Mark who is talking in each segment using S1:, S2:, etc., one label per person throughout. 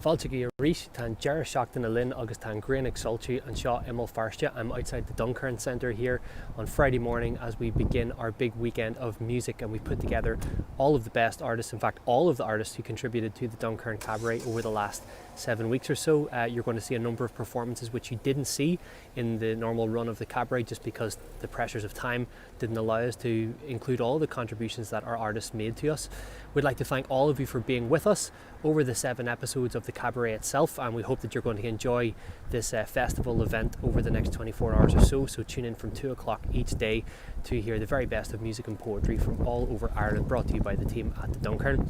S1: Fáilte go rís tá dearad seachtain na linn agus tá gréanach soltaí an seo imol farste. I'm outside the Duncairn Centre here on Friday morning as we begin our big weekend of music, and we put together all of the best artists, in fact all of the artists who contributed to the Duncairn Cabaret over the last 7 weeks or so. You're going to see a number of performances which you didn't see in the normal run of the Cabaret just because the pressures of time didn't allow us to include all the contributions that our artists made to us. We'd like to thank all of you for being with us over the 7 episodes of the Cabaret itself, and we hope that you're going to enjoy this festival event over the next 24 hours or so. So tune in from 2 o'clock each day to hear the very best of music and poetry from all over Ireland, brought to you by the team at the Duncairn.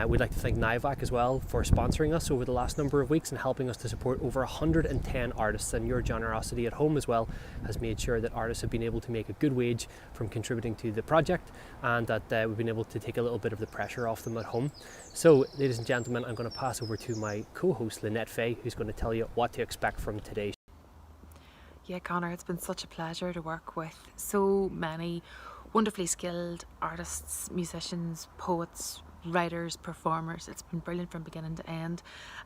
S1: We'd like to thank NIVAC as well for sponsoring us over the last number of weeks and helping us to support over 110 artists, and your generosity at home as well has made sure that artists have been able to make a good wage from contributing to the project, and that we've been able to take a little bit of the pressure off them at home. So ladies and gentlemen, I'm going to pass over to my co-host Lynette Fay, who's going to tell you what to expect from today's.
S2: Yeah, Connor, it's been such a pleasure to work with so many wonderfully skilled artists, musicians, poets, writers, performers. It's been brilliant from beginning to end.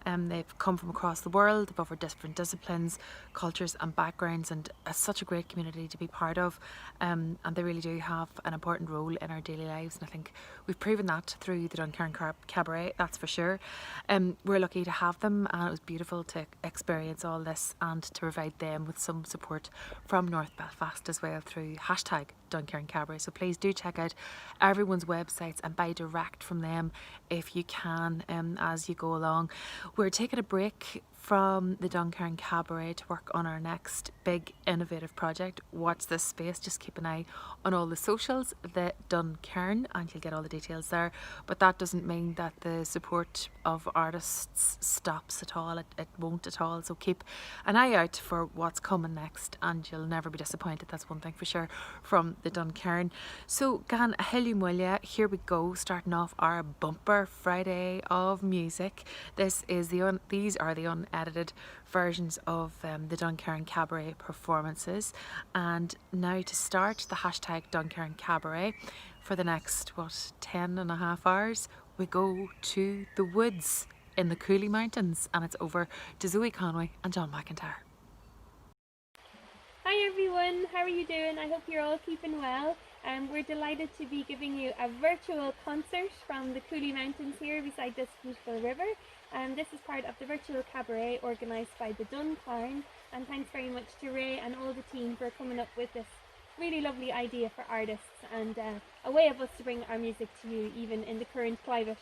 S2: They've come from across the world, they've over different disciplines, cultures and backgrounds, and it's such a great community to be part of, and they really do have an important role in our daily lives, and I think we've proven that through the Duncairn Cabaret, that's for sure. We're lucky to have them, and it was beautiful to experience all this and to provide them with some support from North Belfast as well through hashtag Duncairn Cabaret. So please do check out everyone's websites and buy direct from them if you can, as you go along. We're taking a break from the Duncairn Cabaret to work on our next big innovative project. Watch this space, just keep an eye on all the socials, the Duncairn, and you'll get all the details there. But that doesn't mean that the support of artists stops at all. It won't at all, so keep an eye out for what's coming next and you'll never be disappointed, that's one thing for sure, from the Duncairn. So gan Hilly Mulia, here we go, starting off our bumper Friday of music. These are the unedited versions of the Duncairn Cabaret performances, and now to start the hashtag Duncairn Cabaret for the next 10.5 hours, we go to the woods in the Cooley Mountains, and it's over to Zoe Conway and John McIntyre.
S3: Hi everyone, how are you doing? I hope you're all keeping well. We're delighted to be giving you a virtual concert from the Cooley Mountains here beside this beautiful river. This is part of the virtual cabaret organised by the Duncairn, and thanks very much to Ray and all the team for coming up with this really lovely idea for artists and a way of us to bring our music to you even in the current climate.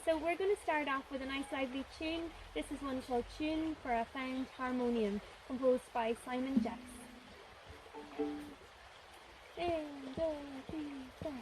S3: So we're going to start off with a nice lively tune. This is one called Tune for a Found Harmonium, composed by Simon Jacks. 1, 2, 3.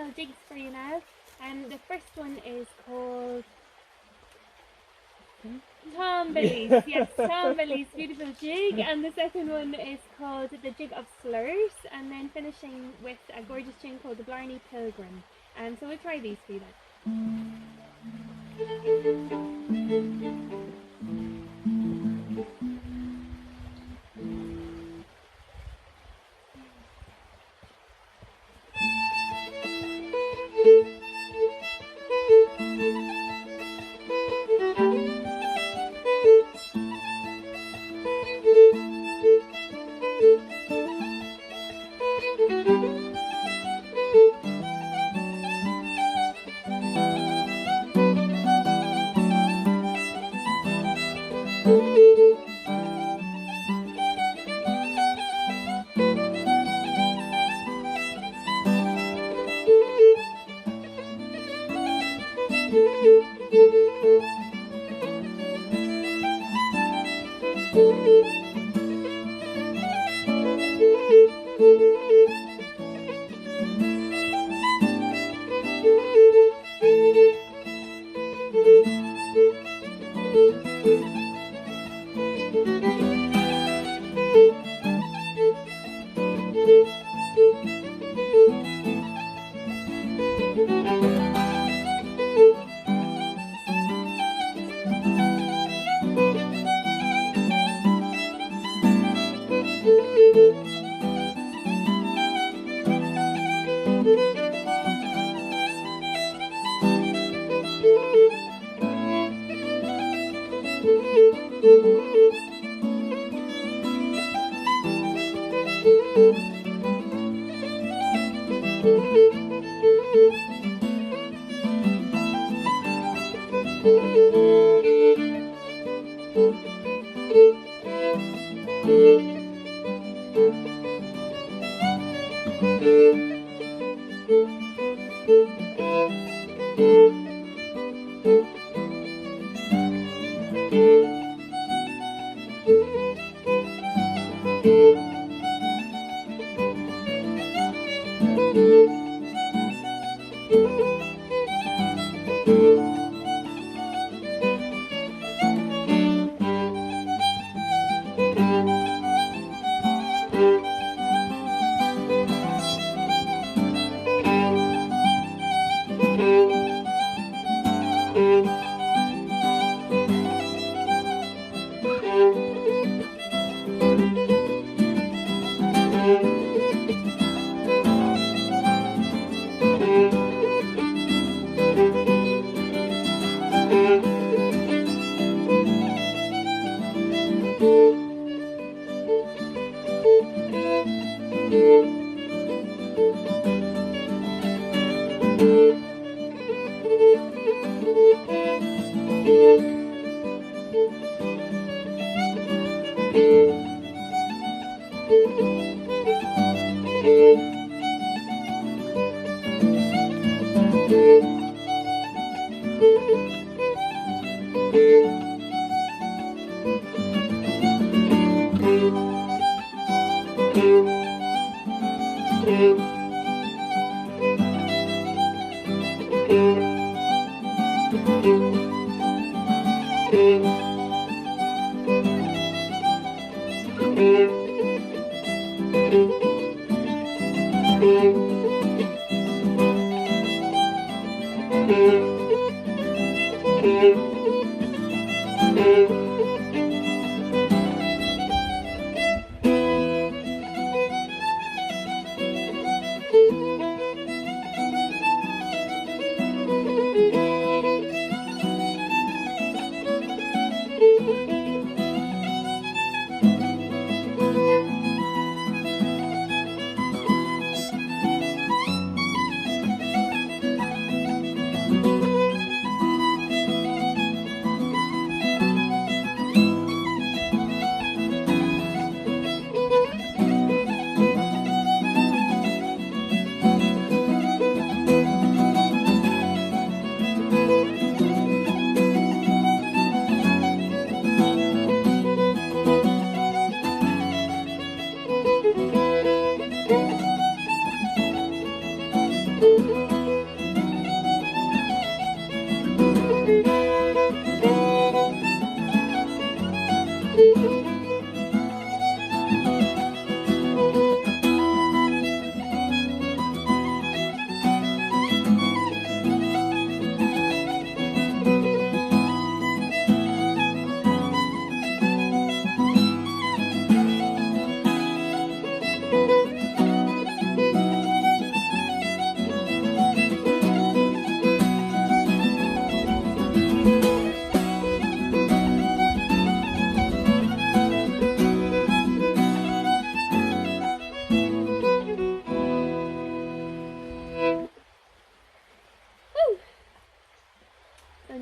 S3: little jigs for you now. The first one is called Tom Billy's. Yes, Tom Billy's beautiful jig. And the second one is called the Jig of Slurs. And then finishing with a gorgeous tune called the Blarney Pilgrim. So we'll try these for you then.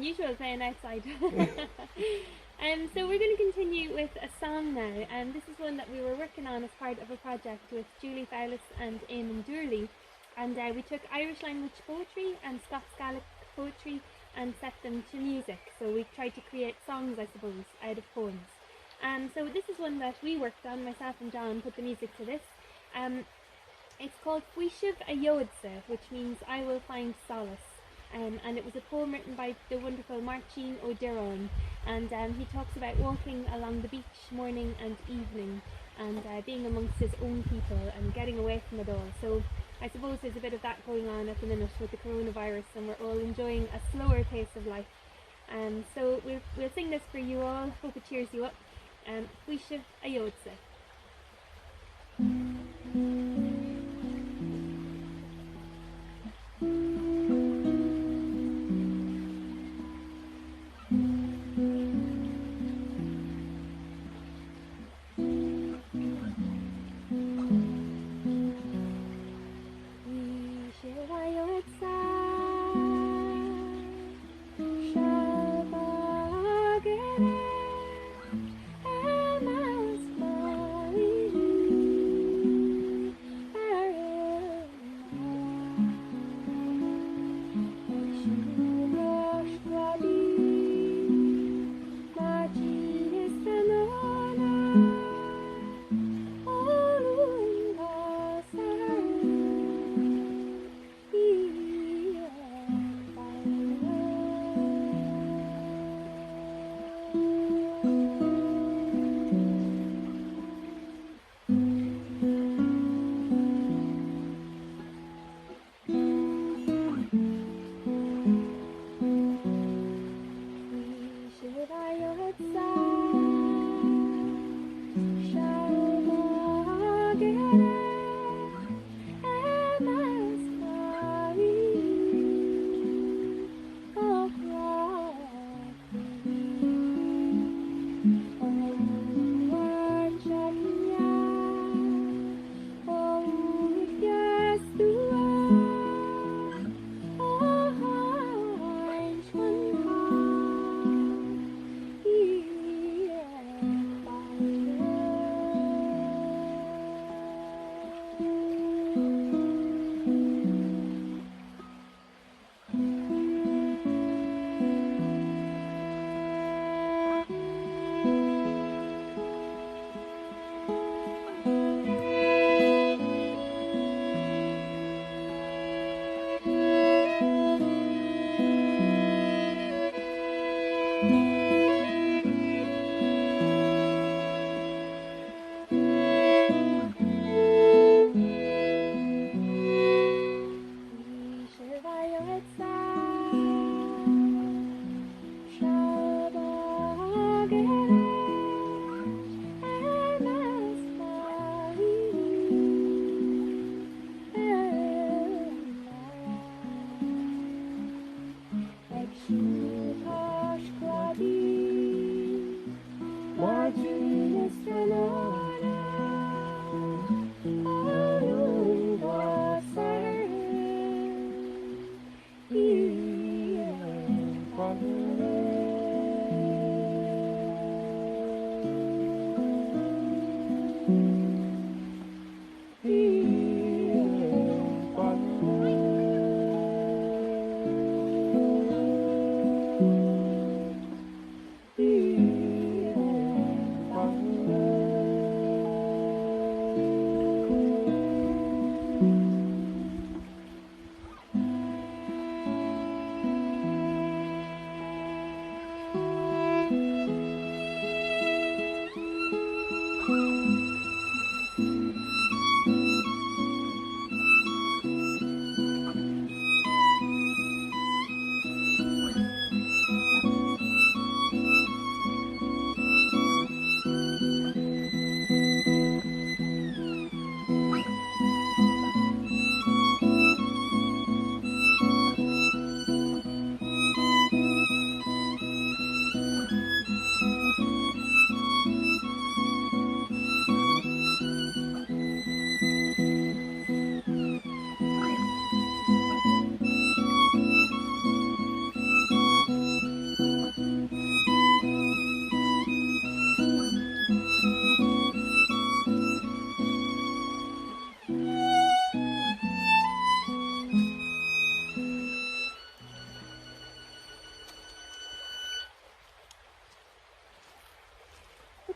S3: usual playing outside. So we're going to continue with a song now, and this is one that we were working on as part of a project with Julie Fowlis and Eamon Durley, and we took Irish language poetry and Scots Gaelic poetry and set them to music. So we tried to create songs, I suppose, out of poems. So this is one that we worked on, myself and John put the music to this. It's called Fuishiv a Yodse, which means I will find solace. And it was a poem written by the wonderful Marcin O'Diron, and he talks about walking along the beach morning and evening, and being amongst his own people and getting away from it all. So I suppose there's a bit of that going on at the minute with the coronavirus, and we're all enjoying a slower pace of life. So we'll sing this for you all, hope it cheers you up. Fuishiv a Yodse. Shabbat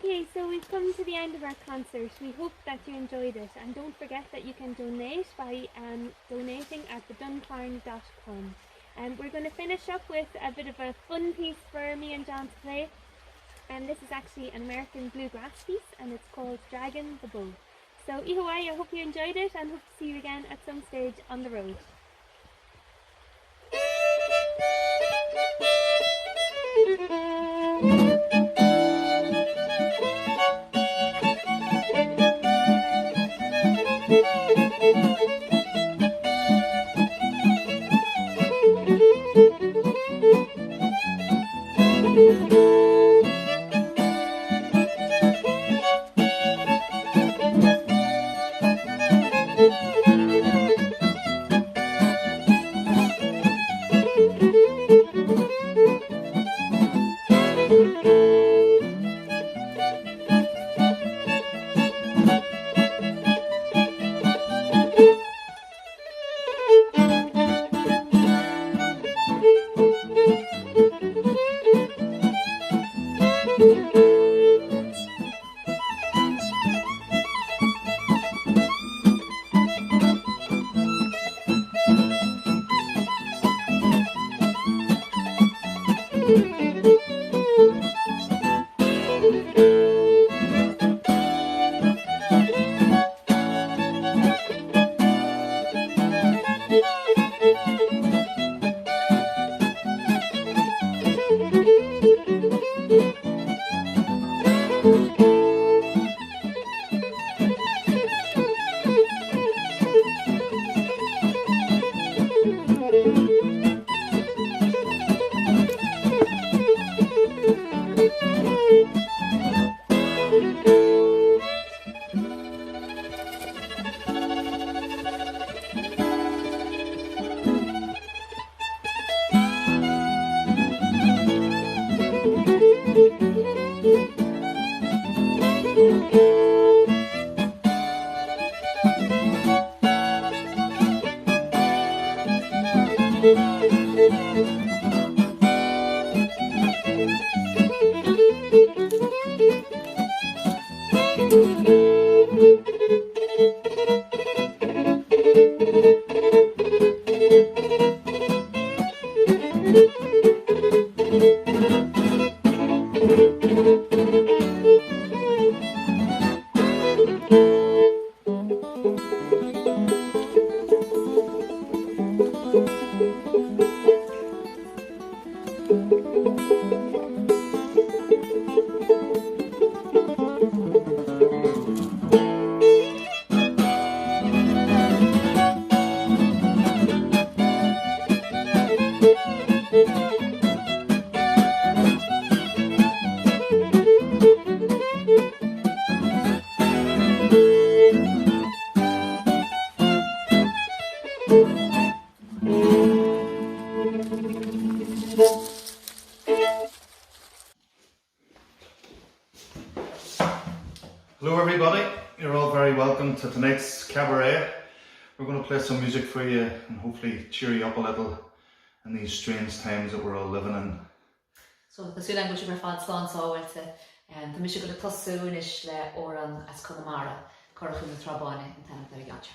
S3: Okay, so we've come to the end of our concert. We hope that you enjoyed it, and don't forget that you can donate by donating at the Duncairn.com. We're going to finish up with a bit of a fun piece for me and John to play, and this is actually an American bluegrass piece, and it's called Dragon the Bull. So Ihawai, I hope you enjoyed it, and hope to see you again at some stage on the road.
S4: Hello everybody, you're all very welcome to tonight's Cabaret. We're going to play some music for you and hopefully cheer you up a little in these strange times that we're all living in.
S5: So the Sioux language we're fad slán sáhailte, the mis go le tosún is le óran as Connemara, Corachú na Trabáine in Tanam Darigantja.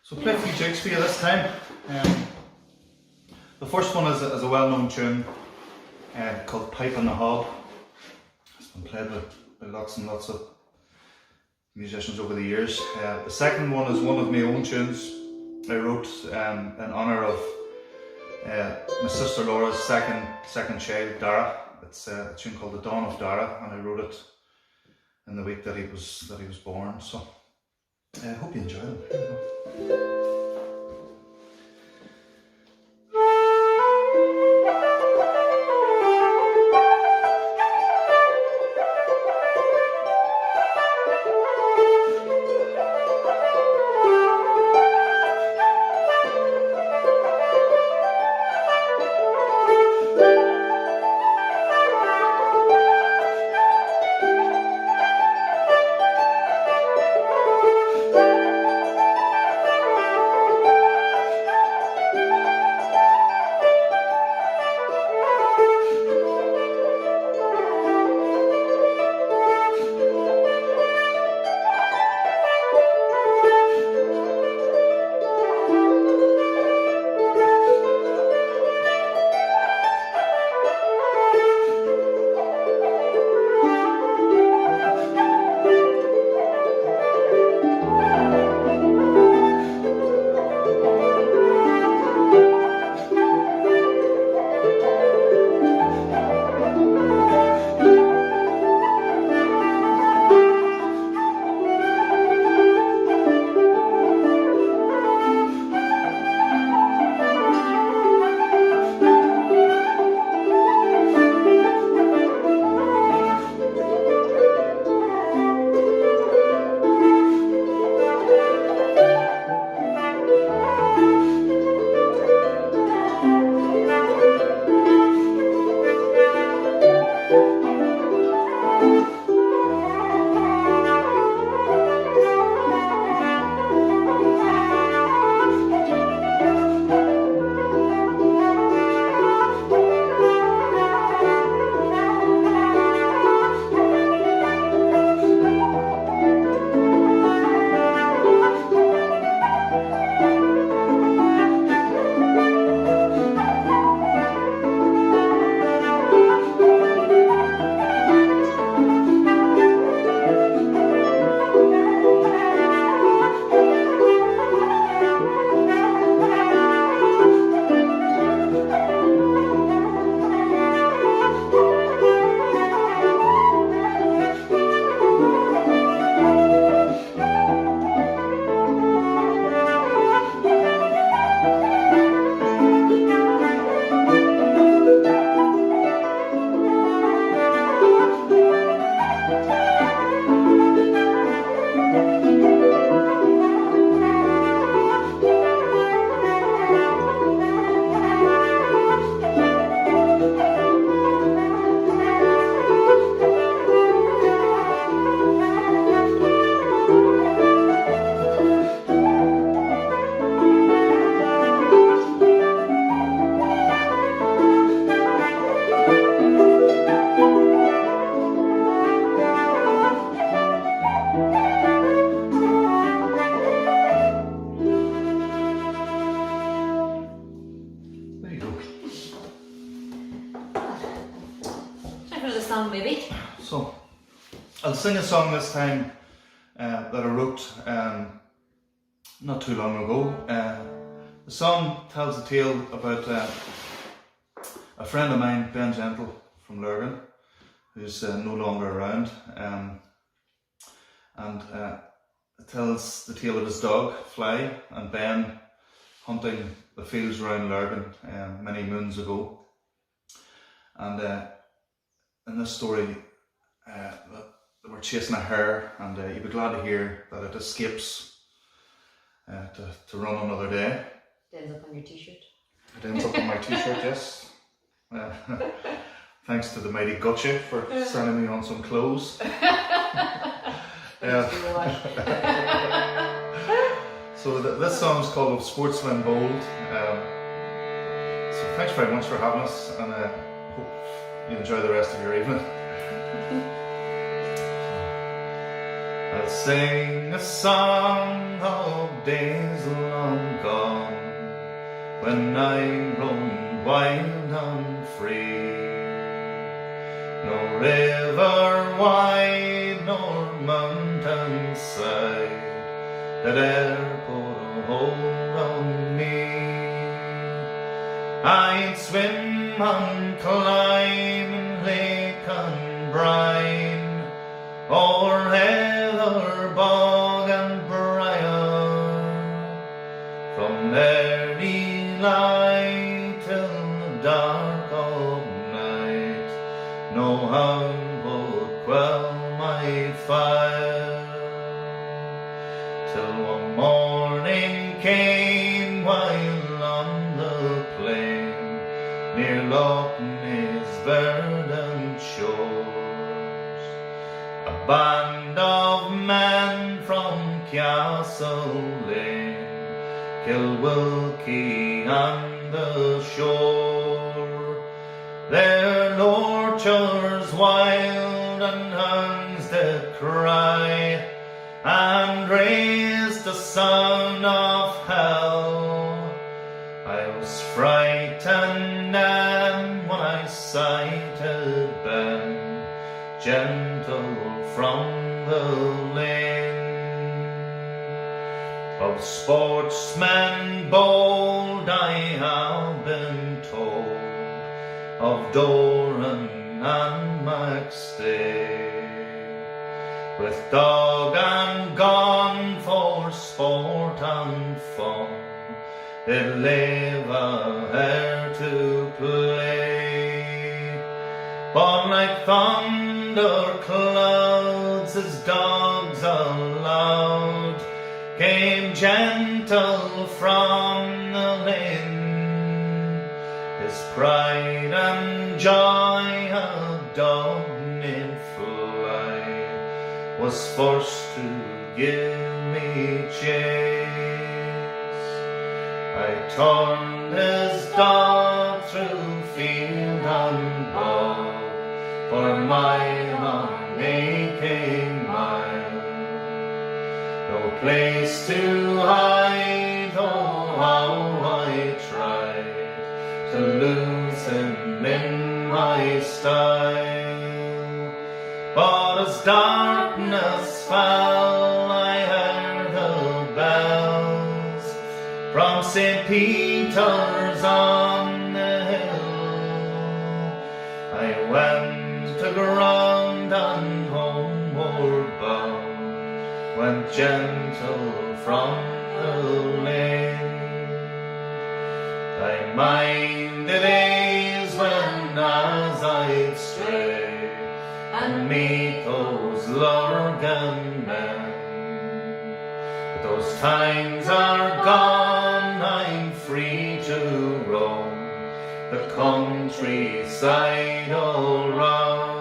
S4: So play a few jigs for you this time. The first one is a well-known tune called Pipe in the Hob. It's been played by lots and lots of musicians over the years. The second one is one of my own tunes I wrote in honour of my sister Laura's second child, Dara. It's a tune called The Dawn of Dara, and I wrote it in the week that he was born. So I hope you enjoy them. Here we go.
S5: song maybe.
S4: So, I'll sing a song this time that I wrote not too long ago. The song tells a tale about a friend of mine, Ben Gentle from Lurgan, who's no longer around, and it tells the tale of his dog, Fly, and Ben hunting the fields around Lurgan many moons ago. And in this story, they were chasing a hare, and you'd be glad to hear that it escapes to run another day.
S5: It ends up on your t-shirt.
S4: It ends up on my t-shirt, yes. Thanks to the mighty Gutcha for sending me on some clothes. So this song is called Sportsman Bold. So thanks very much for having us, and hope you enjoy the rest of your evening. I'll sing a song of days long gone, when I roamed wild and free. No river wide nor mountain side that e'er put a hold on me. I'd swim and climb in lake and brine, o'er heather, bog and briar, from early light till the dark of night. No hound would quell my fire, till one morning came while on the plain near Loch Ness verdant shores, a band of men from Castle Lane, Kilwilkie and the shore. Their lorchers wild and hounds did cry, and raised the sound of hell. I was frightened then when I sighted Ben Gentle from the lane. Of sportsmen bold I have been told, of Doran and Maxstay, with dog and gun for sport and fun, it lave a hare to play. But like thunder clouds his dogs aloud came Gentle from the lane, his pride and joy of dog named Fly was forced to give me chase. I turned his dog through field and bog for mile on aching mile. No place to hide, oh how I tried to lose him in my style. But as darkness fell, I heard the bells from St. Peter's on the hill. I went to ground and homeward bound, went Gentle from the lane. I mind the days when as I'd stray and meet those Lurgan men. But those times are gone, I'm free to roam the countryside all round.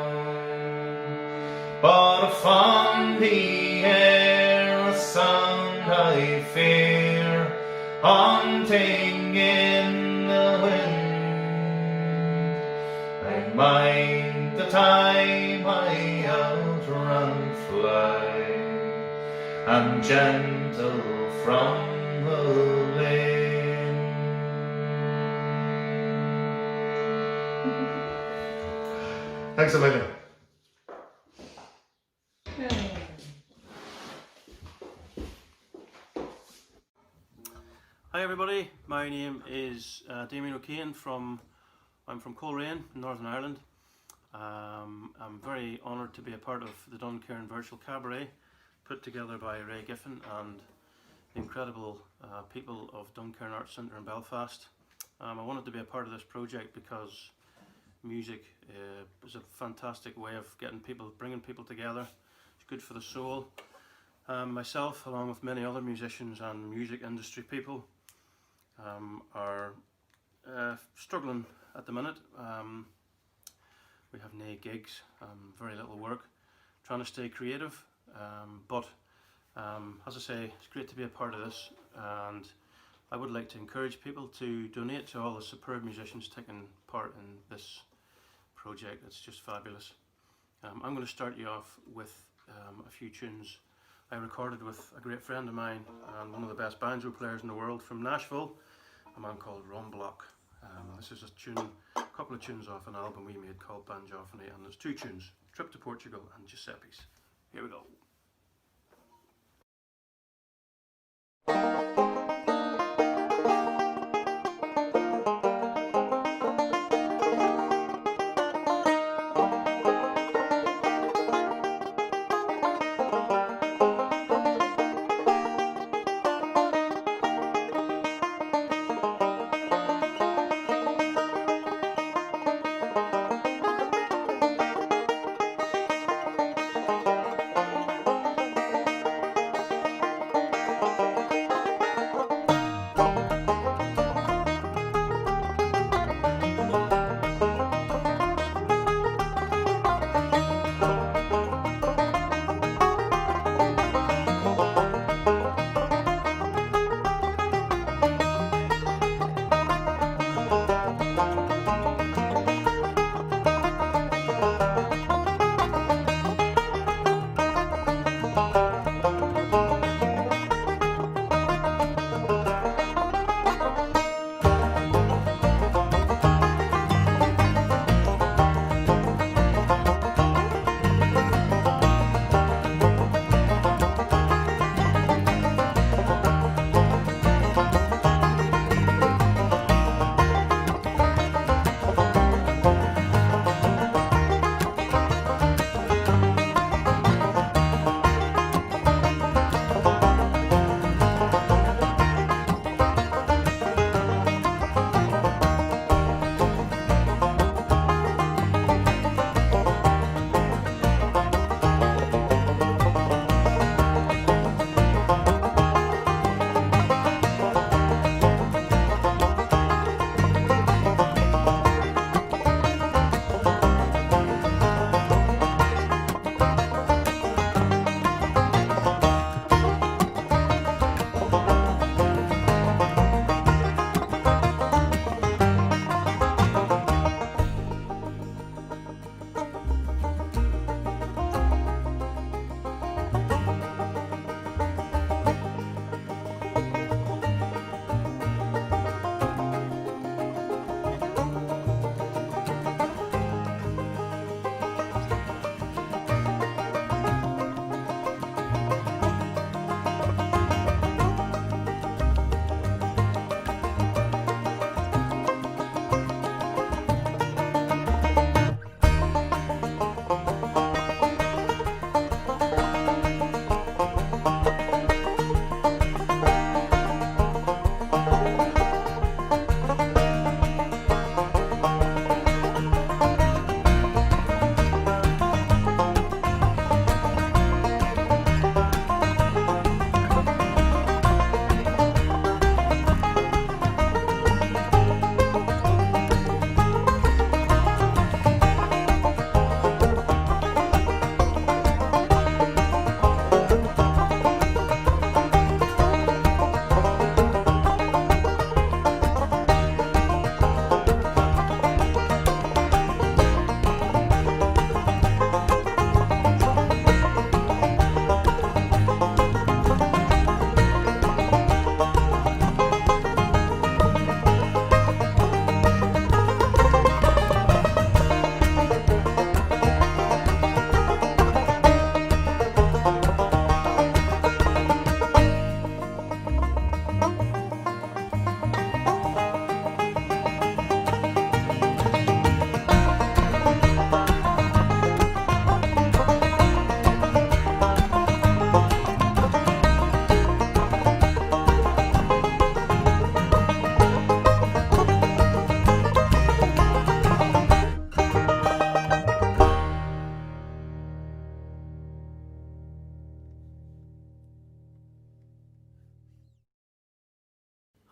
S4: But upon the air a sound I fear, haunting in the wind. I mind the time I outran Fly and Gentle from the lane. Thanks a million.
S6: Hi everybody, my name is Damien O'Kane I'm from Coleraine in Northern Ireland. I'm very honoured to be a part of the Duncairn Virtual Cabaret put together by Ray Giffen and the incredible people of Duncairn Arts Centre in Belfast. I wanted to be a part of this project because music is a fantastic way of bringing people together. It's good for the soul. Myself, along with many other musicians and music industry people, are struggling at the minute. We have no gigs, very little work, trying to stay creative, but as I say, it's great to be a part of this, and I would like to encourage people to donate to all the superb musicians taking part in this project. It's just fabulous. I'm going to start you off with a few tunes I recorded with a great friend of mine and one of the best banjo players in the world from Nashville, a man called Ron Block. This is a couple of tunes off an album we made called Banjophony, and there's two tunes, Trip to Portugal and Giuseppe's. Here we go.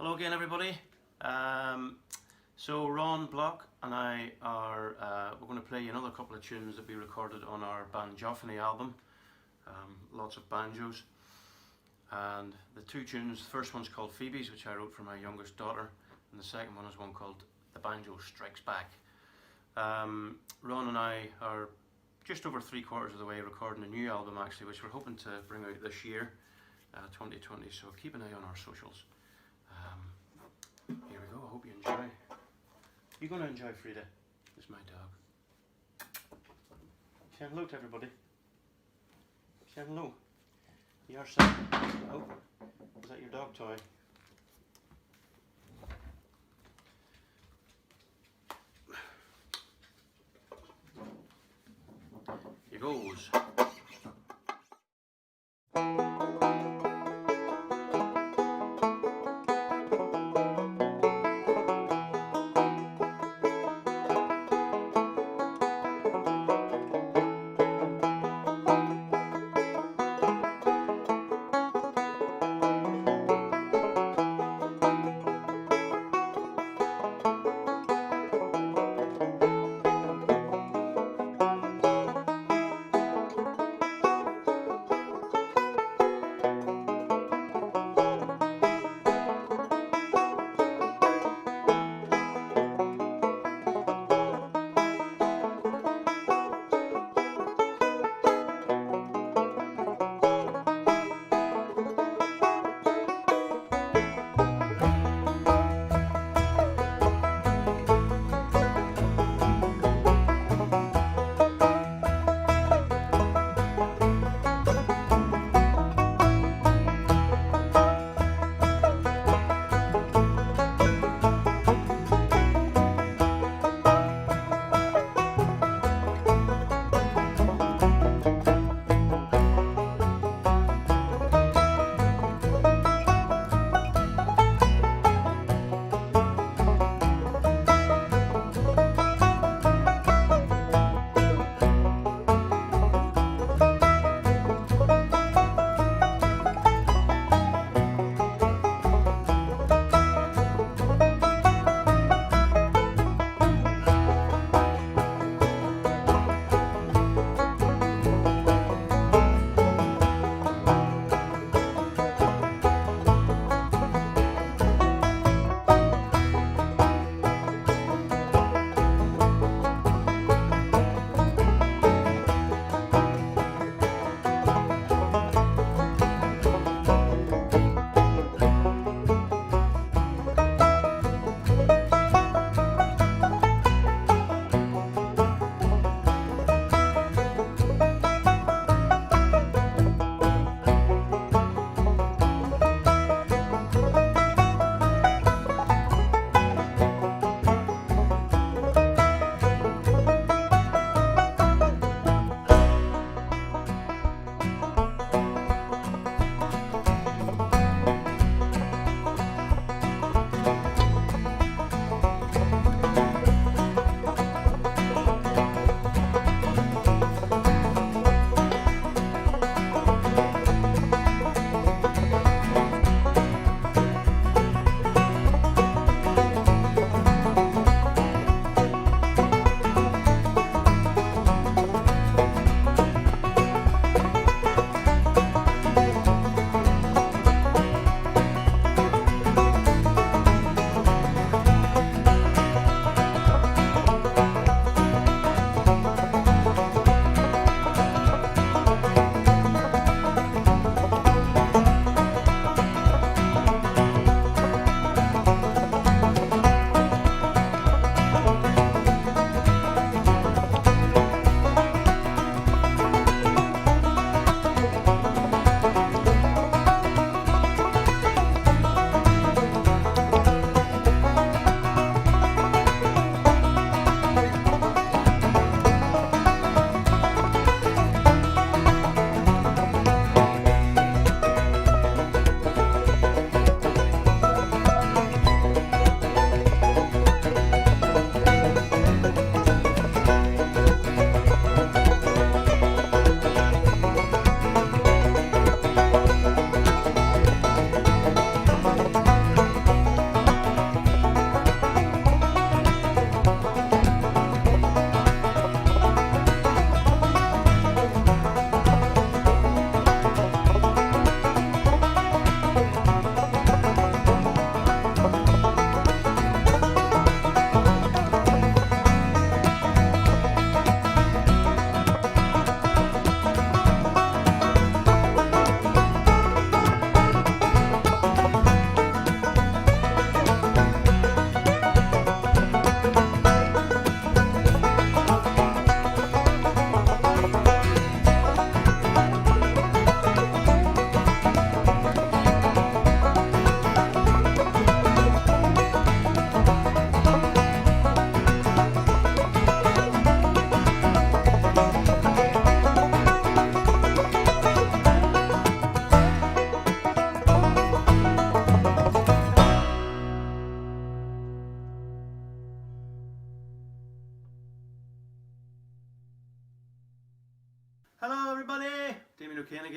S6: Hello again, everybody. So Ron Block and I are we're going to play you another couple of tunes that we recorded on our Banjophony album. Lots of banjos, and the two tunes. The first one's called Phoebe's, which I wrote for my youngest daughter, and the second one is one called The Banjo Strikes Back. Ron and I are just over 3/4 of the way recording a new album, actually, which we're hoping to bring out this year, 2020. So keep an eye on our socials. Here we go. I hope you enjoy. You're going to enjoy Frida. This is my dog. Say hello to everybody. Say hello. You're saying, oh, is that your dog toy? Here goes.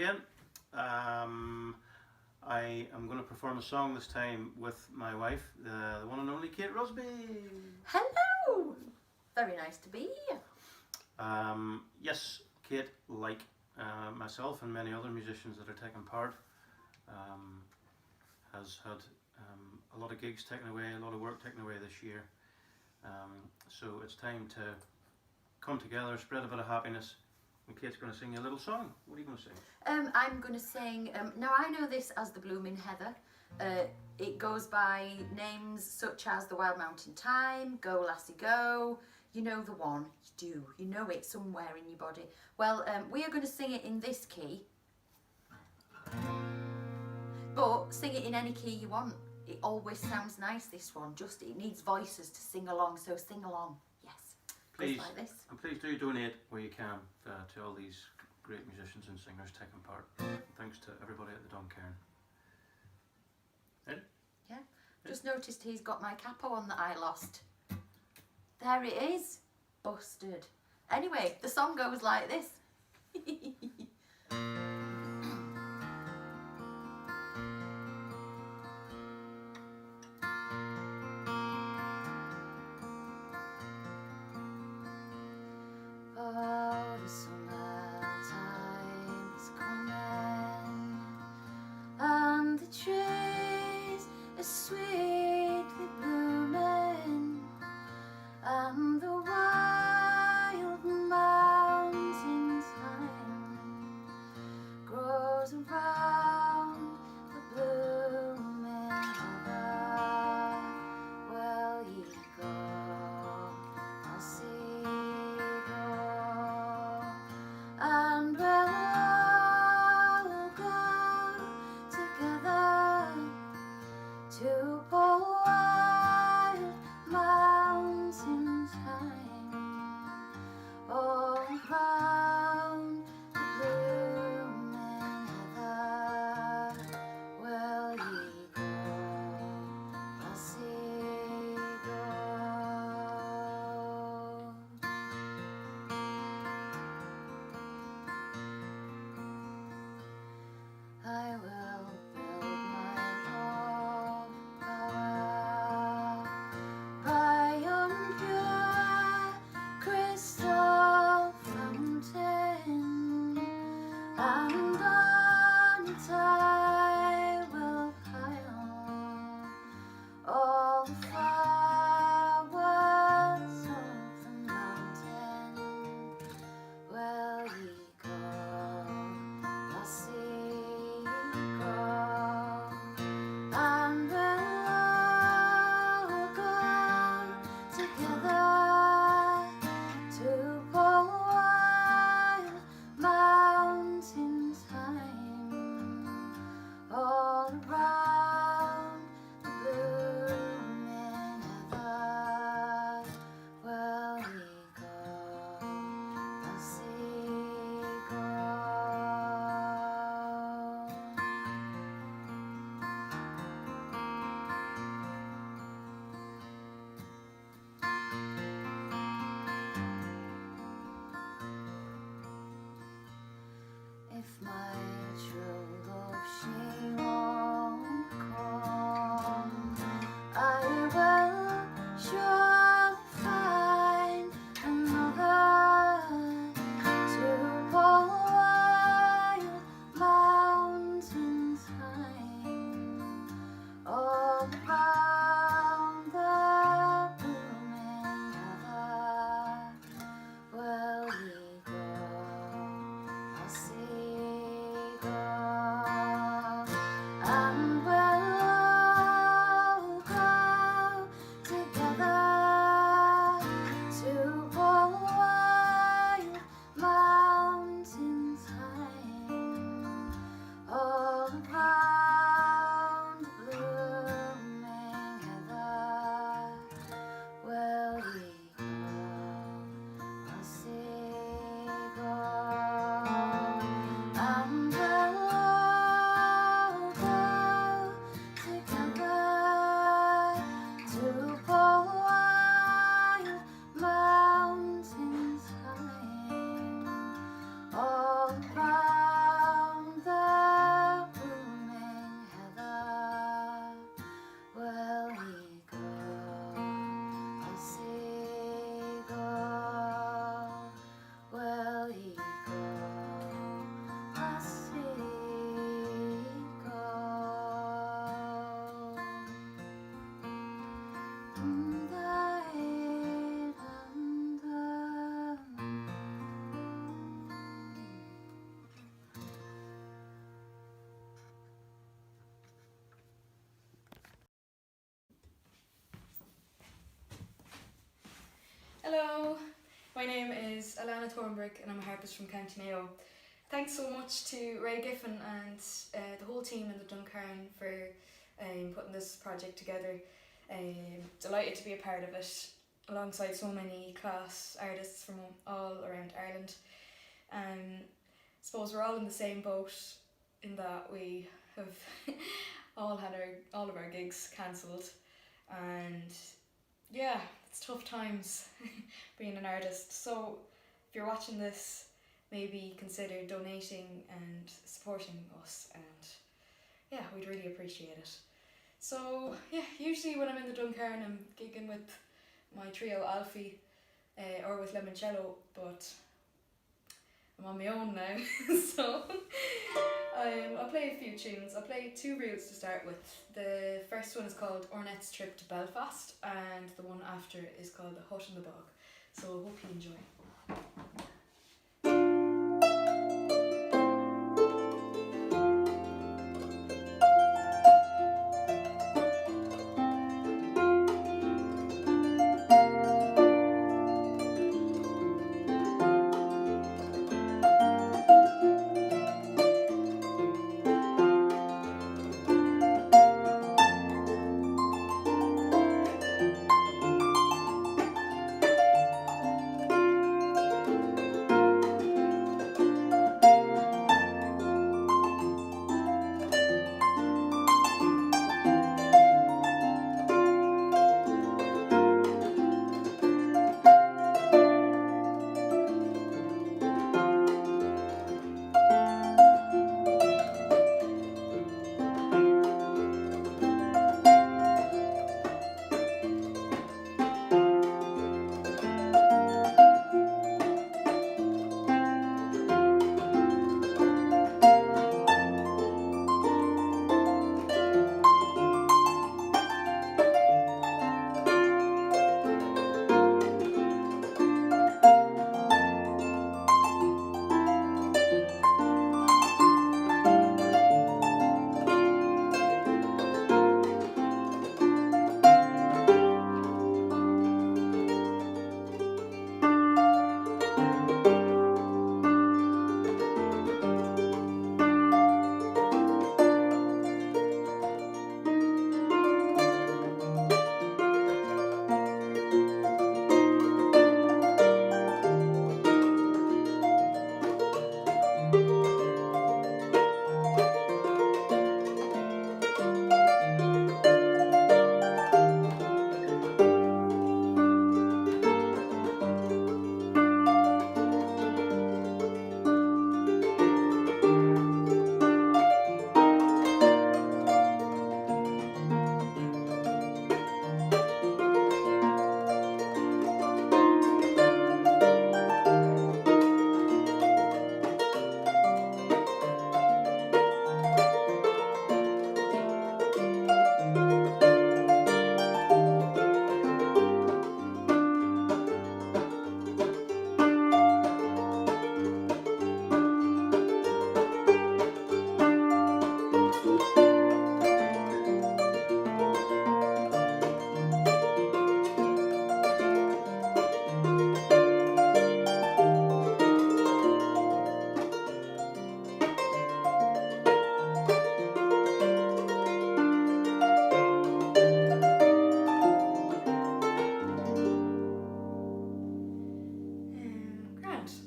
S6: again. I am going to perform a song this time with my wife, the one and only Kate Rusby.
S7: Hello! Very nice to be here.
S6: Yes, Kate, like myself and many other musicians that are taking part, has had a lot of gigs taken away, a lot of work taken away this year. So it's time to come together, spread a bit of happiness. And Kate's going to sing you a little song. What are you going to sing?
S7: I'm going to sing, now I know this as the Blooming Heather. It goes by names such as the Wild Mountain Thyme, Go Lassie Go. You know the one, you do, you know it somewhere in your body. Well, we are going to sing it in this key, but sing it in any key you want. It always sounds nice, this one, just it needs voices to sing along, so sing along, yes.
S6: Please,
S7: like this.
S6: and please do donate where you can to all these great musicians and singers taking part. Thanks to everybody at the Duncairn. Ready?
S7: Yeah, just noticed he's got my capo on that I lost. There it is, busted. Anyway, the song goes like this. Oh, the summertime is coming, and the trees are sweetly blooming, and the wild mountain thyme grows around the blooming heather. Well, ye go, I'll see go, and we'll all go together to pull wild mountain thyme all around the blooming heather. Well, ye go, I'll see go. I will build my love tower
S8: Hello, my name is Alana Thornbrick and I'm a harpist from County Mayo. Thanks so much to Ray Giffen and the whole team in the Duncairn for putting this project together. Delighted to be a part of it alongside so many class artists from all around Ireland. I suppose we're all in the same boat in that we have all had all of our gigs cancelled, and yeah, it's tough times being an artist. So if you're watching this, maybe consider donating and supporting us, and yeah, we'd really appreciate it. So yeah, usually when I'm in the Duncairn I'm gigging with my trio Alfie or with Limoncello, but I'm on my own now. So I'll play a few tunes. I'll play 2 reels to start with. The first one is called Ornette's Trip to Belfast, and the one after is called The Hut in the Bog. So hope you enjoy.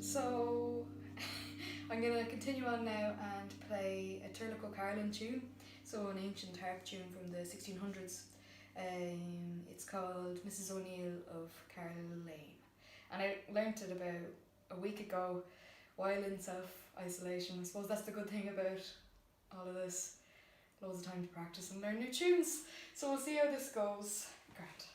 S8: So I'm going to continue on now and play a Turlough Carlin tune, so an ancient harp tune from the 1600s. It's called Mrs. O'Neill of Carl Lane, and I learnt it about a week ago while in self-isolation. I suppose that's the good thing about all of this, loads of time to practice and learn new tunes. So we'll see how this goes. Great.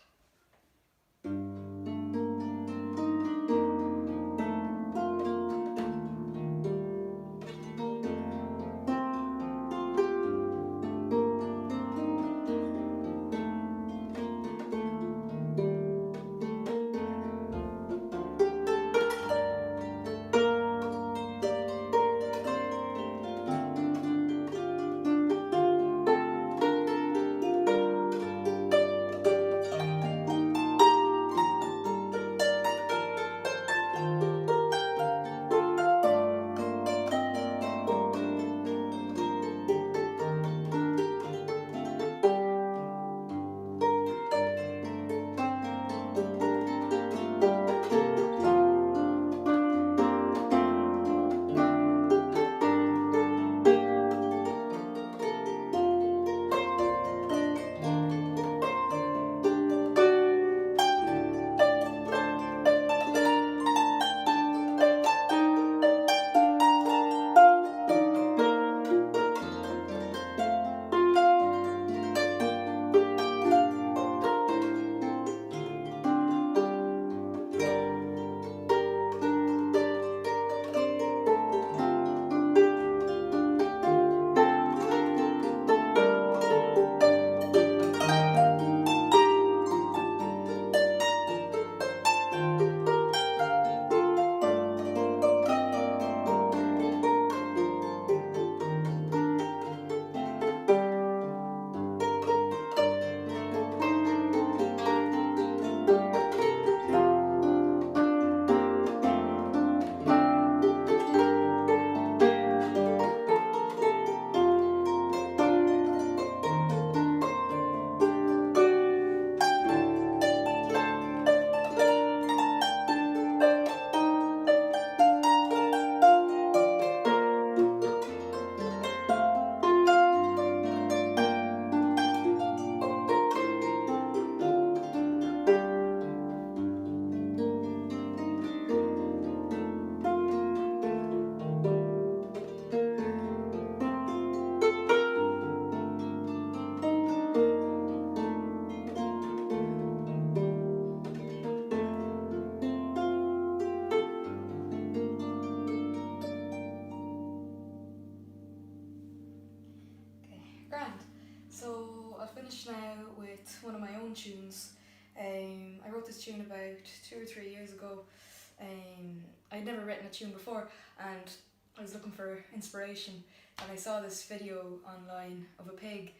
S8: with one of my own tunes. I wrote this tune about 2 or 3 years ago. I'd never written a tune before, and I was looking for inspiration, and I saw this video online of a pig,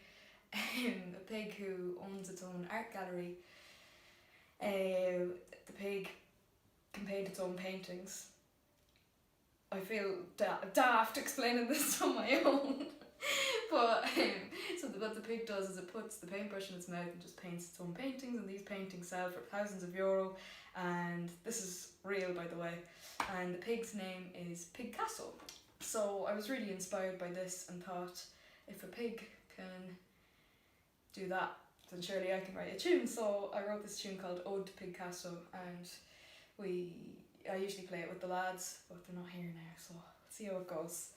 S8: a pig who owns its own art gallery. The pig can paint its own paintings. I feel daft explaining this on my own. But so what the pig does is it puts the paintbrush in its mouth and just paints its own paintings, and these paintings sell for thousands of euro, and this is real, by the way, and the pig's name is Picasso. So I was really inspired by this and thought, if a pig can do that, then surely I can write a tune. So I wrote this tune called Ode to Picasso, and I usually play it with the lads, but they're not here now, so let's see how it goes.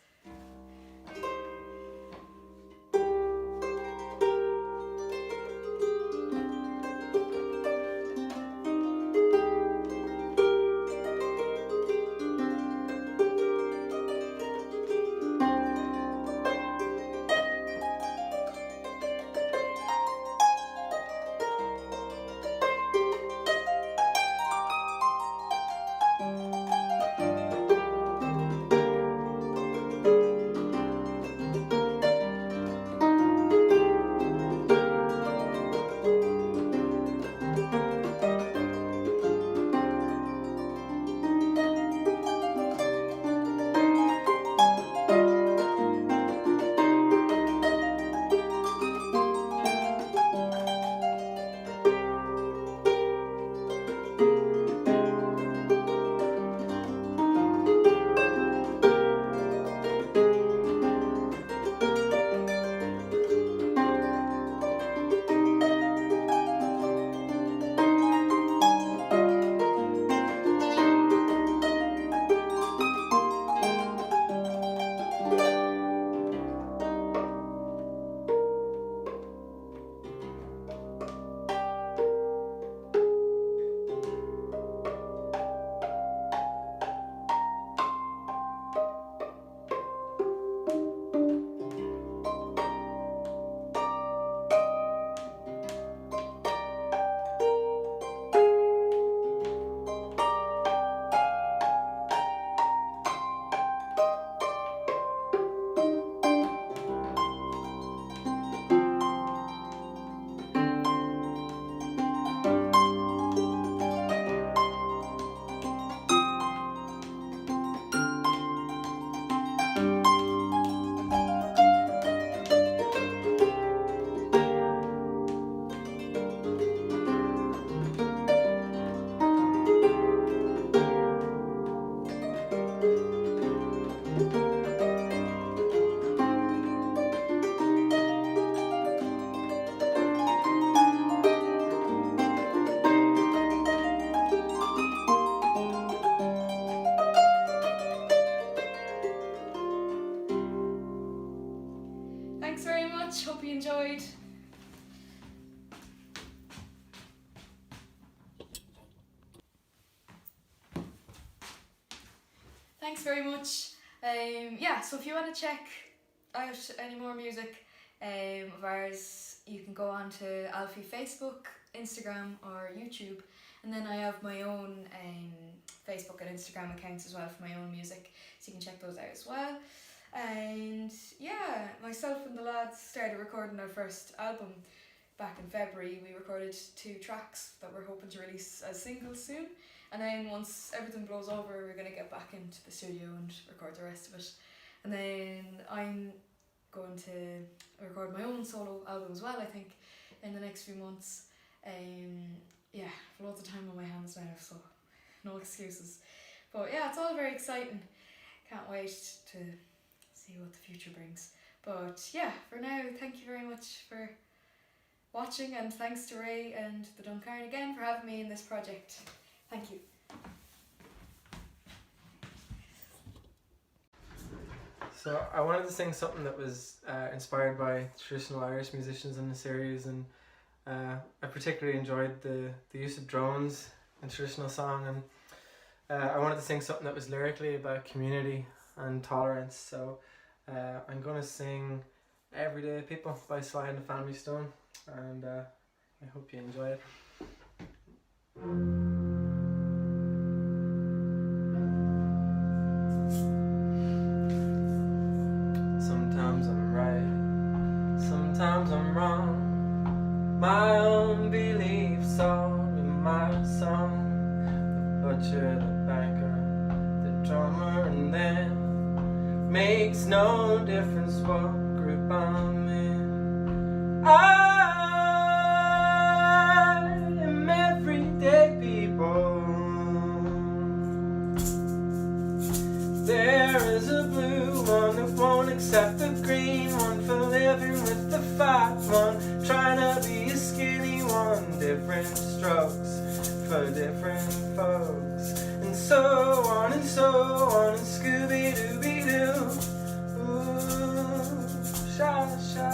S8: Thanks very much, hope you enjoyed. Thanks very much. Yeah, so if you want to check out any more music of ours, you can go on to Alfie Facebook, Instagram or YouTube, and then I have my own Facebook and Instagram accounts as well for my own music, so you can check those out as well. And yeah, myself and the lads started recording our first album back in February. We recorded 2 tracks that we're hoping to release as singles soon, and then once everything blows over, we're going to get back into the studio and record the rest of it. And then I'm going to record my own solo album as well, I think, in the next few months. Yeah, loads of time on my hands now, so no excuses. But yeah, it's all very exciting. Can't wait to see what the future brings. But yeah, for now, thank you very much for watching, and thanks to Ray and the Duncairn again for having me in this project. Thank you.
S9: So I wanted to sing something that was inspired by traditional Irish musicians in the series, and I particularly enjoyed the use of drones in traditional song, and I wanted to sing something that was lyrically about community and tolerance. So I'm going to sing Everyday People by Sly and the Family Stone, and I hope you enjoy it. Sometimes I'm right, sometimes I'm wrong. My own beliefs are in my song. The butcher, the banker, the drummer, and then makes no difference what group I'm in. I am everyday people. There is a blue one that won't accept the green one, for living with the fat one, trying to be a skinny one. Different strokes for different folks, and so on and so on, and Scooby-Dooby-Doo. Ooh, sha sha.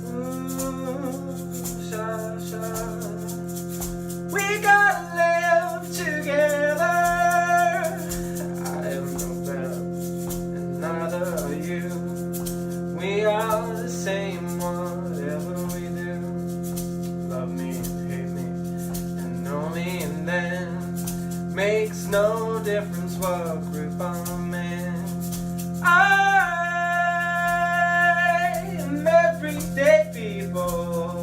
S9: Ooh, sha sha. We gotta live together. I am no better, and neither are you. We are the same, whatever we do. Love me and hate me, and know me and then makes no difference what group I'm in. I am everyday people.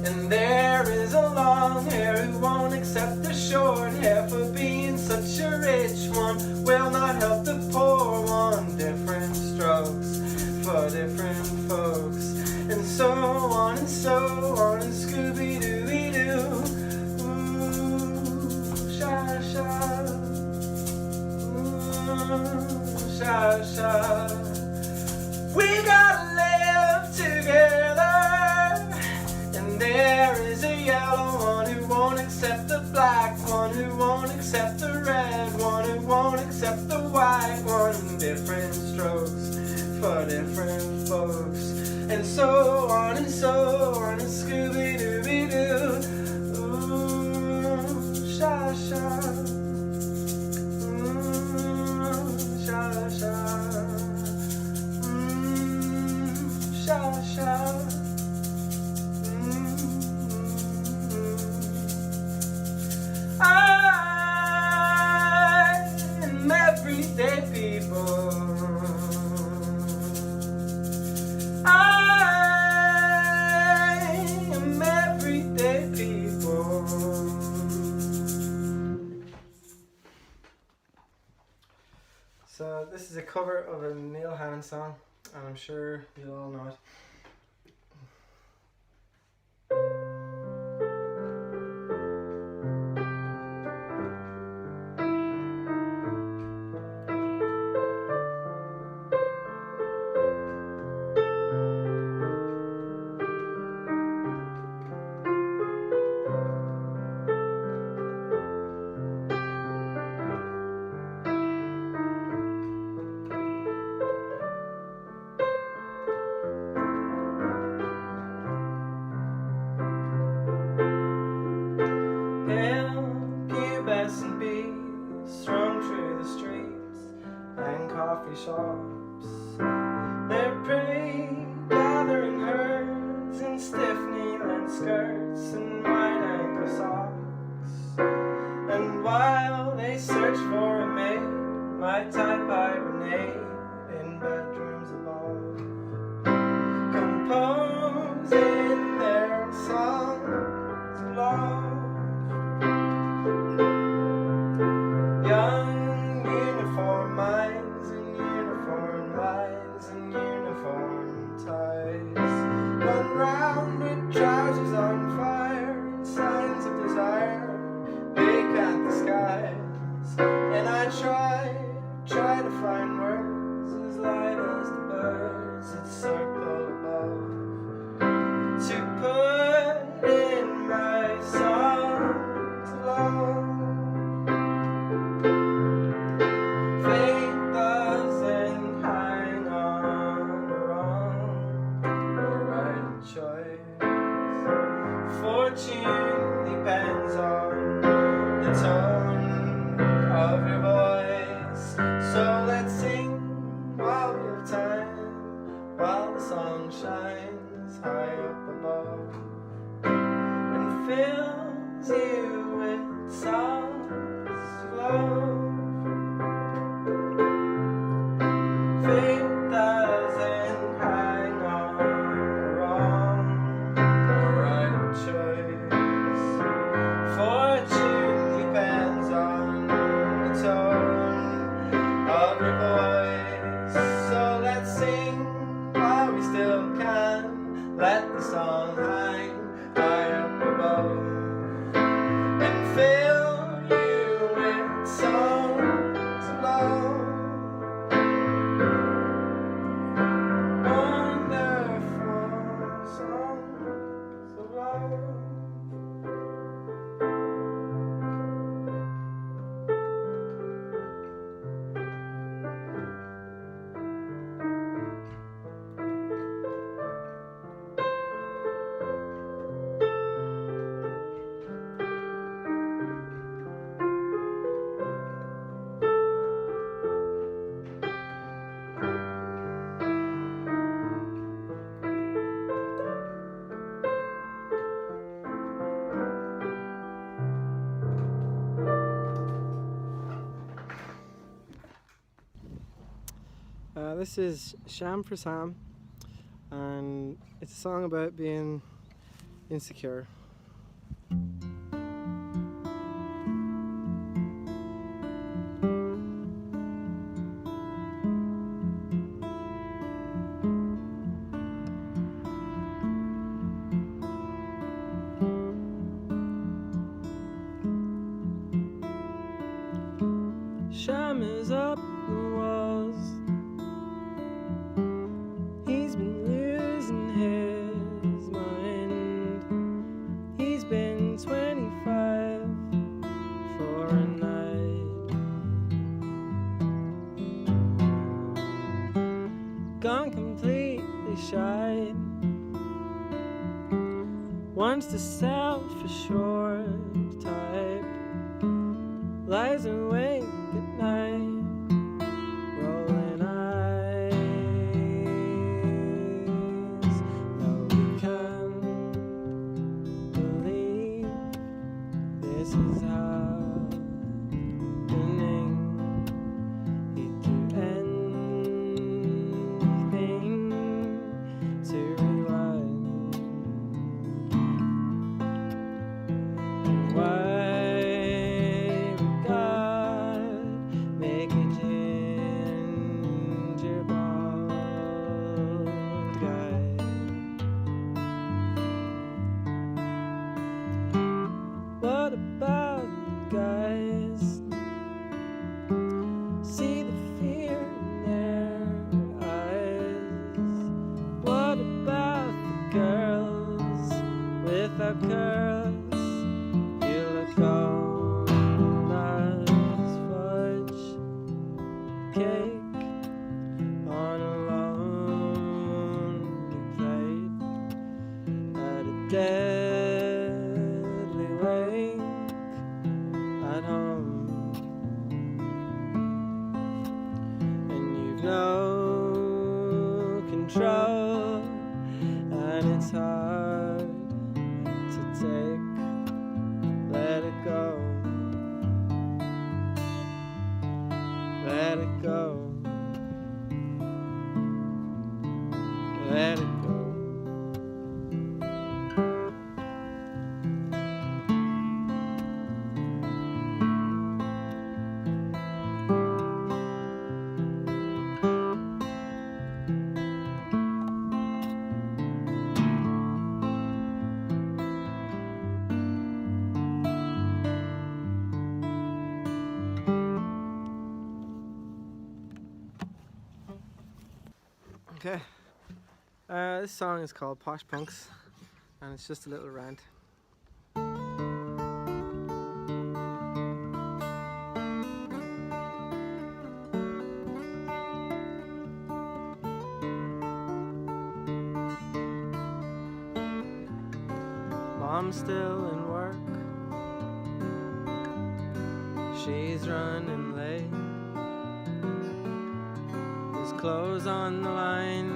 S9: And there is a long hair who won't accept the short hair, for being such a rich one will not help the poor one. Different strokes for different folks, and so on and so on, and Scooby-Dooby-Doo. Ooh, sha sha. Ooh, sha sha. We gotta live together. And there is a yellow one who won't accept the black one, who won't accept the red one, who won't accept the white one. Different strokes for different folks, and so on and so on, and Scooby-Dooby-Doo. Ooh, sha sha. Ooh, sha sha. Sha sha. I am everyday people. I am everyday people. So this is a cover of a Neil Hannon song, and I'm sure you all know it. And bees strung through the streets and coffee shops. Their prey gathering herds in stiff knee-length skirts and wide ankle socks. And while they search for a mate, my type hibernate in bedrooms above, composing their songs of love. Young uniform minds and uniform lines and uniform ties, run round with trousers on fire and signs of desire, vacant the skies. And I try to find words as light as the birds that circle above, to put in my songs of love. Fate doesn't hang on a wrong or right choice. Fortune depends on the tone of your voice. So let's sing while we have time, while the sun shines. high up above, and fills you with songs of love. Fate doesn't hang on the wrong or right choice. Fortune depends on the tone of your voice. So let's sing while we still can. Let the song hang high up above and fill you with songs of love. Wonderful songs of love. This is Sham for Sam, and it's a song about being insecure. Sham is up the walls. He's been losing his mind. He's been 25 for a night. Gone completely shy. Wants the self-assured type. Lies awake at night, rolling eyes. No, we can't believe this is happening. He'd do anything to rewind. Why? What about guys? See the fear in their eyes. What about the girls without curls? You look old as fudge cake on a lonely plate at a deadly wake at home, and you've no control, and it's hard to take. Let it go. Let it go. Let it go. Okay, this song is called Posh Punks, and it's just a little rant. Mom's still in work, she's running late. Clothes on the line,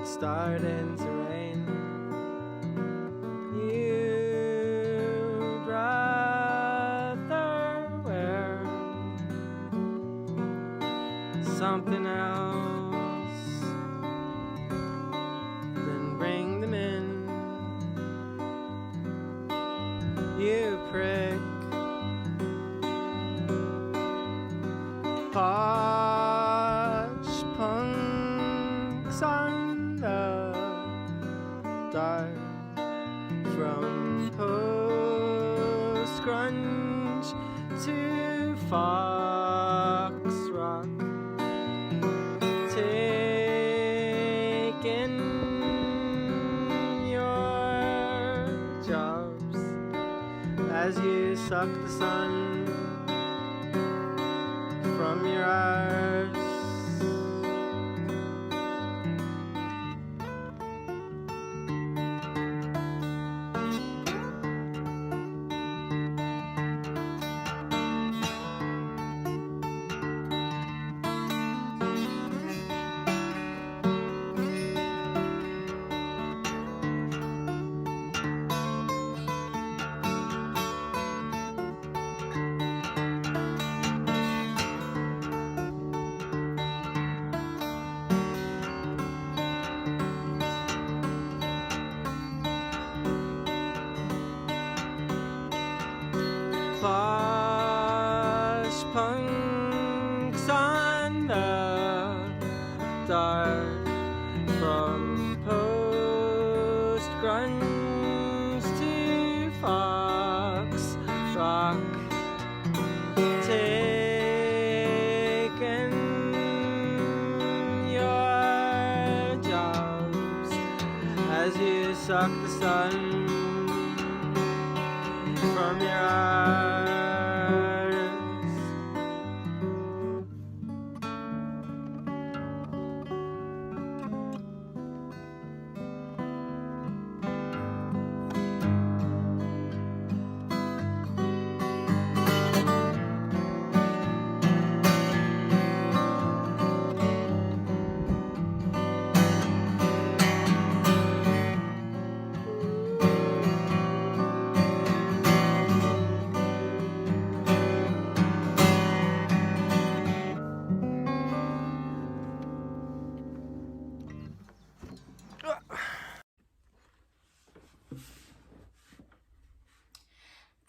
S9: it's starting to rain. You'd rather wear something else than bring them in. You prick. Posh punks on the dark, from post-grunge to fox rock, taking your jobs as you suck the sun from your arse. Posh punks on the dark, from post-grunge to fox rock, taking your jobs as you suck the sun from your eyes.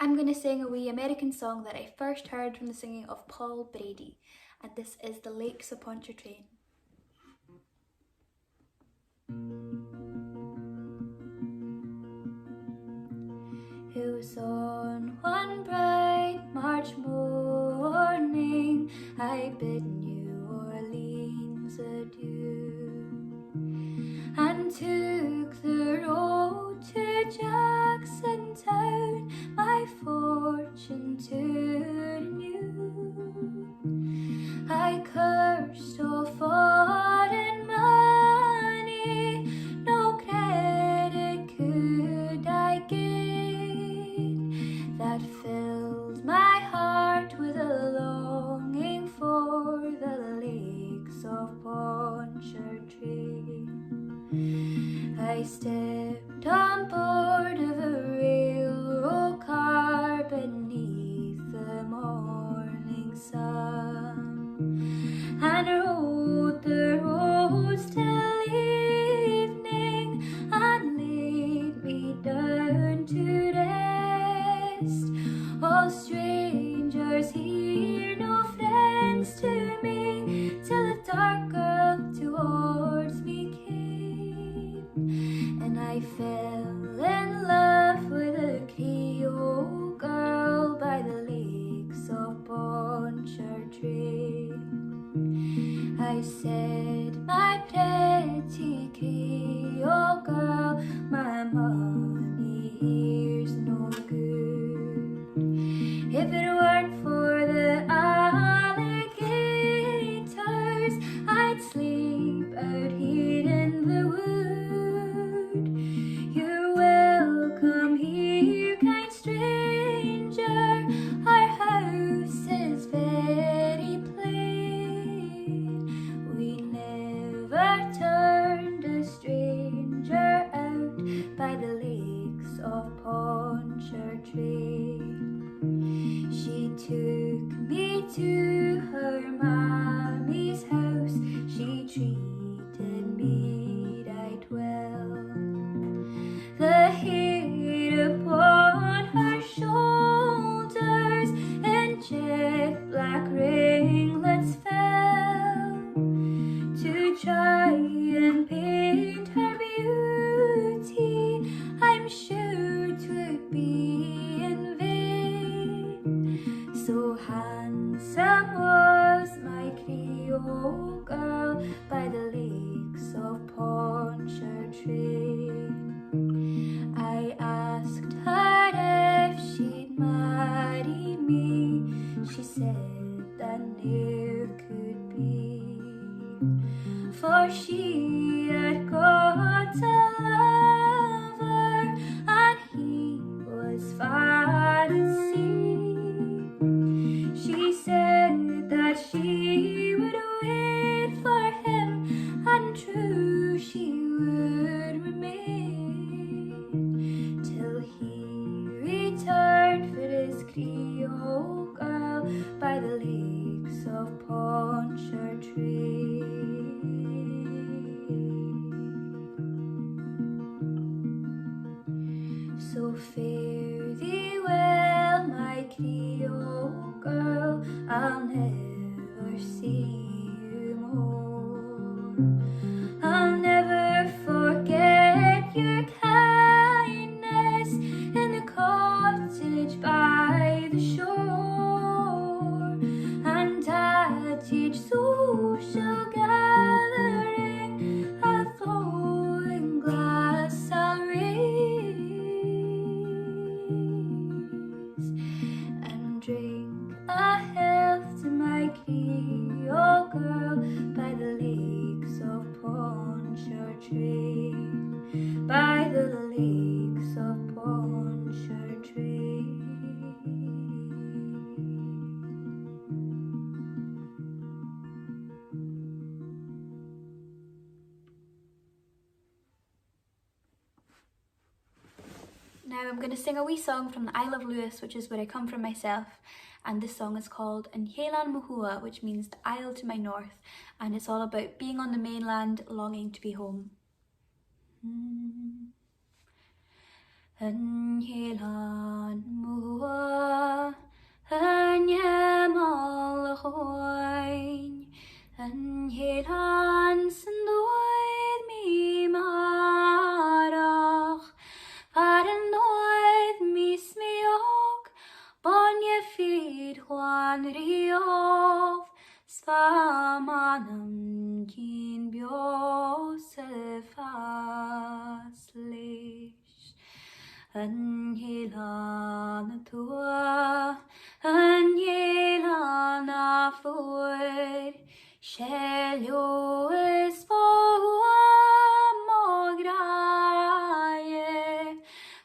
S10: I'm going to sing a wee American song that I first heard from the singing of Paul Brady, and this is The Lakes of Pontchartrain. It was on one bright March morning I bid New Orleans adieu, and took the road to Jackson Town, my fortune to renew. I cursed all foreign money, no credit could I gain, that filled my heart with a longing for the lakes of Pontchartrain. I stepped on board of a railroad car beneath the morning sun, and rode the roads till evening, and laid me down to rest. All strangers here, no friends to me, till a dark girl towards me came, and I fell in love with a Creole girl by the lakes of Pontchartrain. I said, my pretty Creole girl, my money here's no good. If it weren't for the alligators, I'd sleep out here in the wood. You're was sure 'twould be in vain. So handsome was my Creole girl by the lakes of Pontchartrain. I asked her if she'd marry me. She said that ne'er could be, for she had got a lover and he was far at sea. She said that she would wait for him, and true she would remain till he returned for his Creole girl by the lakes of Pontchartrain. So fare thee well, my Creole girl, I'll never see you more. I'll never forget your kindness in the cottage by the shore, and at each social gathering a flowing glass I'll raise and drink a health to my Creole girl by the lakes of Pontchartrain, by the lakes of Pontchartrain. Now I'm going to sing a wee song from the Isle of Lewis, which is where I come from myself, and this song is called An Hélan Mahua, which means the isle to my north, and it's all about being on the mainland, longing to be home. An Hélan Mahua, an Yamal Hoin, an Hélan Sandoid mi marach, Paranoid mis miog, bonje feed Juan Riov, Svamanam gin biosefas lish. An Hélan tua, an Hélan afuer, Shelio es mograie,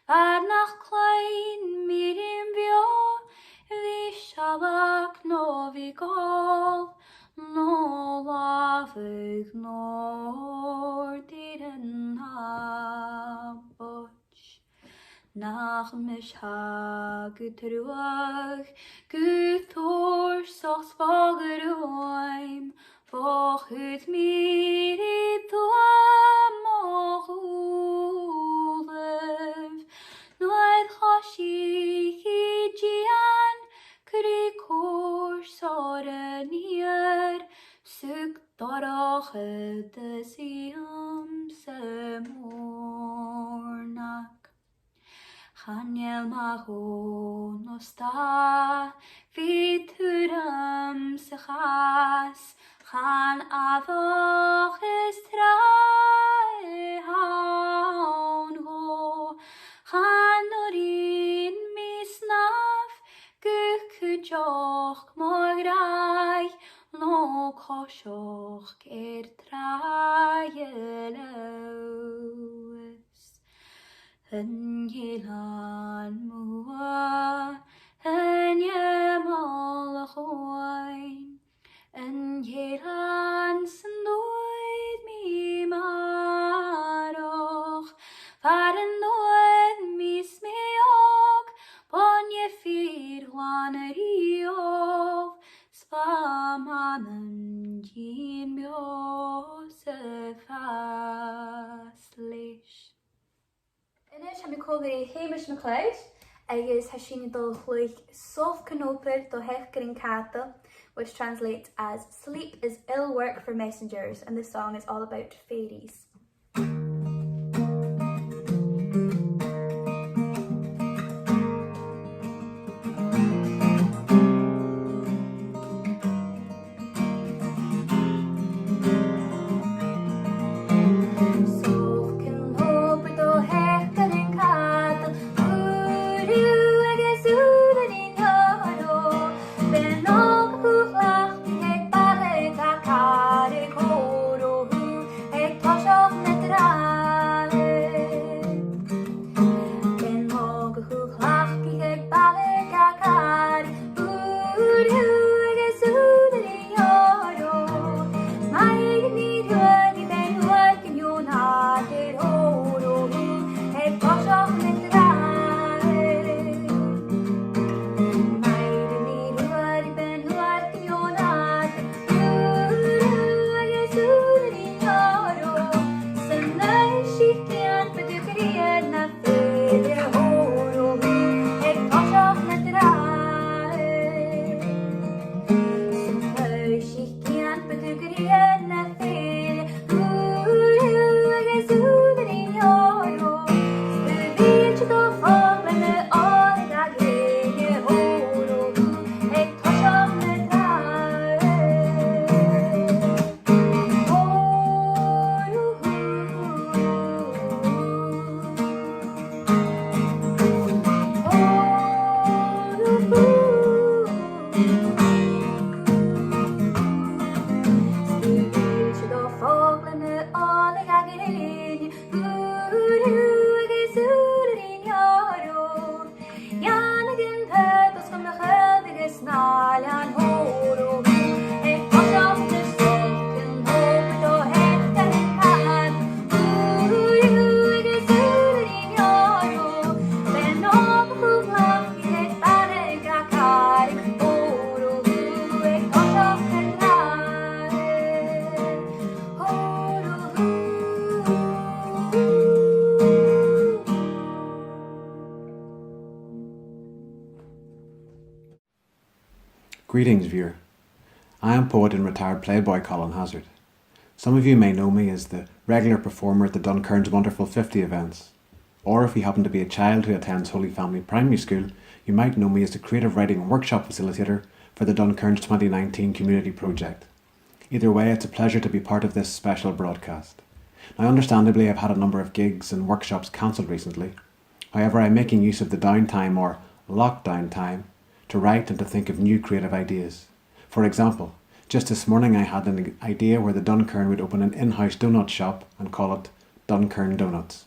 S10: Varnach klein mirim bio, Vishalak novigol, no lavig nor didn't have nach mich hagetruag, gutor sochs vageruim, vochut mir I mochulev, noed chashiki gian, krikor sorenier, suk dorach edesiam semornak. Chaniel maho nosta, vituram sechas, chan avoch is trae haun ho, chan norin misnaf, gukujoch mograi, no koshoch ger trae loes. An Hélan Mahua, an Yamal Hoin, an Hélan Sandoid mi maroch, Paranoid mis miog, bonje feed Juan Riov, Svamanam gin biosefas lish. Inis ha mi cóirí Hamish MacLeod agus ha sin dul chluich Sof Canoper do Hefgerin Cata, which translates as Sleep is ill work for messengers, and this song is all about fairies.
S11: Greetings, viewer. I am poet and retired playboy Colin Hazard. Some of you may know me as the regular performer at the Duncairn's Wonderful 50 events. Or if you happen to be a child who attends Holy Family Primary School, you might know me as the creative writing workshop facilitator for the Duncairn's 2019 community project. Either way, it's a pleasure to be part of this special broadcast. Now, understandably, I've had a number of gigs and workshops cancelled recently. However, I'm making use of the downtime or lockdown time to write and to think of new creative ideas. For example, just this morning I had an idea where the Duncairn would open an in-house donut shop and call it Duncairn Donuts.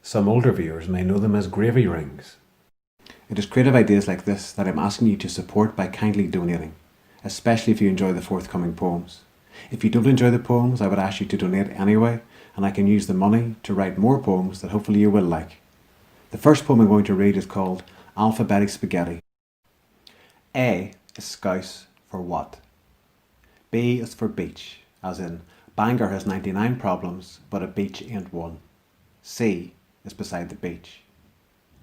S11: Some older viewers may know them as gravy rings. It is creative ideas like this that I'm asking you to support by kindly donating, especially if you enjoy the forthcoming poems. If you don't enjoy the poems, I would ask you to donate anyway, and I can use the money to write more poems that hopefully you will like. The first poem I'm going to read is called Alphabetic Spaghetti. A is Scouse for what? B is for beach, as in Bangor has 99 problems, but a beach ain't one. C is beside the beach.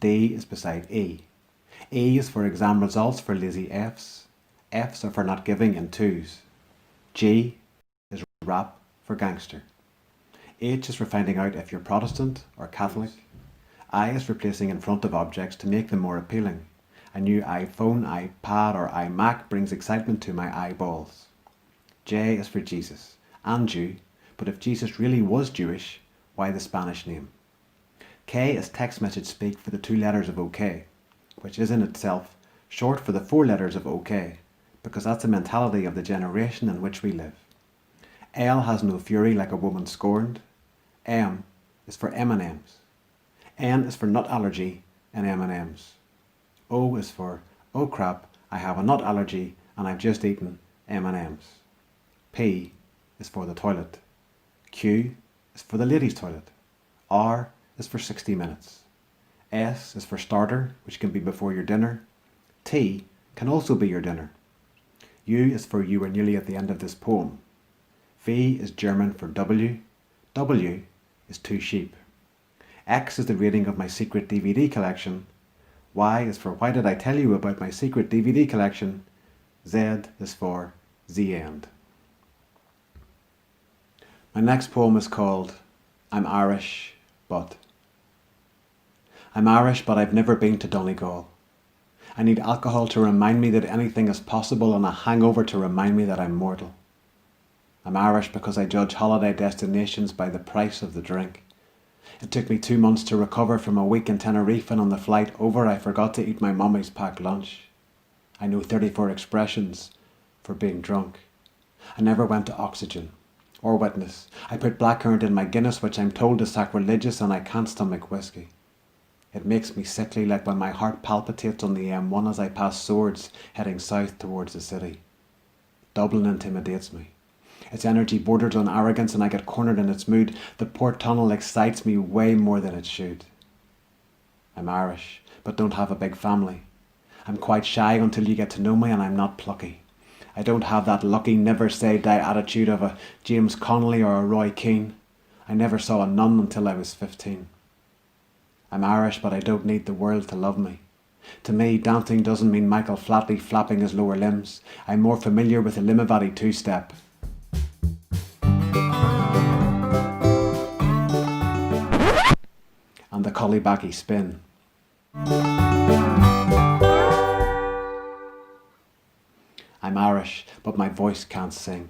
S11: D is beside E. E is for exam results for lazy Fs. Fs are for not giving in twos. G is rap for gangster. H is for finding out if you're Protestant or Catholic. I is for placing in front of objects to make them more appealing. A new iPhone, iPad or iMac brings excitement to my eyeballs. J is for Jesus and Jew, but if Jesus really was Jewish, why the Spanish name? K is text message speak for the 2 letters of OK, which is in itself short for the 4 letters of OK, because that's the mentality of the generation in which we live. L has no fury like a woman scorned. M is for M&Ms. N is for nut allergy and M&Ms. O is for, oh crap, I have a nut allergy and I've just eaten M&Ms. P is for the toilet. Q is for the ladies' toilet. R is for 60 minutes. S is for starter, which can be before your dinner. T can also be your dinner. U is for you are nearly at the end of this poem. V is German for W. W is 2 sheep. X is the rating of my secret DVD collection. Y is for why did I tell you about my secret DVD collection? Z is for the end. My next poem is called I'm Irish, but. I'm Irish, but I've never been to Donegal. I need alcohol to remind me that anything is possible and a hangover to remind me that I'm mortal. I'm Irish because I judge holiday destinations by the price of the drink. It took me 2 months to recover from a week in Tenerife, and on the flight over I forgot to eat my mummy's packed lunch. I know 34 expressions for being drunk. I never went to Oxygen or Witness. I put blackcurrant in my Guinness, which I'm told is sacrilegious, and I can't stomach whiskey. It makes me sickly, like when my heart palpitates on the M1 as I pass Swords heading south towards the city. Dublin intimidates me. Its energy borders on arrogance and I get cornered in its mood. The port tunnel excites me way more than it should. I'm Irish, but don't have a big family. I'm quite shy until you get to know me, and I'm not plucky. I don't have that lucky never say die attitude of a James Connolly or a Roy Keane. I never saw a nun until I was 15. I'm Irish, but I don't need the world to love me. To me, dancing doesn't mean Michael Flatley flapping his lower limbs. I'm more familiar with the Limavady two-step. And the Collybackie spin. I'm Irish, but my voice can't sing.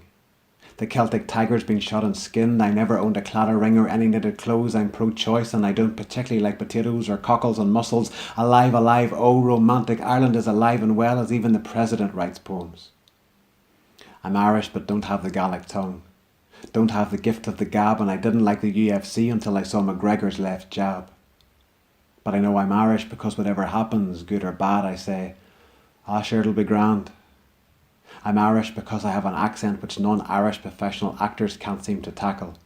S11: The Celtic tiger's been shot and skinned. I never owned a claddagh ring or any knitted clothes. I'm pro-choice and I don't particularly like potatoes or cockles and mussels. Alive, alive, oh romantic, Ireland is alive and well, as even the president writes poems. I'm Irish, but don't have the Gaelic tongue. Don't have the gift of the gab, and I didn't like the UFC until I saw McGregor's left jab. But I know I'm Irish because whatever happens, good or bad, I say, ah sure, it'll be grand. I'm Irish because I have an accent which non-Irish professional actors can't seem to tackle.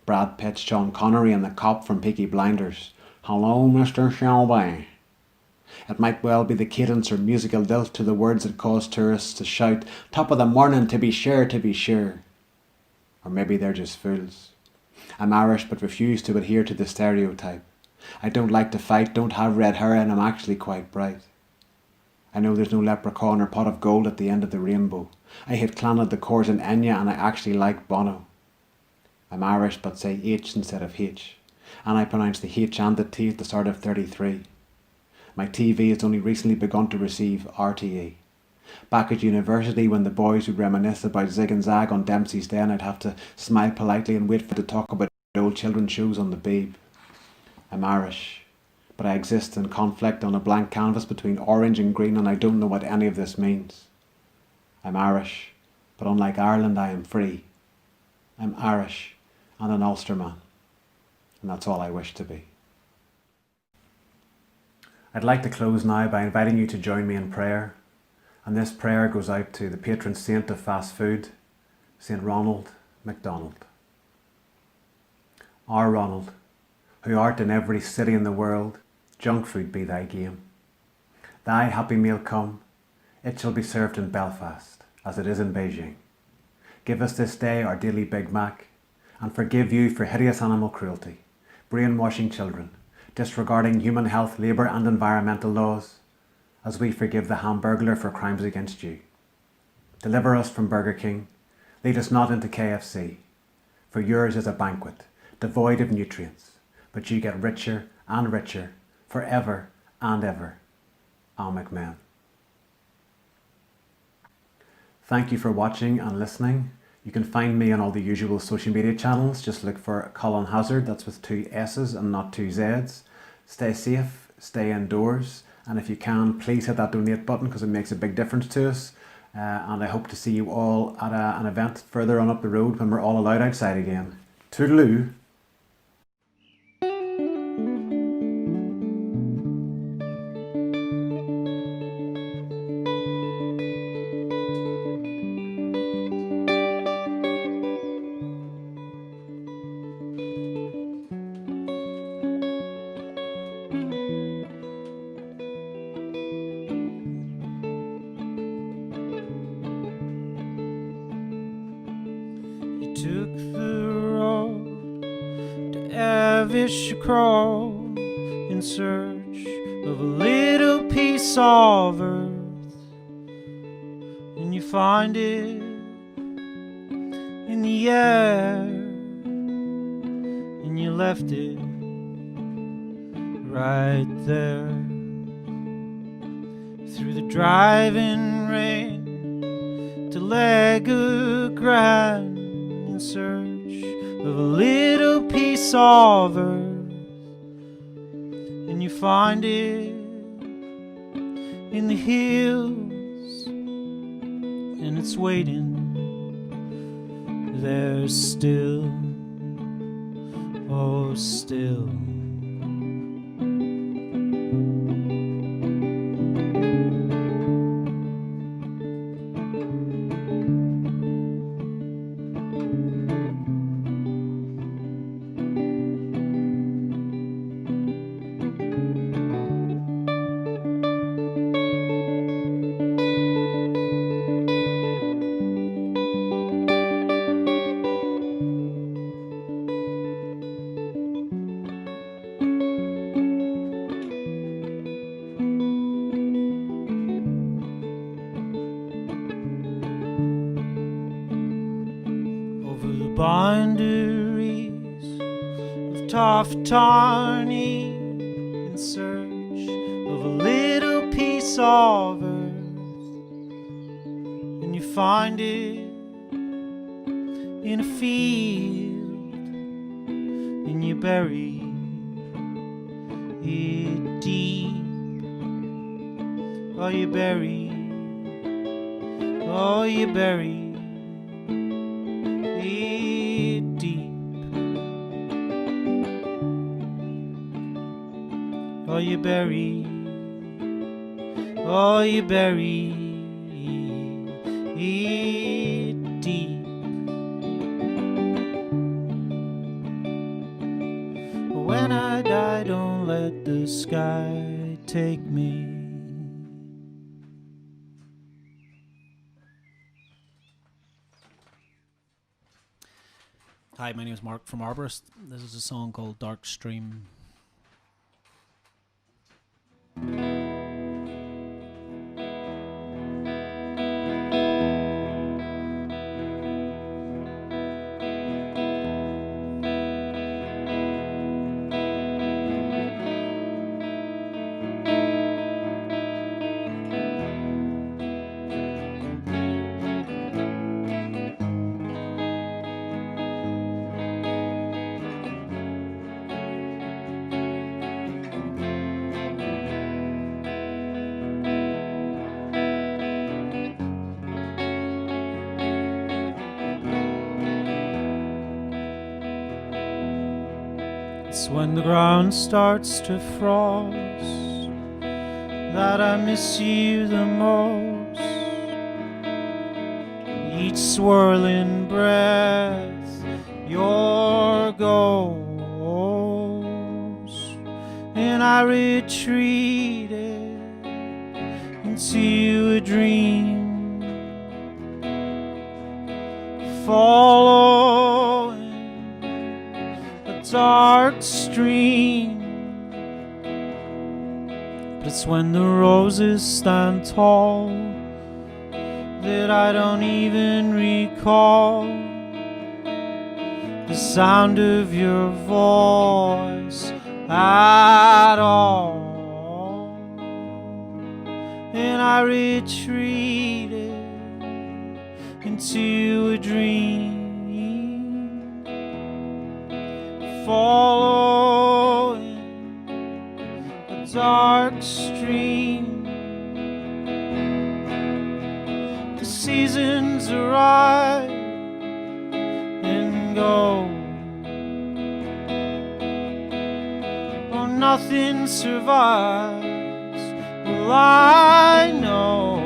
S11: Brad Pitt, Sean Connery and the cop from Peaky Blinders. Hello, Mr. Shelby. It might well be the cadence or musical lilt to the words that cause tourists to shout, top of the morning, to be sure, to be sure. Or maybe they're just fools. I'm Irish but refuse to adhere to the stereotype. I don't like to fight, don't have red hair, and I'm actually quite bright. I know there's no leprechaun or pot of gold at the end of the rainbow. I hate Clannad the chords in Enya, and I actually like Bono. I'm Irish but say H instead of H, and I pronounce the H and the T at the start of 33. My TV has only recently begun to receive RTE. Back at university, when the boys would reminisce about Zig and Zag on Dempsey's Den, I'd have to smile politely and wait for them to talk about old children's shows on the Beeb. I'm Irish, but I exist in conflict on a blank canvas between orange and green, and I don't know what any of this means. I'm Irish, but unlike Ireland, I am free. I'm Irish and an Ulsterman, and that's all I wish to be. I'd like to close now by inviting you to join me in prayer, and this prayer goes out to the patron saint of fast food, St. Ronald MacDonald. Our Ronald, who art in every city in the world, junk food be thy game. Thy happy meal come, it shall be served in Belfast, as it is in Beijing. Give us this day our daily Big Mac, and forgive you for hideous animal cruelty, brainwashing children, disregarding human health, labour and environmental laws, as we forgive the Hamburglar for crimes against you. Deliver us from Burger King, lead us not into KFC, for yours is a banquet, devoid of nutrients, but you get richer and richer, forever and ever. Amen. Thank you for watching and listening. You can find me on all the usual social media channels. Just look for Colin Hazard, that's with 2 S's and not 2 Z's. Stay safe, stay indoors, and if you can, please hit that donate button because it makes a big difference to us. And I hope to see you all at an event further on up the road when we're all allowed outside again. Toodaloo.
S12: Took the road to Avishacrow in search of a little piece of earth, and you find it in the air, and you left it right there. Through the driving rain to Legogrand, in search of a little piece of earth, and you find it in the hills, and it's waiting there still, oh still. Boundaries of Toftarney, in search of a little piece of earth, and you find it in a field, and you bury it deep. Oh, you bury, oh, you bury it deep. Oh, you bury, oh, you bury it deep. When I die, don't let the sky take me. Hi, my name is Mark from Arborist. This is a song called Dark Stream. It's when the ground starts to frost that I miss you the most. Each swirling breath, your ghost, and I retreated into a dream, following a dark stream. But it's when the roses stand tall that I don't even recall the sound of your voice at all. And I retreated into a dream, following a dark stream. The seasons arrive and go. Oh, nothing survives. Well, I know.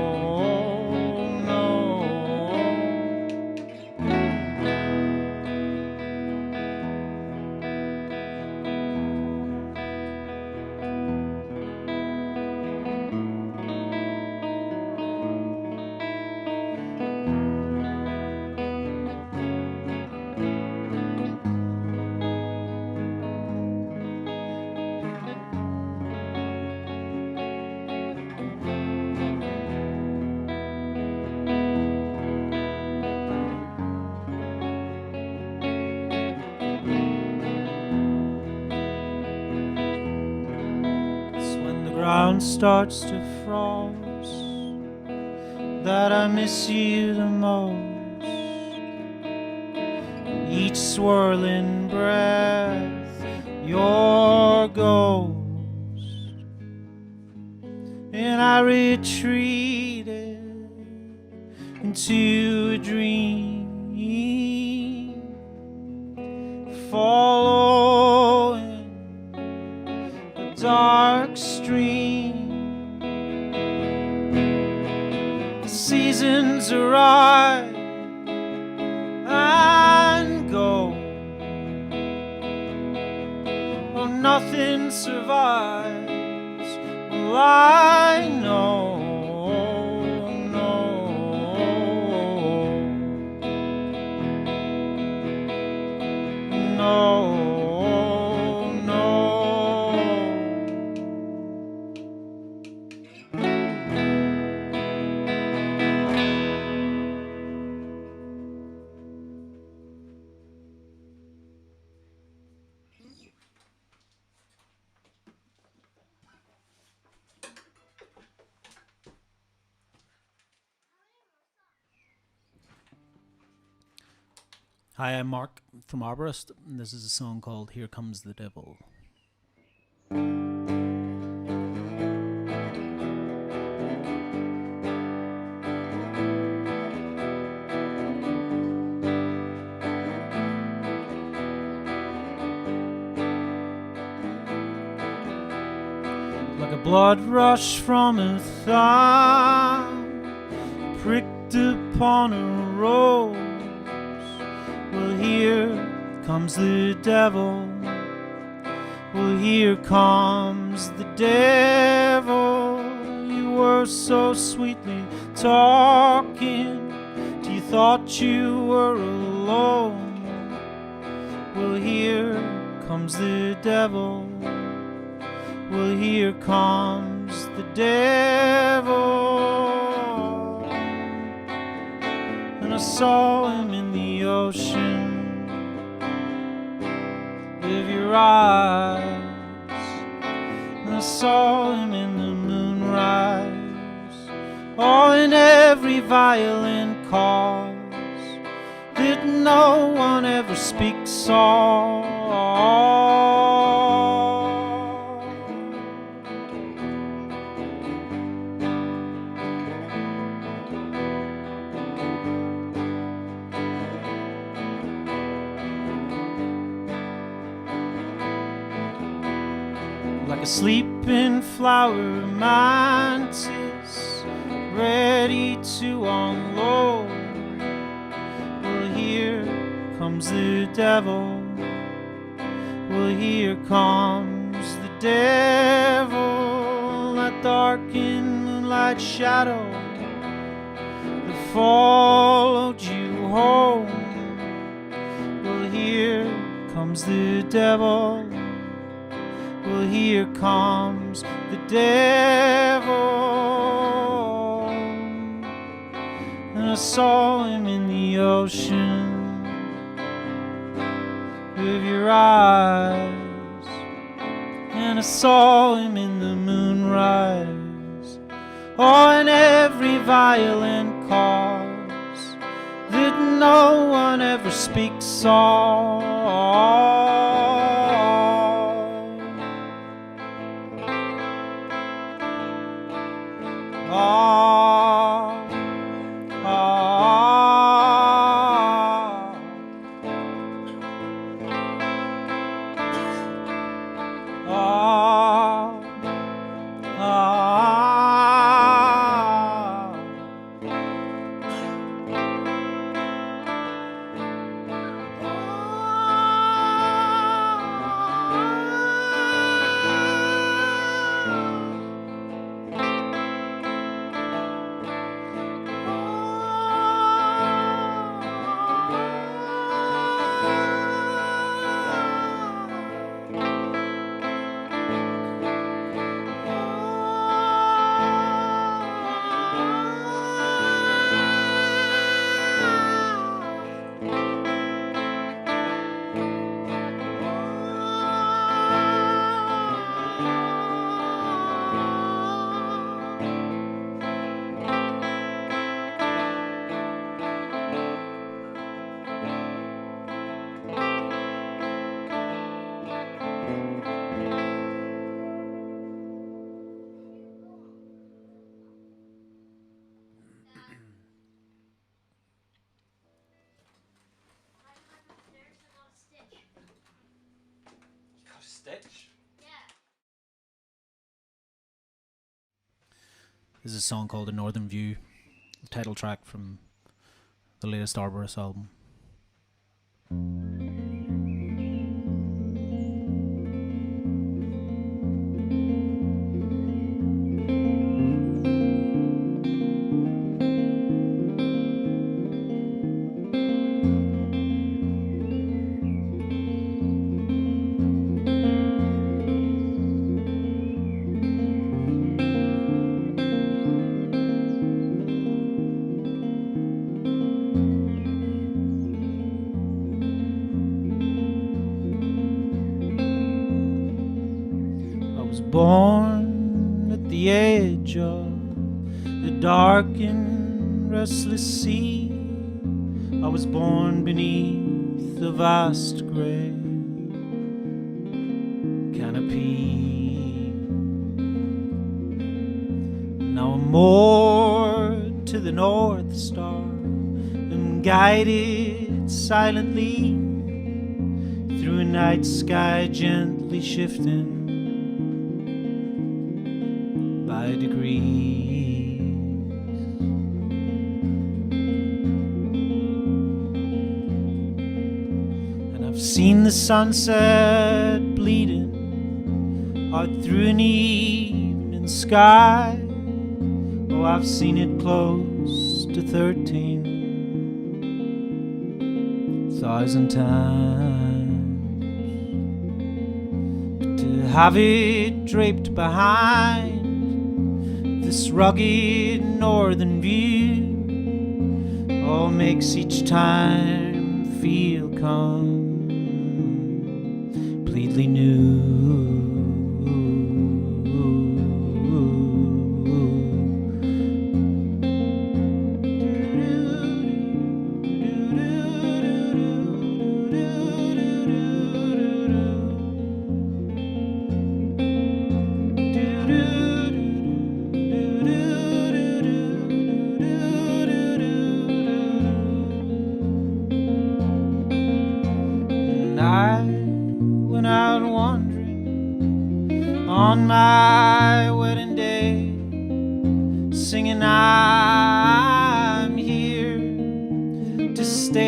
S12: Ground starts to frost that I miss you the most. Each swirling breath, your ghost, and I retreated into a dream, following a dark stream. The seasons arrive and go. Oh, nothing survives. Well, I know.
S13: Hi, I'm Mark from Arborist, and this is a song called Here Comes the Devil.
S12: Like a blood rush from a thumb pricked upon a rose. Well, here comes the devil. Well, here comes the devil. You were so sweetly talking till you thought you were alone. Well, here comes the devil. Well, here comes the devil. And I saw him in the ocean of your eyes, and I saw him in the moonrise, or in every violin cause that no one ever speaks of. like a sleeping flower mantis ready to unload. Well, here comes the devil. Well, here comes the devil, that darkened moonlight shadow that followed you home. Well, here comes the devil. Well, here comes the devil. And I saw him in the ocean of your eyes, and I saw him in the moonrise. Oh, and every violent cause that no one ever speaks of.
S13: Stitch? This is a song called The Northern View, the title track from the latest Arborist album. Born at the edge of the dark and restless sea. I was born beneath the vast grey canopy. Now I'm moored to the North Star and guided silently through a night sky gently shifting by degrees. And I've seen the sunset bleeding out through an evening sky. Oh, I've seen it close to 13,000 times. But to have it draped behind this rugged northern view all makes each time feel completely new. And I went out wandering on my wedding day, singing I'm here to stay,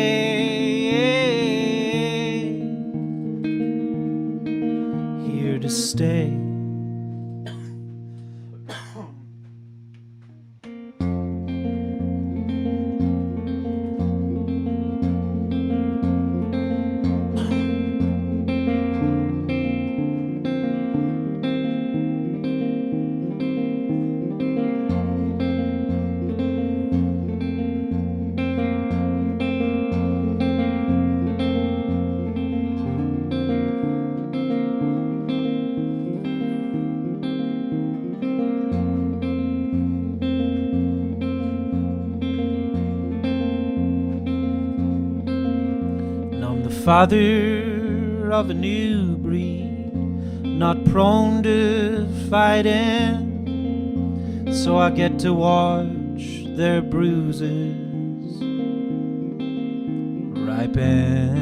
S13: here to stay. Father of a new breed, not prone to fighting, so I get to watch their bruises ripen.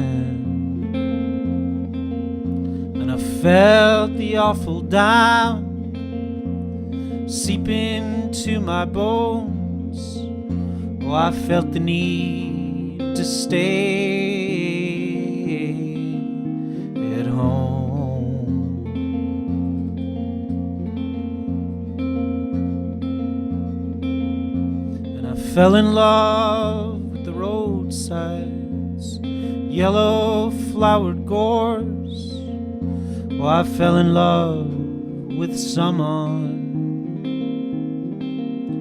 S13: And I felt the awful down seep into my bones. Oh, I felt the need to stay at home. And I fell in love with the roadsides, yellow flowered gorse. Oh, I fell in love with someone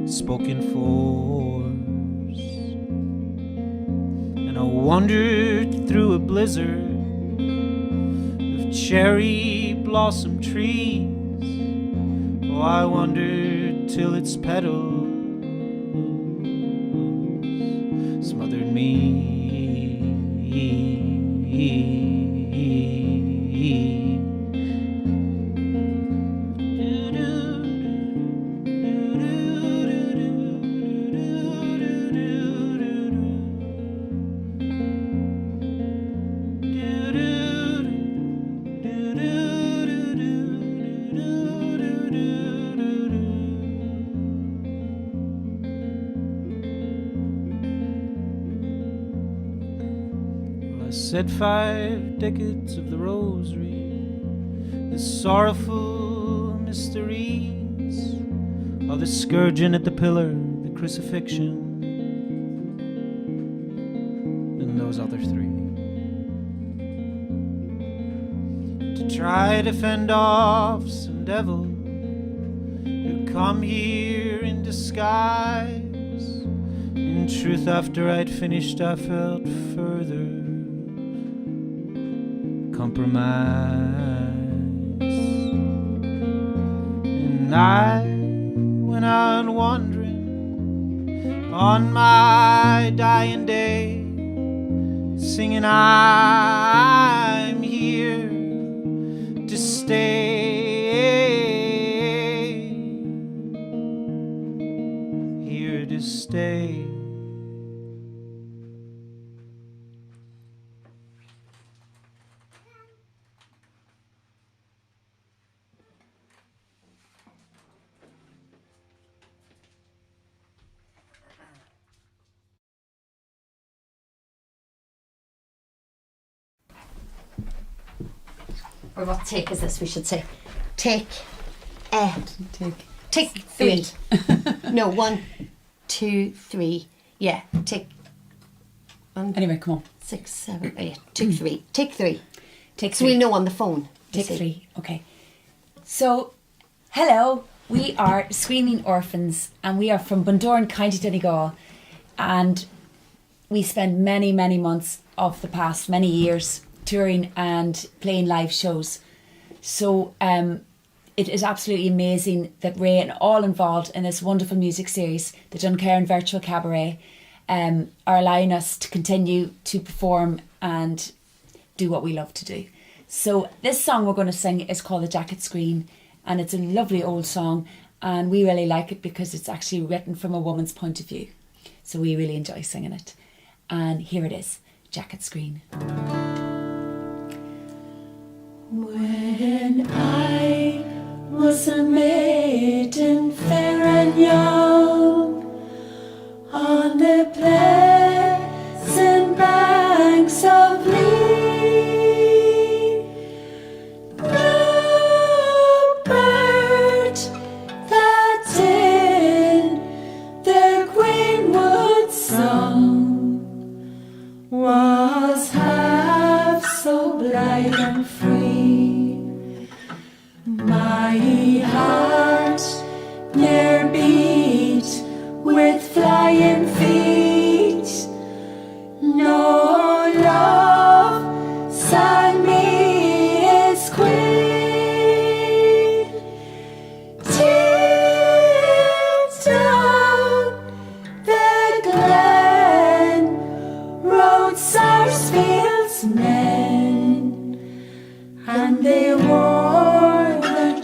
S13: spoken force. And I wandered through a blizzard of cherry blossom trees. Oh, I wandered till its petals smothered me. Said 5 decades of the rosary, the sorrowful mysteries of the scourging at the pillar, the crucifixion, and those other 3. To try to fend off some devil who come here in disguise. In truth, after I'd finished, I felt further compromise. And I went on wandering on my dying day, singing I'm here to stay, here to stay.
S7: Or what take is this, we should say? Take 3. No, 1, 2, 3. Yeah, take.
S14: Anyway, come on.
S7: 6, 7, 8. 2, 3. Take 3.
S14: Take 3.
S7: So we'll know on the phone.
S14: Take 3. Okay. So, hello. We are Screaming Orphans, and we are from Bundoran, County Donegal, and we spend many, many months of the past many years touring and playing live shows. So it is absolutely amazing that Ray and all involved in this wonderful music series, the Duncairn Virtual Cabaret, are allowing us to continue to perform and do what we love to do. So this song we're going to sing is called The Jacket Screen, and it's a lovely old song, and we really like it because it's actually written from a woman's point of view. So we really enjoy singing it. And here it is, Jacket Screen.
S15: When I was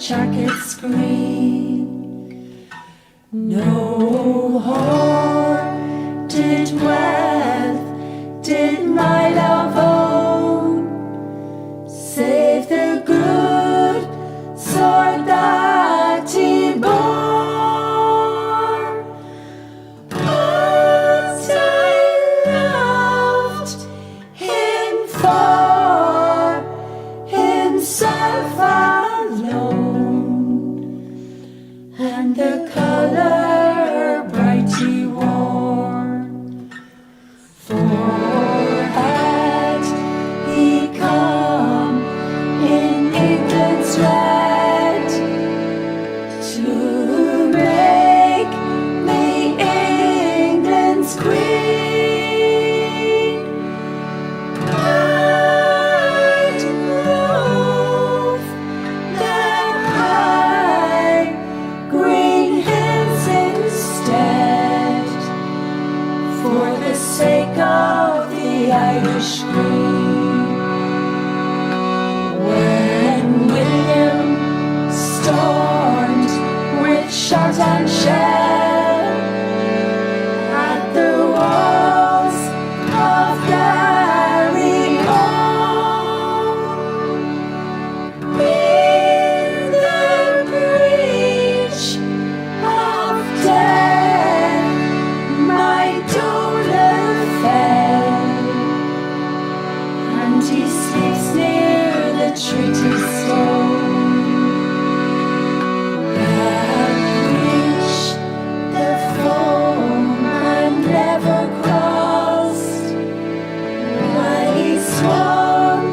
S15: jacket's green. No harm did wealth, did my love own, save the good sword that he bore. But I loved him for himself alone, and the colour bright he wore. For had he come in England's red to make me England's queen, I'd move them high green hills instead, for the sake of the Irish green. When William stormed with shot and shell at the walls of Garryowen, in the breach of death my Donald fell, and he sleeps near the treaty stone. That breach the foeman never crossed, while he swung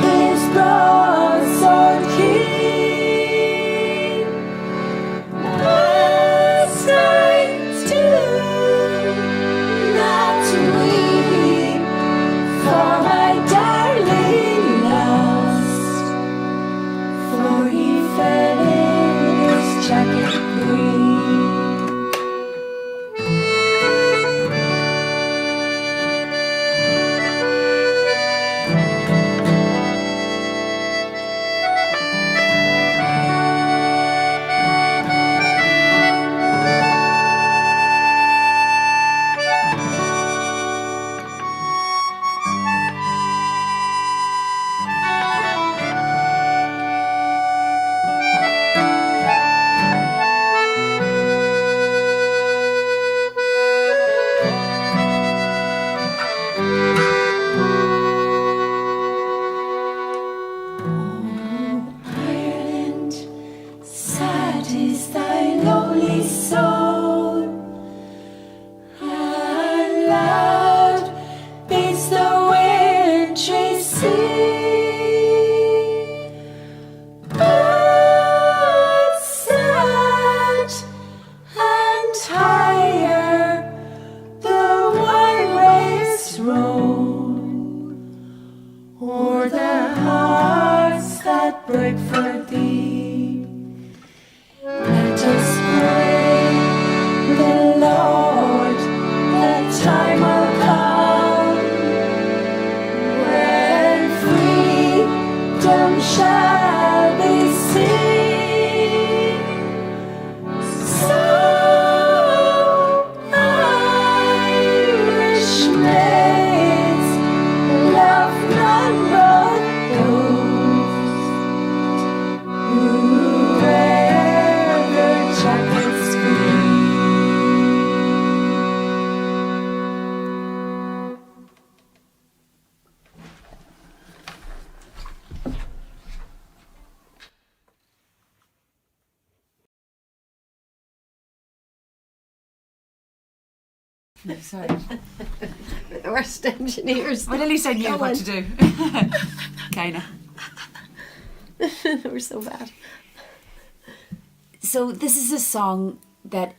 S15: his broadsword keen. Must I do not weep for my darling lost, for he fell in his jacket green. Ireland, sad is thy lowly soul, and loud beats the wintry sea. But sad and higher the wide waves roll o'er the hearts that break for thee. Let us pray the Lord that time will come when freedom shall be seen. So Irish maids love none but those who wear their jackets green.
S14: No, sorry.
S16: The worst engineers.
S14: Well, at least I knew what to do. Kinda.
S16: We're so bad.
S14: So this is a song that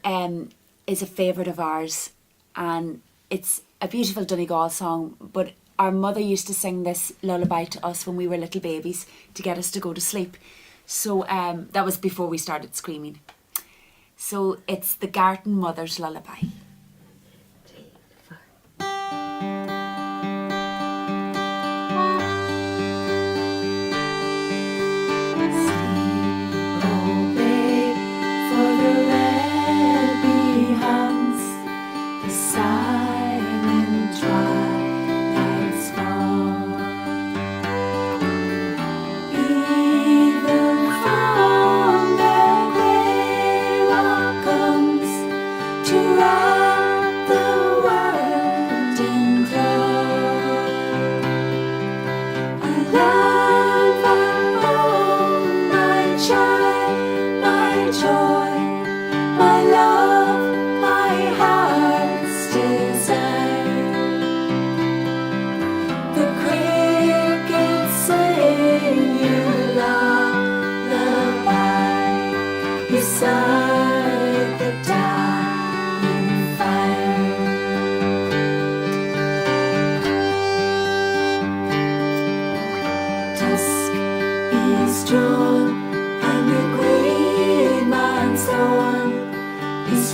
S14: is a favourite of ours, and it's a beautiful Donegal song, but our mother used to sing this lullaby to us when we were little babies to get us to go to sleep. So that was before we started screaming. So it's the Garton Mother's Lullaby.
S15: Sleep,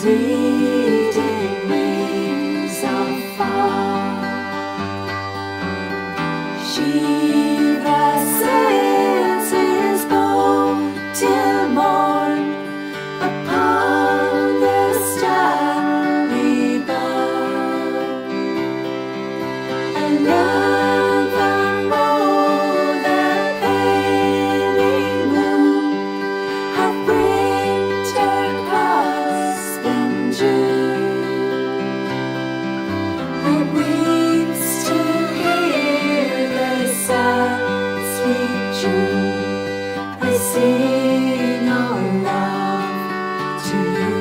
S15: fleeting wings of fog. Shiva sails his boat till morn upon the starry bar, and none can know the paling moon hath winter cusp in June, and weeps to hear the sad sleep true. I sing our love to you.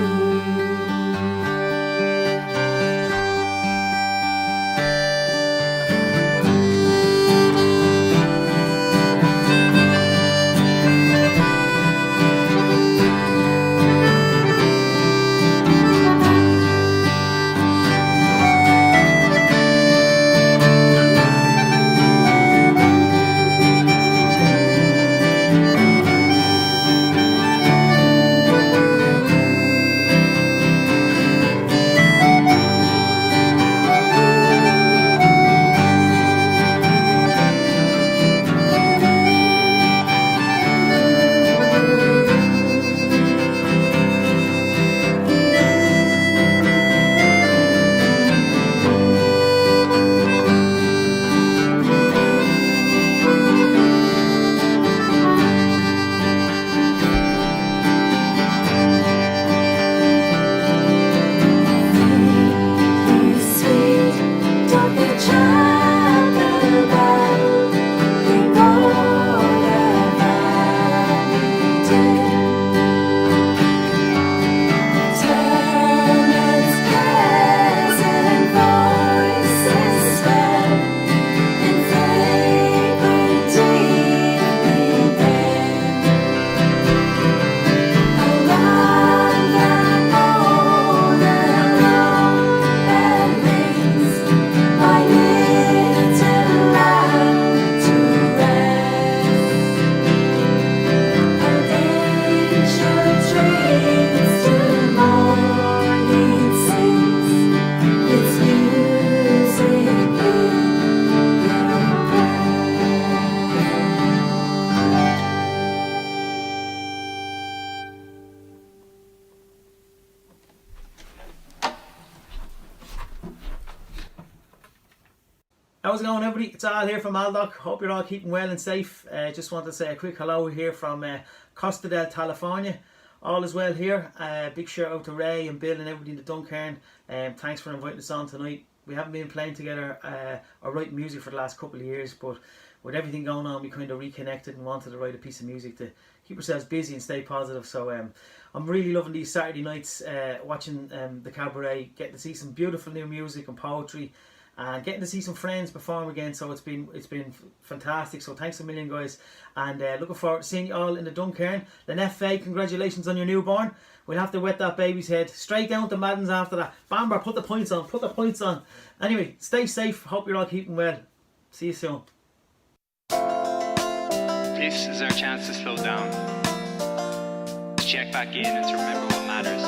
S17: How's it going, everybody? It's Al here from Aldoc. Hope you're all keeping well and safe. Just want to say a quick hello here from Costa del California. All is well here. Big shout out to Ray and Bill and everybody in the Duncairn. Thanks for inviting us on tonight. We haven't been playing together or writing music for the last couple of years, but with everything going on, we kind of reconnected and wanted to write a piece of music to keep ourselves busy and stay positive. So I'm really loving these Saturday nights, watching the Cabaret, getting to see some beautiful new music and poetry, and getting to see some friends perform again. So it's been fantastic. So thanks a million, guys, and looking forward to seeing you all in the Duncairn. Lynette Faye, congratulations on your newborn. We'll have to wet that baby's head. Straight down to Madden's after that. Bamber, put the points on. Put the points on. Anyway, stay safe. Hope you're all keeping well. See you soon.
S18: This is our chance to slow down, to check back in and to remember what matters.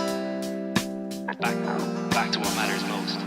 S18: Back to what matters most.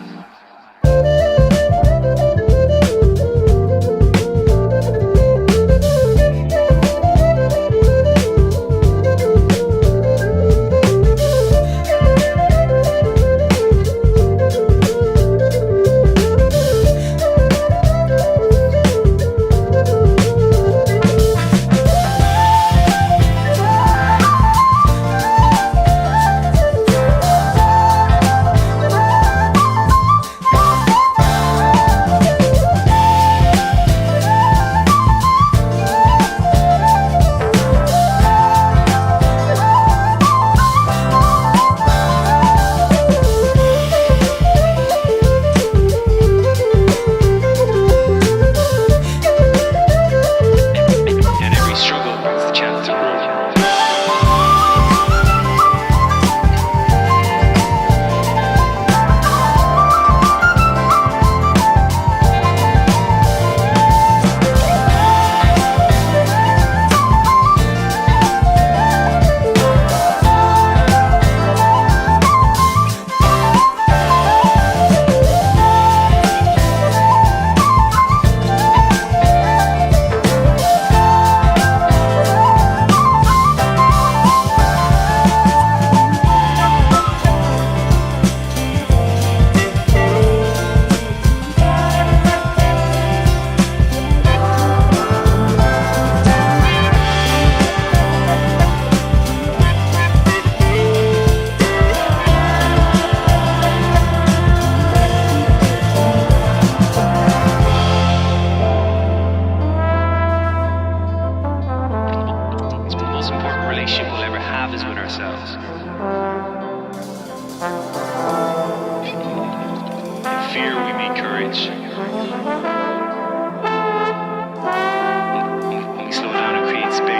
S18: have is with ourselves. In fear we meet courage. When we slow down and create space.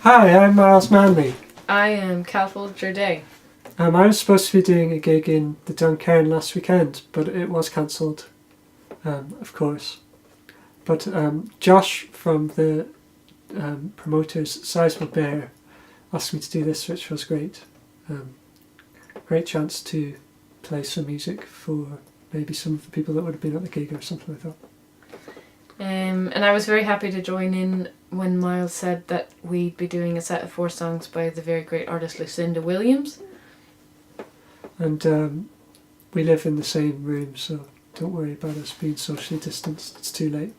S19: Hi, I'm Miles Manley.
S20: I am Calfold Jorday.
S19: I was supposed to be doing a gig in the Duncairn last weekend, but it was cancelled, of course. But Josh from the promoters, Sizable Bear, asked me to do this, which was great. Great chance to play some music for maybe some of the people that would have been at the gig or something like that.
S20: And I was very happy to join in when Miles said that we'd be doing a set of 4 songs by the very great artist Lucinda Williams.
S19: And we live in the same room, so don't worry about us being socially distanced. It's too late.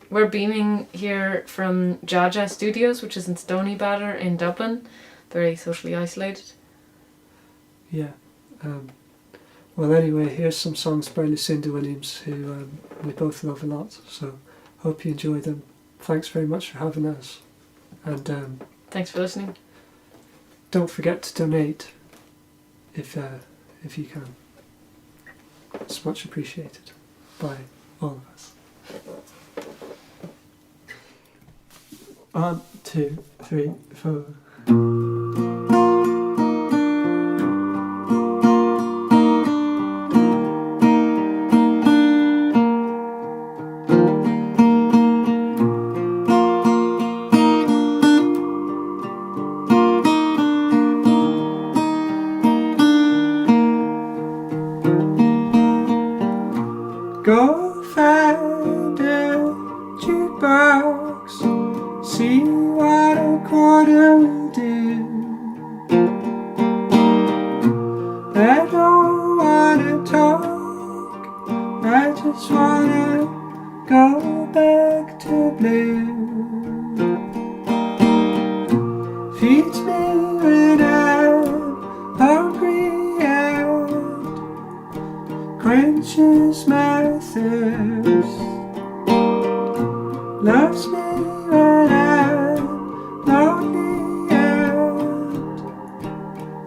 S20: We're beaming here from Jaja Studios, which is in Stony Batter in Dublin. Very socially isolated.
S19: Yeah. Well, anyway, here's some songs by Lucinda Williams, who we both love a lot. So hope you enjoy them. Thanks very much for having us. And
S20: thanks for listening.
S19: Don't forget to donate if you can. It's much appreciated by all of us. 1, 2, 3, 4. Go find a jukebox, see what a quarter will do. I don't wanna talk, I just wanna go back to blue. Feeds me when I'm hungry and quenches my thirst. Loves me when I'm lonely and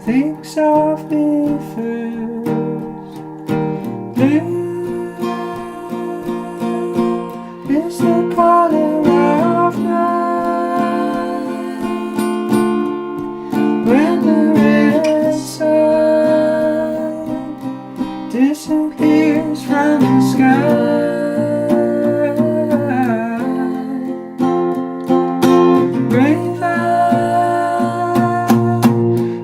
S19: thinks of me first. Blue is the color of night when the red sun disappears from the sky. Brave eye,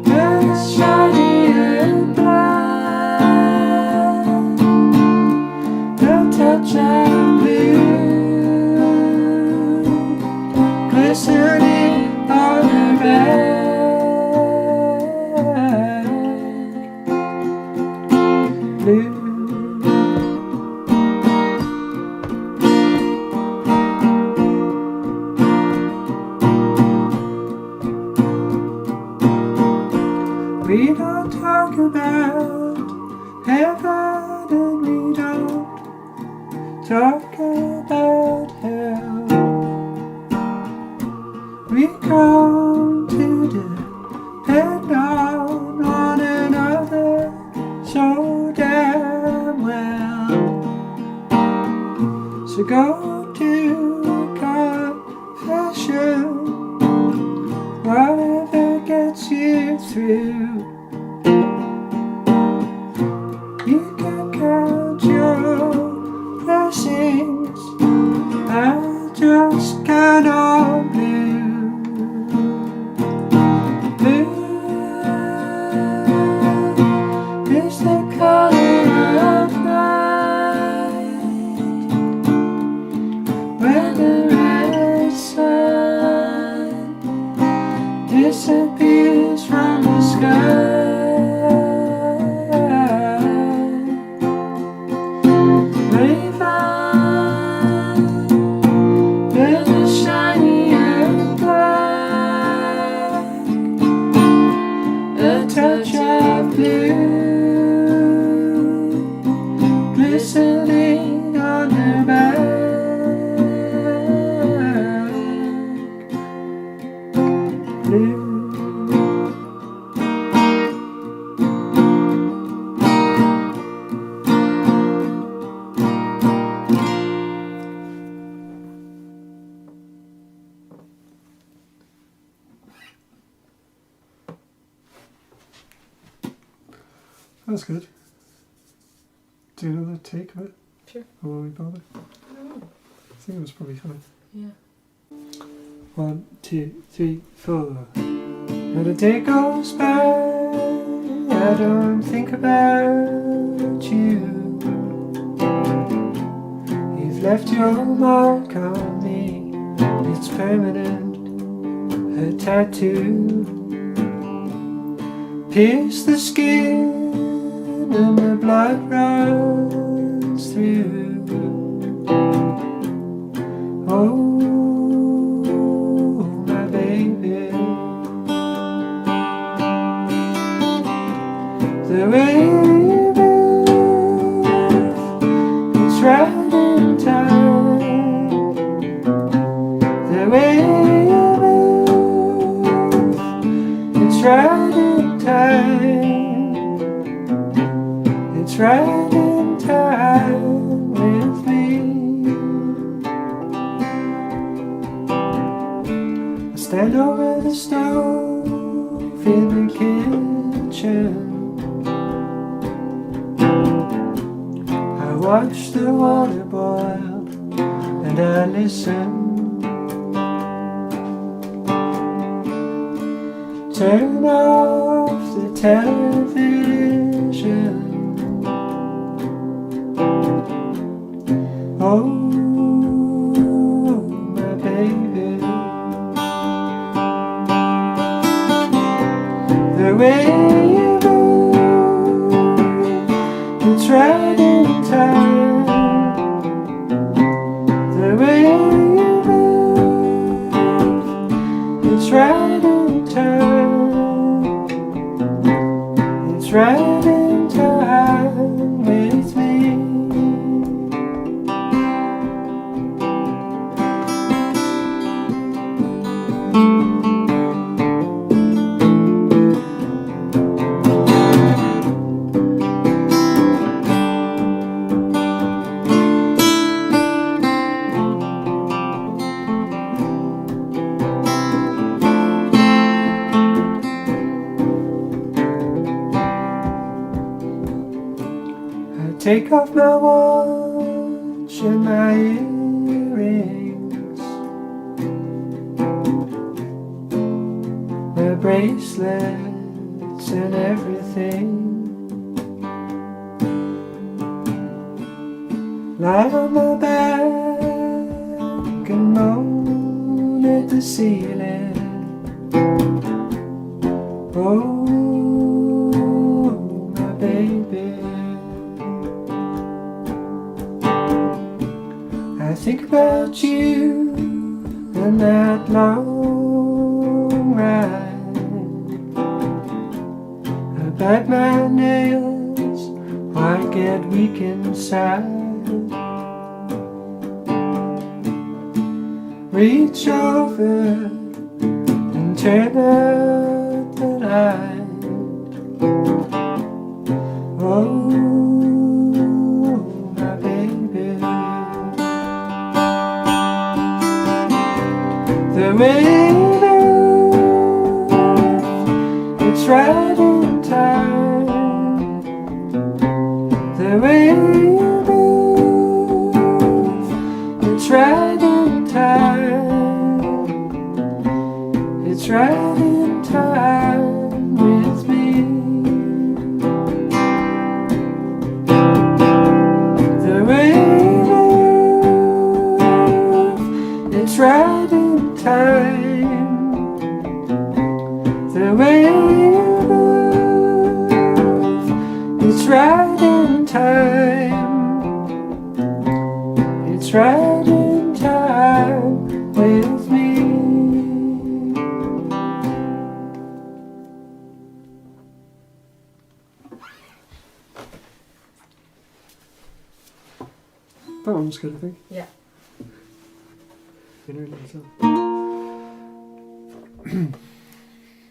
S19: eyes shiny and blind, a touch of blue, glistening on her back. Blue. We don't talk about heaven and we don't talk about hell. We come to That's good. Do you know the take of it?
S20: Sure.
S19: Or will we bother?
S20: I don't know.
S19: I think it was probably fine.
S20: Yeah.
S19: 1, 2, 3, 4. When the day goes by, I don't think about you. You've left your mark on me. It's permanent, a tattoo. Pierce the skin and the blood runs through. Oh, my baby. The way you move, it's right in time. The way you move, it's right in time. It's right in time with me. I stand over the stove in the kitchen. I watch the water boil and I listen. Turn off the television. Oh, my baby. The way you move, it's right in time. The way you move, it's right in time. It's right in time with me. Take off my watch and my earrings, my bracelets and everything. Lie on my back and moan at the ceiling. Oh, my baby. I think about you and that long ride. I bite my nails, I get weak inside. Reach over and turn out the light. Oh, my baby. The way you move, it's right in time. The way you move, it's right in time. It's right in time with me. The way you move, it's right in time. The way you move, it's right in time. It's right in time with me. That one's good, I think.
S20: Yeah.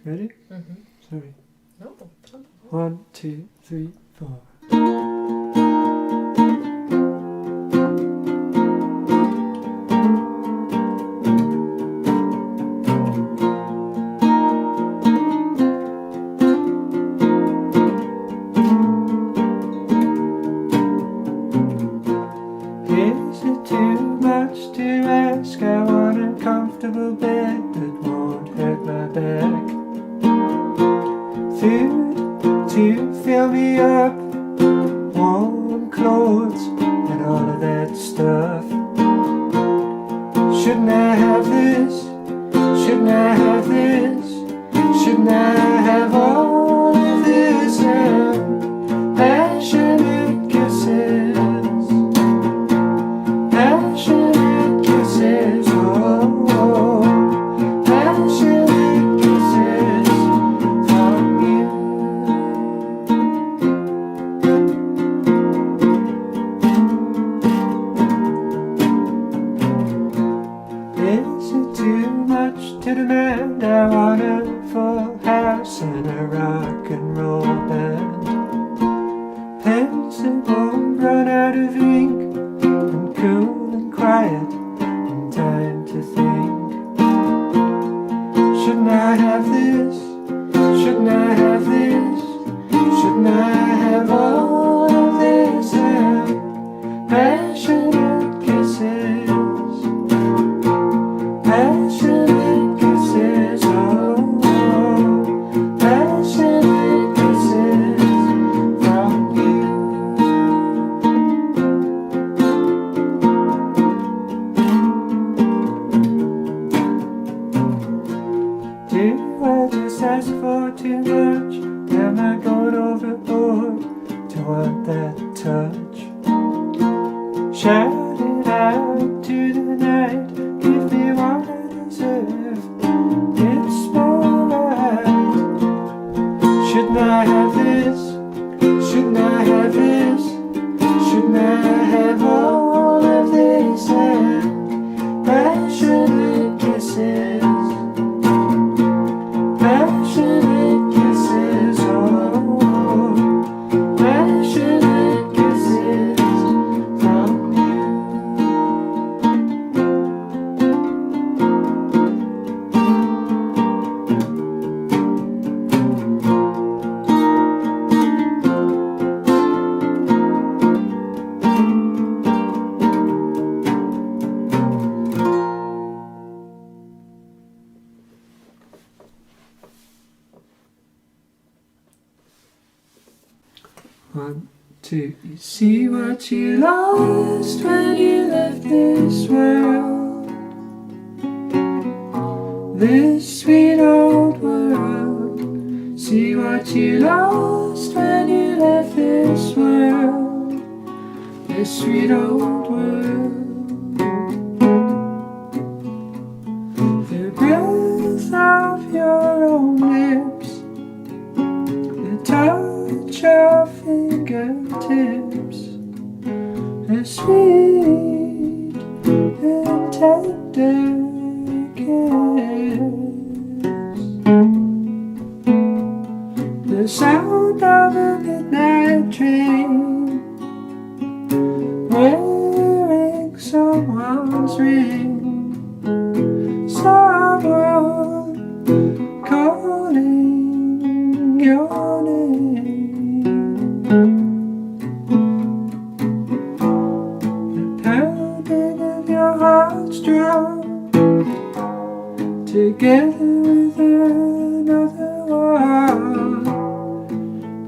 S19: Ready?
S20: Mhm.
S19: Sorry.
S20: No.
S19: 1, 2, 3, 4. desk. I want a comfortable bed that won't hurt my back. Food to fill me up, warm clothes and all of that stuff. Shouldn't I have this? Shouldn't I have this? Shouldn't I have all of this? And passionate kisses, passionate kisses, oh, passionate kisses from you. Is it too much to demand? I want a full house and a rock and roll band, pens that won't run out of ink, and cool and quiet and time to think. Shouldn't I have this? Shouldn't I have this? Shouldn't I have all of this? And passionate kisses, passionate kisses, oh, passionate kisses from you. Do I just ask for too much? Am I going overboard to want that touch? Shout it out to the night, give me what I deserve, it's my right. Shouldn't I have this? Shouldn't I have this? Shouldn't I have all of this? And passionate kisses, passionate kisses, oh, passionate kisses from you. One, two. You see what you lost when you left this world, this sweet old world. See what you lost when you left this world, this sweet old world. The breath of your own lips, the touch of fingertips, a sweet and tender kiss, the sound of a midnight train wearing someone's ring, someone calling your name. The pounding of your heart's drum together with another one.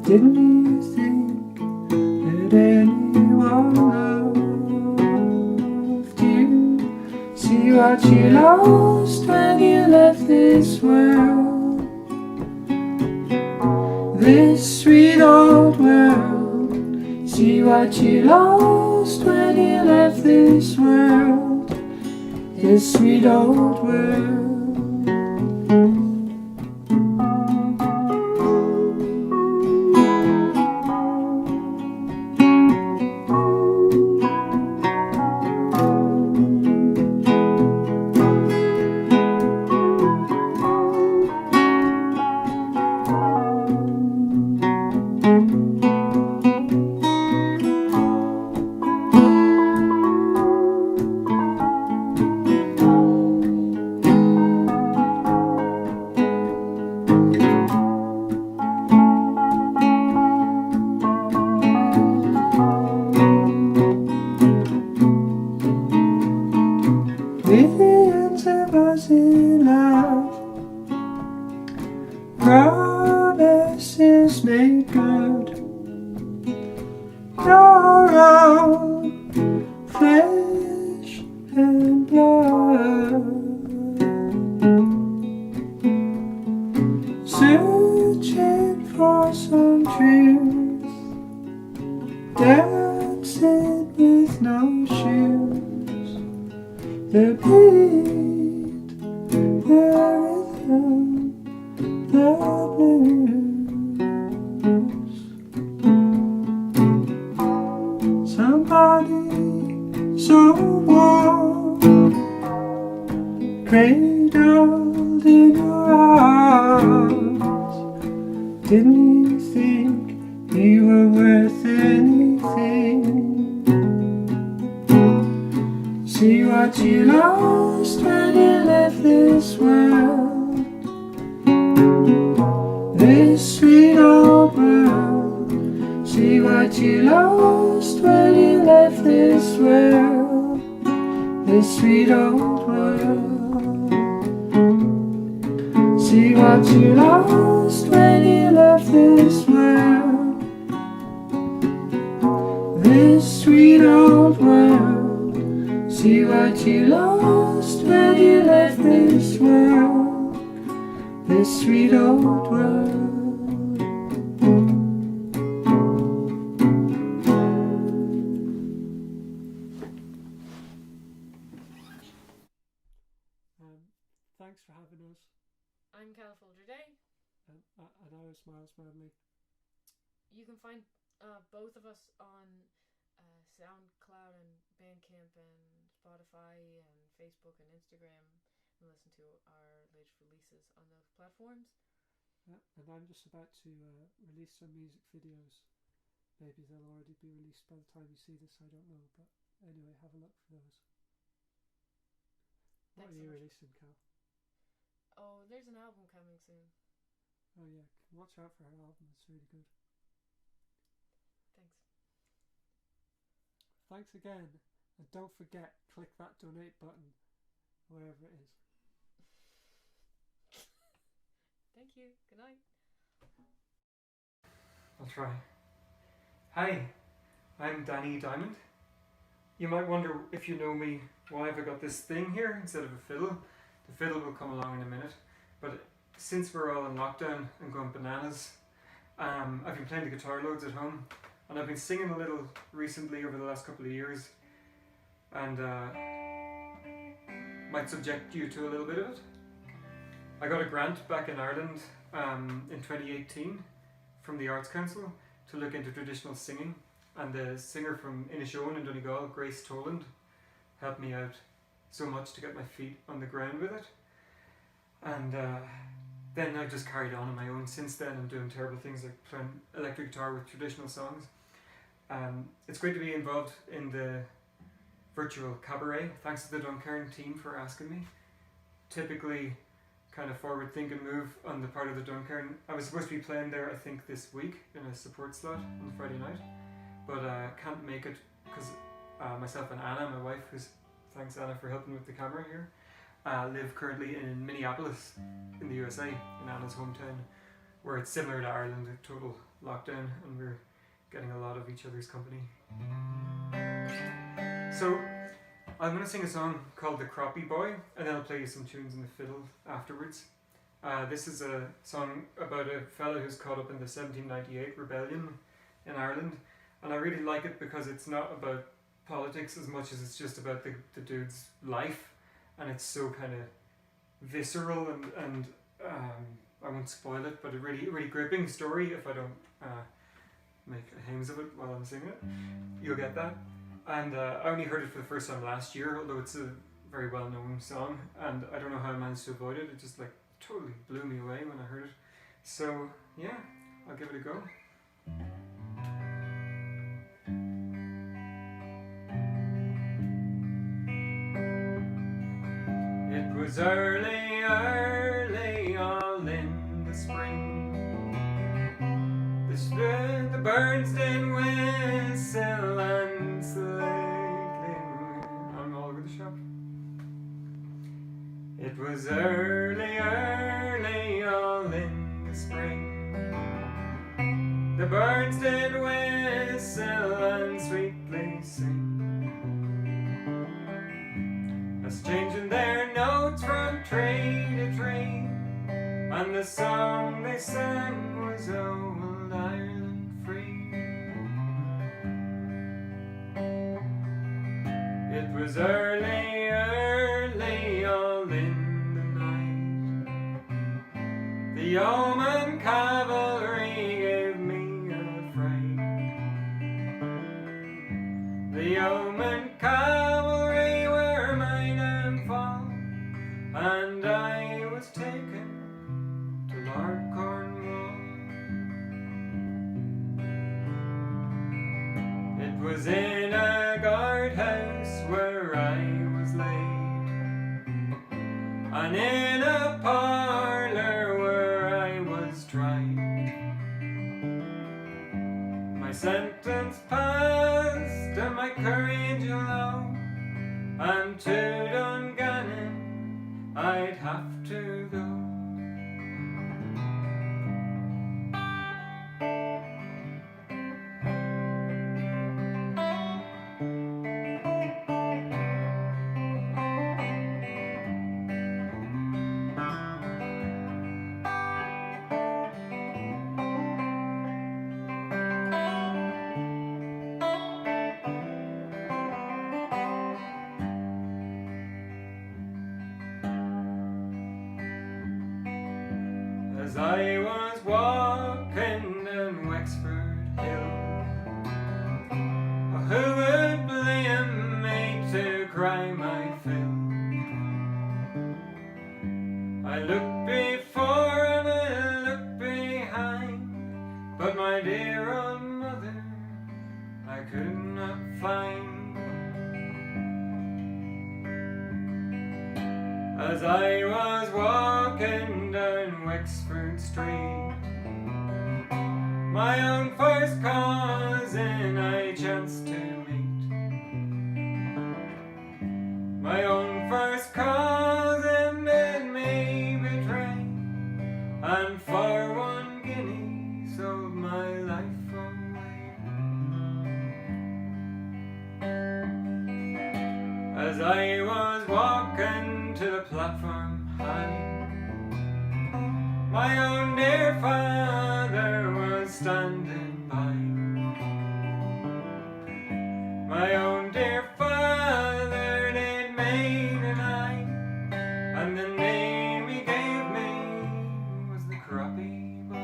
S19: Didn't you think that anyone loved you? See what you lost when you left this world, this sweet old world. See what you lost when you left this world, this sweet old world.
S12: millions of us in love. Promises made good. You're all flesh and blood. Searching for some truth, dancing with no shoes. The beat, the rhythm, the blues. Somebody so warm, cradled in your arms. Didn't you think you were worth anything? See what you lost when you left this world, this sweet old world. See what you lost when you left this world, this sweet old world. See what you lost when you left this world, this sweet old world. See what you lost when you left this world, this sweet old world.
S19: Thanks for having us.
S20: I'm Cal Folder-Day.
S19: And I was Miles Bradley.
S20: You can find both of us on SoundCloud and Bandcamp and Spotify and Facebook and Instagram, and listen to our latest releases on those platforms.
S19: And I'm just about to release some music videos. Maybe they'll already be released by the time you see this, I don't know. But anyway, have a look for those. What are you releasing, Cal?
S20: Oh, there's an album coming soon.
S19: Oh yeah, watch out for her album, it's really good.
S20: Thanks.
S19: Thanks again, and don't forget, click that donate button, wherever it is.
S20: Thank you, good night.
S9: I'll try. Hi, I'm Danny Diamond. You might wonder, if you know me, why have I got this thing here instead of a fiddle? The fiddle will come along in a minute, but since we're all in lockdown and going bananas, I've been playing the guitar loads at home, and I've been singing a little recently over the last couple of years, and might subject you to a little bit of it. I got a grant back in Ireland in 2018 from the Arts Council to look into traditional singing, and the singer from Inishowen in Donegal, Grace Toland, helped me out so much to get my feet on the ground with it. And then I just carried on my own. Since then I'm doing terrible things like playing electric guitar with traditional songs. It's great to be involved in the virtual Cabaret. Thanks to the Duncairn team for asking me. Typically kind of forward thinking move on the part of the Duncairn. I was supposed to be playing there I think this week in a support slot on Friday night, but can't make it because myself and Anna, my wife, thanks Anna for helping with the camera here, live currently in Minneapolis in the USA, in Anna's hometown, where it's similar to Ireland, a total lockdown, and we're getting a lot of each other's company. So I'm going to sing a song called The Croppy Boy, and then I'll play you some tunes in the fiddle afterwards. This is a song about a fellow who's caught up in the 1798 rebellion in Ireland, and I really like it because it's not about politics as much as it's just about the dude's life, and it's so kind of visceral and I won't spoil it, but a really gripping story. If I don't make a hames of it while I'm singing it, you'll get that. And I only heard it for the first time last year, although it's a very well-known song, and I don't know how I managed to avoid it. It just like totally blew me away when I heard it. So yeah, I'll give it a go. It was early, all in the spring. The birds did whistle and slightly. I'm all over the shop.
S12: It was early, early, all in the spring. The birds did whistle and sweetly sing, as changing their notes from tree to tree, and the song they sang was Old Ireland Free. It was early, early, all in the night. The yeoman cavalry gave me a fright. The yeoman cavalry were mine and fall, and I was taken to Lord Cornwall. It was in a guardhouse where I was laid, and in a parlour where I was tried. My sentence passed and my courage low, and to Dungannon I'd have to go. As I was walking down Wexford Hill, who would blame me to cry my fill? I looked before and I looked behind, but my dear old mother I could not find. As I was walking down Wexford Street, my own first cousin I chanced to meet. My own first cousin did me betray, and for 1 guinea sold my life away. As I was walking to the platform high, my own dear father was standing by. My own dear father did me deny, and the name he gave me was the Croppy Boy.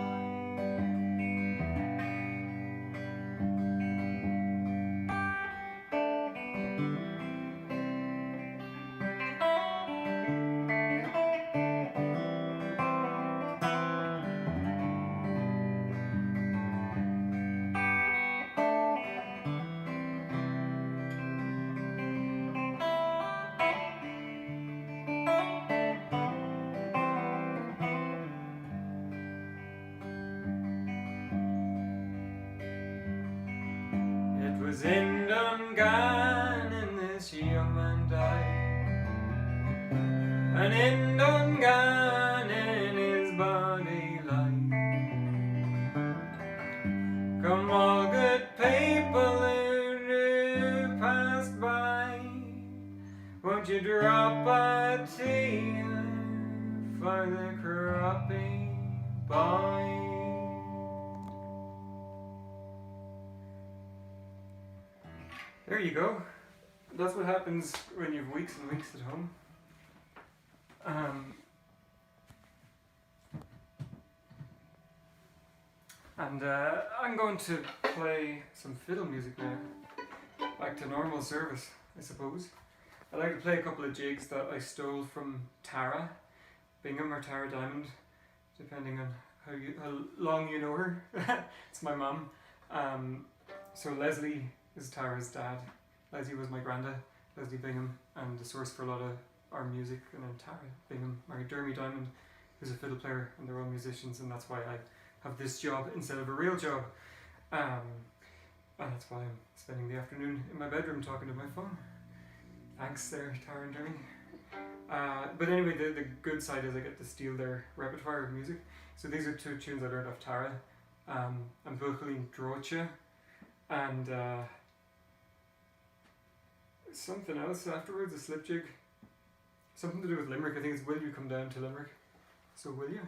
S12: It was in Dungannon this young man died, and in Dungannon his body lies. Come all good people who passed by, won't you drop a tear for the Croppy Boy? There you go. That's what happens when you've weeks and weeks at home. I'm going to play some fiddle music now. Back to normal service, I suppose. I'd like to play a couple of jigs that I stole from Tara Bingham or Tara Diamond, depending on how long you know her. It's my mum. So Leslie is Tara's dad. Leslie was my granda, Leslie Bingham, and the source for a lot of our music. And then Tara Bingham married Dermy Diamond, who's a fiddle player, and they're all musicians, and that's why I have this job instead of a real job. And that's why I'm spending the afternoon in my bedroom talking to my phone. Thanks there, Tara and Dermy.
S9: But anyway, the good side is I get to steal their repertoire of music. So these are 2 tunes I learned off Tara. I'm Buchalín Drocha, and something else afterwards, a slip jig. Something to do with Limerick. I think it's Will You Come Down to Limerick. So will you?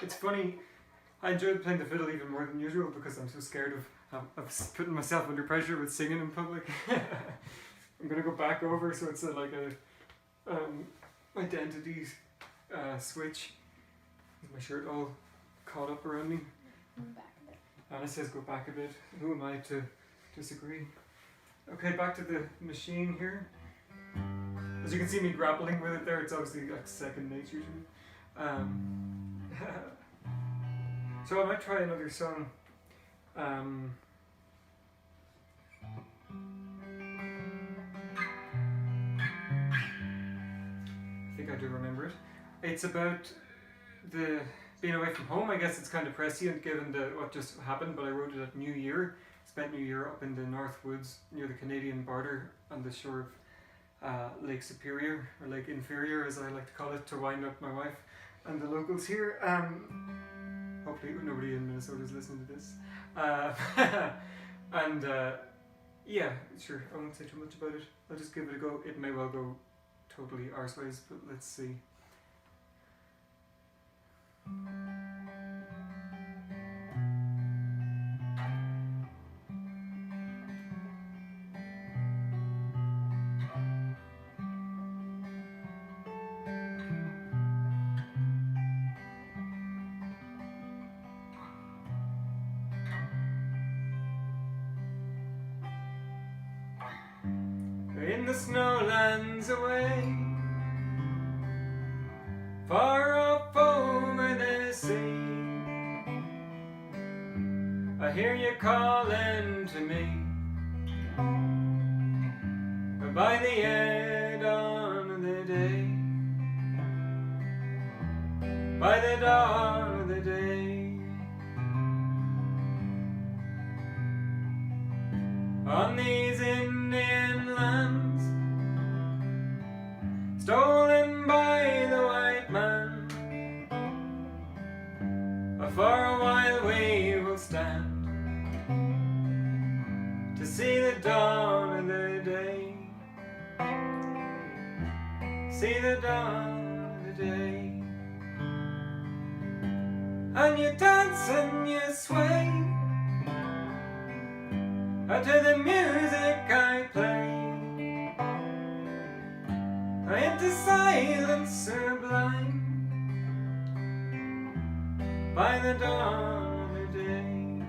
S9: It's funny, I enjoyed playing the fiddle even more than usual because I'm so scared of putting myself under pressure with singing in public. I'm going to go back over so it's like a identity switch. With my shirt all caught up around me. Anna says go back a bit. Who am I to disagree? Okay, back to the machine here. As you can see me grappling with it there, it's obviously like second nature to me. So I might try another song. I think I do remember it. It's about the being away from home. I guess it's kind of prescient given what just happened, but I wrote it at New Year. Spent New Year up in the North Woods near the Canadian border on the shore of Lake Superior, or Lake Inferior as I like to call it, to wind up my wife and the locals here. Hopefully nobody in Minnesota is listening to this. Yeah, sure, I won't say too much about it. I'll just give it a go. It may well go totally arseways, but let's see. In the snowlands away, far off over the sea, I hear you calling to me. By the end of the day,
S12: by the dawn of the day. On these Indian lands, stolen by the white man, for a while we will stand to see the dawn of the day. See the dawn of the day. And you dance and you sway to the music I play, into silence sublime by the dawn of the day.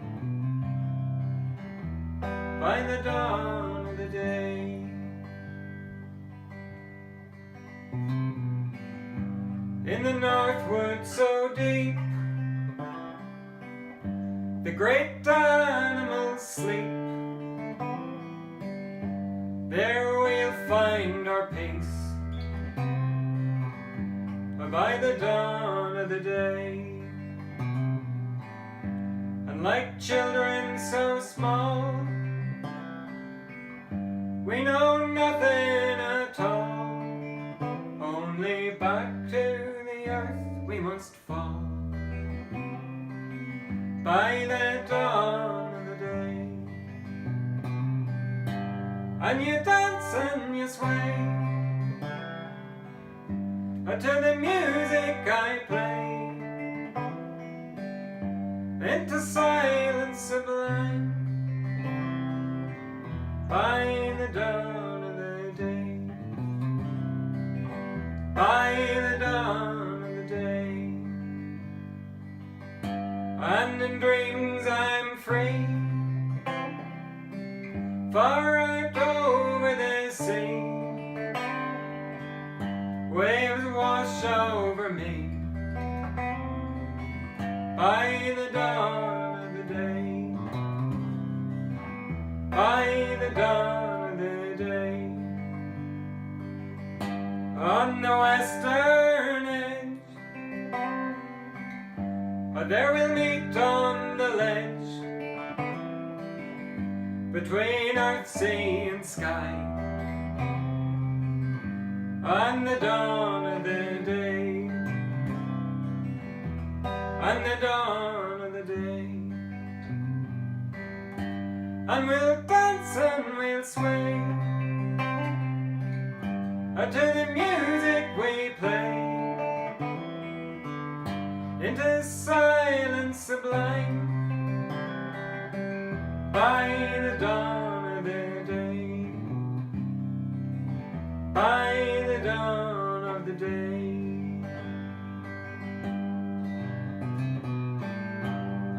S12: By the dawn of the day. In the northwood so deep, the great animals sleep. There we'll find our peace by the dawn of the day. And like children so small, we know nothing at all. Only back to the earth we must fall by the dawn of the day. And you dance and you sway to the music I play, into silence sublime by the dawn of the day. By the dawn of the day. And in dreams I'm free, far out over the sea. Waves wash over me by the dawn of the day. By the dawn of the day. On the western edge, there we'll meet on the ledge, between earth, sea and sky, on the dawn of the day. On the dawn of the day. And we'll dance and we'll sway to the music we play, into silence sublime by the dawn of the day. By the dawn of the day.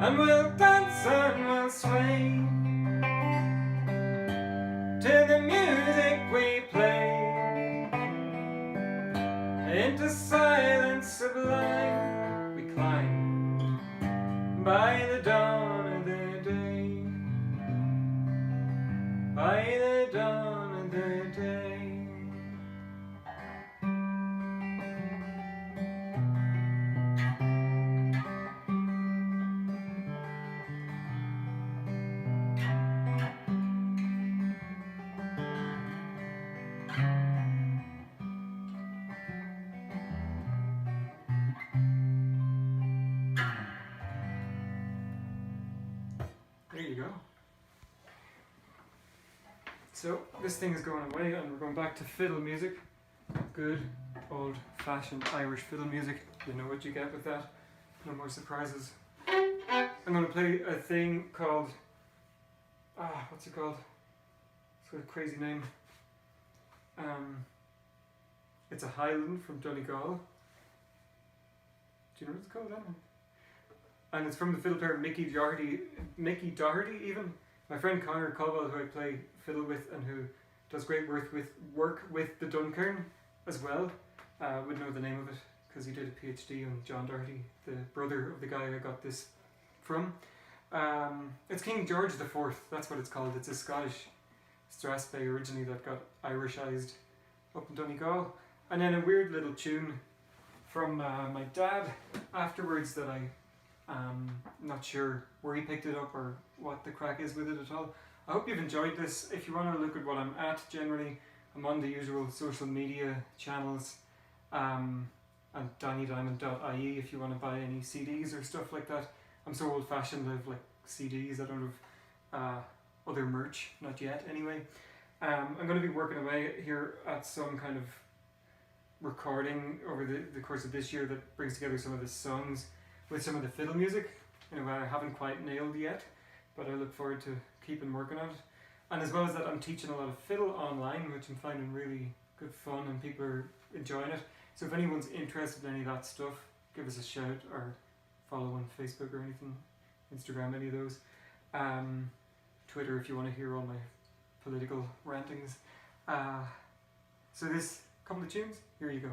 S12: And we'll dance and we'll sway to the music we play, into silence sublime we climb by the dawn of the day. By the dawn of the day.
S19: There you go. So this thing is going away and we're going back to fiddle music. Good old-fashioned Irish fiddle music. You know what you get with that. No more surprises. I'm going to play a thing called... what's it called? It's got a crazy name. It's a Highland from Donegal. Do you know what it's called, Anna? And it's from the fiddle player Mickey Doherty even. My friend Connor Caldwell, who I play fiddle with and who does great work with the Duncairn as well, would know the name of it because he did a PhD on John Doherty, the brother of the guy I got this from. It's King George IV, that's what it's called. It's a Scottish strathspey originally that got Irishized up in Donegal. And then a weird little tune from my dad, afterwards that I'm not sure where he picked it up or what the crack is with it at all. I hope you've enjoyed this. If you want to look at what I'm at generally, I'm on the usual social media channels, and DannyDiamond.ie if you want to buy any CDs or stuff like that. I'm so old fashioned, I have like CDs, I don't have other merch, not yet anyway. I'm going to be working away here at some kind of recording over the course of this year that brings together some of the songs with some of the fiddle music in a way I haven't quite nailed yet, but I look forward to keeping working on it. And as well as that, I'm teaching a lot of fiddle online, which I'm finding really good fun and people are enjoying it. So if anyone's interested in any of that stuff, give us a shout or follow on Facebook or anything, Instagram, any of those. Twitter if you want to hear all my political rantings. So this couple of tunes, here you go.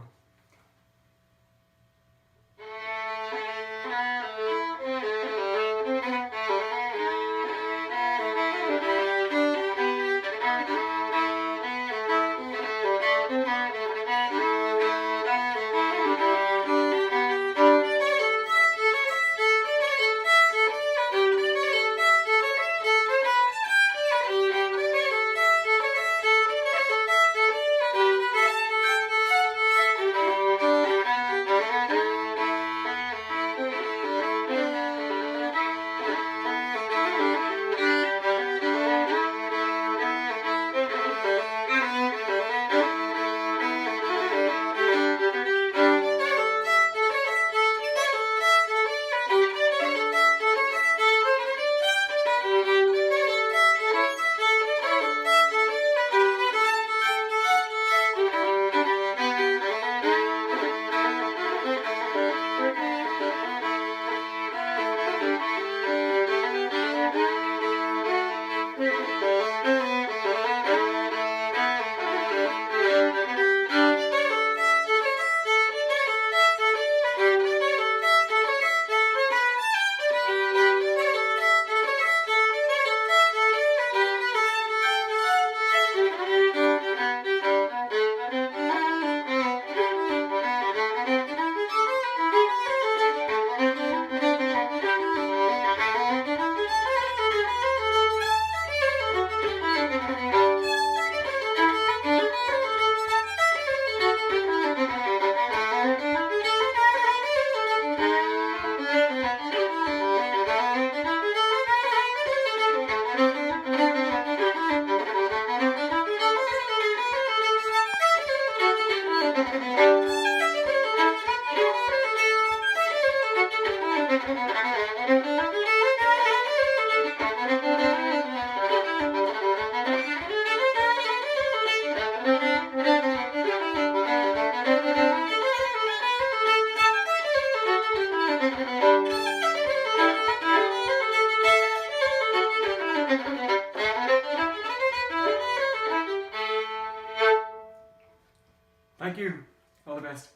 S19: Thank you. All the best.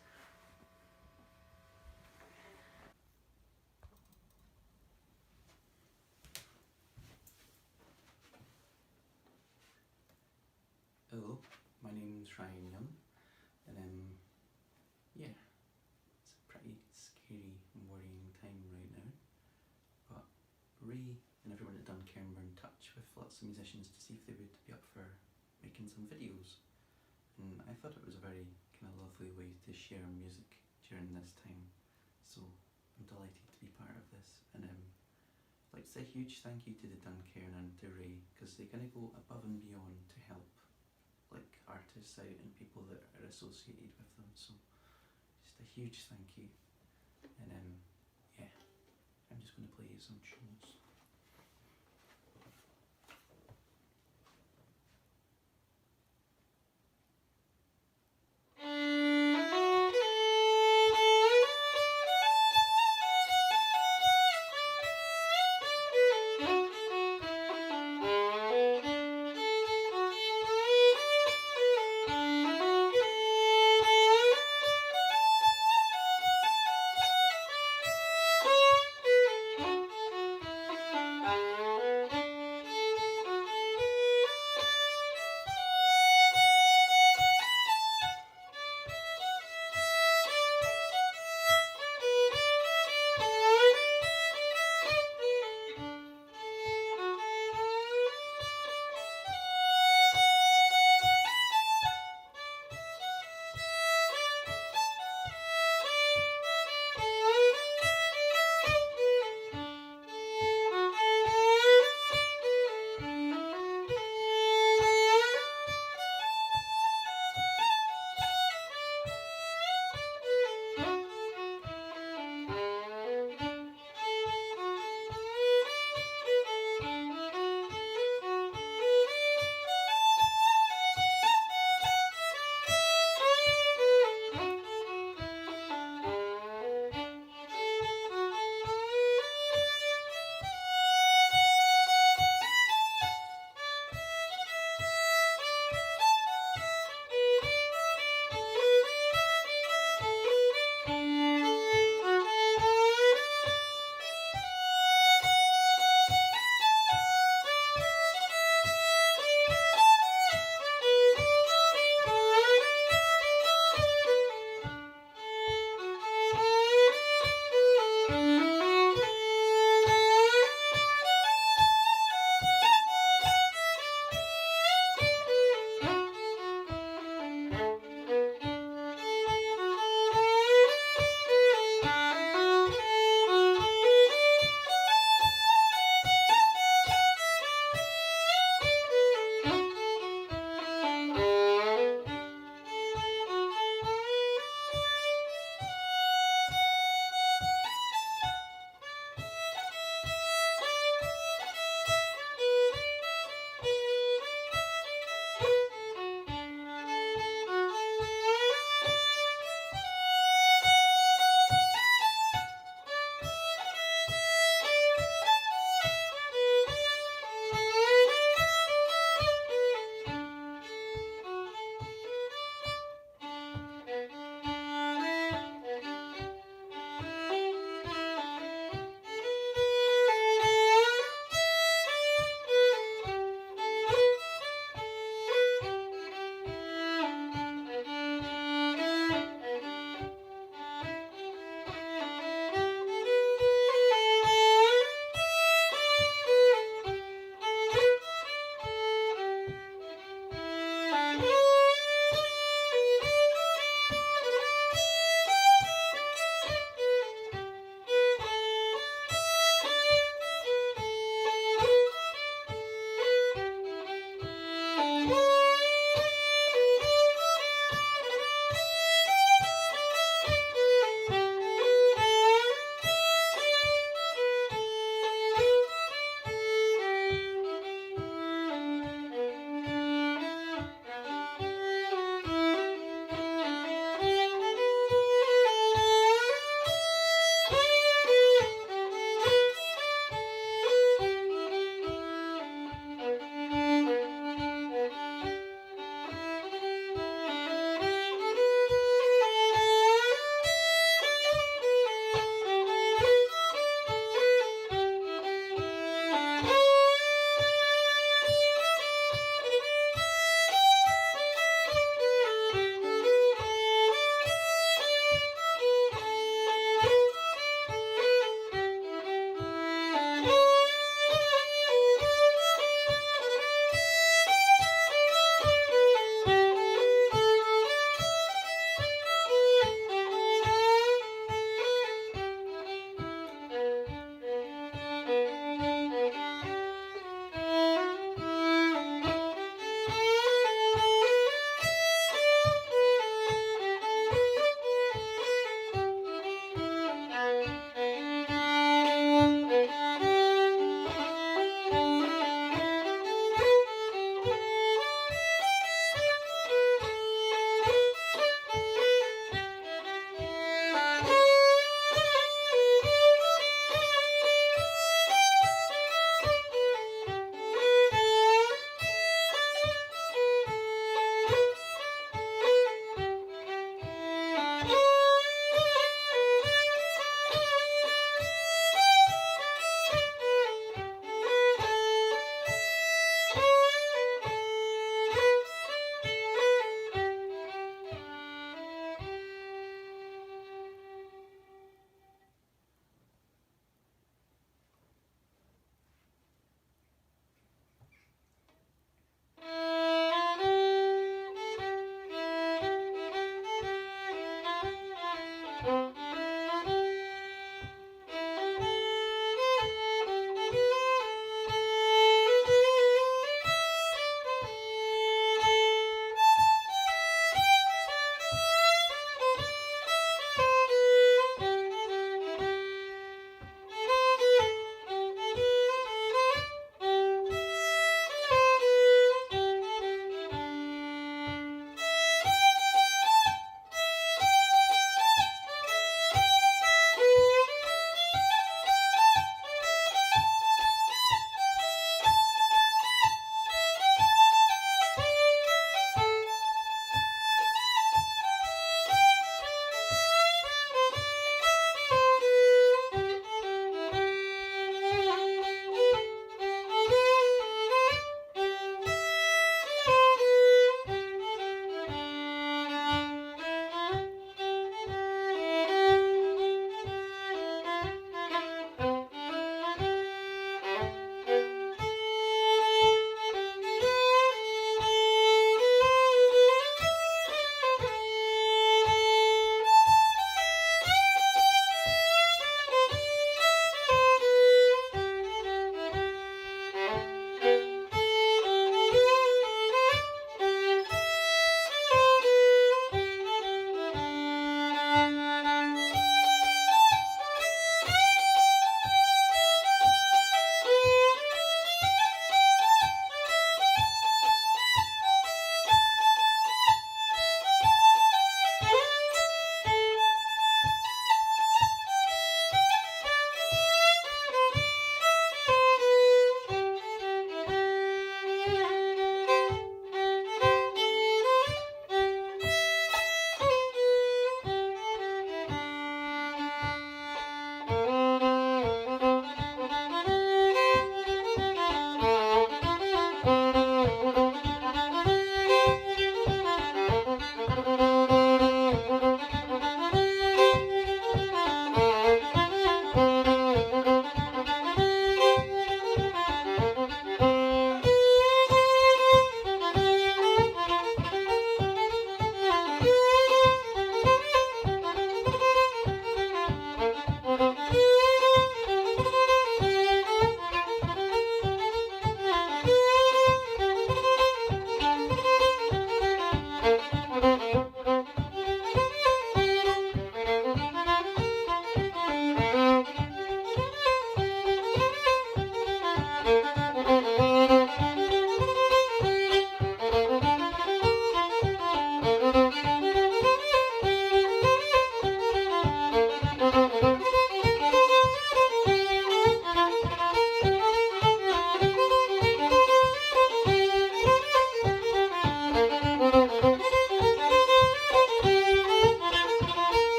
S21: Hello, my name's Ryan Young, and yeah, it's a pretty scary and worrying time right now, but Ray and everyone at Duncairn were in touch with lots of musicians to see if they would be up for making some videos, and I thought it was a very kind of lovely way to share music during this time, so I'm delighted to be part of this, and I'd like to say a huge thank you to the Duncairn and to Ray, because they're going to go above and beyond to help like artists out and people that are associated with them, so just a huge thank you. And yeah, I'm just going to play you some tunes.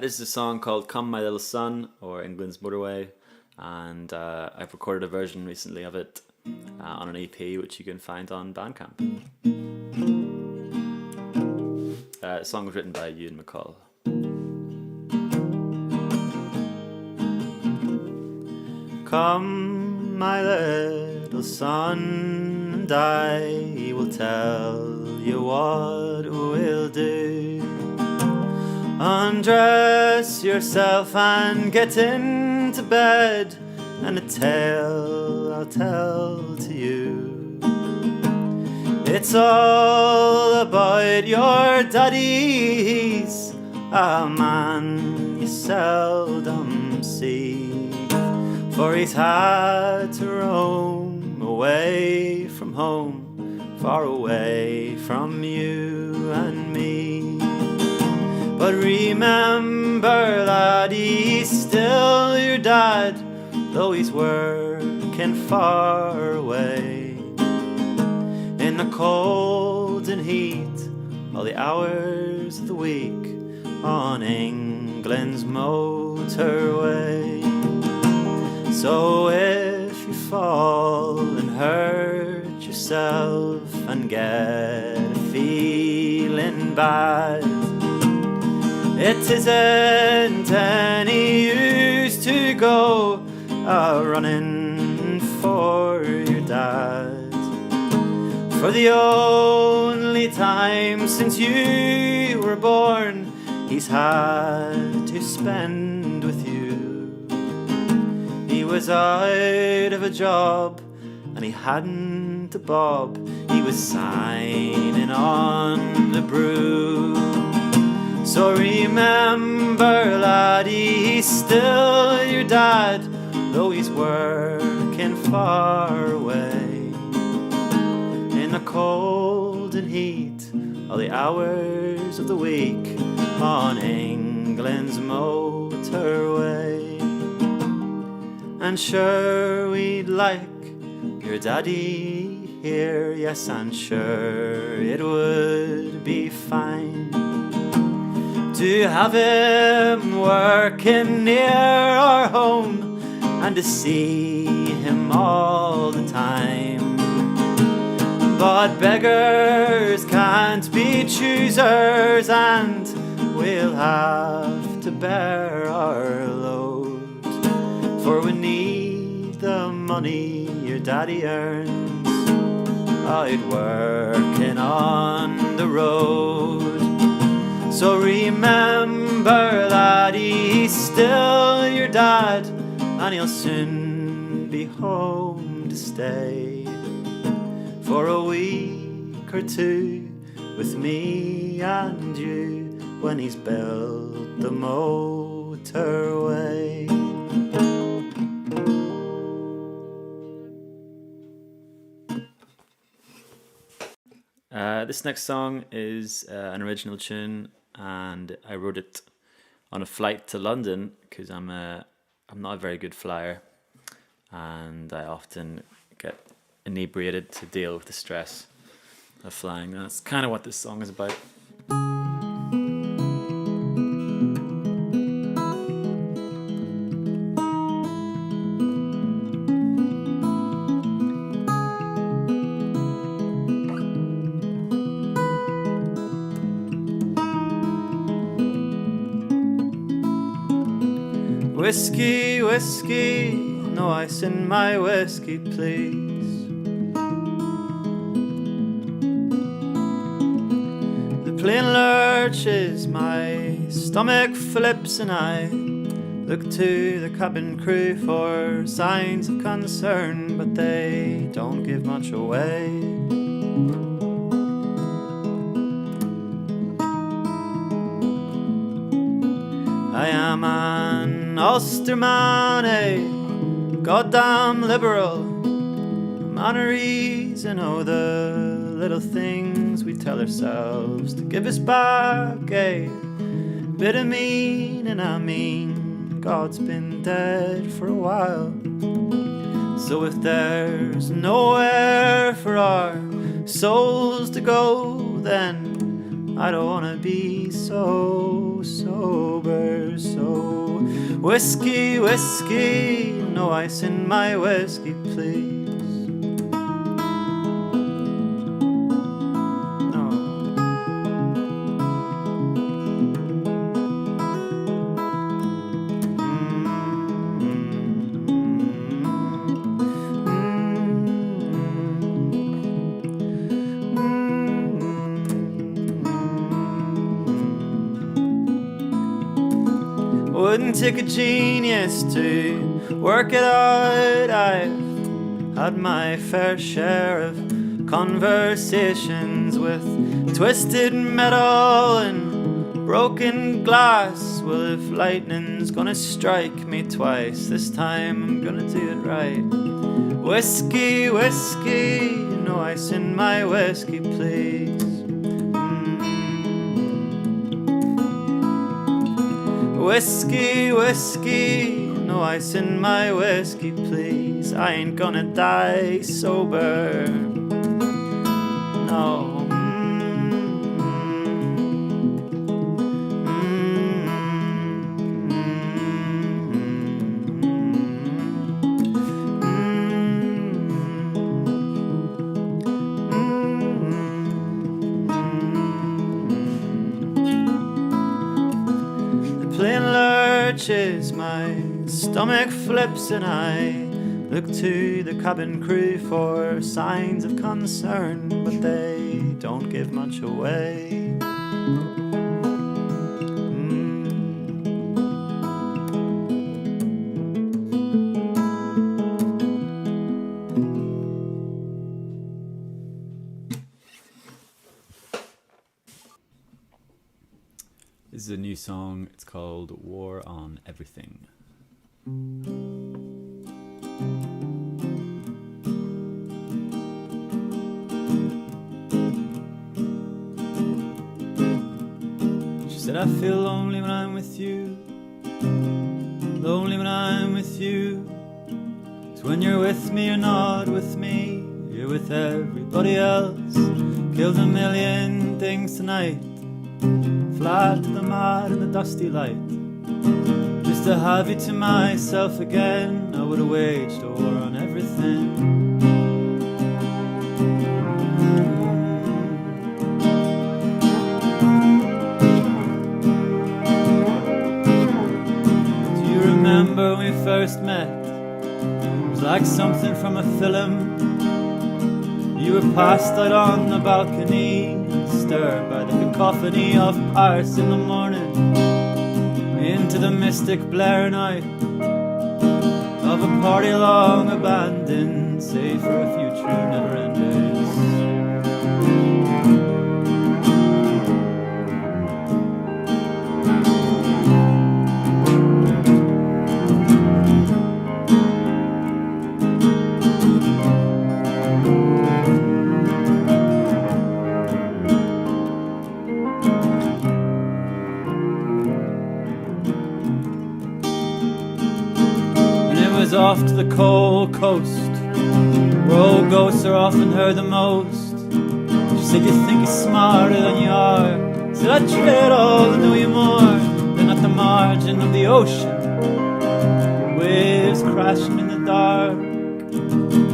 S1: This is a song called Come My Little Son, or England's Motorway, and I've recorded a version recently of it on an EP which you can find on Bandcamp. The song was written by Ewan McCall. Come, my little son, and I will tell you what we'll do. Undress yourself and get into bed, and a tale I'll tell to you. It's all about your daddy. He's a man you seldom see, for he's had to roam away from home, far away from you and me. But remember, lad, he's still your dad, though he's working far away in the cold and heat, all the hours of the week on England's motorway. So if you fall and hurt yourself and get feeling bad, it isn't any use to go running for your dad. For the only time since you were born he's had to spend with you, he was out of a job and he hadn't a bob. He was signing on the brew. So remember, laddie, he's still your dad, though he's working far away in the cold and heat, all the hours of the week on England's motorway. And sure we'd like your daddy here, yes, and sure it would be fine to have him working near our home and to see him all the time. But beggars can't be choosers, and we'll have to bear our load, for we need the money your daddy earns out working on the road. So remember, laddie, he's still your dad, and he'll soon be home to stay for a week or two with me and you when he's built the motorway. This next song is an original tune, and I wrote it on a flight to London because I'm not a very good flyer, and I often get inebriated to deal with the stress of flying. That's kind of what this song is about. Whiskey, whiskey, no ice in my whiskey, please. The plane lurches, my stomach flips, and I look to the cabin crew for signs of concern, but they don't give much away. I am an Ulsterman, a goddamn liberal, a man of reason, oh, the little things we tell ourselves to give us back a bit of meaning. I mean, God's been dead for a while, so if there's nowhere for our souls to go, then I don't wanna be so sober. So whiskey, whiskey, no ice in my whiskey, please. Wouldn't take a genius to work it out. I've had my fair share of conversations with twisted metal and broken glass. Well, if lightning's gonna strike me twice, this time I'm gonna do it right. Whiskey, whiskey, no ice in my whiskey, please. Whiskey, whiskey, no ice in my whiskey, please. I ain't gonna die sober. No. Playing lurches, my stomach flips, and I look to the cabin crew for signs of concern, but they don't give much away.
S2: This is a new song. It's called War on Everything. She said, I feel lonely when I'm with you. Lonely when I'm with you. 'Cause when you're with me, you're not with me. You're with everybody else. Killed a million things tonight. Flat to the mud and the dusty light. Just to have you to myself again, I would have waged a war on everything. Do you remember when we first met? It was like something from a film. You were passed out on the balcony, stirred by the cacophony of Paris in the morning, into the mystic blare night of a party long abandoned, save for a few true never-enders. Off to the cold coast, where old ghosts are often heard the most. She said, you think you're smarter than you are. I said, I'd trade all to know you more. Then at the margin of the ocean, waves crashing in the dark,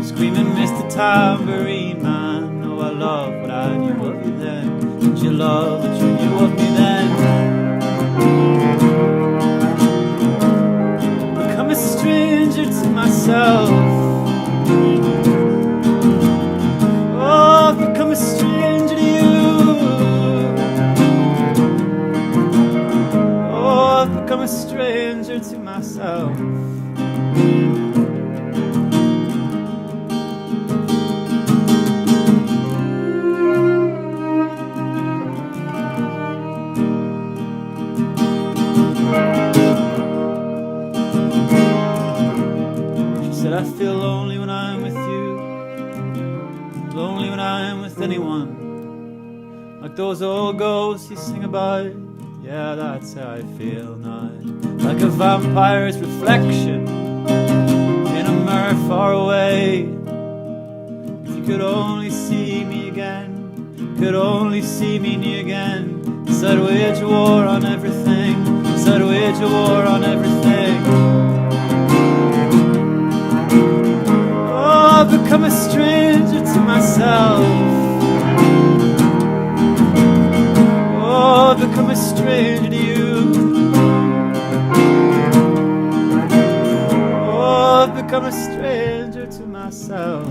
S2: screaming, Mr. Tambourine Man. Oh, I love what I knew of you then. Did you love what you knew of me then? I'm a stranger to myself. Oh, I've become a stranger to you. Oh, I've become a stranger to myself. I feel lonely when I'm with you, lonely when I'm with anyone, like those old ghosts you sing about. Yeah, that's how I feel now, like a vampire's reflection in a mirror far away. If you could only see me again, could only see me near again, said wage a war on everything, said wage a war on everything. Oh, I've become a stranger to myself. Oh, I've become a stranger to you. Oh, I've become a stranger to myself.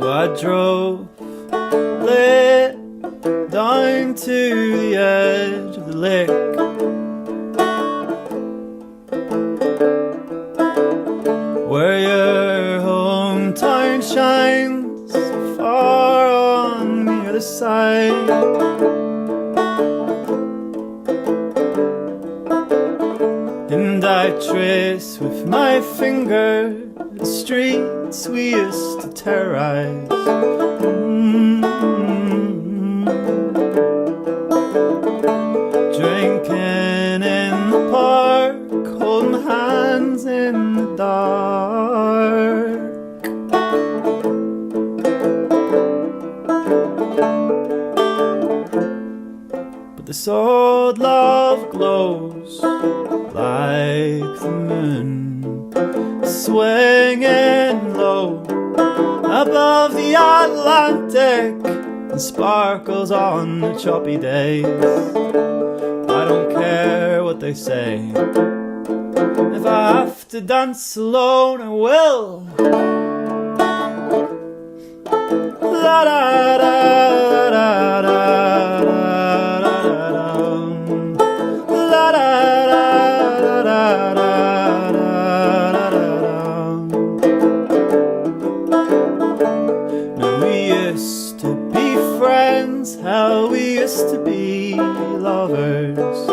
S2: I drove late down to the edge of the lake, where your hometown shines so far on the other side. And I trace with my finger the streets we used to terrorize. Drinking in the park, holding hands in the dark. But this old love glows like the moon, swinging low above the Atlantic, and sparkles on the choppy days. I don't care what they say, if I have to dance alone I will. La da da da da da da. La da da da da da. We used to be friends, how we used to be lovers.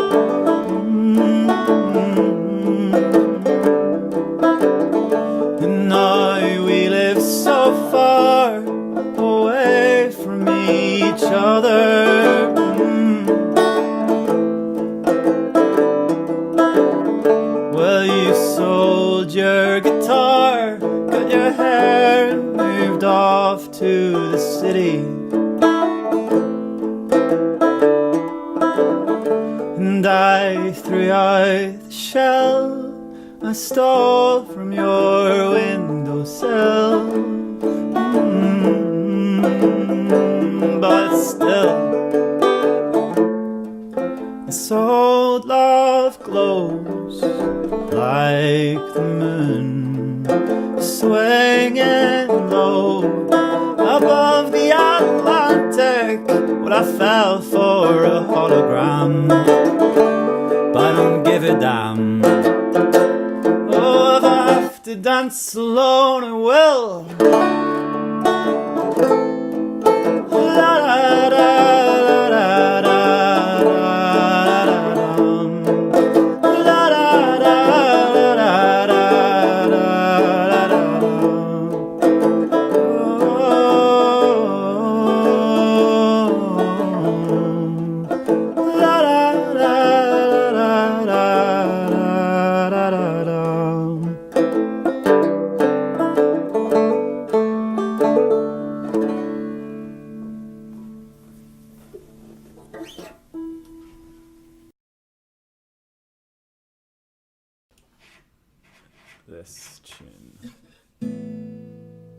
S2: And now we live so far away from each other. Well, you sold your guitar, got your hair, moved off to the city. And I threw out the shell I stole from your windowsill. But still, this old love glows like the moon, swinging low above the Atlantic. Well, I fell for a hologram, but I don't give a damn. Oh, if I have to dance alone I will. La da da da da da. La da da da da da. La da da da da da. This tune.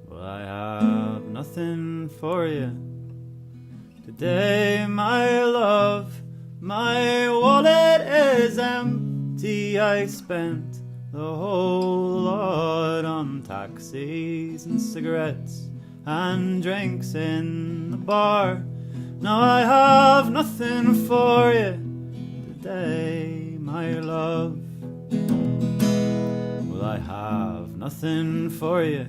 S2: Well, I have nothing for you today, my love. My wallet is empty. I spent the whole lot on taxis and cigarettes and drinks in the bar. Now I have nothing for you today, my love. Well, I have nothing for you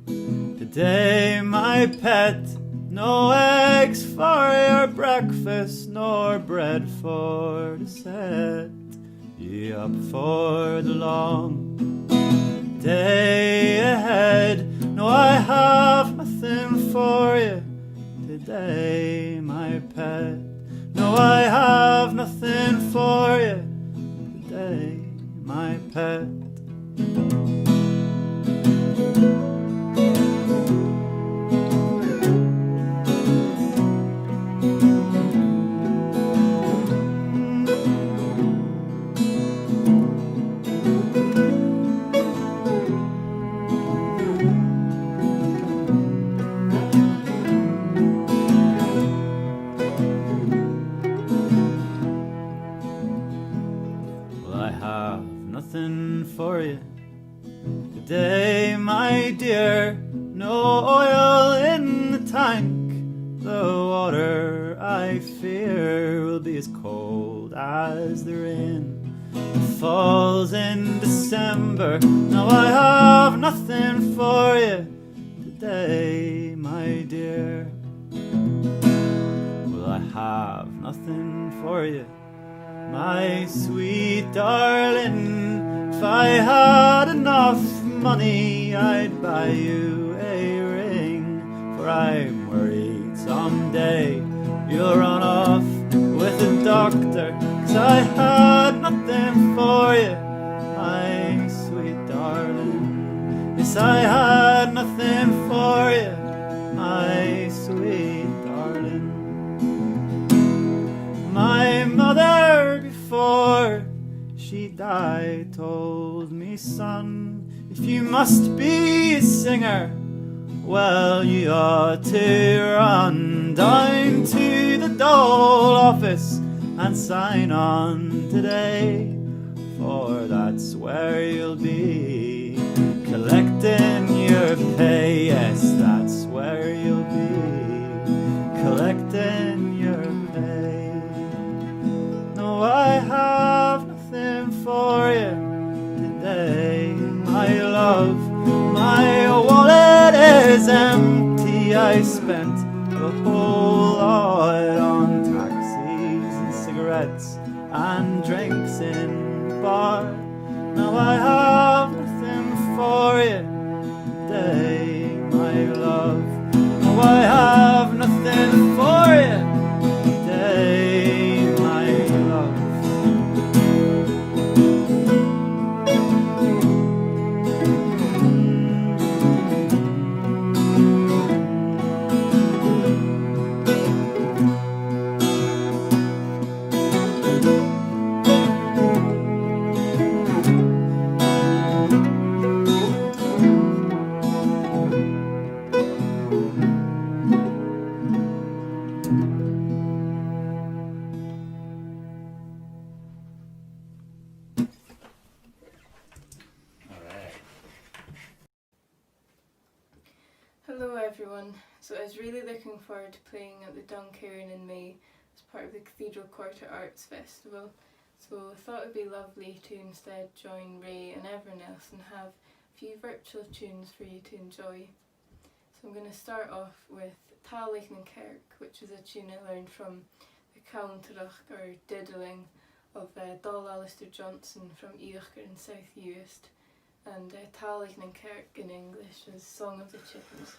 S2: today, my pet. No eggs for your breakfast, nor bread for to set you up for the long
S1: day ahead. No, I have nothing for you today, my pet. No, I have nothing for you today, my pet. Nothing for you today, my dear. No oil in the tank. The water, I fear, will be as cold as the rain that falls in December. No, I have nothing for you today, my dear. Well, I have nothing for you, my sweet darling. If I had enough money, I'd buy you a ring. For I'm worried someday you'll run off with a doctor. 'Cause I had nothing for you, my sweet darling. Yes, I had nothing for you, my sweet darling. My mother before she died told me, son, if you must be a singer, well, you ought to run down to the dole office and sign on today, for that's where you'll be collecting your pay. Yes, that's where you'll be collecting your pay. No, I have nothing for you today, my love. My wallet is empty. I spent a whole lot on taxis and cigarettes and drinks in the bar. Now I have nothing for you today, my love. No, I have nothing for you today, my love.
S20: Hello everyone. So I was really looking forward to playing at the Duncairn in May as part of the Cathedral Quarter Arts Festival. So I thought it would be lovely to instead join Ray and everyone else and have a few virtual tunes for you to enjoy. So I'm going to start off with Tálaigh na Kerk, which is a tune I learned from the Counterach or diddling of Dol Alistair Johnson from Uachtar in South Uist, and Tálaigh na Kerk in English is Song of the Chickens.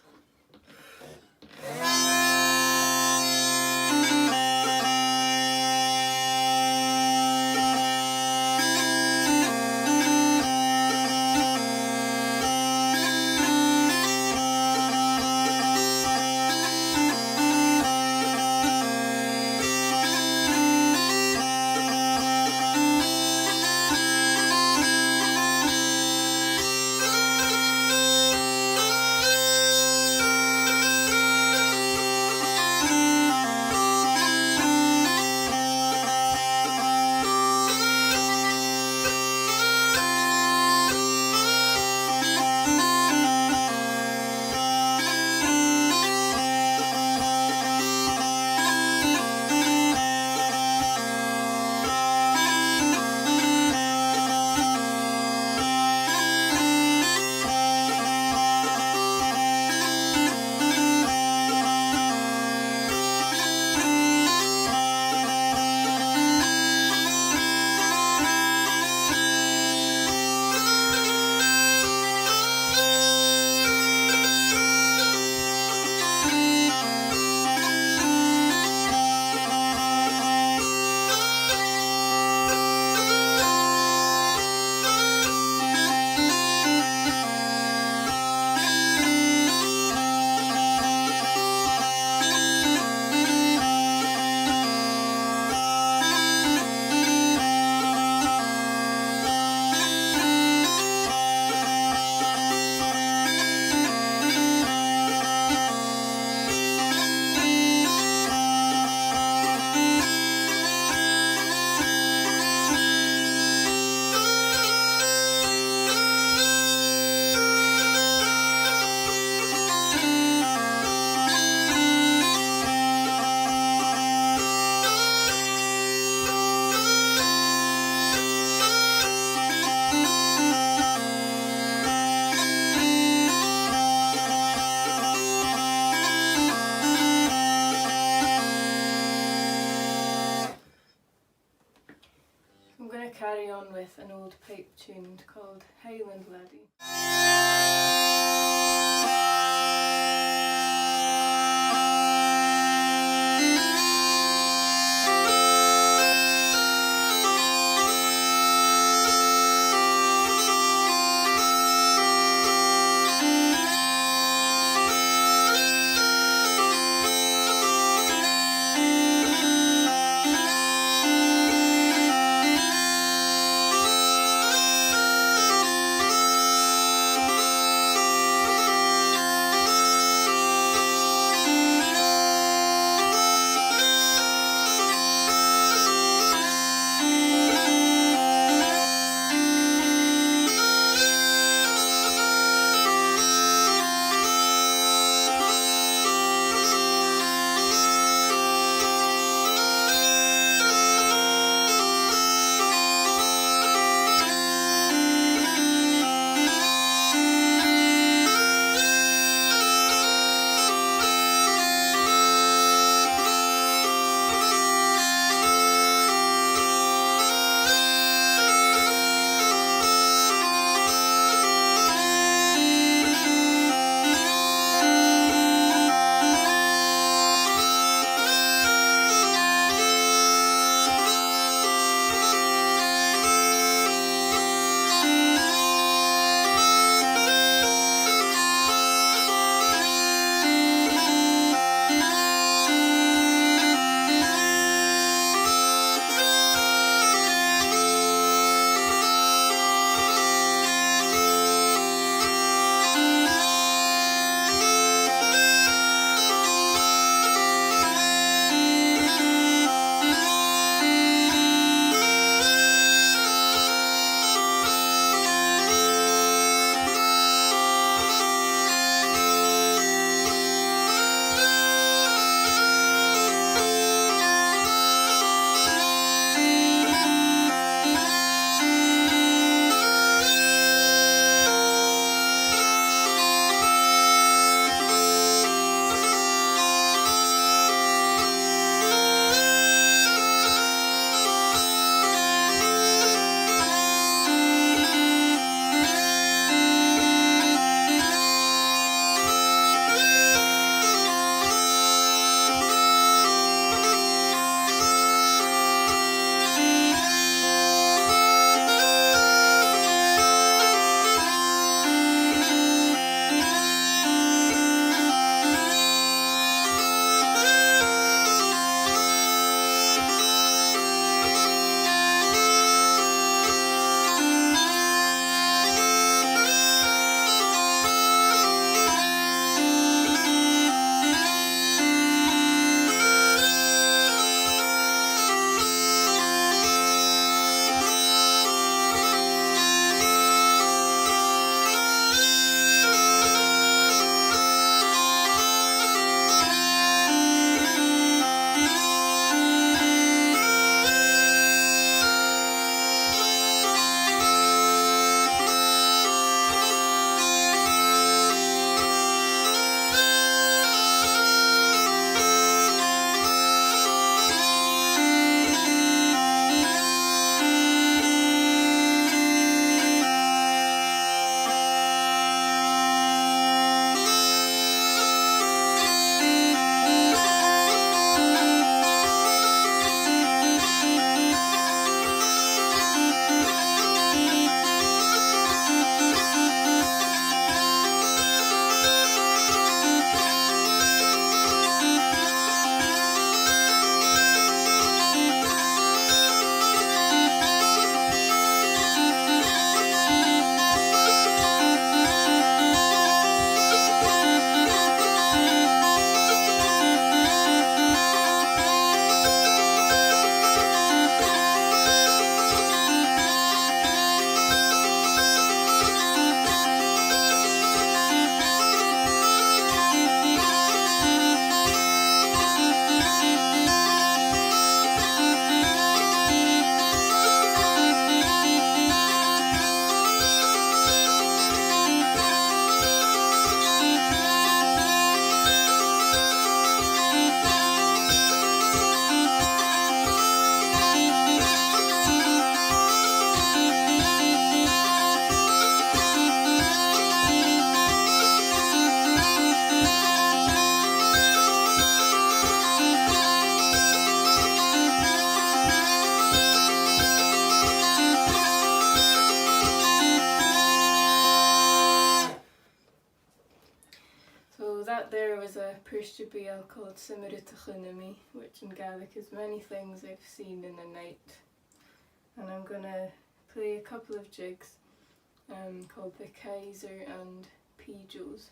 S20: on with an old pipe tune called Highland Laddie. that there was a Pirstubiel called Simiritachunami, which in Gaelic is many things I've seen in the night. And I'm gonna play a couple of jigs called the Kaiser and Pijos.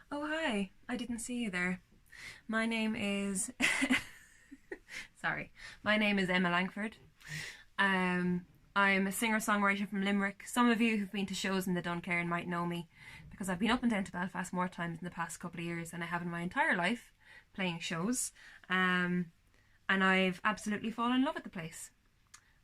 S3: Oh, hi. I didn't see you there. My name is... Sorry. My name is Emma Langford. I'm a singer-songwriter from Limerick. Some of you who've been to shows in the Duncairn might know me because I've been up and down to Belfast more times in the past couple of years than I have in my entire life playing shows. And I've absolutely fallen in love with the place.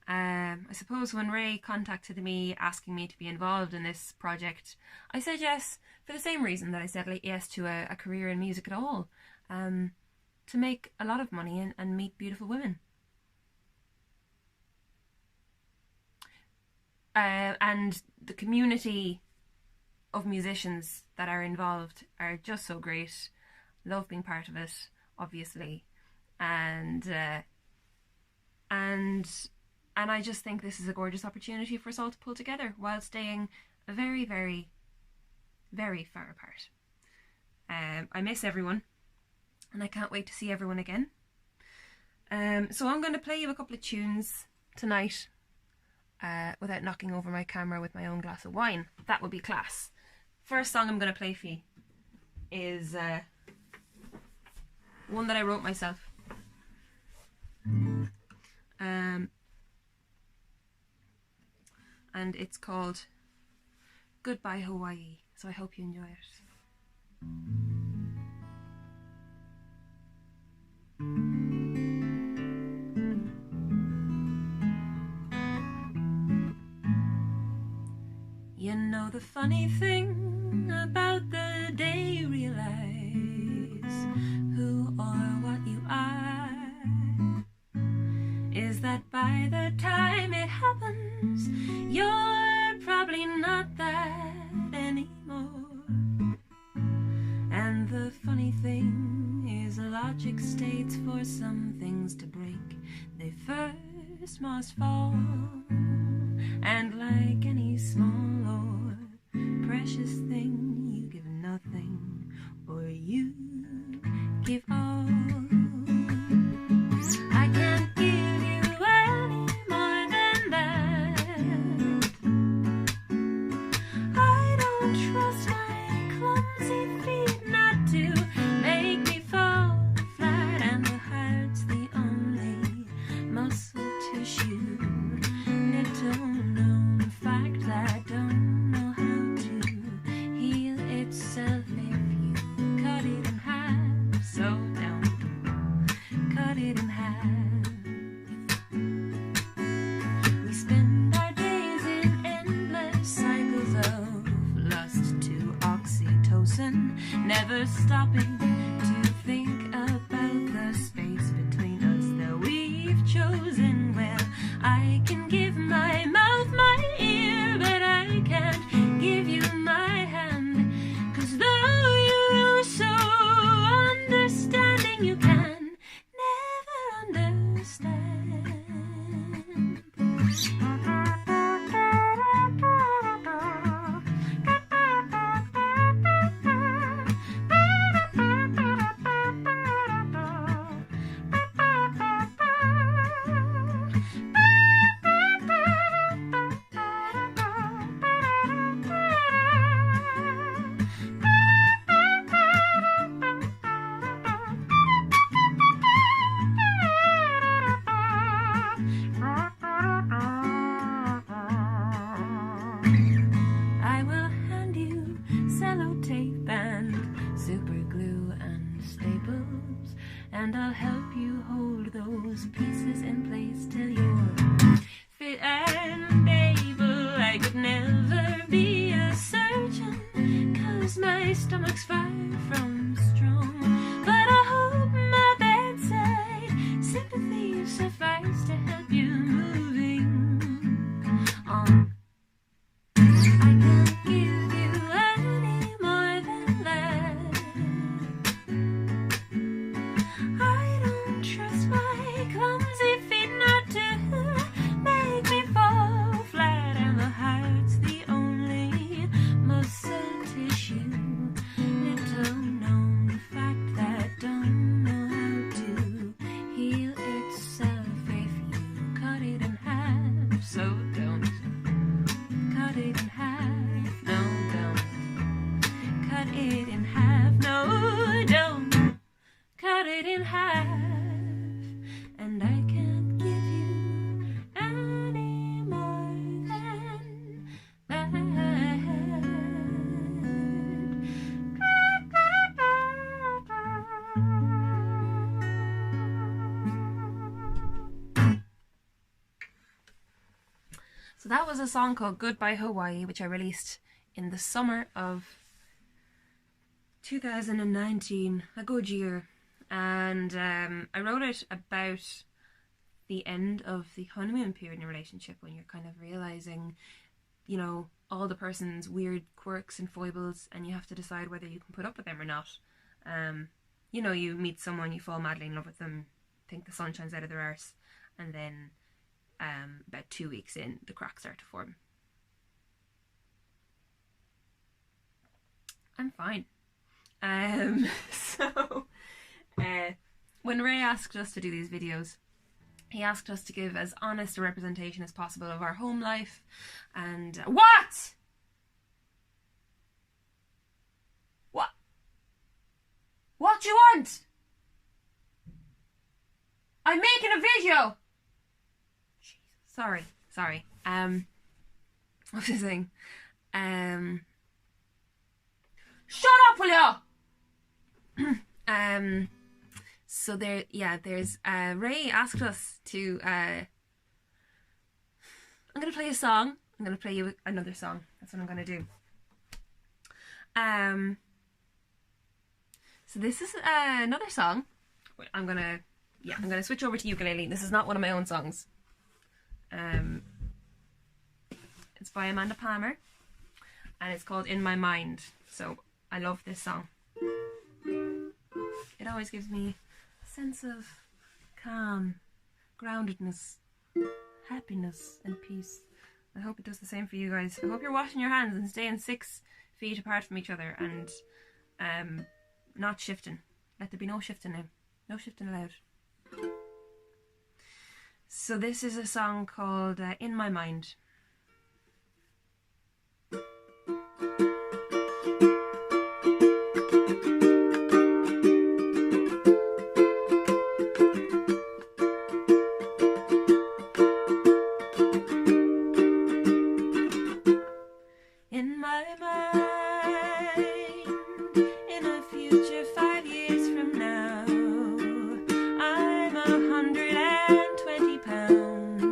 S3: I suppose when Ray contacted me asking me to be involved in this project, I said yes for the same reason that I said yes to a career in music at all. To make a lot of money and meet beautiful women. And the community of musicians that are involved are just so great. love being part of it, obviously, and I just think this is a gorgeous opportunity for us all to pull together while staying very, very, very far apart. I miss everyone, and I can't wait to see everyone again. So I'm going to play you a couple of tunes tonight without knocking over my camera with my own glass of wine. That would be class. First song I'm going to play for you is one that I wrote myself. And it's called Goodbye Hawaii, so I hope you enjoy it. You know the funny thing about the day you realize who or what you are is that by the time it happens, you're probably not that anymore. And the funny thing is logic states for some things to break, they first must fall. And like any small or precious thing, you give nothing or you give all. I can't give you any more than that. I don't trust my clumsy feet not to make me fall flat, and the heart's the only muscle tissue, little known fact that don't know how to heal itself if you cut it in half. So don't cut it in half. We spend our days in endless cycles of lust to oxytocin, never stopping to think about the space between us that we've chosen. Well, I can give my mouth my ear, but I can't give you my hand, 'cause though you're so understanding, you can never understand. I will hand you sellotape and super glue and staples, and I'll help you hold those pieces in place till you're fit and able. I could never be a surgeon, 'cause my stomach's far from strong, but I hope my bedside sympathy suffice to help you moving on. I can't give you any more than that. I don't trust my clumsy feet not to make me fall flat, and the heart's the only muscle tissue, little known fact that don't know how to heal itself if you cut it in half. So don't cut it in half. No, don't cut it in half. No, don't cut it in half. And I can't give you any more than that. So that was a song called Goodbye Hawaii, which I released in the summer of 2019, a good year. And I wrote it about the end of the honeymoon period in a relationship, when you're kind of realizing, you know, all the person's weird quirks and foibles, and you have to decide whether you can put up with them or not. you know, you meet someone, you fall madly in love with them, think the sun shines out of their arse, and then about 2 weeks in, the cracks start to form. I'm fine. So when Ray asked us to do these videos, he asked us to give as honest a representation as possible of our home life and what? What do you want? I'm making a video. Sorry. What was I saying? Shut up, will you? So there's Ray asked us to I'm gonna play a song. I'm gonna play you another song. That's what I'm gonna do. So this is another song. I'm gonna switch over to ukulele. This is not one of my own songs. It's by Amanda Palmer, and it's called In My Mind. So I love this song. It always gives me a sense of calm, groundedness, happiness, and peace. I hope it does the same for you guys. I hope you're washing your hands and staying 6 feet apart from each other and not shifting. Let there be no shifting now. No shifting allowed. So this is a song called In My Mind. In my mind, in a future 5 years from now, I'm 120 pounds,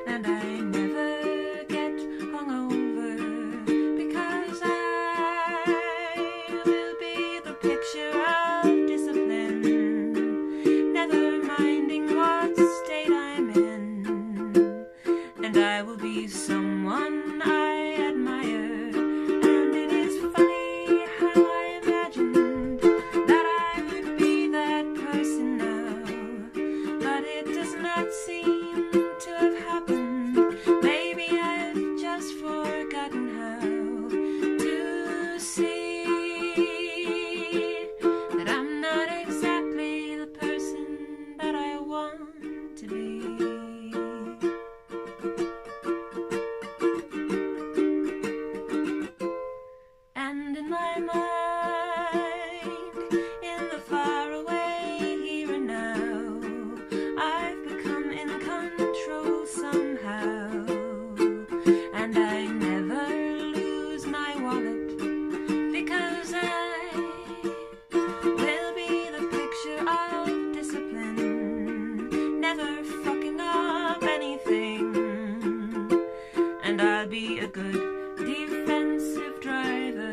S3: and I never get hungover because I will be the picture of discipline, never minding what state I'm in, and I will be someone I admire. And it is funny how I imagined that I would be that person now, but it does not seem to have happened. Maybe I've just forgotten how to see that I'm not exactly the person that I want to be. And in my mind, in the faraway here and now, I've become in control somehow, and I never lose my wallet because I will be the picture of discipline, never fucking up anything, and I'll be a good defensive driver.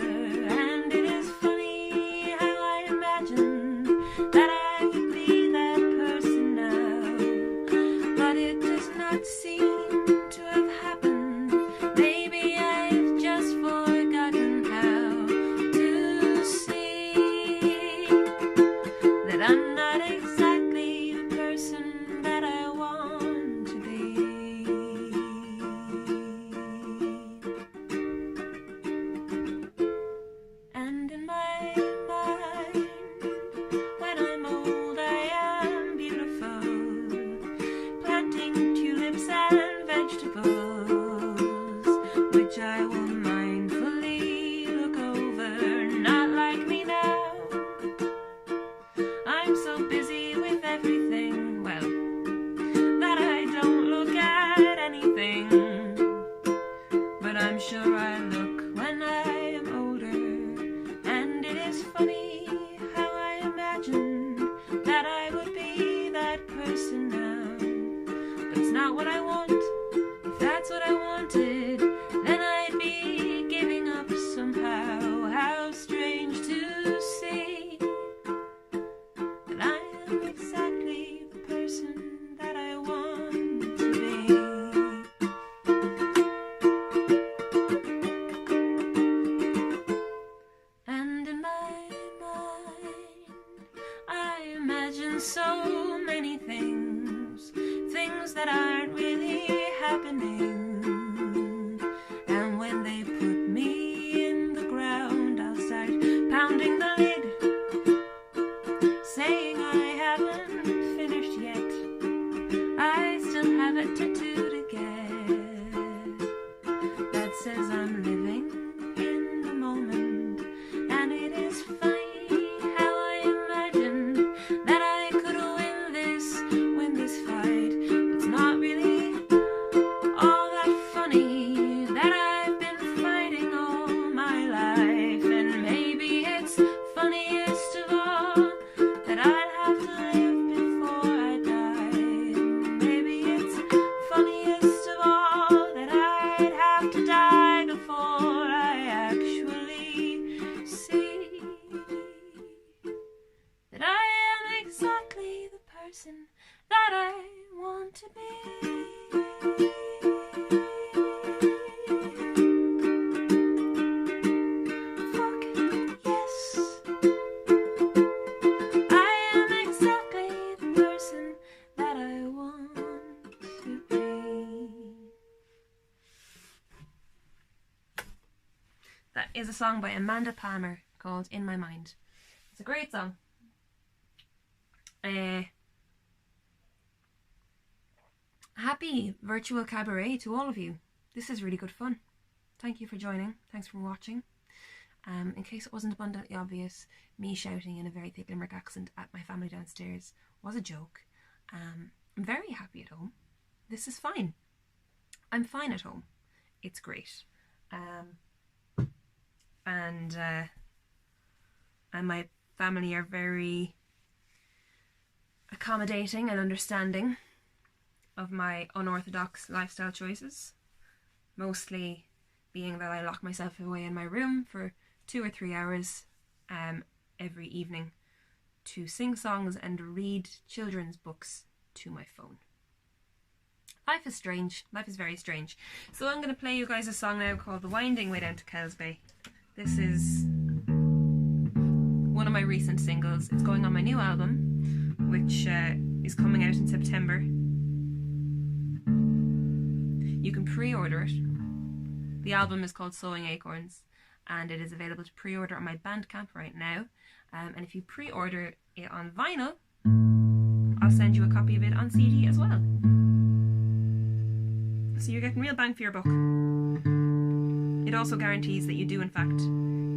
S3: And it is funny how I imagine that I would be that person now, but it does not seem to have happened. Maybe I've just forgotten how to see that I'm not exactly the person that I want to be. And in my mind, when I'm imagine so many things, things that aren't really happening. And when they put me in the ground, I'll start pounding the lid, saying I haven't finished yet. I still have a tattoo to get that says I'm living in the moment. And it is funny how I imagined that I could win this fight. It's not really all that funny that I've been fighting all my life. And maybe it's funniest of all that I'd have to live before I die. Maybe it's funniest of all that I'd have to die before I actually see that I am exactly the person that I want to be. Fuck yes, I am exactly the person that I want to be. That is a song by Amanda Palmer called In My Mind. It's a great song. Happy virtual cabaret to all of you. This is really good fun. Thank you for joining. Thanks for watching. In case it wasn't abundantly obvious, me shouting in a very thick Limerick accent at my family downstairs was a joke. I'm very happy at home. This is fine. I'm fine at home. It's great. And my family are very accommodating and understanding of my unorthodox lifestyle choices, mostly being that I lock myself away in my room for 2 or 3 hours every evening to sing songs and read children's books to my phone. Life is strange. Life is very strange. So I'm going to play you guys a song now called The Winding Way Down to Kells Bay. This is one of my recent singles. It's going on my new album, which is coming out in September. You can pre-order it. The album is called Sowing Acorns, and it is available to pre-order on my Bandcamp right now. And if you pre-order it on vinyl, I'll send you a copy of it on CD as well. So you're getting real bang for your buck. It also guarantees that you do in fact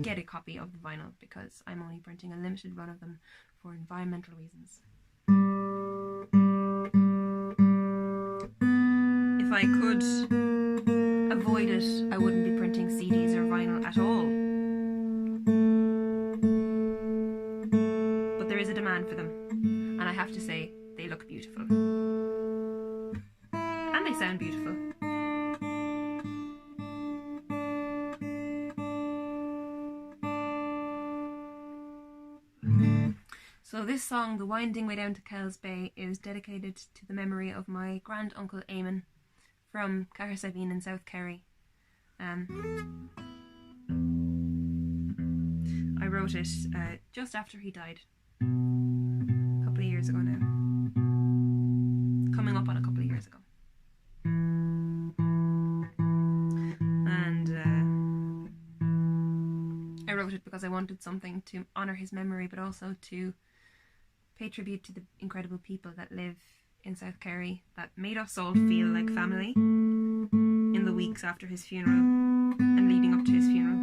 S3: get a copy of the vinyl, because I'm only printing a limited run of them for environmental reasons. If I could avoid it, I wouldn't be printing CDs or vinyl at all. But there is a demand for them, and I have to say, they look beautiful. And they sound beautiful. So this song, The Winding Way Down to Kells Bay, is dedicated to the memory of my grand uncle Eamon from Cahersabeen in South Kerry. I wrote it just after he died, a couple of years ago now. Coming up on a couple of years ago. And I wrote it because I wanted something to honour his memory, but also to pay tribute to the incredible people that live in South Kerry that made us all feel like family in the weeks after his funeral and leading up to his funeral.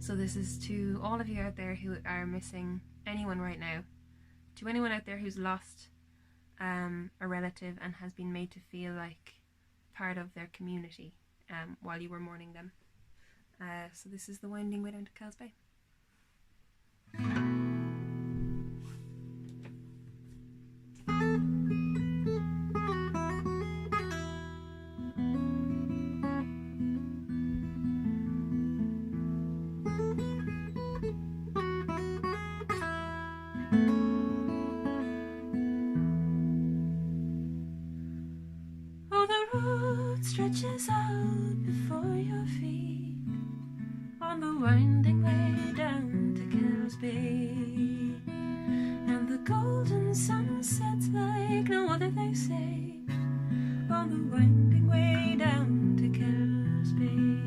S3: So this is to all of you out there who are missing anyone right now, to anyone out there who's lost a relative and has been made to feel like part of their community while you were mourning them. So this is The Winding Way Down to Kells Bay. stretches out before your feet on the winding way down to Kells Bay. And the golden sun sets like no other, they say, on the winding way down to Kells Bay,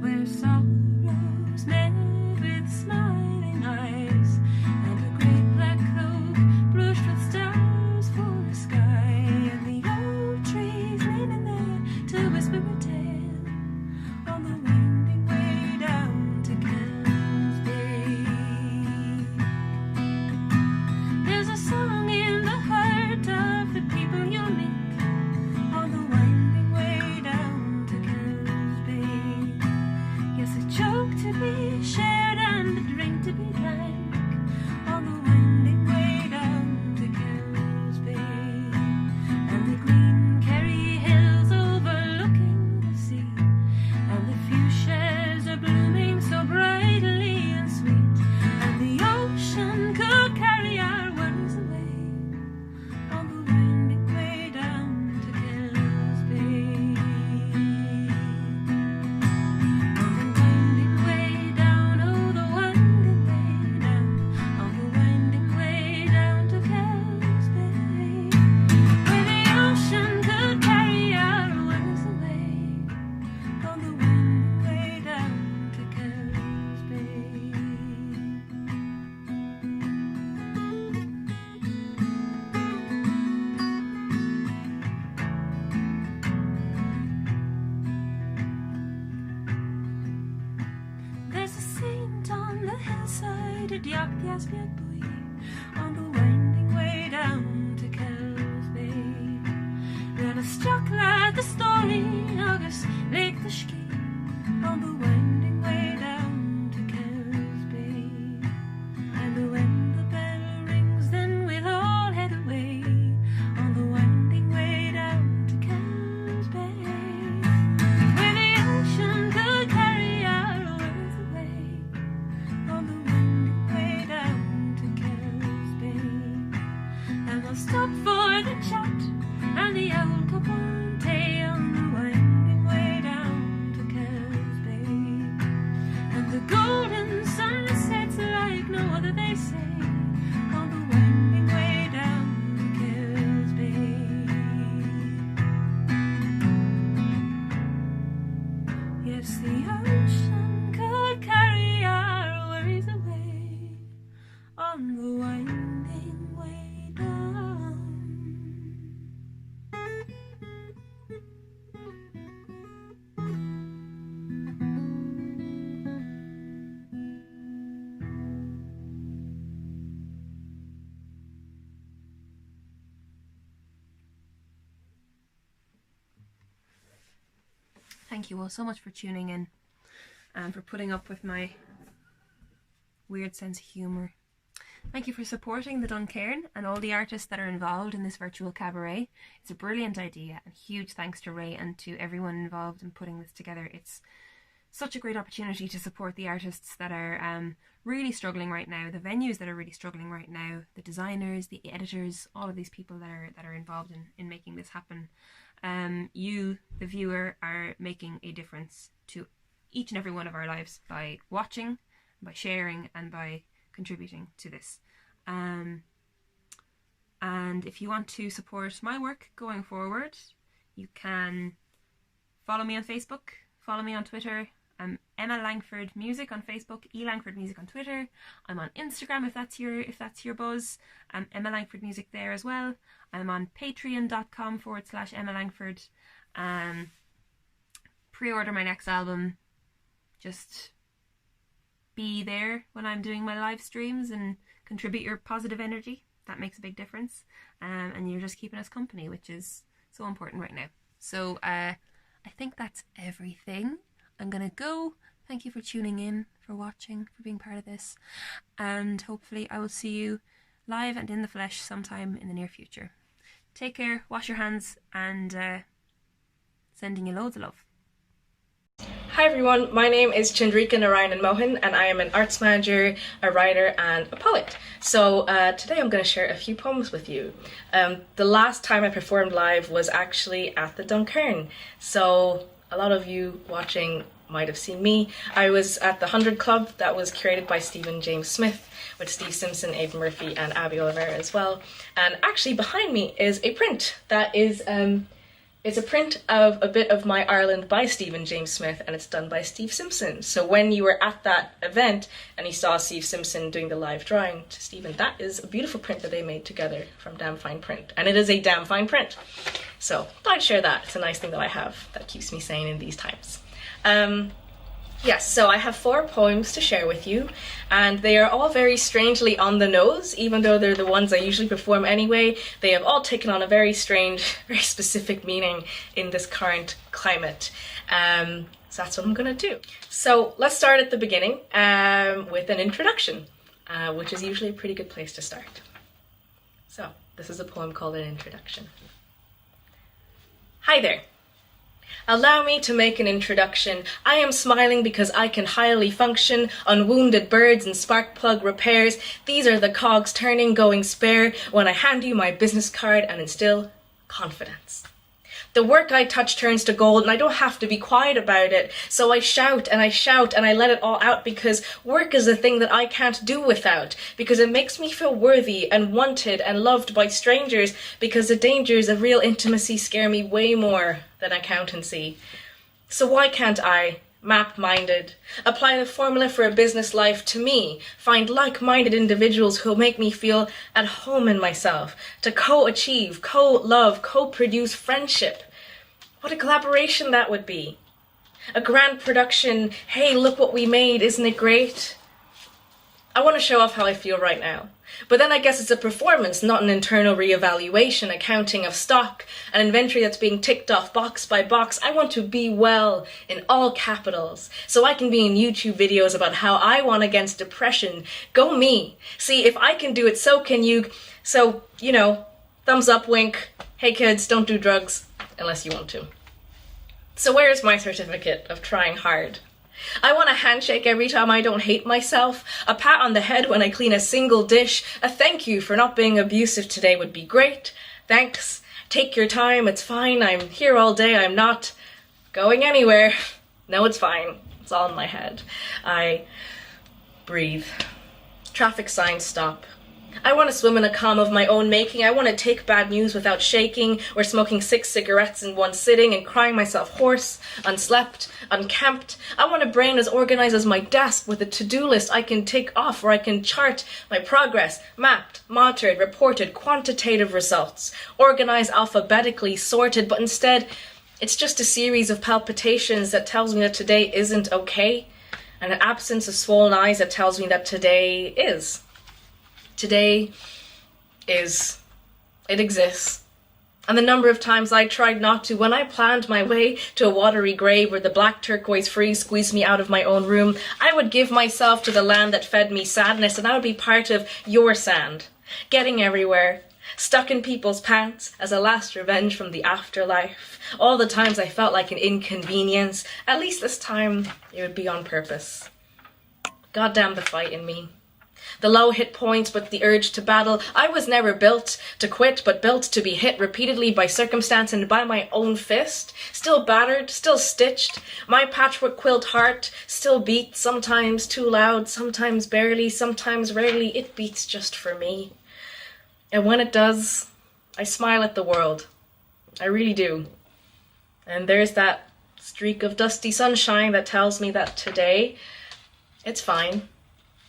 S3: where sorrows met with smiling eyes, and a great black cloak brushed with stars for the sky, and the old trees leaning there to whisper a tale on the winding way down to Kells Bay. There's a song in the heart of the people you'll meet on the winding way down to Kells Bay. Yes, a joke to be shared and a drink to be drank on the winding way down to Kells Bay. And the green Kerry hills overlooking the sea, and the fuchsias are blooming so brightly and sweet, and the ocean could carry our worries away on the winding way down to Kells Bay. On the winding way down, oh the winding way down, on the winding way down to Kells Bay, where the ocean could carry our worries away on the winding way down to Kells Bay. There's a saint on the hillside at Yachthiasbiad Buoy on the winding way down to Kells Bay. Then a struck lad the story agus Lake the Ski on the winding way down to Kells Bay. And when the bell rings, then we'll all head away on the winding way down to Kells Bay, where the ocean could carry our worries away on the winding way down to Kells Bay. And we'll stop for the chat and the old cup of tea on the winding way down to Kells Bay. And the golden sun sets like no other, they say, on the winding way down to Kells Bay. Yes, the ocean could carry our worries away on the winding way down. Thank you all so much for tuning in and for putting up with my weird sense of humour. Thank you for supporting the Duncairn and all the artists that are involved in this virtual cabaret. It's a brilliant idea, and huge thanks to Ray and to everyone involved in putting this together. It's such a great opportunity to support the artists that are really struggling right now, the venues that are really struggling right now, the designers, the editors, all of these people that are involved in making this happen. You, the viewer, are making a difference to each and every one of our lives by watching, by sharing, and by contributing to this. And if you want to support my work going forward, you can follow me on Facebook, follow me on Twitter. I'm Emma Langford Music on Facebook, E Langford Music on Twitter. I'm on Instagram if that's your buzz. I'm Emma Langford Music there as well. I'm on patreon.com/Emma Langford. Pre-order my next album. Just be there when I'm doing my live streams and contribute your positive energy. That makes a big difference. And you're just keeping us company, which is so important right now. So I think that's everything. I'm gonna go. Thank you for tuning in, for watching, for being part of this, and hopefully I will see you live and in the flesh sometime in the near future. Take care, wash your hands, and sending you loads of love.
S5: Hi everyone, my name is Chandrika Narayanan Mohan and I am an arts manager, a writer and a poet. So today I'm going to share a few poems with you. The last time I performed live was actually at the Duncairn. So a lot of you watching might have seen me. I was at the 100 Club that was curated by Stephen James Smith with Steve Simpson, Ava Murphy and Abby Oliveira as well. And actually behind me is a print that is it's a print of a bit of My Ireland by Stephen James Smith, and it's done by Steve Simpson. So when you were at that event and you saw Steve Simpson doing the live drawing to Stephen, that is a beautiful print that they made together from Damn Fine Print. And it is a damn fine print. So I thought I'd share that. It's a nice thing that I have that keeps me sane in these times. Yes, so I have 4 poems to share with you, and they are all very strangely on the nose, even though they're the ones I usually perform anyway. They have all taken on a very strange, very specific meaning in this current climate. So that's what I'm going to do. So let's start at the beginning with an introduction, which is usually a pretty good place to start. So this is a poem called An Introduction. Hi there. Allow me to make an introduction. I am smiling because I can highly function on wounded birds and spark plug repairs. These are the cogs turning, going spare when I hand you my business card and instill confidence. The work I touch turns to gold and I don't have to be quiet about it. So I shout and I let it all out because work is a thing that I can't do without. Because it makes me feel worthy and wanted and loved by strangers. Because the dangers of real intimacy scare me way more than accountancy. So why can't I, map-minded, apply the formula for a business life to me, find like-minded individuals who'll make me feel at home in myself, to co-achieve, co-love, co-produce friendship? What a collaboration that would be. A grand production, hey, look what we made, isn't it great? I want to show off how I feel right now. But then I guess it's a performance, not an internal reevaluation, accounting of stock, an inventory that's being ticked off box by box. I want to be well in all capitals, so I can be in YouTube videos about how I won against depression. Go me. See, if I can do it, so can you. So, you know, thumbs up, wink. Hey kids, don't do drugs unless you want to. So where's my certificate of trying hard? I want a handshake every time I don't hate myself, a pat on the head when I clean a single dish, a thank you for not being abusive today would be great. Thanks. Take your time, it's fine, I'm here all day, I'm not going anywhere. No, it's fine, it's all in my head. I breathe. Traffic signs stop. I want to swim in a calm of my own making. I want to take bad news without shaking, or smoking 6 cigarettes in one sitting and crying myself hoarse, unslept, unkempt. I want a brain as organized as my desk with a to-do list I can tick off, where I can chart my progress, mapped, monitored, reported, quantitative results, organized alphabetically, sorted, but instead it's just a series of palpitations that tells me that today isn't okay, and an absence of swollen eyes that tells me that today is. Today is, it exists. And the number of times I tried not to, when I planned my way to a watery grave where the black turquoise freeze squeezed me out of my own room, I would give myself to the land that fed me sadness, and I would be part of your sand, getting everywhere, stuck in people's pants as a last revenge from the afterlife. All the times I felt like an inconvenience, at least this time it would be on purpose. Goddamn the fight in me. The low hit points, but the urge to battle. I was never built to quit, but built to be hit repeatedly by circumstance and by my own fist. Still battered, still stitched. My patchwork quilt heart still beats, sometimes too loud, sometimes barely, sometimes rarely. It beats just for me. And when it does, I smile at the world. I really do. And there's that streak of dusty sunshine that tells me that today, it's fine.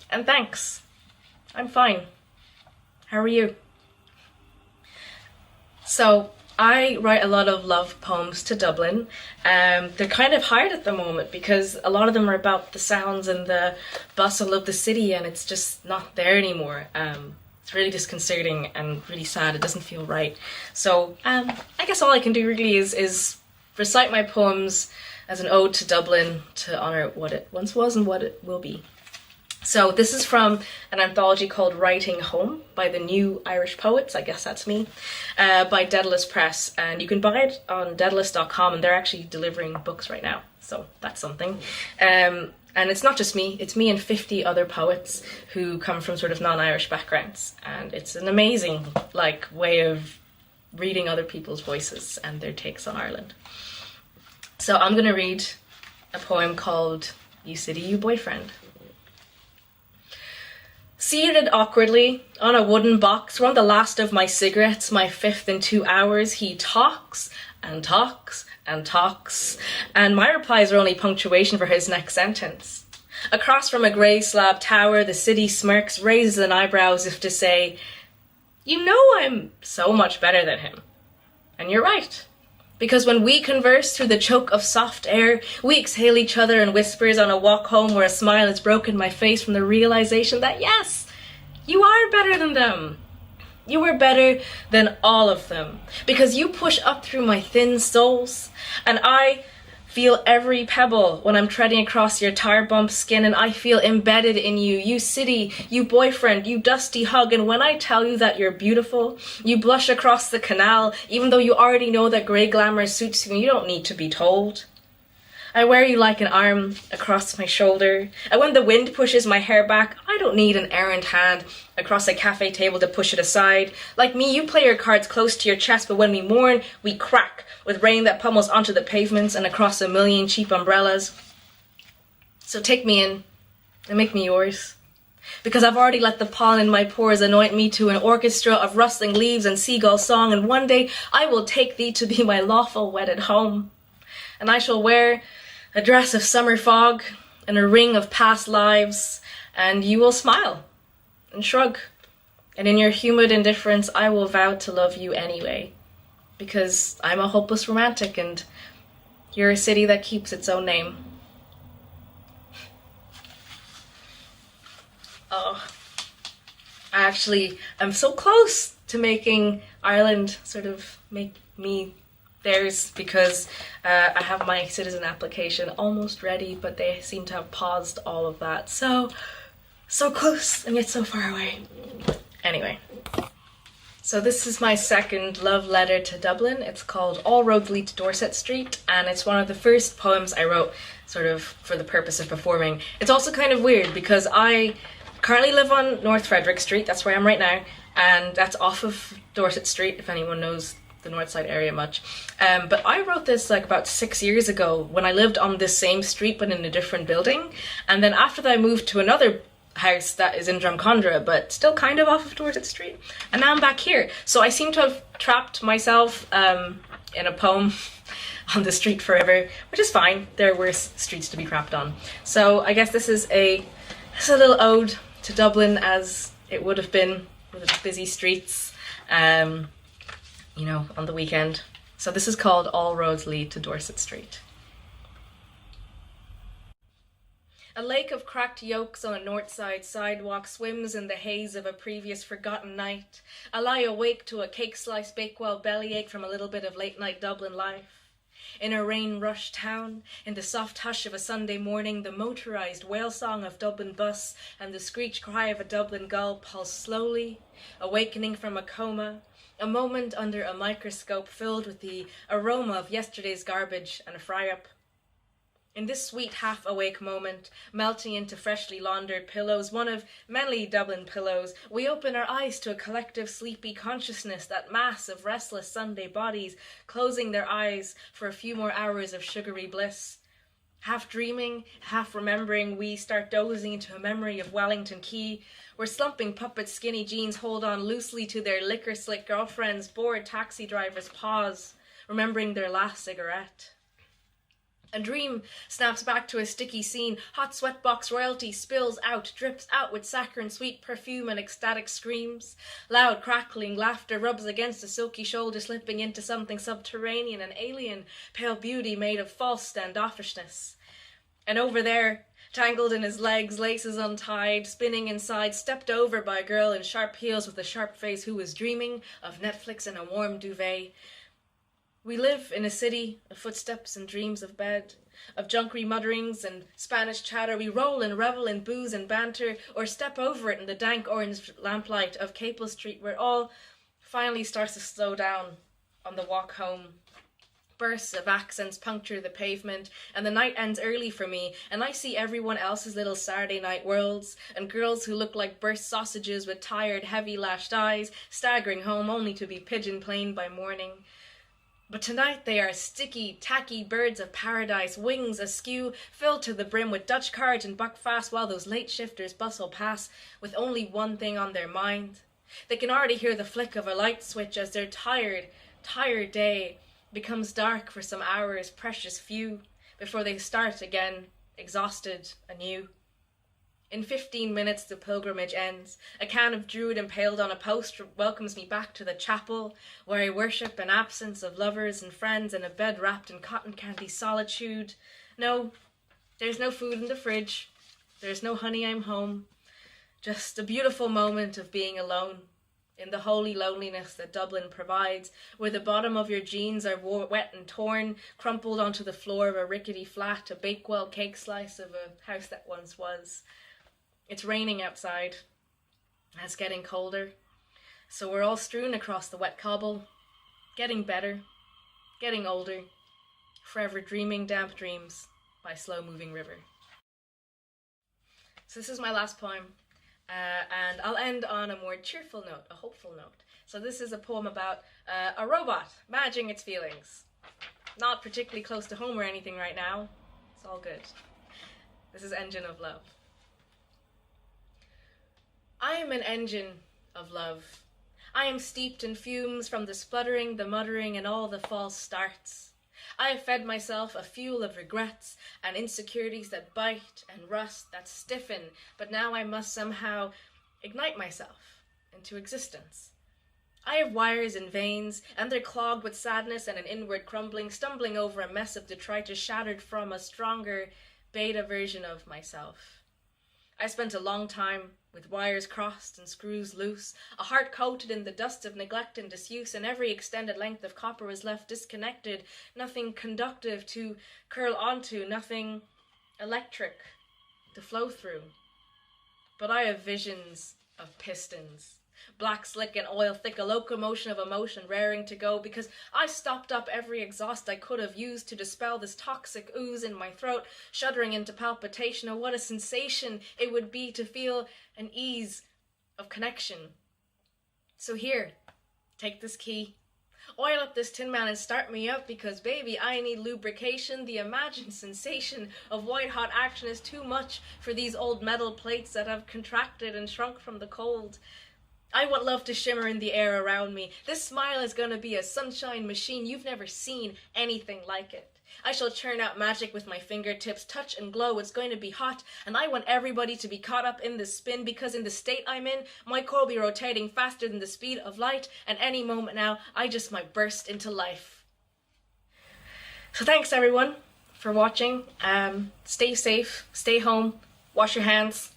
S5: And thanks. I'm fine. How are you? So I write a lot of love poems to Dublin. They're kind of hard at the moment because a lot of them are about the sounds and the bustle of the city, and it's just not there anymore. It's really disconcerting and really sad. It doesn't feel right. So I guess all I can do really is recite my poems as an ode to Dublin to honour what it once was and what it will be. So this is from an anthology called Writing Home by the New Irish Poets, I guess that's me, by Daedalus Press, and you can buy it on daedalus.com, and they're actually delivering books right now. So that's something. And it's not just me, it's me and 50 other poets who come from sort of non-Irish backgrounds. And it's an amazing way of reading other people's voices and their takes on Ireland. So I'm going to read a poem called You City, You Boyfriend. Seated awkwardly on a wooden box, we're on the last of my cigarettes, my 5th in 2 hours. He talks and talks and talks, and my replies are only punctuation for his next sentence. Across from a grey slab tower, the city smirks, raises an eyebrow as if to say, you know I'm so much better than him. And you're right. Because when we converse through the choke of soft air, we exhale each other in whispers on a walk home where a smile has broken my face from the realization that yes, you are better than them. You are better than all of them. Because you push up through my thin soles, and I feel every pebble when I'm treading across your tar bump skin, and I feel embedded in you, you city, you boyfriend, you dusty hug. And when I tell you that you're beautiful, you blush across the canal, even though you already know that grey glamour suits you and you don't need to be told. I wear you like an arm across my shoulder, and when the wind pushes my hair back, I don't need an errant hand across a cafe table to push it aside. Like me, you play your cards close to your chest, but when we mourn, we crack with rain that pummels onto the pavements and across a million cheap umbrellas. So take me in and make me yours. Because I've already let the pollen in my pores anoint me to an orchestra of rustling leaves and seagull song, and one day I will take thee to be my lawful wedded home. And I shall wear a dress of summer fog and a ring of past lives, and you will smile and shrug. And in your humid indifference, I will vow to love you anyway. Because I'm a hopeless romantic, and you're a city that keeps its own name. Oh, I'm so close to making Ireland sort of make me theirs, because I have my citizen application almost ready, but they seem to have paused all of that. So close and yet so far away. Anyway. So this is my second love letter to Dublin. It's called All Roads Lead to Dorset Street, and it's one of the first poems I wrote sort of for the purpose of performing. It's also kind of weird because I currently live on North Frederick Street, that's where I am right now, and that's off of Dorset Street, if anyone knows the North Side area much. But I wrote this about 6 years ago when I lived on this same street but in a different building, and then after that I moved to another house that is in Drumcondra, but still kind of off of Dorset Street, and now I'm back here. So I seem to have trapped myself in a poem on the street forever, which is fine. There are worse streets to be trapped on. So I guess this is a little ode to Dublin as it would have been with its busy streets, on the weekend. So this is called All Roads Lead to Dorset Street. A lake of cracked yolks on a north side sidewalk swims in the haze of a previous forgotten night. I lie awake to a cake slice bakewell bellyache from a little bit of late night Dublin life. In a rain-rushed town, in the soft hush of a Sunday morning, the motorised wail song of Dublin bus and the screech cry of a Dublin gull pulse slowly, awakening from a coma, a moment under a microscope filled with the aroma of yesterday's garbage and a fry-up. In this sweet half-awake moment, melting into freshly laundered pillows, one of many Dublin pillows, we open our eyes to a collective sleepy consciousness, that mass of restless Sunday bodies, closing their eyes for a few more hours of sugary bliss. Half dreaming, half remembering, we start dozing into a memory of Wellington Quay, where slumping puppet skinny jeans hold on loosely to their liquor-slick girlfriends, bored taxi drivers pause, remembering their last cigarette. A dream snaps back to a sticky scene. Hot sweatbox royalty spills out, drips out with saccharine sweet perfume and ecstatic screams. Loud crackling laughter rubs against a silky shoulder, slipping into something subterranean and alien, pale beauty made of false standoffishness. And over there, tangled in his legs, laces untied, spinning inside, stepped over by a girl in sharp heels with a sharp face who was dreaming of Netflix and a warm duvet. We live in a city of footsteps and dreams of bed, of junkery mutterings and Spanish chatter. We roll and revel in booze and banter, or step over it in the dank orange lamplight of Capel Street, where all finally starts to slow down on the walk home. Bursts of accents puncture the pavement, and the night ends early for me, and I see everyone else's little Saturday night worlds, and girls who look like burst sausages with tired, heavy-lashed eyes, staggering home only to be pigeon-planed by morning. But tonight they are sticky, tacky birds of paradise, wings askew, filled to the brim with Dutch cards and buckfast, while those late shifters bustle past with only one thing on their mind. They can already hear the flick of a light switch as their tired, tired day becomes dark for some hours, precious few, before they start again, exhausted anew. In 15 minutes the pilgrimage ends. A can of Druid impaled on a post welcomes me back to the chapel, where I worship an absence of lovers and friends in a bed wrapped in cotton candy solitude. No, there's no food in the fridge. There's no honey, I'm home. Just a beautiful moment of being alone, in the holy loneliness that Dublin provides, where the bottom of your jeans are wet and torn, crumpled onto the floor of a rickety flat, a Bakewell cake slice of a house that once was. It's raining outside, and it's getting colder, so we're all strewn across the wet cobble, getting better, getting older, forever dreaming damp dreams by a slow-moving river. So this is my last poem. And I'll end on a more cheerful note, a hopeful note. So this is a poem about a robot managing its feelings. Not particularly close to home or anything right now. It's all good. This is Engine of Love. I am an engine of love. I am steeped in fumes from the spluttering, the muttering, and all the false starts. I have fed myself a fuel of regrets and insecurities that bite and rust, that stiffen, but now I must somehow ignite myself into existence. I have wires and veins, and they're clogged with sadness and an inward crumbling, stumbling over a mess of detritus shattered from a stronger beta version of myself. I spent a long time with wires crossed and screws loose, a heart coated in the dust of neglect and disuse, and every extended length of copper was left disconnected, nothing conductive to curl onto, nothing electric to flow through. But I have visions of pistons, black slick and oil thick, a locomotion of emotion raring to go, because I stopped up every exhaust I could have used to dispel this toxic ooze in my throat, shuddering into palpitation. Oh, what a sensation it would be to feel an ease of connection. So here, take this key, oil up this Tin Man and start me up, because baby, I need lubrication. The imagined sensation of white hot action is too much for these old metal plates that have contracted and shrunk from the cold. I want love to shimmer in the air around me. This smile is going to be a sunshine machine. You've never seen anything like it. I shall churn out magic with my fingertips, touch and glow. It's going to be hot, and I want everybody to be caught up in this spin, because in the state I'm in, my core will be rotating faster than the speed of light, and any moment now, I just might burst into life. So thanks everyone for watching. Stay safe, stay home, wash your hands,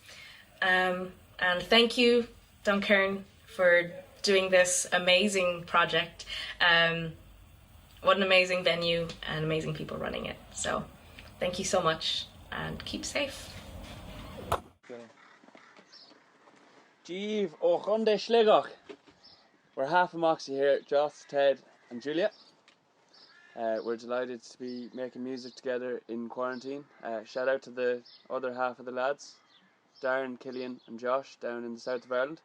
S5: and thank you, Duncairn, for doing this amazing project. What an amazing venue and amazing people running it. So thank you so much and keep safe.
S4: Jeeve O'Chunde Schlegach. We're half of Moxie here, Joss, Ted and Julia. We're delighted to be making music together in quarantine. Shout out to the other half of the lads, Darren, Killian and Josh down in the south of Ireland.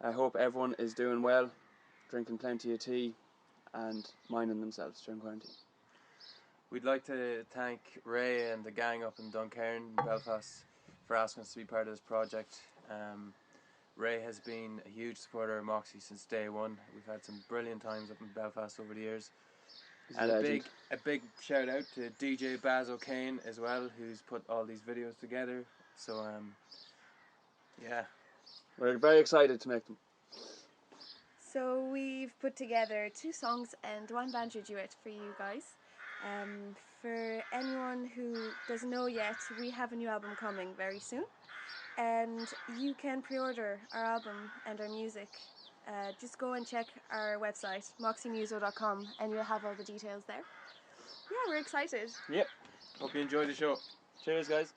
S4: I hope everyone is doing well, drinking plenty of tea and minding themselves during quarantine.
S22: We'd like to thank Ray and the gang up in Duncairn, Belfast, for asking us to be part of this project. Ray has been a huge supporter of Moxie since day one. We've had some brilliant times up in Belfast over the years. And a big shout out to DJ Baz O'Kane as well, who's put all these videos together. So yeah,
S4: we're very excited to make them.
S23: So we've put together 2 songs and 1 banjo duet for you guys. For anyone who doesn't know yet, we have a new album coming very soon, and you can pre-order our album and our music. Just go and check our website, moxiemuso.com, and you'll have all the details there. Yeah, we're excited.
S22: Yep, hope you enjoy the show. Cheers guys.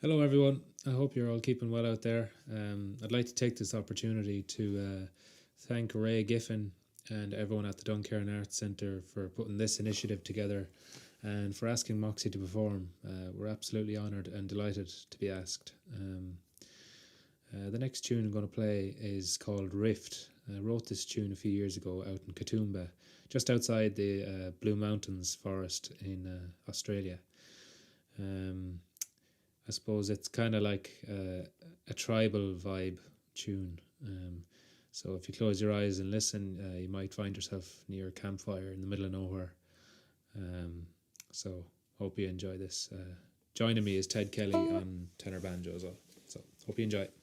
S6: Hello everyone, I hope you're all keeping well out there. I'd like to take this opportunity to thank Ray Giffen and everyone at the Duncairn Arts Centre for putting this initiative together and for asking Moxie to perform. We're absolutely honoured and delighted to be asked. The next tune I'm going to play is called Rift. I wrote this tune a few years ago out in Katoomba, just outside the Blue Mountains forest in Australia. I suppose it's kind of like a tribal vibe tune. So if you close your eyes and listen, you might find yourself near a campfire in the middle of nowhere. So hope you enjoy this. Joining me is Ted Kelly on tenor banjo as well. So hope you enjoy it.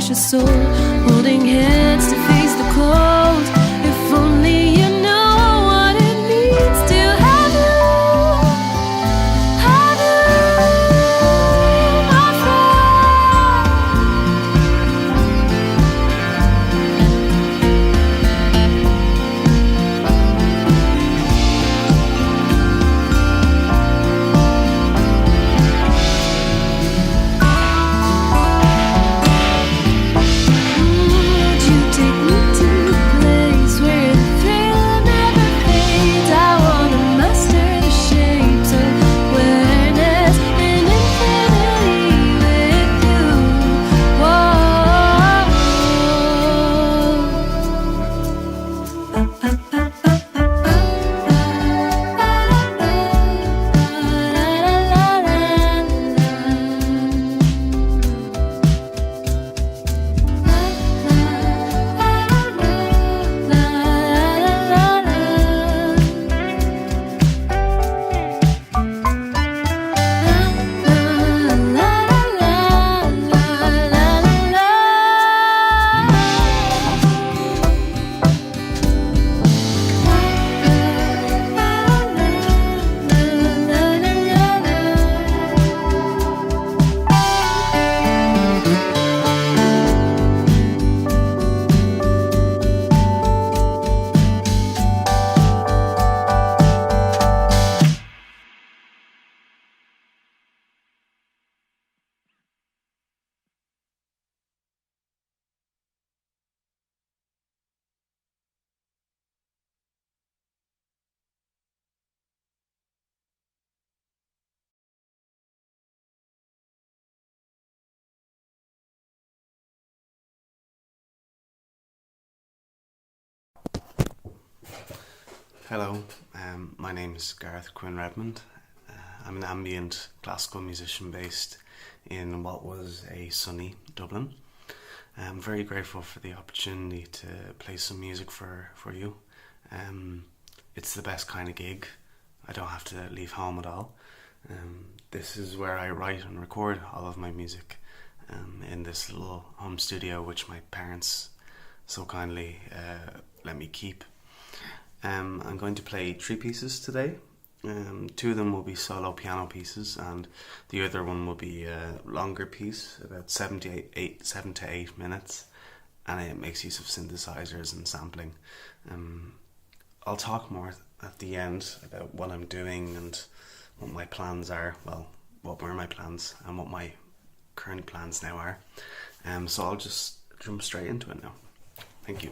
S15: precious soul, holding hands to face the cold. If only you know what it means to have you, my
S8: Hello, my name is Gareth Quinn Redmond. I'm an ambient classical musician based in what was a sunny Dublin. I'm very grateful for the opportunity to play some music for you. It's the best kind of gig. I don't have to leave home at all. This is where I write and record all of my music in this little home studio which my parents so kindly let me keep. I'm going to play 3 pieces today. 2 of them will be solo piano pieces, and the other one will be a longer piece, about 7 to 8 minutes, and it makes use of synthesizers and sampling. I'll talk more at the end about what I'm doing and what my plans are. Well, what were my plans and what my current plans now are. So I'll just jump straight into it now. Thank you.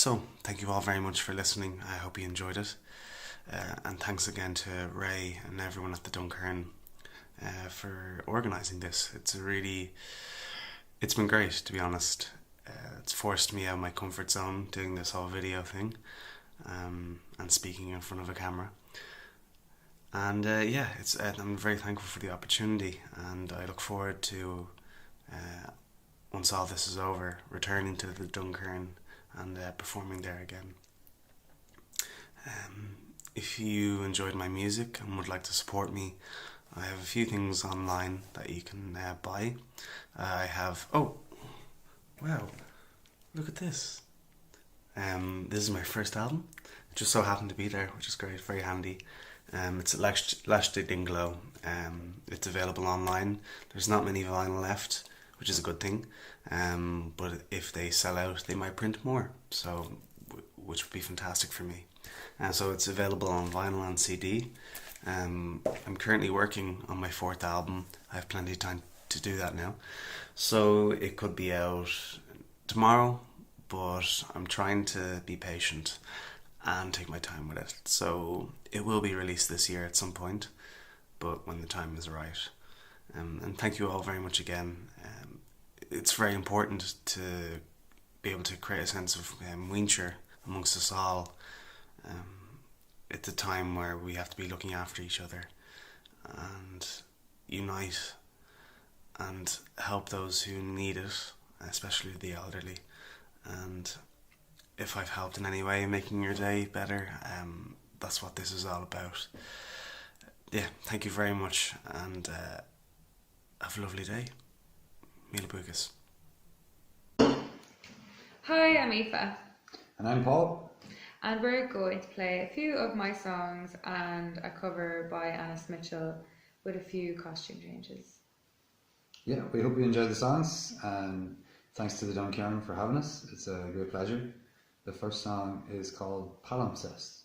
S8: So, thank you all very much for listening. I hope you enjoyed it. And thanks again to Ray and everyone at the Duncairn for organising this. It's been great, to be honest. It's forced me out of my comfort zone doing this whole video thing and speaking in front of a camera. And I'm very thankful for the opportunity, and I look forward to, once all this is over, returning to the Duncairn and performing there again. If you enjoyed my music and would like to support me, I have a few things online that you can buy. I have... Oh! Wow! Look at this! This is my first album. It just so happened to be there, which is great, very handy. It's at Lash de Dinglo. It's available online. There's not many vinyl left, which is a good thing. But if they sell out, they might print more, so which would be fantastic for me. So it's available on vinyl and CD. I'm currently working on my 4th album. I have plenty of time to do that now. So it could be out tomorrow, but I'm trying to be patient and take my time with it. So it will be released this year at some point, but when the time is right. And thank you all very much again. It's very important to be able to create a sense of wheelchair amongst us all. It's a time where we have to be looking after each other and unite and help those who need it, especially the elderly. And if I've helped in any way making your day better, that's what this is all about. Yeah, thank you very much, and have a lovely day. Míle buchas.
S10: Hi, I'm Aoife.
S11: And I'm Paul.
S10: And we're going to play a few of my songs and a cover by Annis Mitchell with a few costume changes.
S11: Yeah, we hope you enjoyed the songs, and thanks to the Duncairn for having us. It's a great pleasure. The first song is called Palimpsest.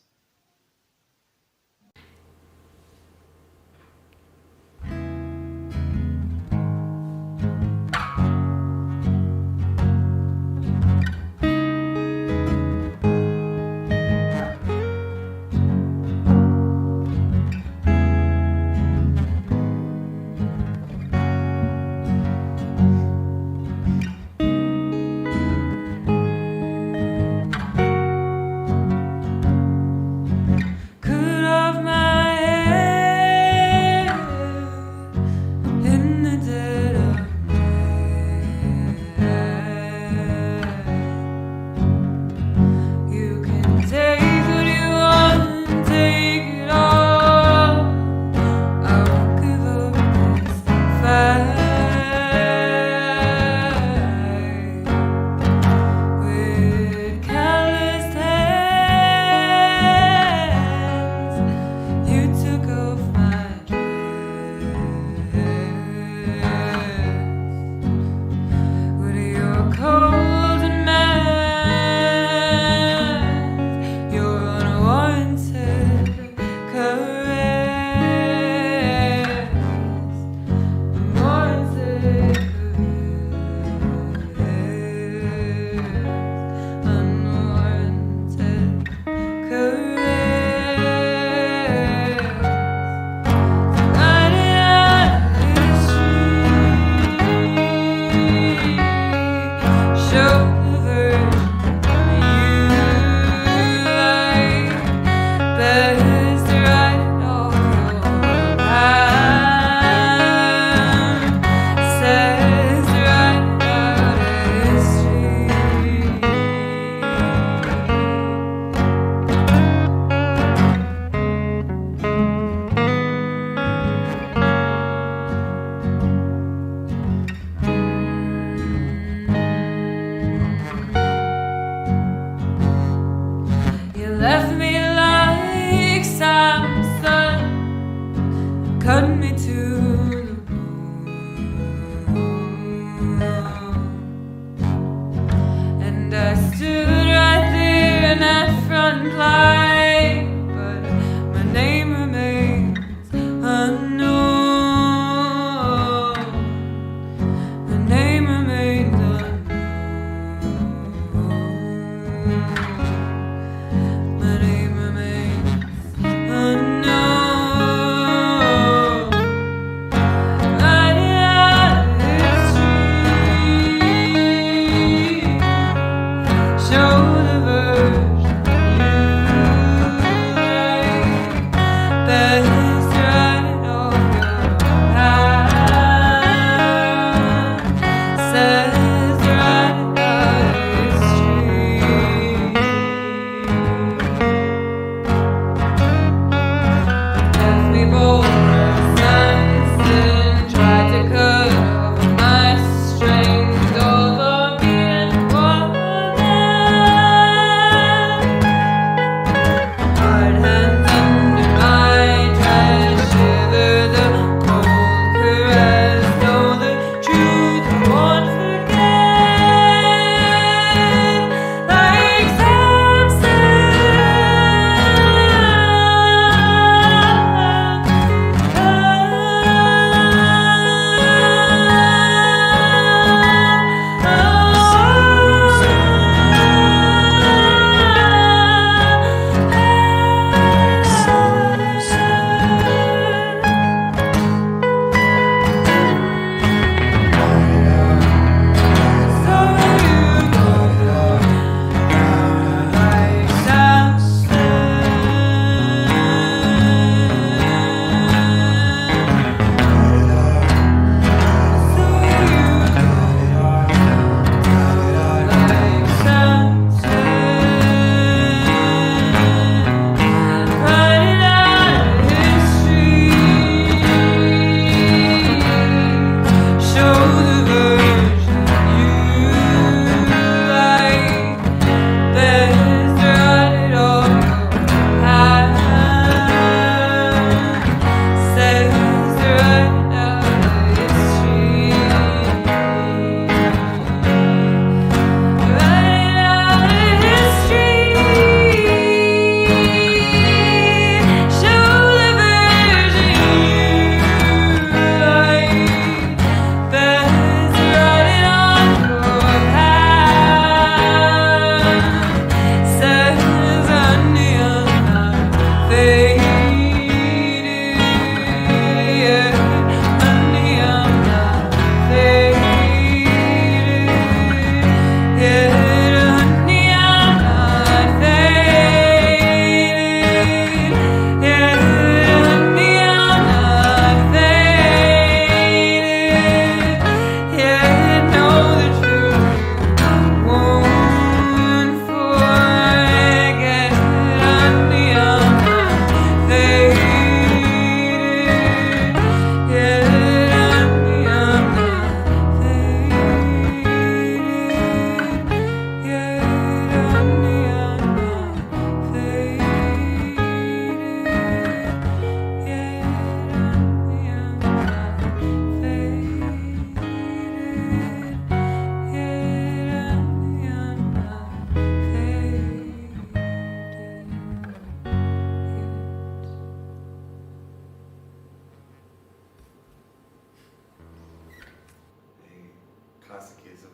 S8: classic case of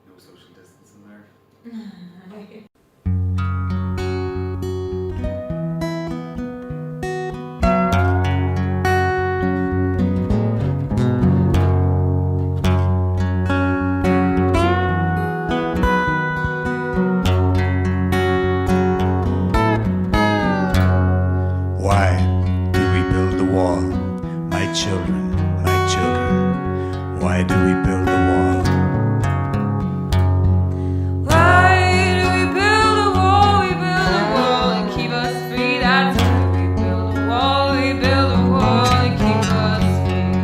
S8: no social distancing there.
S7: Why do we build the wall? My children, why do we build the wall?
S15: Why do we build a wall? We build a wall and keep us free. That's why we build a wall. We build a wall and keep us free.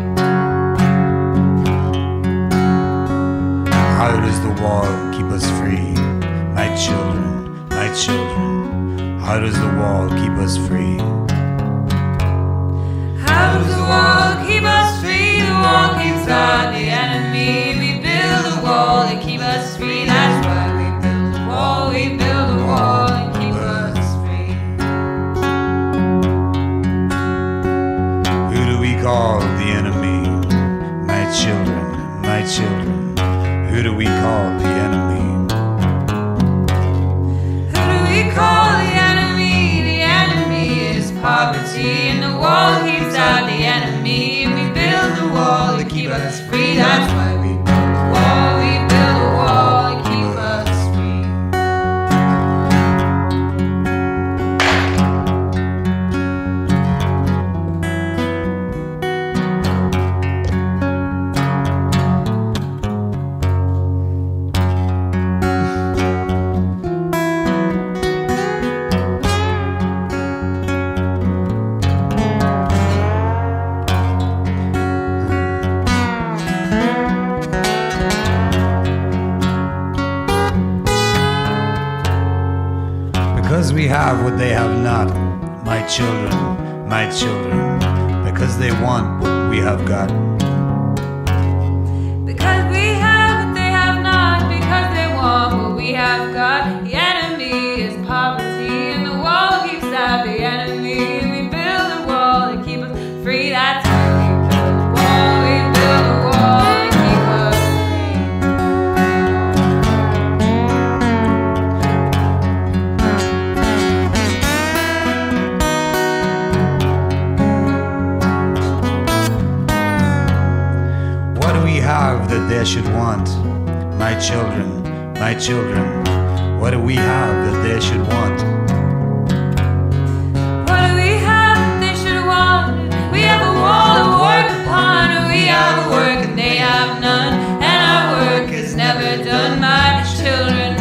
S7: How does the wall keep us free? My children, how does the wall keep us free?
S15: How does the wall keep us free? The wall keeps out the enemy. We build a wall and keep us free. That's why we build a wall. We build a wall and keep us free.
S7: Who do we call the enemy? My children, who do we call the enemy?
S15: Who do we call the enemy? The enemy is poverty, and the wall keeps out the enemy. We build the wall to keep us free. That's why we build a wall. We build a wall to keep us free.
S7: Because we have what they have not, my children, because they want what we have got.
S15: Because we have what they have not, because they want what we have got. The enemy is poverty, and the wall keeps out the enemy. We build a wall to keep us free. That's why we build a wall. We build a wall to keep us free.
S7: What do we have that they should want? My children, what do we have that they should want?
S15: What do we have that they should want? We have a wall to work upon, and we have work and they have none. And our work is never done, my children,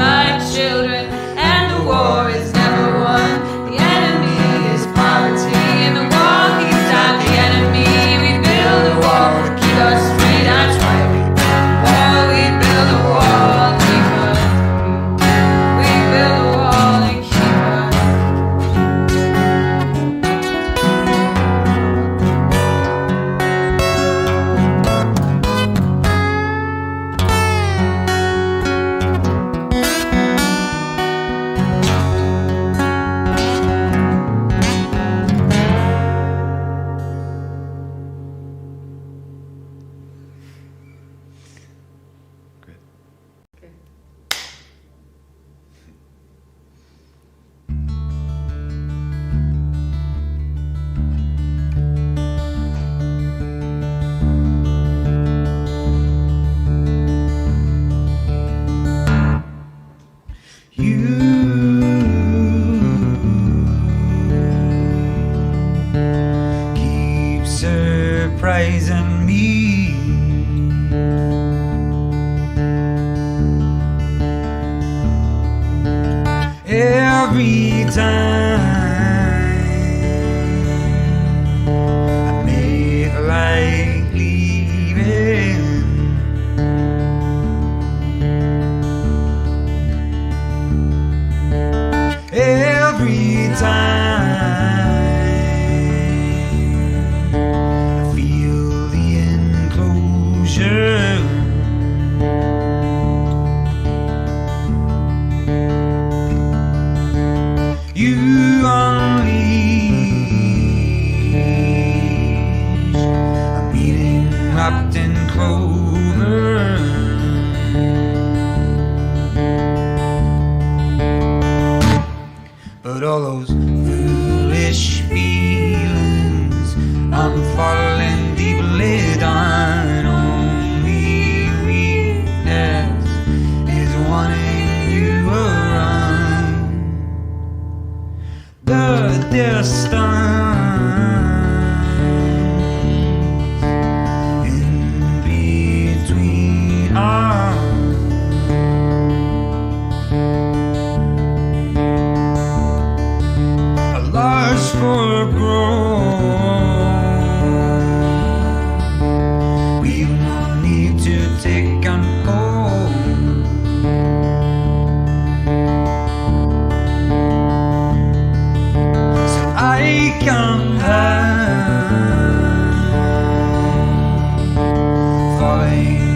S15: and the war is never won. The enemy is poverty, and the wall keeps out the enemy. We build a wall to keep us free. That's why we build a wall. We build a wall to keep us free. We build a wall to keep us
S7: Keep surprising me. Every time I make like leaving, every time I feel the enclosure. You unleash a meaning wrapped in clover.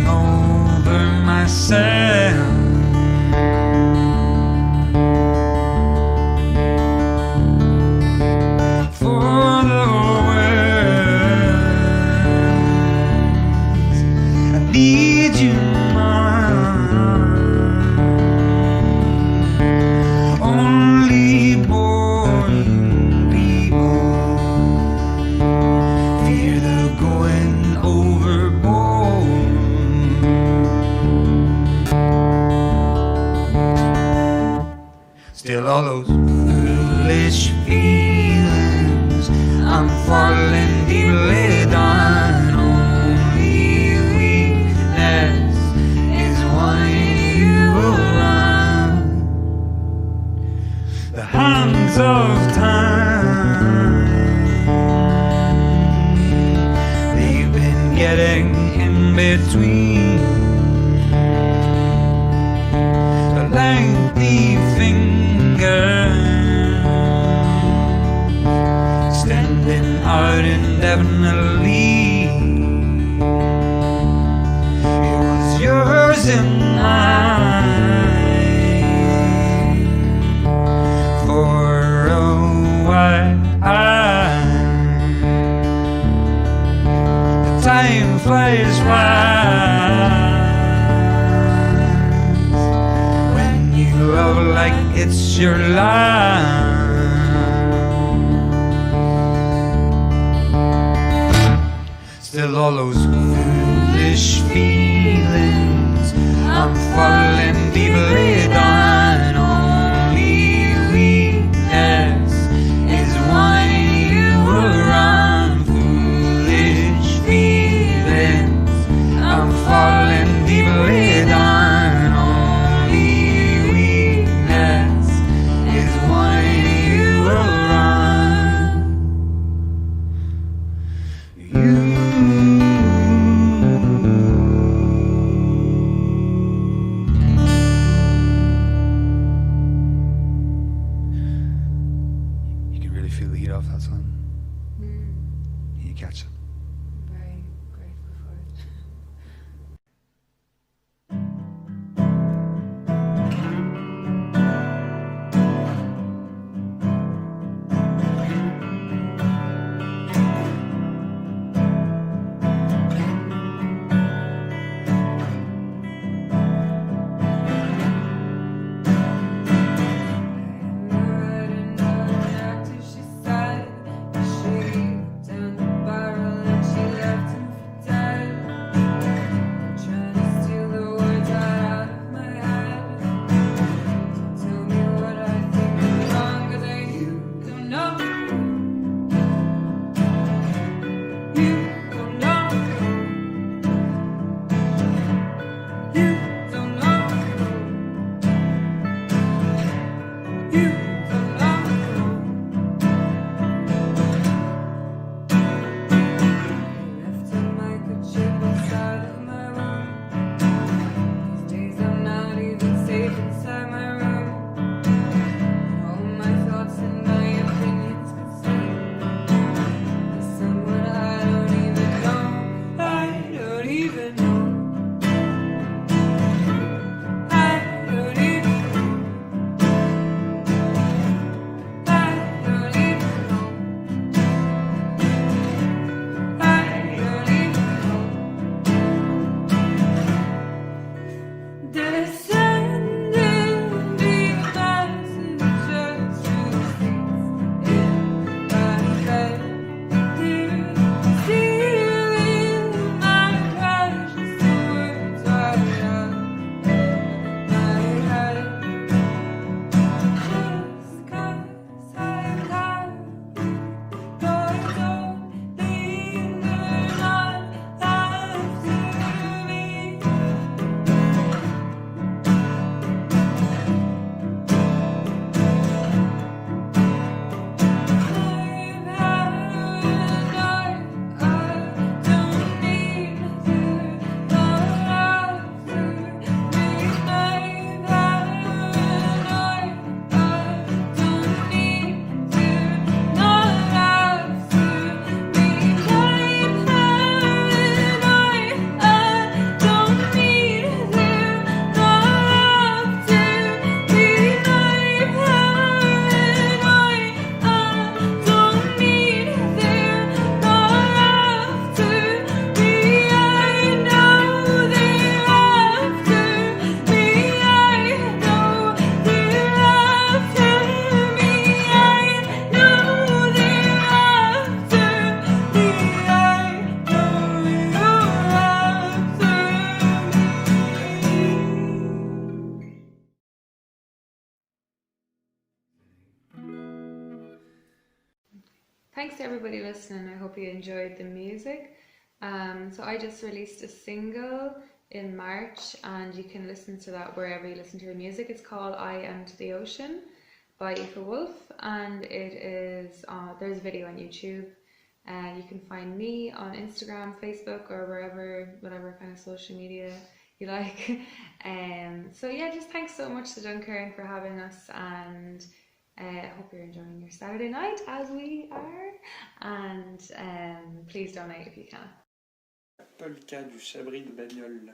S7: over myself. For the words, I need you more. Only boring people fear the going overboard. Still all those foolish feelings, I'm falling deeply down. Only weakness is wanting you around. The hands of time, they've been getting in between. The lengthy fingers extending out indefinitely. It was yours and mine for a while. The time flies wide when you love like it's your life. Still all those foolish feelings, I'm falling deeply down. Only weakness is wanting you around. Foolish feelings, I'm falling deeply down. Only weakness is wanting you around.
S10: thanks to everybody listening. I hope you enjoyed the music. So I just released a single in March, and you can listen to that wherever you listen to your music. It's called I and the Ocean by Aoife Wolf, and it is there's a video on YouTube. You can find me on Instagram, Facebook, or whatever kind of social media you like. So yeah, just thanks so much to Duncairn for having us, and I hope you're enjoying your Saturday night as we are, and please donate if you can.
S13: Pas le cas du sabri de bagnole.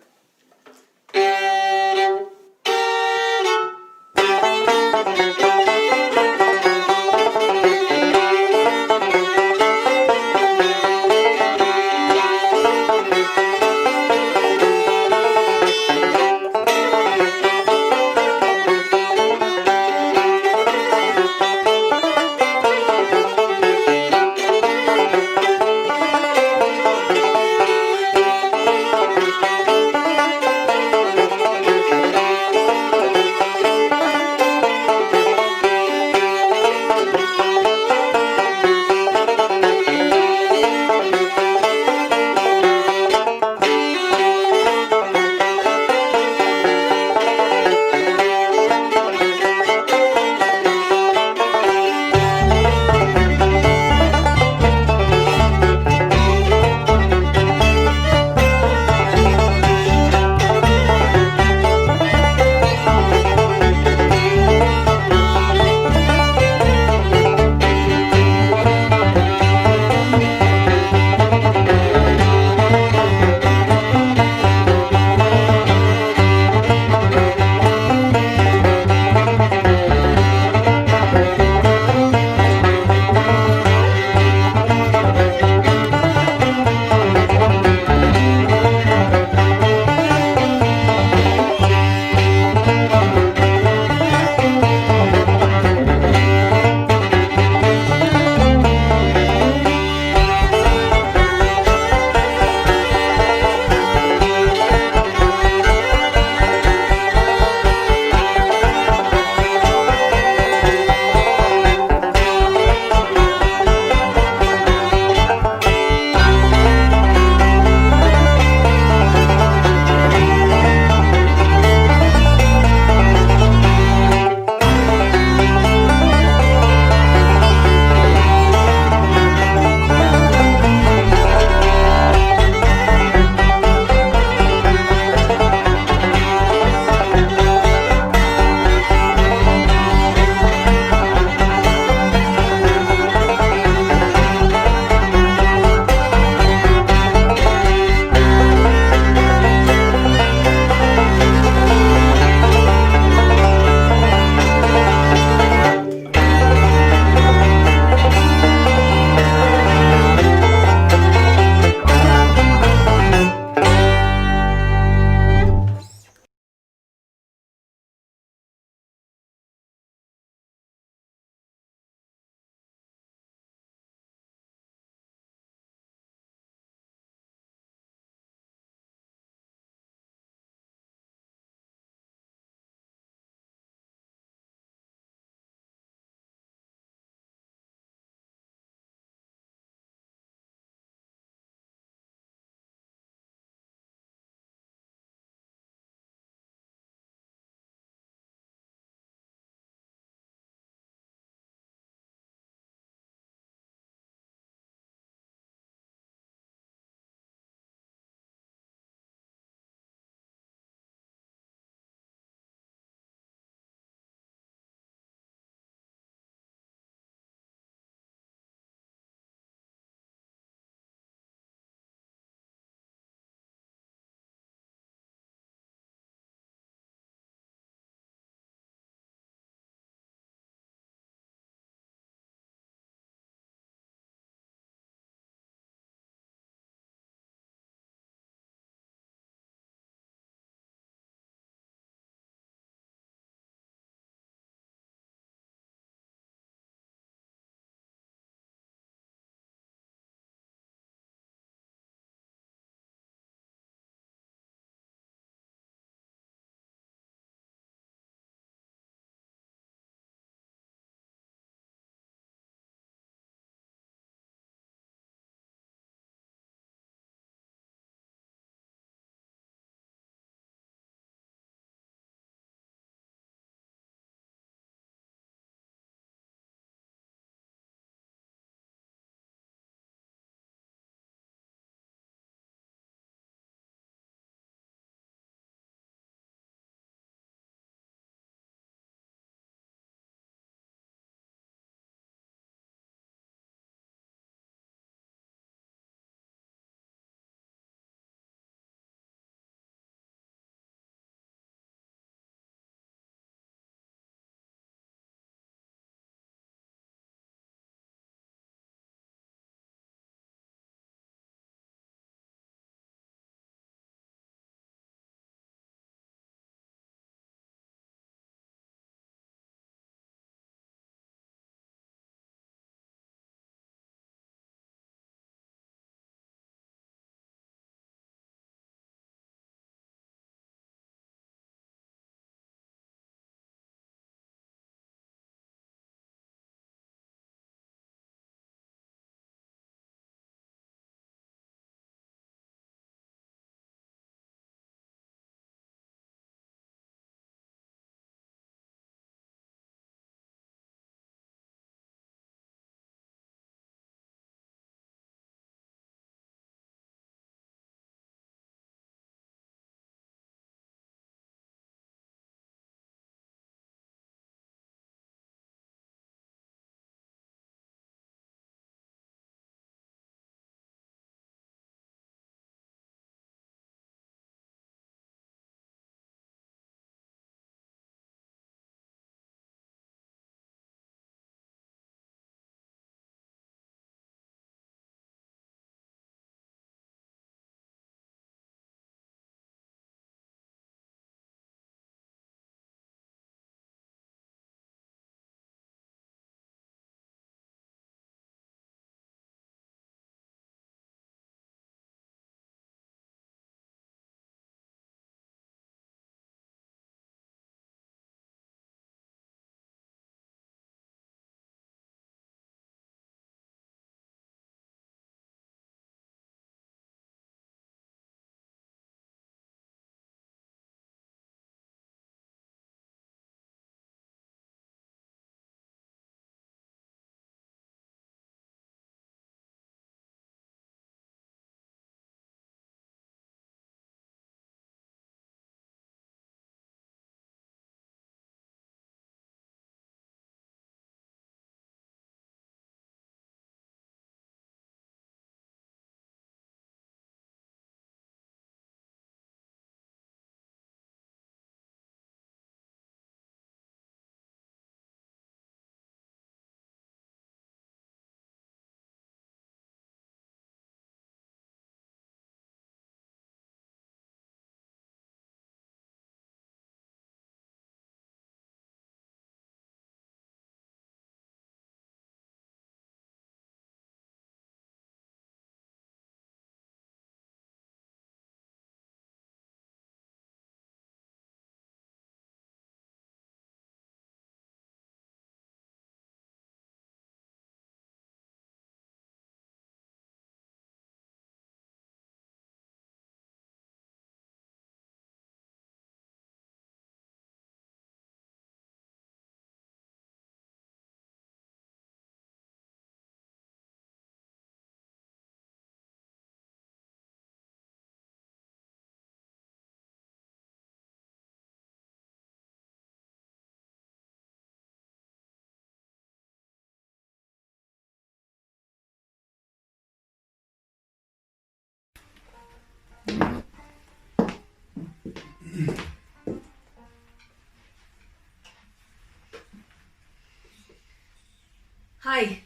S14: Hi,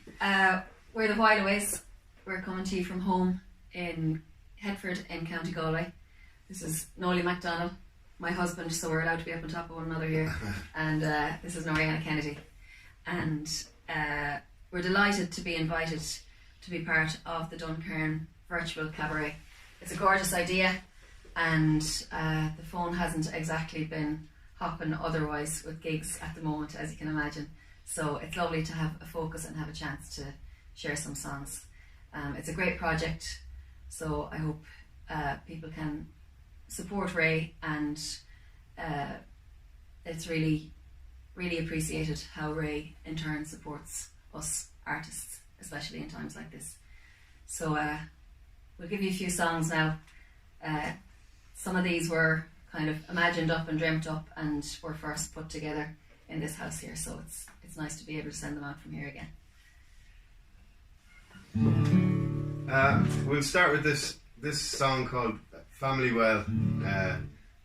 S14: we're the Whileaways. We're coming to you from home in Headford in County Galway. This is Nolly MacDonald, my husband, so we're allowed to be up on top of one another here. And this is Noriana Kennedy. And we're delighted to be invited to be part of the Duncairn virtual cabaret. It's a gorgeous idea, and the phone hasn't exactly been hopping otherwise with gigs at the moment, as you can imagine. So it's lovely to have a focus and have a chance to share some songs. It's a great project, so I hope people can support Ray, and it's really, really appreciated how Ray in turn supports us artists, especially in times like this. So we'll give you a few songs now. Some of these were kind of imagined up and dreamt up and were first put together in this house here, so it's nice to be able to send them out from here again.
S16: We'll start with this song called Family Well.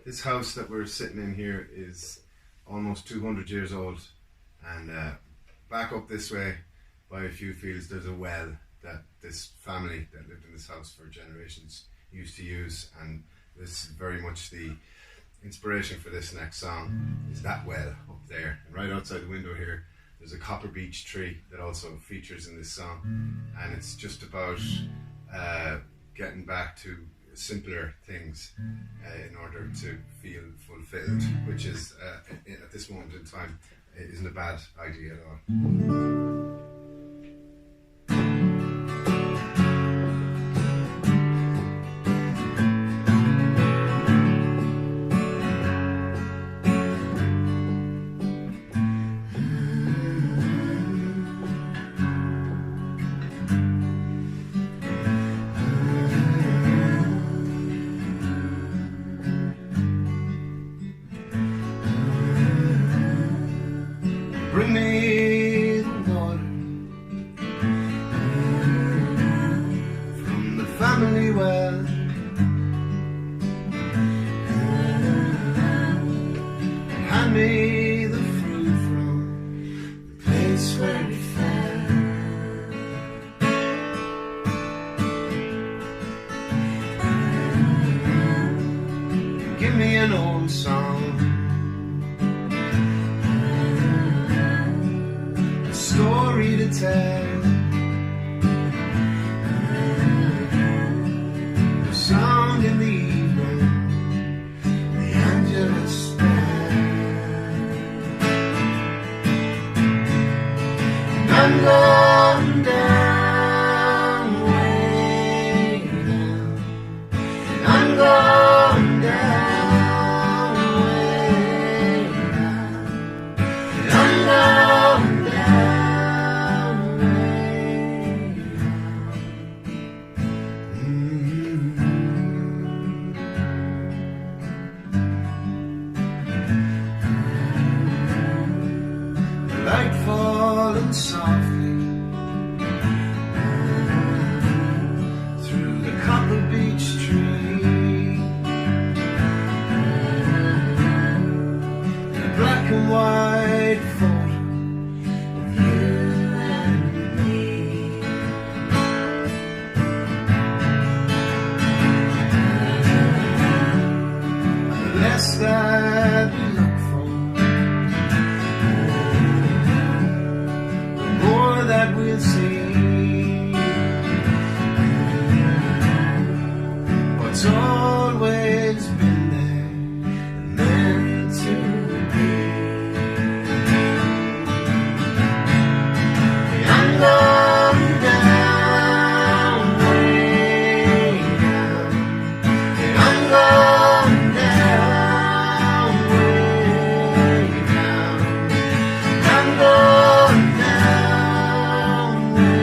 S16: This house that we're sitting in here is almost 200 years old, and back up this way by a few fields there's a well that this family that lived in this house for generations used to use, and this is very much the inspiration for this next song, is that well up there. And right outside the window here there's a copper beech tree that also features in this song, and it's just about getting back to simpler things in order to feel fulfilled, which is at this moment in time isn't a bad idea at all. Bring me the water from the family well, and hand me the fruit from the place where it fell. Give me an old song, story to tell, the sound in the evening, the Angelus bell. And I'm going down, way down, and I'm going down, way down, and I'm going down. Light falling softly through the copper beech tree, and a black and white photo of you and me. And the less that we look for, more that we'll see. What's always been there and meant to be. I'm going down, way down, I'm going down, way down, I'm going down, way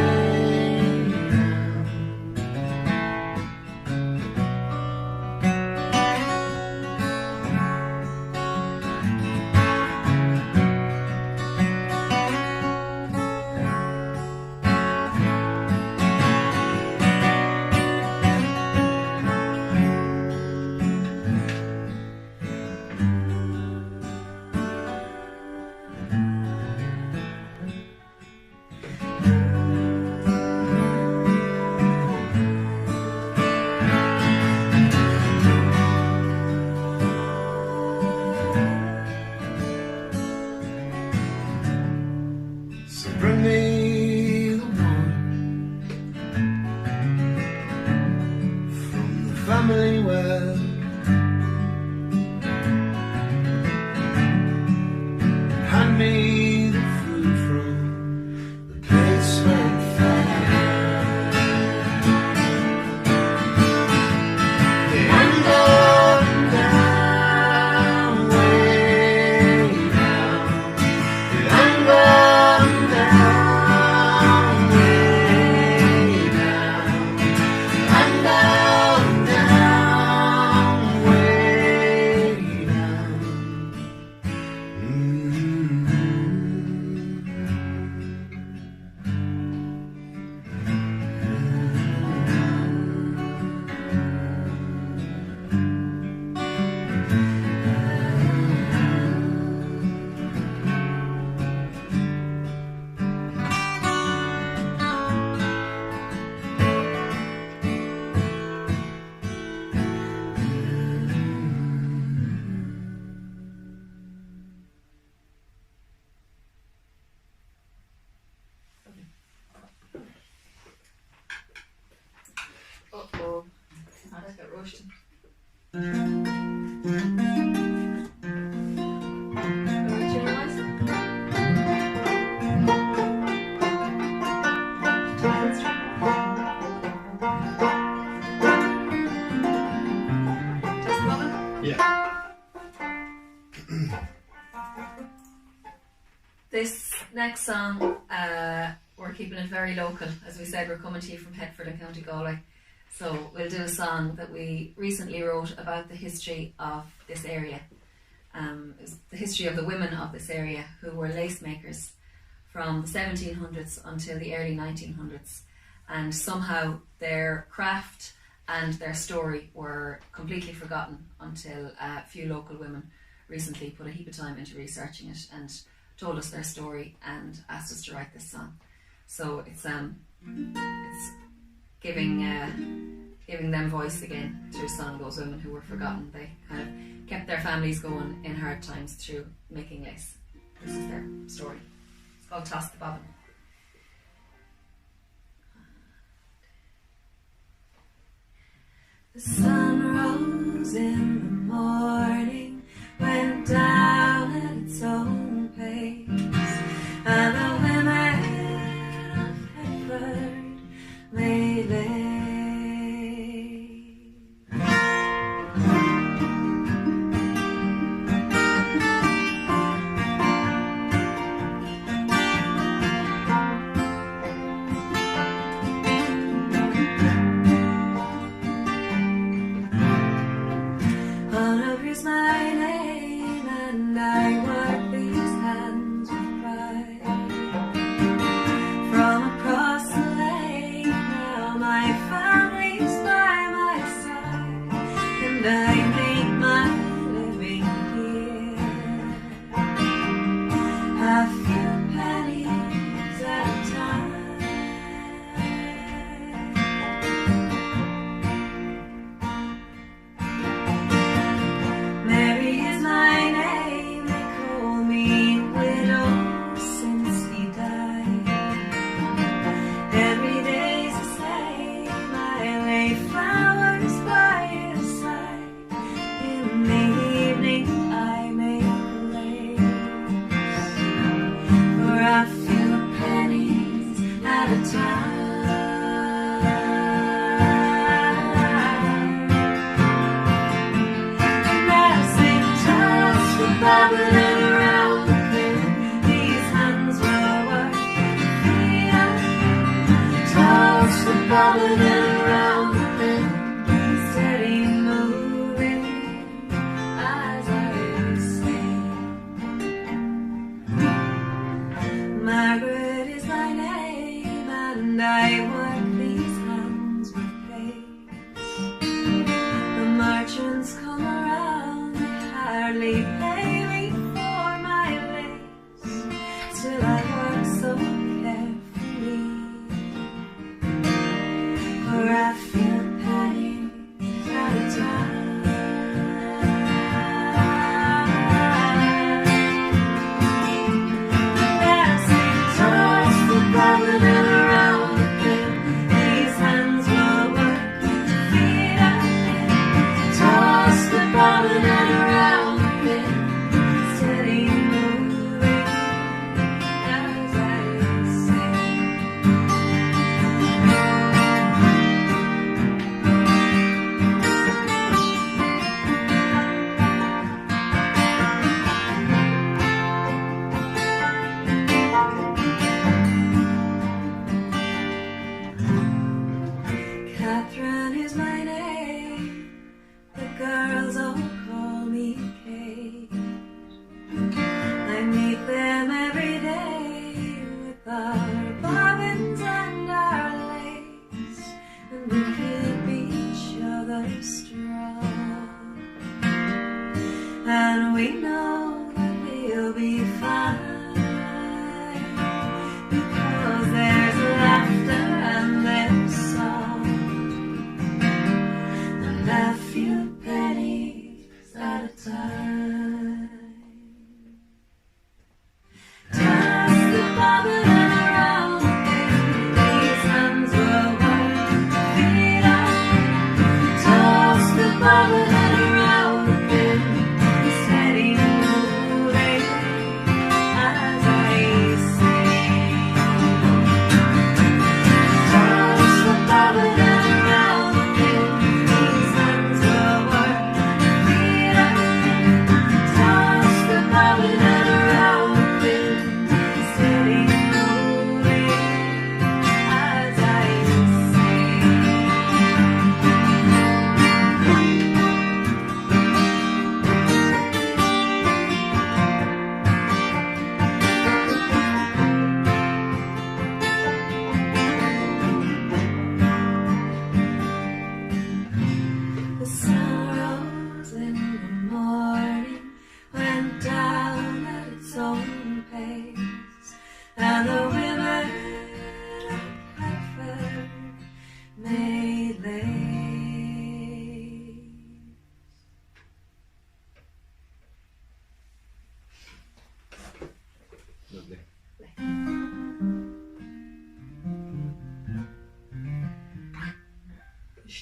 S14: This next song, we're keeping it very local. As we said, we're coming to you from Headford in County Galway. So we'll do a song that we recently wrote about the history of this area. It was the history of the women of this area who were lace makers from the 1700s until the early 1900s. And somehow their craft and their story were completely forgotten until a few local women recently put a heap of time into researching it and told us their story and asked us to write this song. So it's giving them voice again through a song, those women who were forgotten. They kind of kept their families going in hard times through making lace. This is their story. It's called Toss the Bobbin.
S15: The sun rose in the morning, went down at its own pace, and the women of Headford made lace. Here's my name, and I work these hands with pride. From across the lake, now my family's by my side, and I make my living here. A few pennies at a time. Mary is my name, they call me widow since he died. Every day's the same, I lay flowers by his side. In the evening I make lace for a few pennies at a time. Bubbling around with these hands will work freedom. Toss the bubbling around with steady moving as I sing. Margaret is my name, and I work these hands with pace. The merchants come around, they hardly pay for my lace, still I work so carefully for a few pennies at a time. Dancing towards the bubbling around again, these hands will work feet up, toss the bubbling around again. Steady moving as I sing. Catherine is my name, the girls all call me Kate. I meet them every day with our bobbins and our lace, and we keep each other strong, and we know that we'll be fine, because there's laughter and there's song, and a few pennies at a time. Toss the bubbling around again, these hands will work feet up. Toss the bubbling around again, steady moving as I sing. Toss the bubbling around again, these hands will work feet up.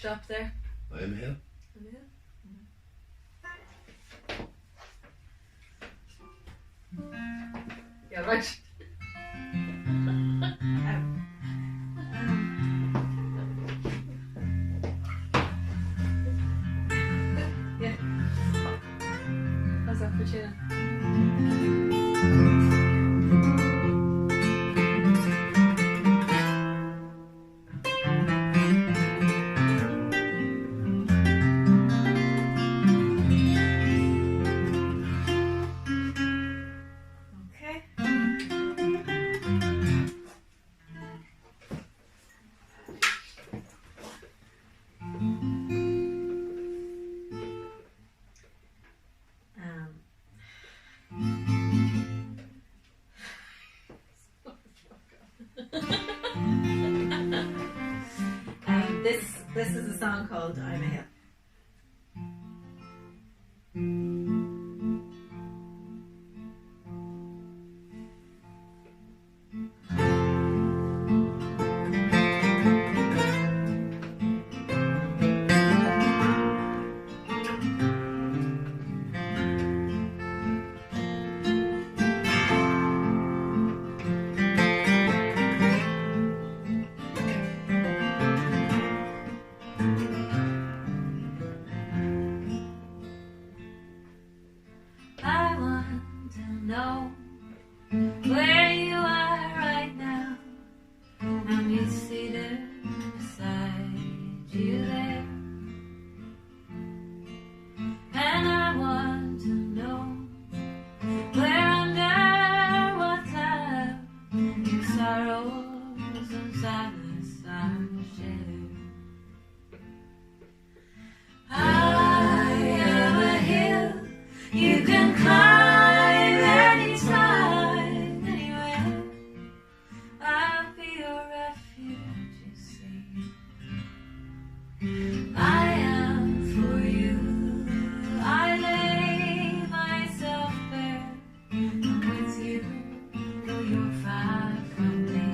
S5: stop there.
S16: I am a hill.
S5: Yeah, right. Yeah. How's that for tuning? Okay.
S9: This is a song called I'm a Hill.
S15: I want to know where you are right now. I'm just seated beside you there. And I want to know where under what cloud your sorrows and sadness are shared. I am a hill you can climb anytime, anywhere. I'll be your refuge, you see. I am for you. I lay myself bare. I'm with you, though you're far from me.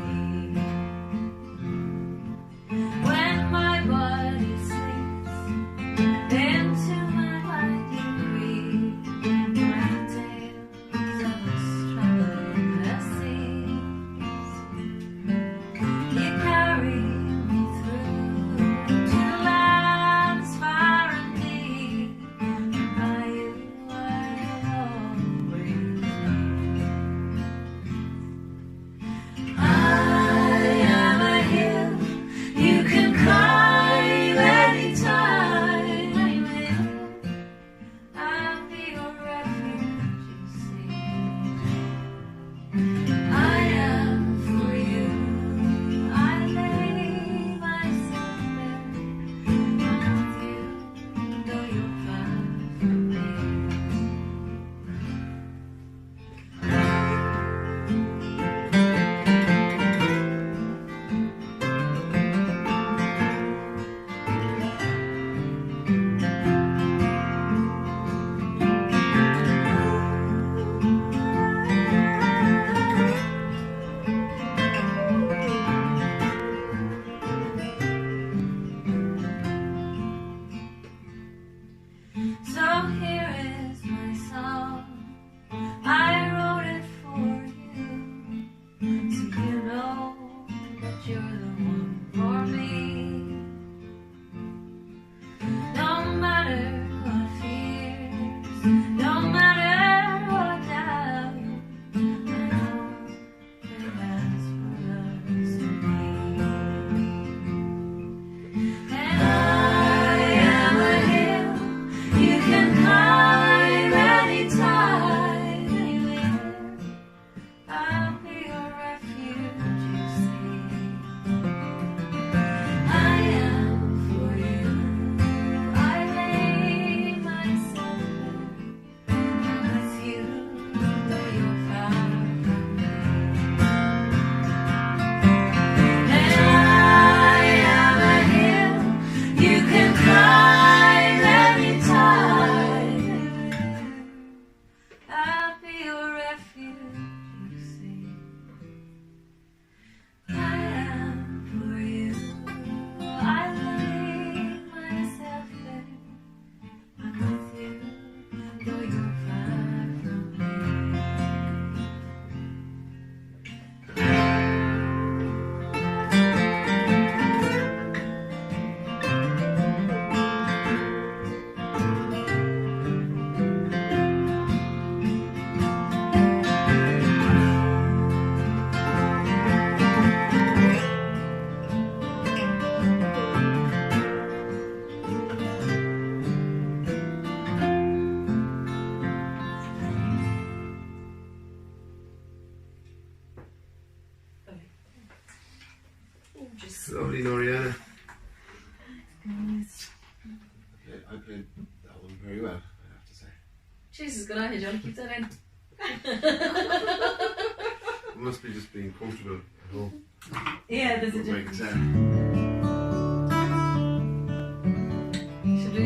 S15: When my body sleeps into my light you breathe, my
S16: Lovely, Noriana. I played that one very well, I have to say.
S14: Jesus, good on you, John. Keep that in.
S16: It must be just being comfortable at home.
S14: Yeah, there's a
S16: With my
S14: difference.
S16: guitar.
S14: Should we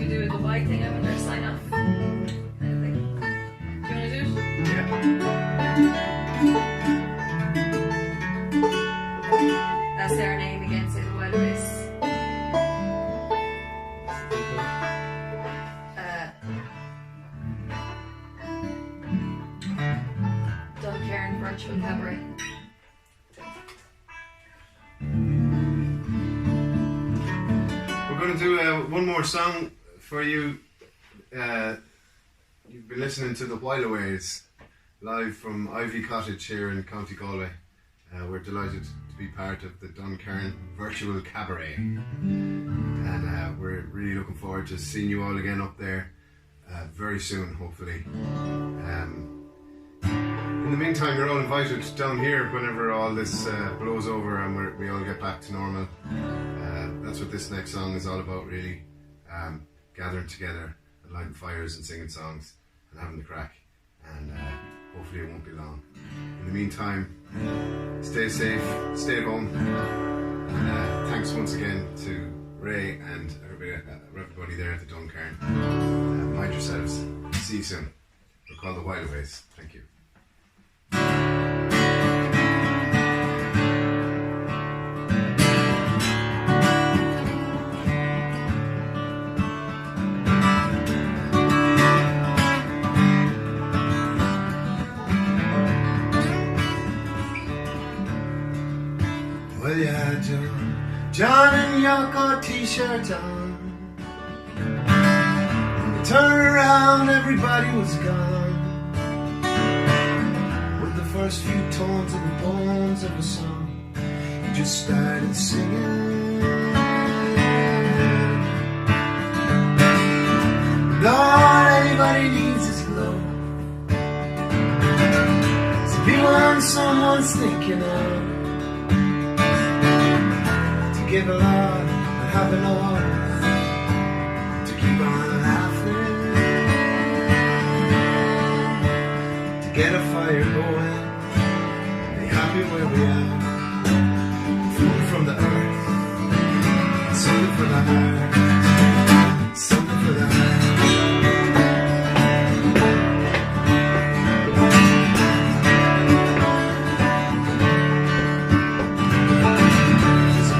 S14: do a goodbye thing after our sign off? Anything? Do you want to do it?
S16: Yeah.
S14: That's their name again, say the wild race. Duncairn Virtual Cabaret.
S16: We're going to do one more song for you. You've been listening to The Whileaways live from Ivy Cottage here in County Galway. We're delighted to be part of the Duncairn Virtual Cabaret. And we're really looking forward to seeing you all again up there very soon, hopefully. In the meantime, you're all invited down here whenever all this blows over and we all get back to normal. That's what this next song is all about, really. Gathering together and lighting fires and singing songs and having the crack. And hopefully it won't be long. In the meantime, stay safe, stay at home. And thanks once again to Ray and everybody there at the Duncairn. Mind yourselves. See you soon. We're called The Whileaways. Thank you. Well, yeah, John and Yoko t-shirt on. When we turned around, everybody was gone. With the first few tones of the bones of a song, he just started singing. And all anybody needs is love. To be one someone's thinking of. Give a lot and have enough to keep on laughing, to get a fire going, be happy where we are. Food from the earth, something for the heart, something for the heart.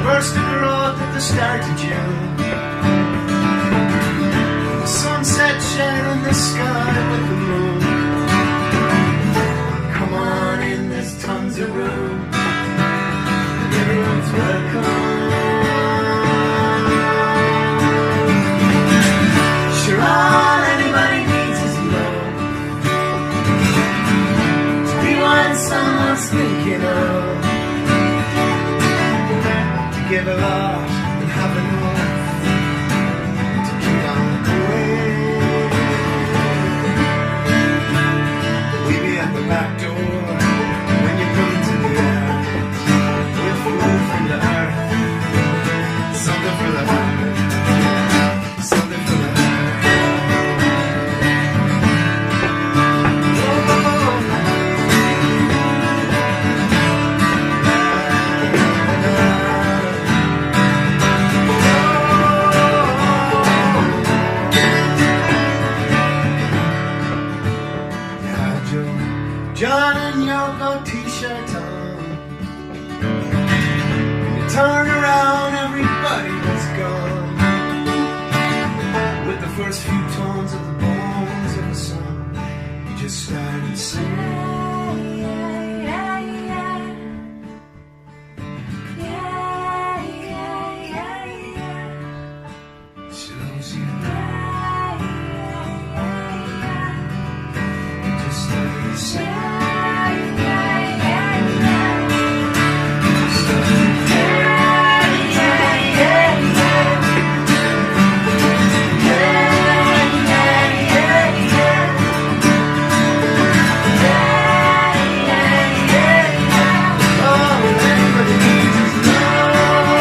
S16: First in the road at the start of June. The sunset shining the sky with the moon. Come on in, there's tons of room, and everyone's welcome. Sure, all anybody needs is love. To be one someone's thinking of. Give a lot and have enough to keep on going. We be at the back door when you come into the air. With food from the earth, something for the heart, something for the heart. John and Yoko t-shirt on. When you turn around, everybody was gone. With the first few tones of the bones of a song, you just started singing. She loves you. You just started singing. All anybody needs is love.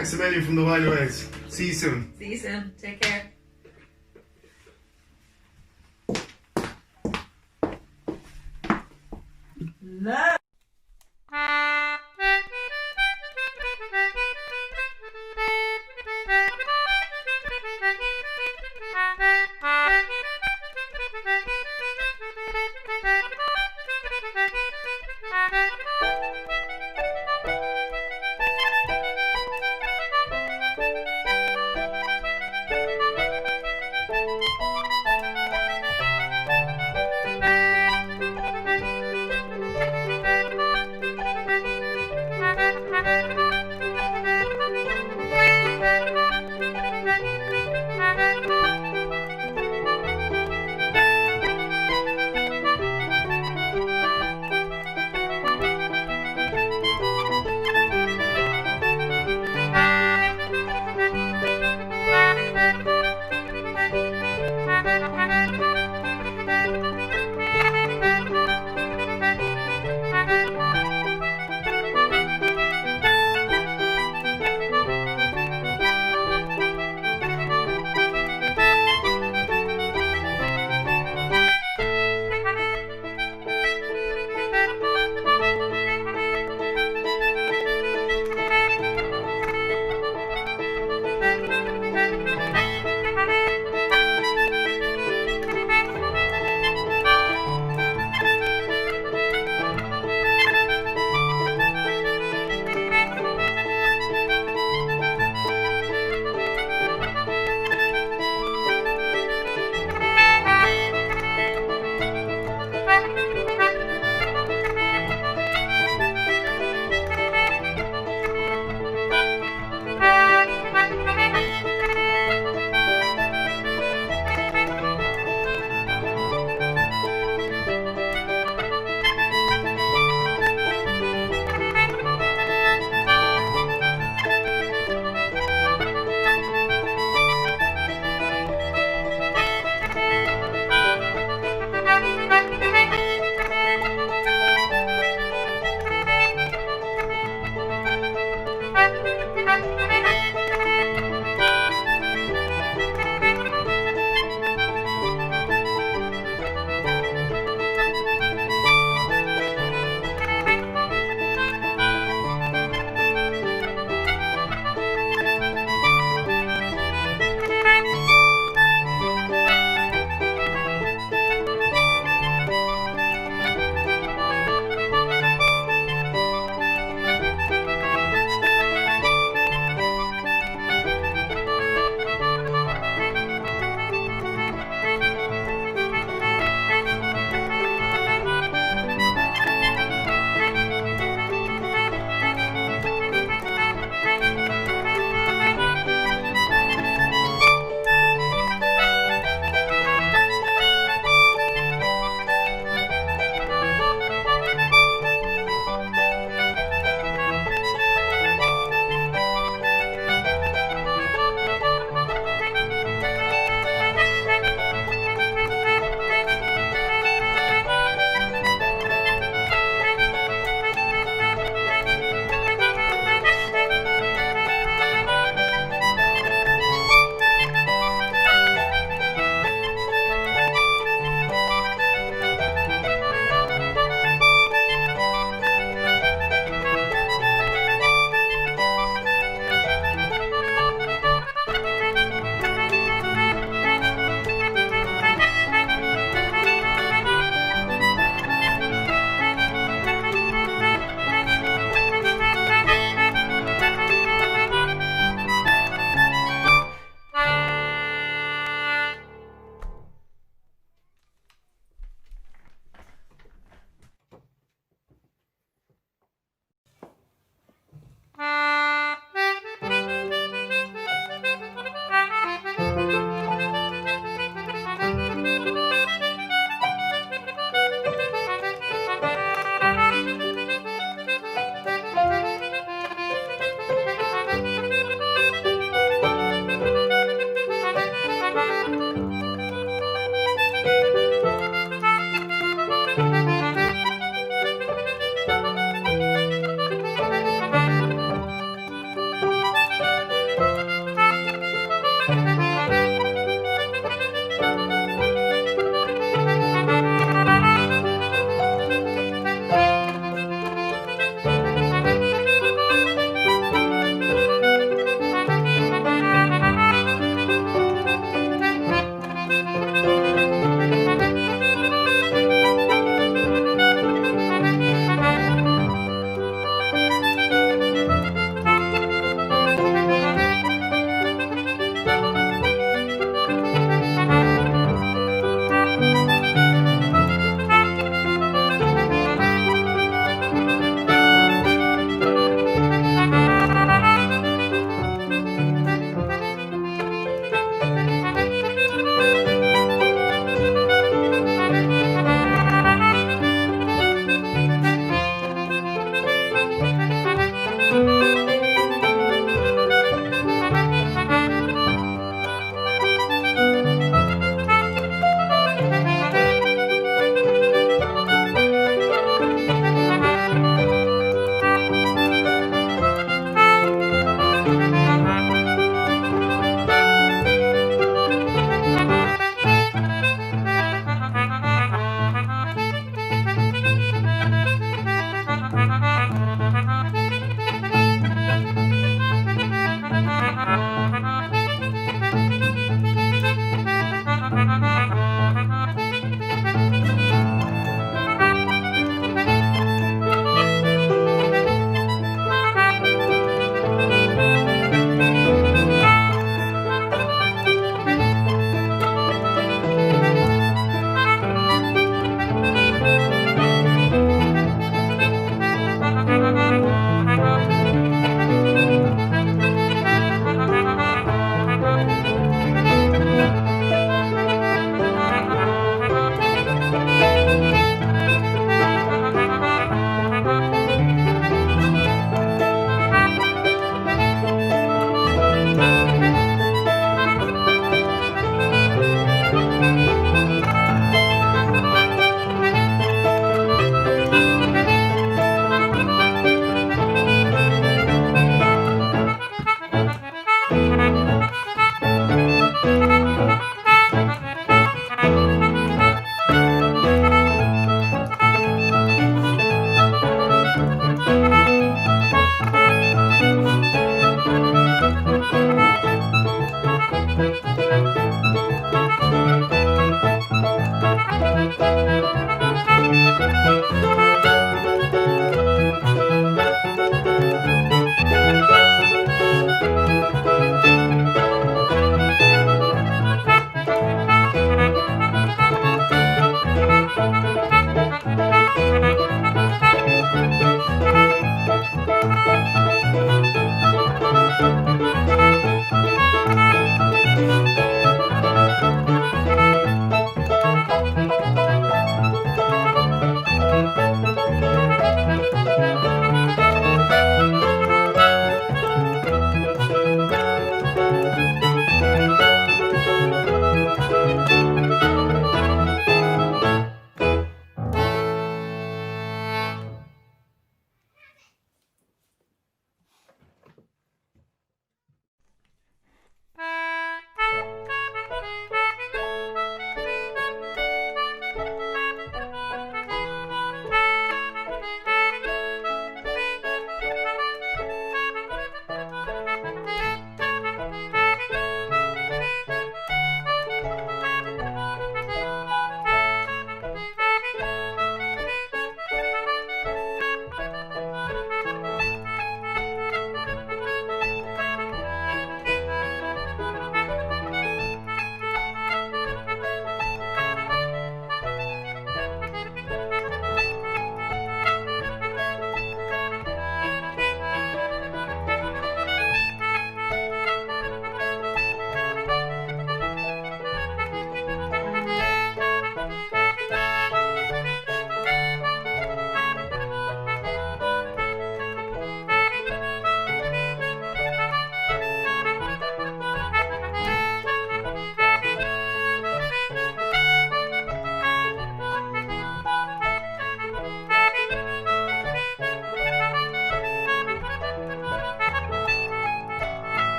S16: Thanks a million from the Wild Ways. See you soon.
S9: See you soon. Take care. Love.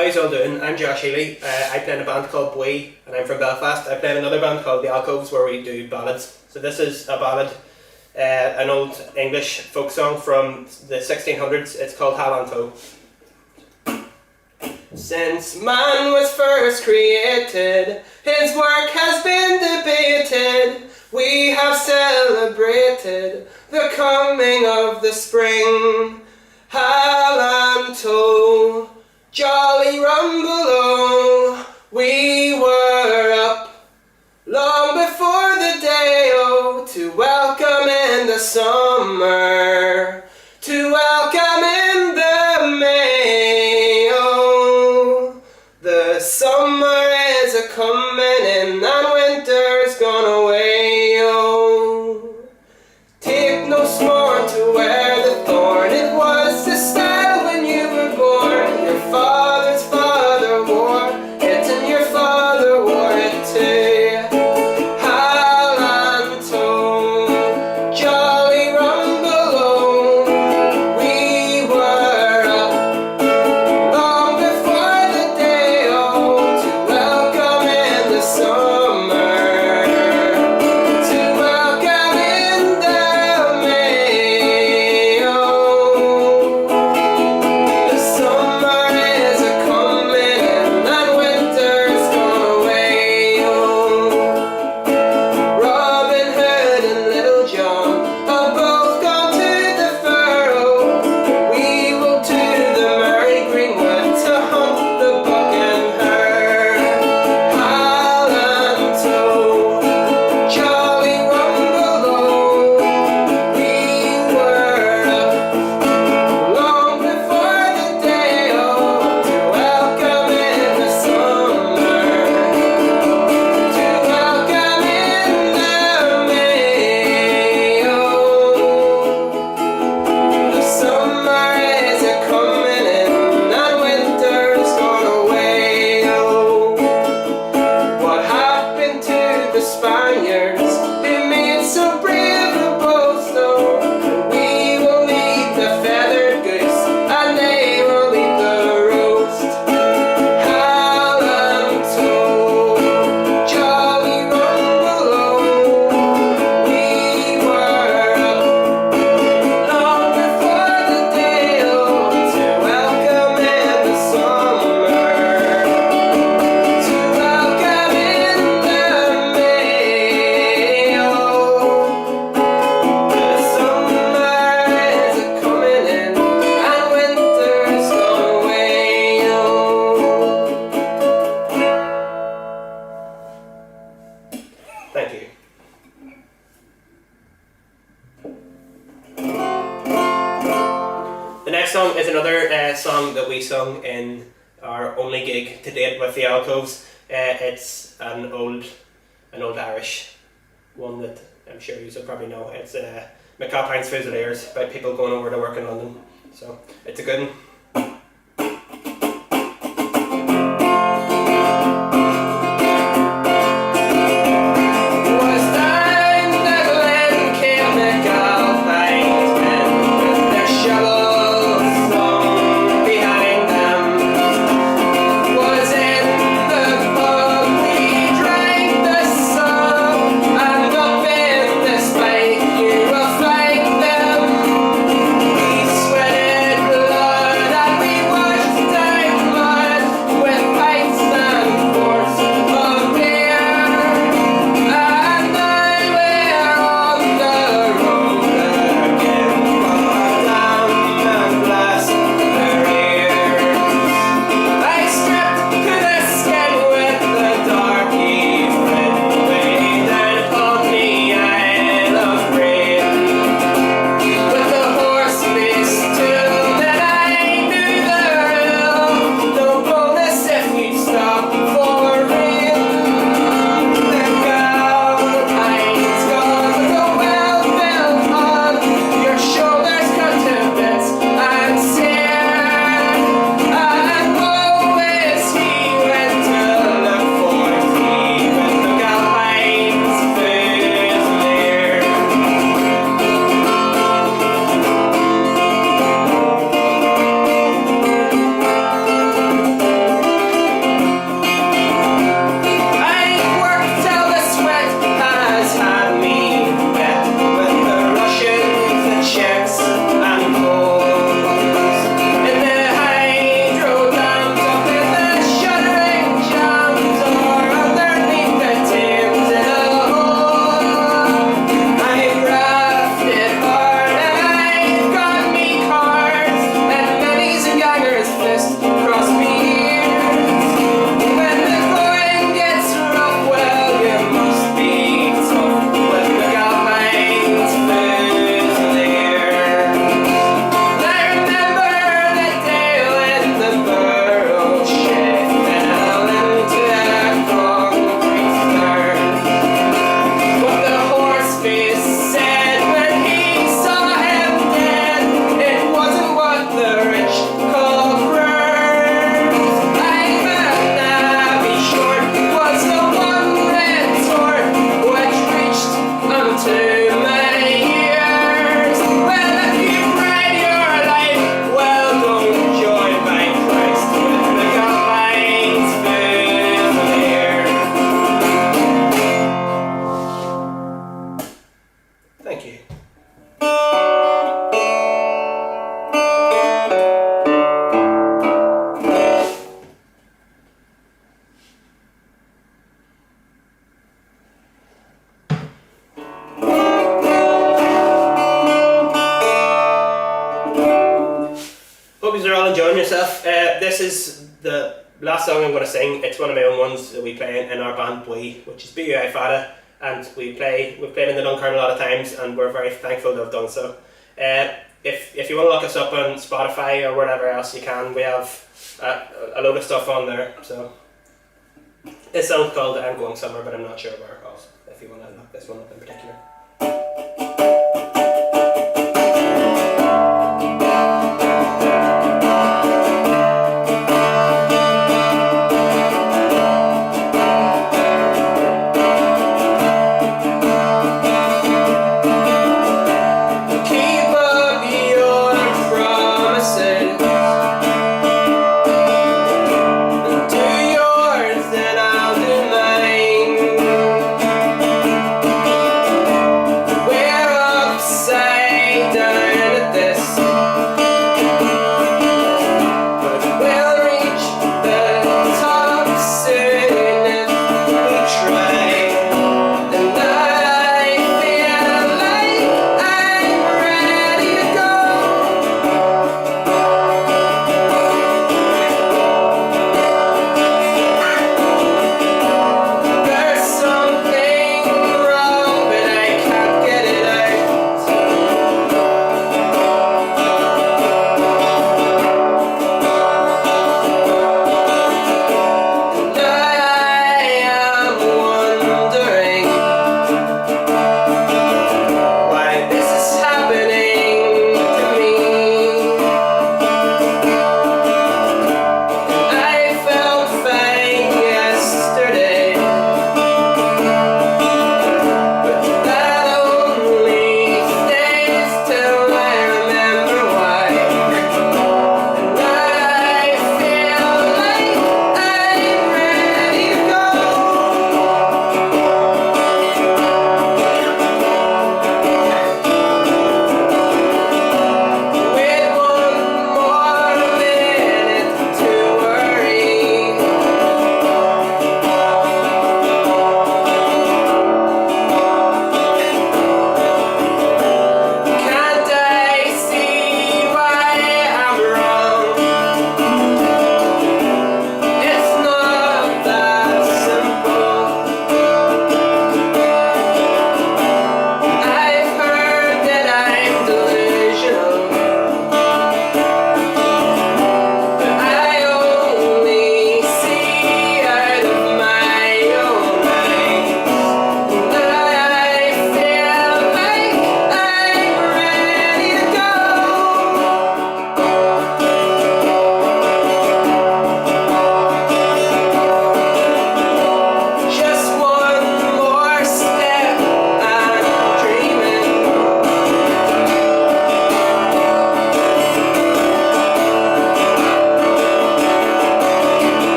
S12: How's all doing? I'm Josh Healy. I play in a band called Bwee, and I'm from Belfast. I play in another band called the Alcoves, where we do ballads. So this is a ballad, an old English folk song from the 1600s. It's called Halanto. Since man was first created, his work has been debated. We have celebrated the coming of the spring. Halanto, jolly rumble-o, we were up long before the day-o to welcome in the summer, to welcome in the May-o. The summer is a-comin' in and winter's gone away-o. Take no scorn to wear the thorn, it was the style when you were born. Your father's father wore it and your father wore it too. Halanto, jolly rumble-o, we were up long before the day-o to welcome in the summer, to welcome in the May-o. The summer is a-comin' and winter's gone away-o. Robin Hood and Little John have both gone to the furrow. We will to the merry greenwood to hunt the buck and hare. Halanto, jolly rumble-o, we were up long before the day-o to welcome in the summer, to welcome in the May-o. The summer is a-comin' in and winter's gone away-o. What happened to the Spaniards who made so brave a boast? Oh, we will eat the feathered goose and they will eat the roast. Halanto, jolly rumble-o, we were up long before the day-o to welcome in the summer, to welcome in the May-o. The summer is a-comin' in and winter's gone away-o. Thank you. The next song is another song that we sung in our only gig to date with the Alcoves. It's an old Irish one that I'm sure you will probably know. It's McAlpine's Fusiliers, about people going over to work in London. So it's a good one. Was down the glen came McAlpine's men with their shovels slung behind them. Was in the pub we drank the song, and up in the spike you will find them. We sweated blood this is the last song I'm going to sing. It's one of my own ones that we play in our band Bui, which is B-U-I Fada, and we've played in the Duncairn a lot of times, and we're very thankful to have done so. If you want to look us up on Spotify or whatever else you can, we have a load of stuff on there. So this song's called I'm Going Somewhere, but I'm not sure where else, if you want to look this one up in particular.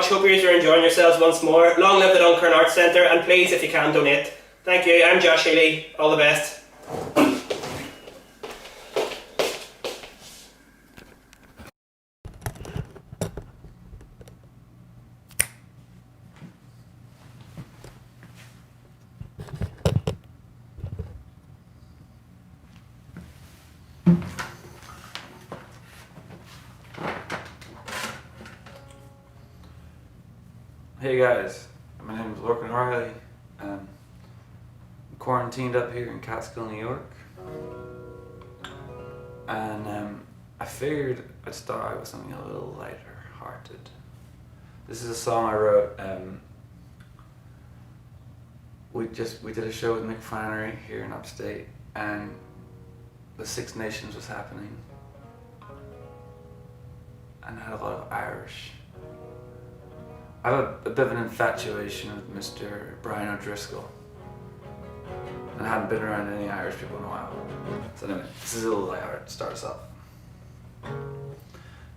S12: Hope you are enjoying yourselves once more. Long live the Duncairn Arts Centre, and please, if you can, donate. Thank you. I'm Josh Healy. All the best.
S17: Hey guys, my name is working Riley, quarantined up here in Catskill, New York, and I figured I'd start out with something a little lighter hearted. This is a song I wrote. We did a show with Mick Flannery here in Upstate, and the Six Nations was happening, and I had a lot of Irish. I have a bit of an infatuation with Mr. Brian O'Driscoll, and I hadn't been around any Irish people in a while. So anyway, this is a little lighthearted to start us off.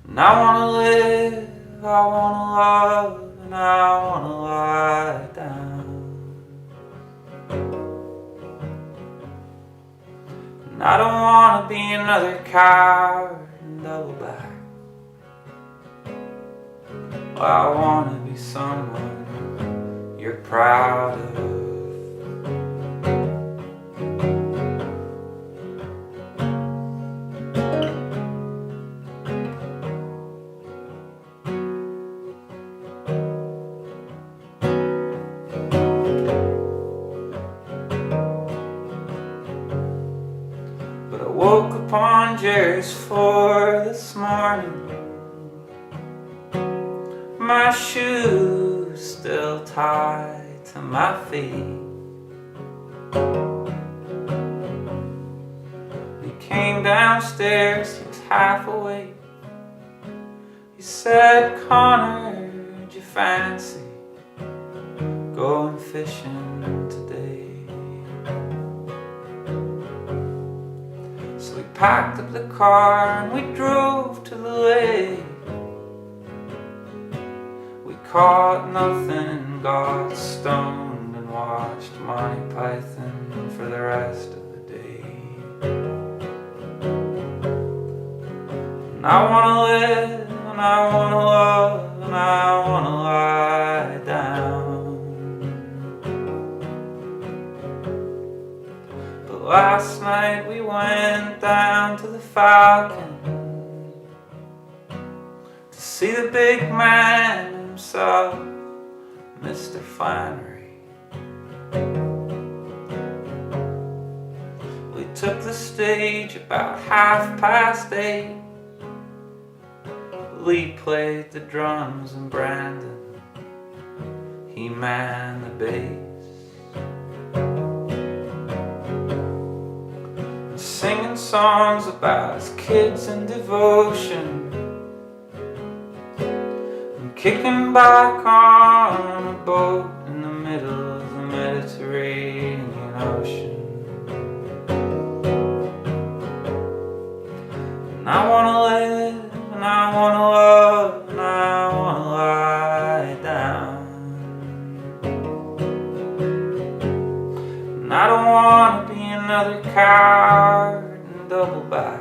S17: And I wanna live, I wanna love, and I wanna lie down. And I don't wanna be another coward and double back. I wanna be someone you're proud of. But I woke up on Jerry's floor this morning, my shoes still tied to my feet. He came downstairs, he was half awake. He said, Connor, did you fancy going fishing today? So we packed up the car and we drove to the lake. Caught nothing, got stoned and watched Monty Python for the rest of the day. And I wanna live, and I wanna love, and I wanna lie down. But last night we went down to the Falcon to see the big man himself, Mr. Flannery. We took the stage about 8:30. Lee played the drums and Brandon, he manned the bass. And singing songs about his kids and devotion, kicking back on a boat in the middle of the Mediterranean Ocean. And I wanna live, and I wanna love, and I wanna lie down. And I don't wanna be another coward and double back.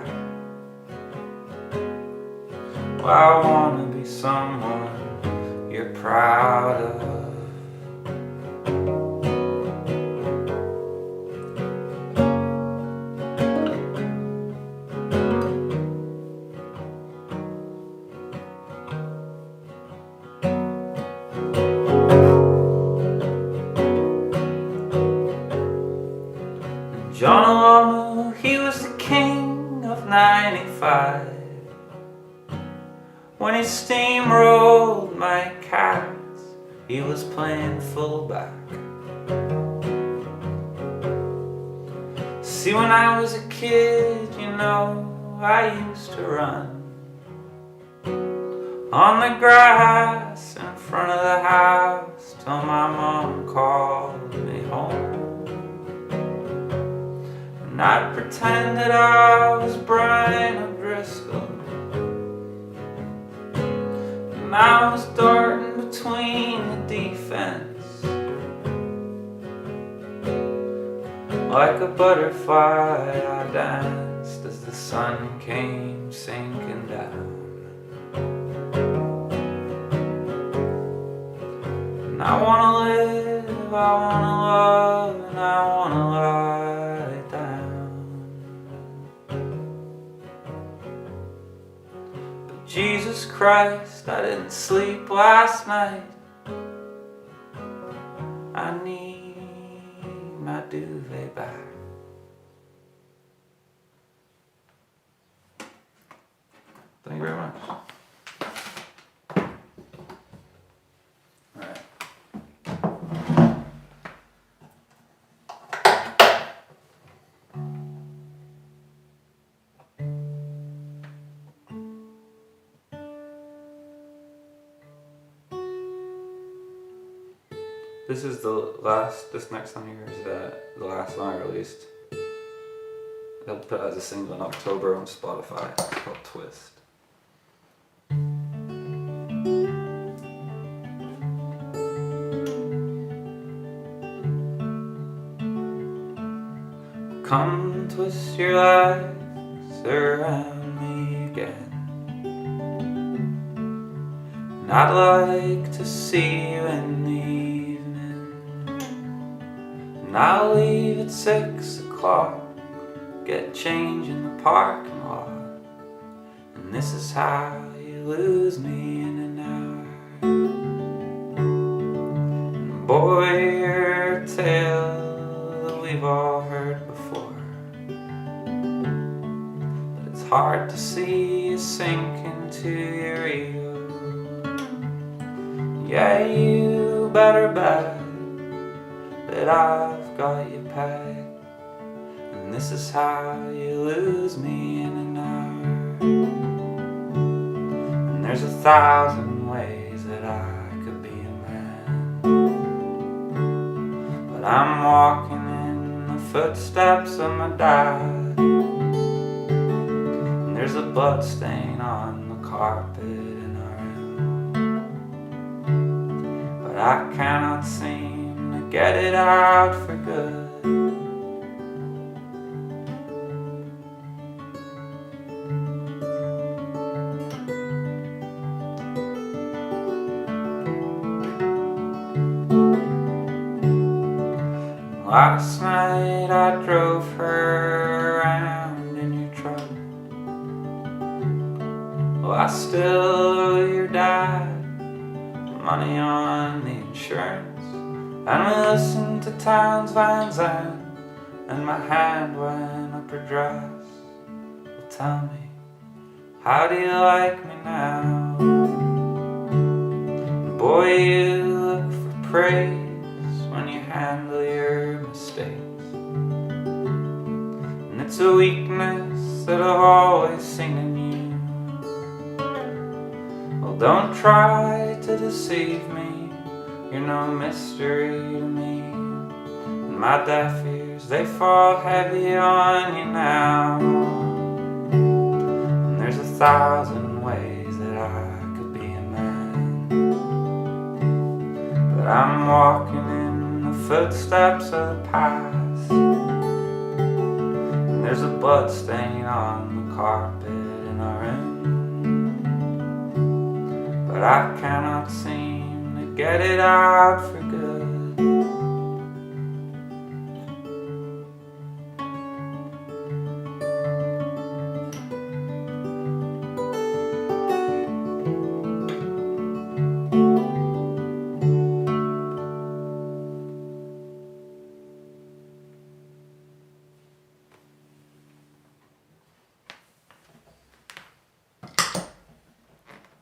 S17: Well, I wanna be someone you're proud of. And John Alamo, he was the king of 95. When he steamrolled my Cats, he was playing fullback. See, when I was a kid, you know, I used to run on the grass in front of the house till my mom called me home. And I'd pretend that I was Brian O'Driscoll, and I was darting between the defense like a butterfly. I danced as the sun came sinking down. And I wanna live, I wanna love, and I wanna lie down. But Jesus Christ, I didn't sleep last night. I need my duvet back. Thank you very much. Alright. This next song here is the last song I released. I'll put it as a single in October on Spotify. It's called Twist. Come twist your legs around me again, and I'd like to see you in the evening, and I'll leave at 6 o'clock, get change in the parking lot, and this is how you lose me in an hour. And boy, you're a tale that we've all heard before, but it's hard to see you sink into your ego. Yeah, you better bet that I've got you pegged, and this is how you lose me in an hour. And there's 1,000 ways that I could be a man, but I'm walking in the footsteps of my dad, and there's a blood stain on the carpet in our room, but I cannot seem to get it out for good. Last night I drove her around in your truck. Well, I still owe your dad money on the insurance, and we listened to Townes Van Zandt, and my hand went up her dress. Well, tell me, how do you like me now? Boy, you look for praise when you handle your mistakes, and it's a weakness that I've always seen in you. Well, don't try to deceive me, you're no mystery to me, and my deaf ears, they fall heavy on you now. And there's 1,000 ways that I could be a man, but I'm walking in the footsteps of the past, and there's a blood stain on the carpet in our room, but I cannot seem to get it out for good.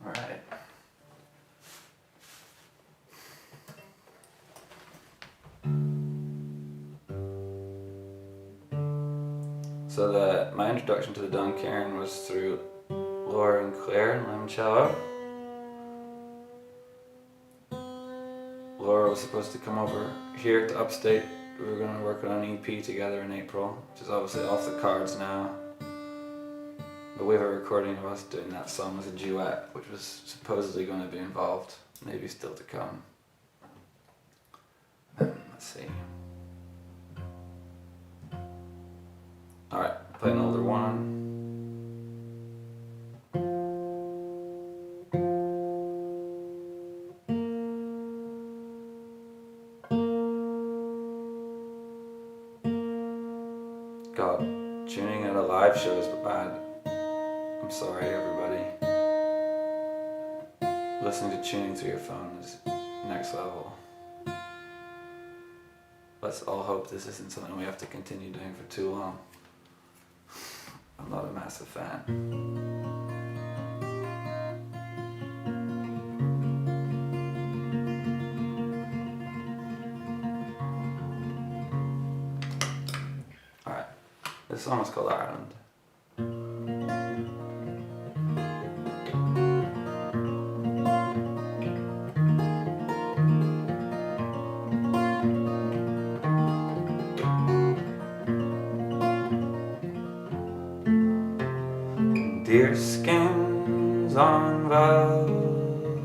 S17: Alright. So my introduction to the Duncairn was through Laura and Claire and limoncello. Laura was supposed to come over here to upstate. We were going to work on an EP together in April, which is obviously off the cards now. But we have a recording of us doing that song as a duet, which was supposedly going to be involved, maybe still to come. Let's see. Alright, play an older one. God, tuning at a live show is bad. I'm sorry, everybody. Listening to tuning through your phone is next level. let's all hope this isn't something we have to continue doing for too long. I'm not a massive fan. Alright, this song is called Ireland. Deer skins on velveteen,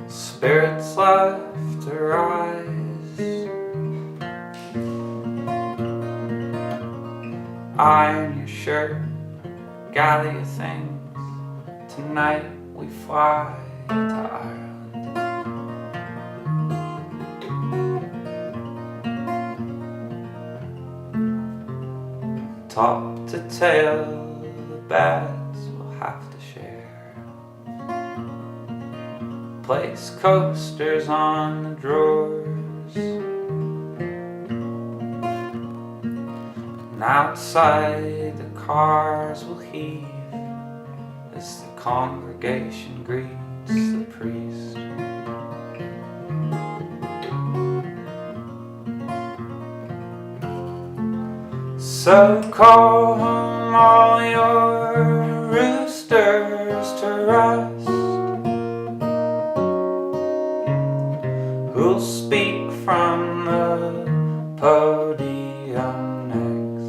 S17: spirits left to rise, iron your shirt, gather your things, tonight we fly to Ireland. Top to tail, the beds we'll have to share. Place coasters on the drawers, and outside the cars will heave as the congregation greets the priest. So call home all your roosters to rest, who'll speak from the podium next.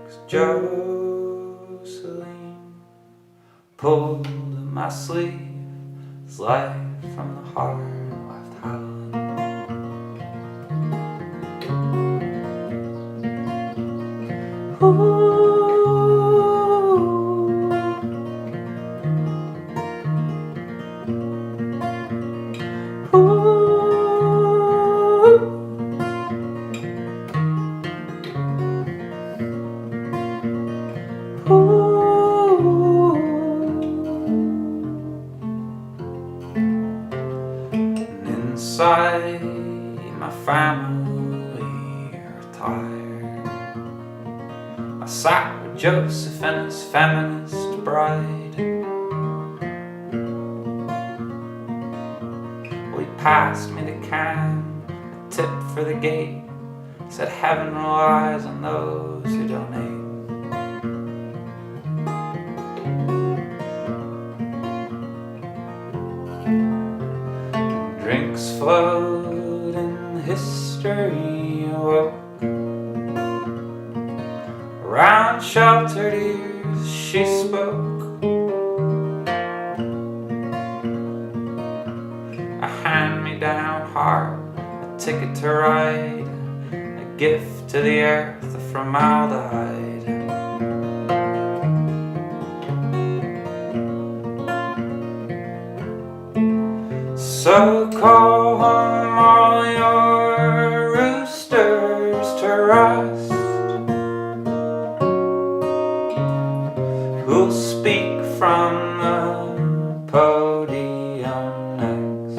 S17: 'Cause Jocelyn pulled at my sleeve, his life from the heart left howling. Inside my family are tired. I sat with Joseph and his feminist bride. Well, he passed me the can, a tip for the gate, said heaven relies on those who donate. Drinks flowed and history awoke. Around sheltered ears she spoke. A hand-me-down heart, a ticket to ride, a gift to the earth of formaldehyde. So call home all your roosters to rest, who'll speak from the podium next.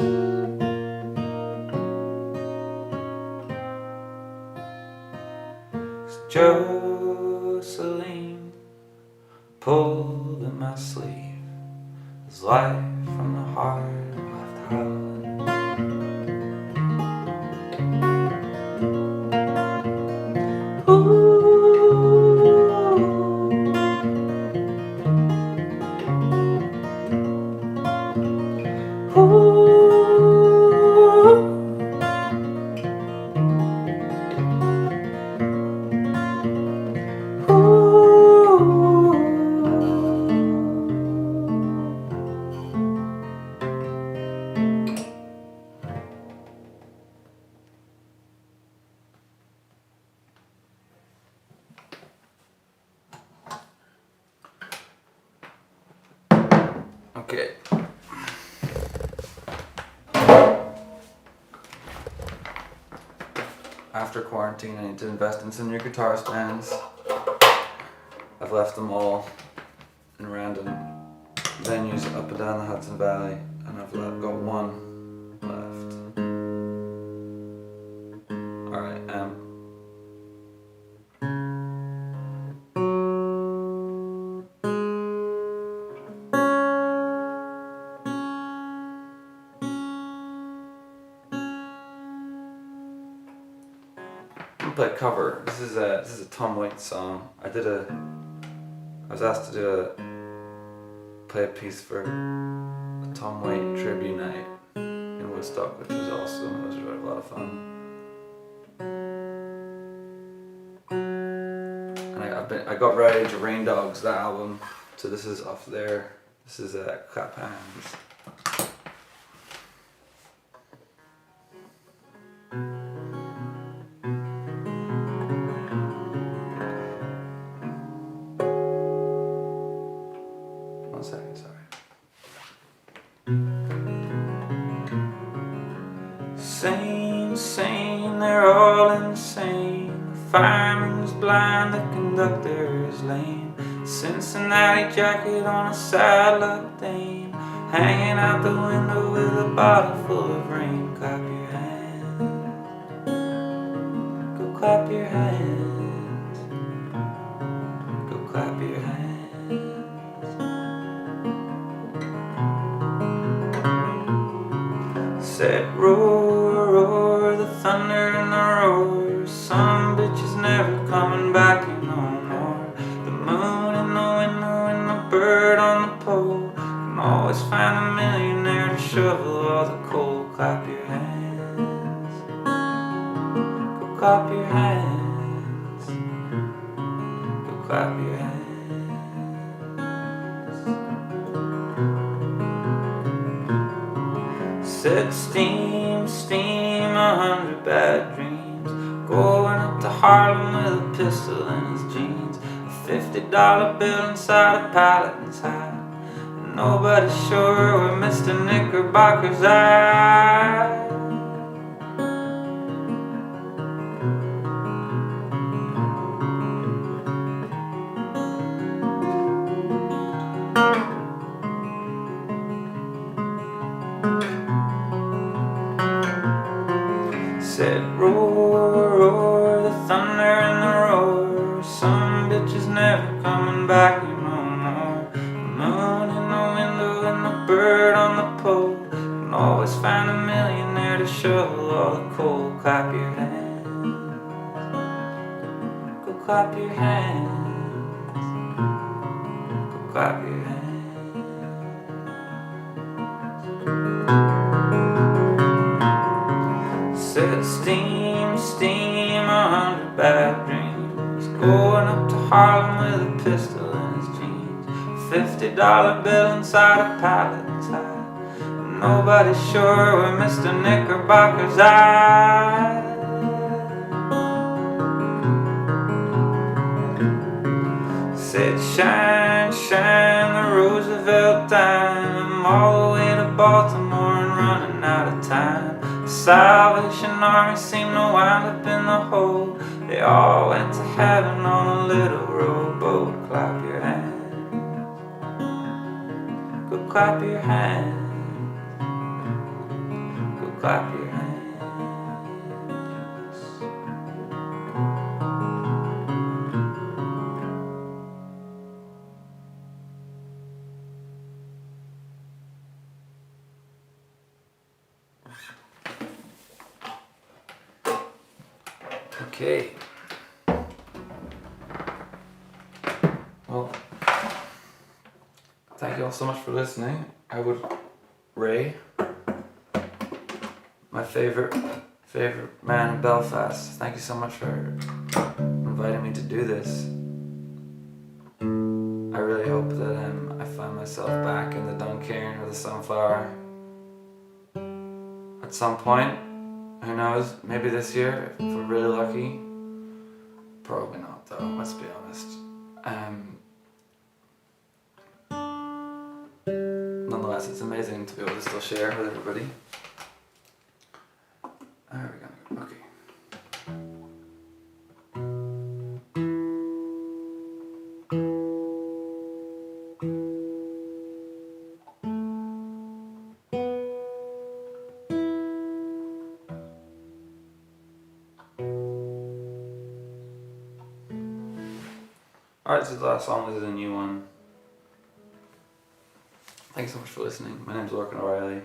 S17: 'Cause Jocelyn pulled at my sleeve, his life from the heart left howling. Okay. After quarantine, I need to invest in some new guitar stands. I've left them all in random venues up and down the Hudson Valley, and I've got one left. Alright, I'm gonna play a cover. This is a Tom Waits song. I was asked to play a piece for a Tom Waits tribute night in Woodstock, which was awesome. It was really a lot of fun. And I got Rage Rain Dogs, that album. So this is off there. This is Clap Hands. One second, sorry. Sane, they're all insane. The fireman's blind, the conductor's lame. Cincinnati jacket on a side-look dame, hanging out the window with a bottle full of rain. Clap your hands, go clap your hands, go clap your hands. Said roar, roar, the thunder and the roar. Some bitches never coming back here no more. The moon in the window and the bird on the pole can always find a millionaire to shovel all the coal. Clap your hands, go clap your hands, go clap your hands. Said steam, 100 bad dreams. Going up to Harlem with a pistol in his jeans. A $50 bill inside a paladin's hat. Nobody's sure where Mr. Knickerbocker's at. Said roar, roar, the thunder and the roar. Some bitches never coming back here no more. The moon in the window and the bird on the pole can always find a millionaire to shovel all the coal. Clap your hands, go clap your hands, go clap your hands. Said steam, 100 bad dreams. Going up to Harlem with a pistol in his jeans. $50 bill inside a paladin's hat. Nobody's sure where Mr. Knickerbocker's at. Said shine, shine the Roosevelt dime all the way to Baltimore and running out of time. The Salvation Army seemed to wind up in the hole. They all went to heaven on a little rowboat. Clap your hands, go clap your hands, go clap your hands. Okay. Well, thank you all so much for listening. I would Ray, my favorite man in Belfast. Thank you so much for inviting me to do this. I really hope that I find myself back in the Duncairn or the Sunflower at some point. Who knows, maybe this year, if we're really lucky. Probably not though, let's be honest. Nonetheless, it's amazing to be able to still share with everybody. There we go, okay. Alright, so the last song is a new one. Thanks so much for listening. My name's Lorcan O'Reilly.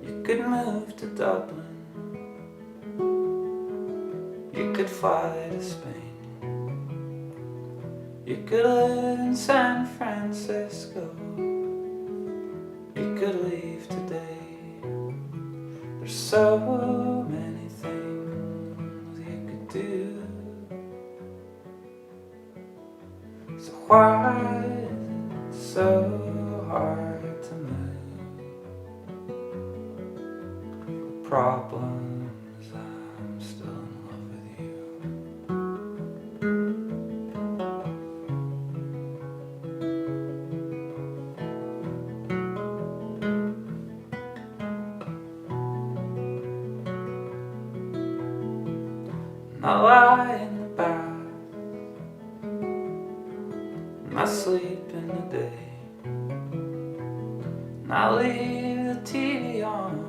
S17: You could move to Dublin. You could fly to Spain. You could live in San Francisco. You could leave today. There's so many things you could do. So why is it so hard to move? The problem is I'm still in love with you. And I lie in the bath, and I sleep in the day, and I leave the TV on,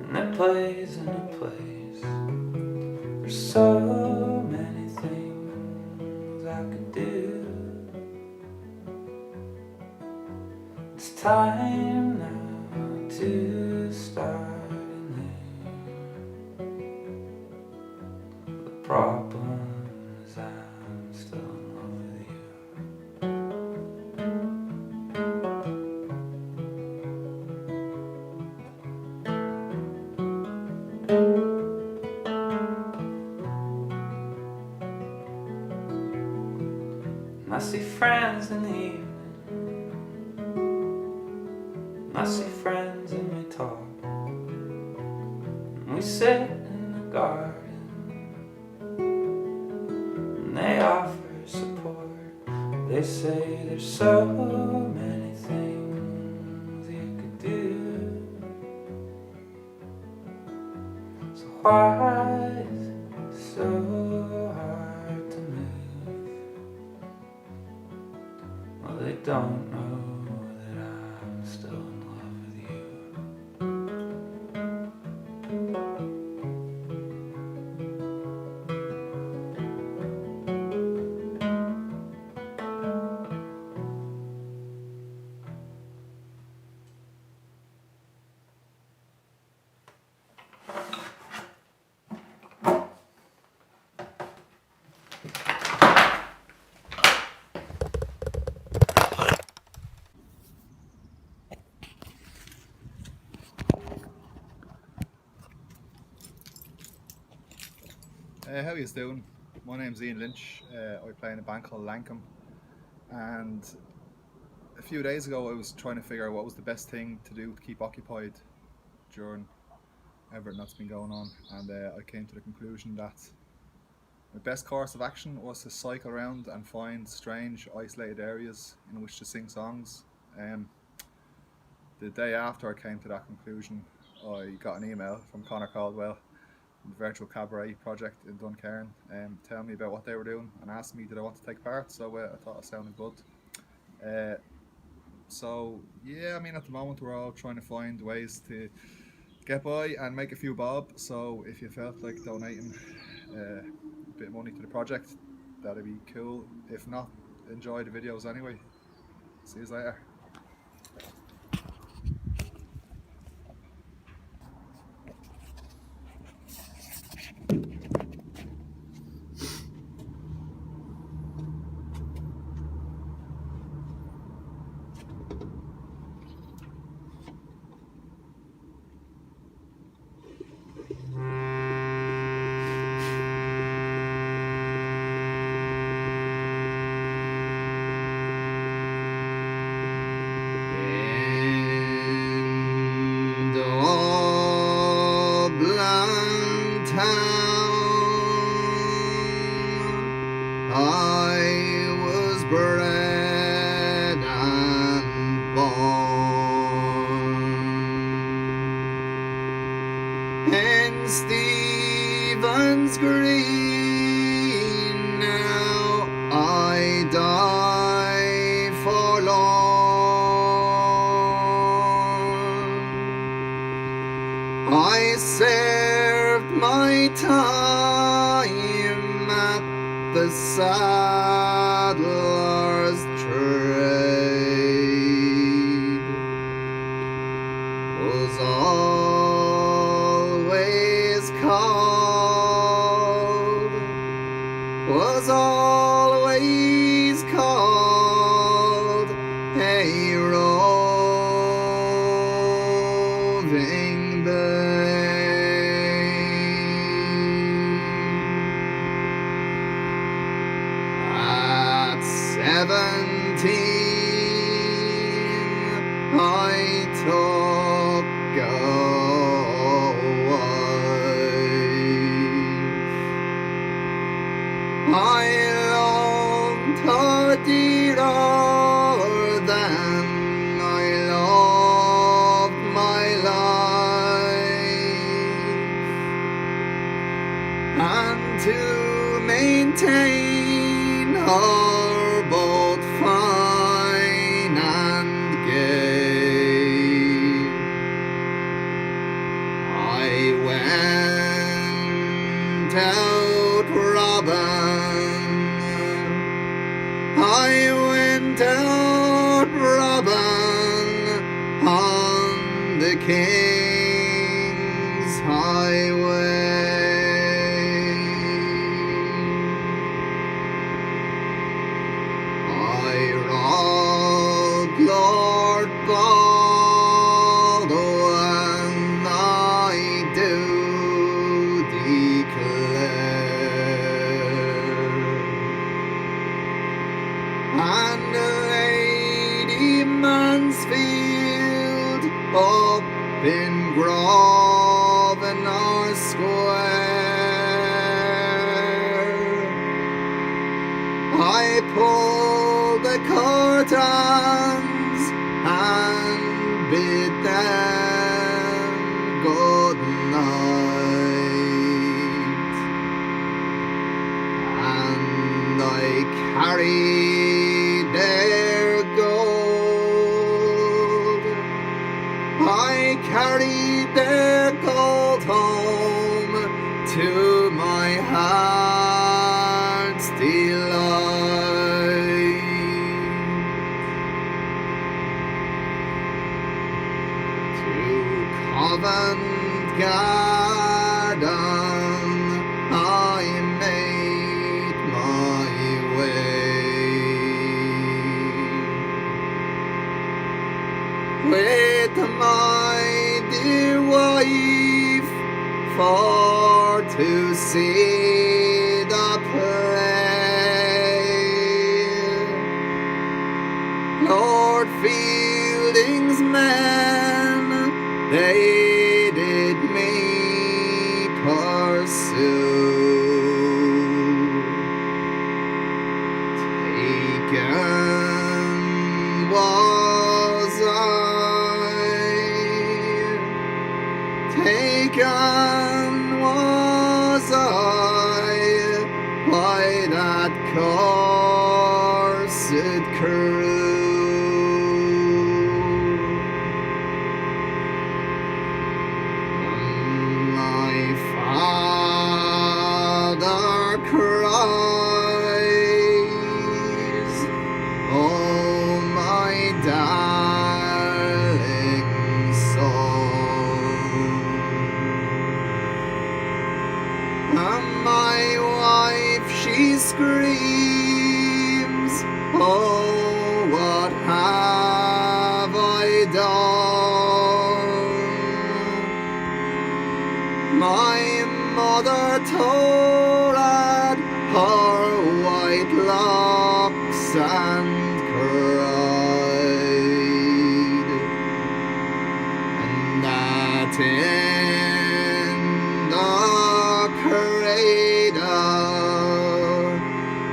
S17: and it plays and it plays. There's so many things I could do. It's time now to start anew. The problem is I'm still in love with you. And I see friends in the evening, and I see friends and we talk, and we sit in the garden, and they offer support. They say there's so many things you could do. So why is it so hard to move? Well, they don't know that I'm still in love with you.
S18: How you doing? My name's Ian Lynch. I play in a band called Lankum, and a few days ago I was trying to figure out what was the best thing to do to keep occupied during everything that's been going on, and I came to the conclusion that my best course of action was to cycle around and find strange isolated areas in which to sing songs. The day after I came to that conclusion, I got an email from Connor Caldwell, the Virtual Cabaret project in Duncairn, telling me about what they were doing and asked me did I want to take part, so I thought it sounded good. So yeah, I mean at the moment we're all trying to find ways to get by and make a few bob, so if you felt like donating a bit of money to the project, that'd be cool. If not, enjoy the videos anyway. See you later.
S2: St. Stephen's Green, now I die forlorn. I served my time at the saddler's trade, was always called, was always called a roving babe. At 17 I took a wife. I loved her dearer than I loved my life, and to maintain her both fine and gay, I went out robbing, I went out robbing on the King's Highway. I robbed Lord Baldwin, I do declare, and Lady Mansfield up in Grosvenor Square. I pulled the curtains and bid them good night, and I carried their gold, I carried their gold home to my heart's delight. To Covent Garden I made my way with my dear wife for to see the play. Lord Fielding's men, they did me pursue, taken was taken was I by that cursed crew. My father cries, oh my darling son. And my wife, she screams, oh, what have I done? My mother tore at her white locks and cried, and that in the cradle,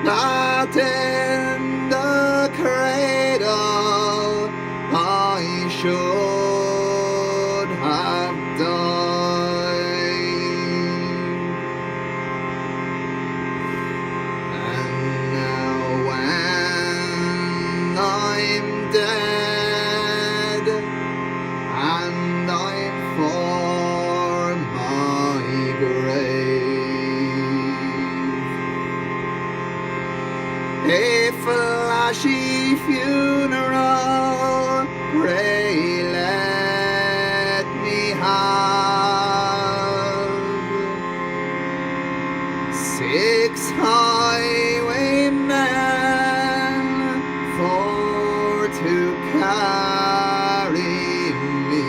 S2: that in the cradle I should have died. trashy funeral, pray let me have 6 highwaymen for to carry me.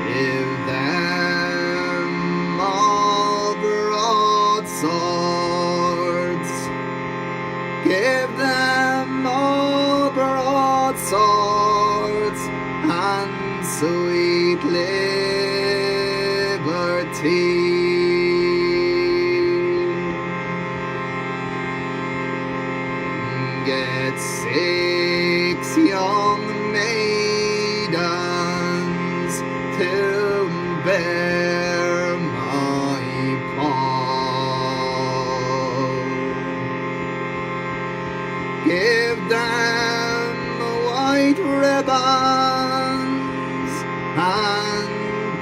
S2: Give them all broadswords, give them all broadswords and sweet liberty. Get 6 young maidens to bear my pall. Give them white ribbons and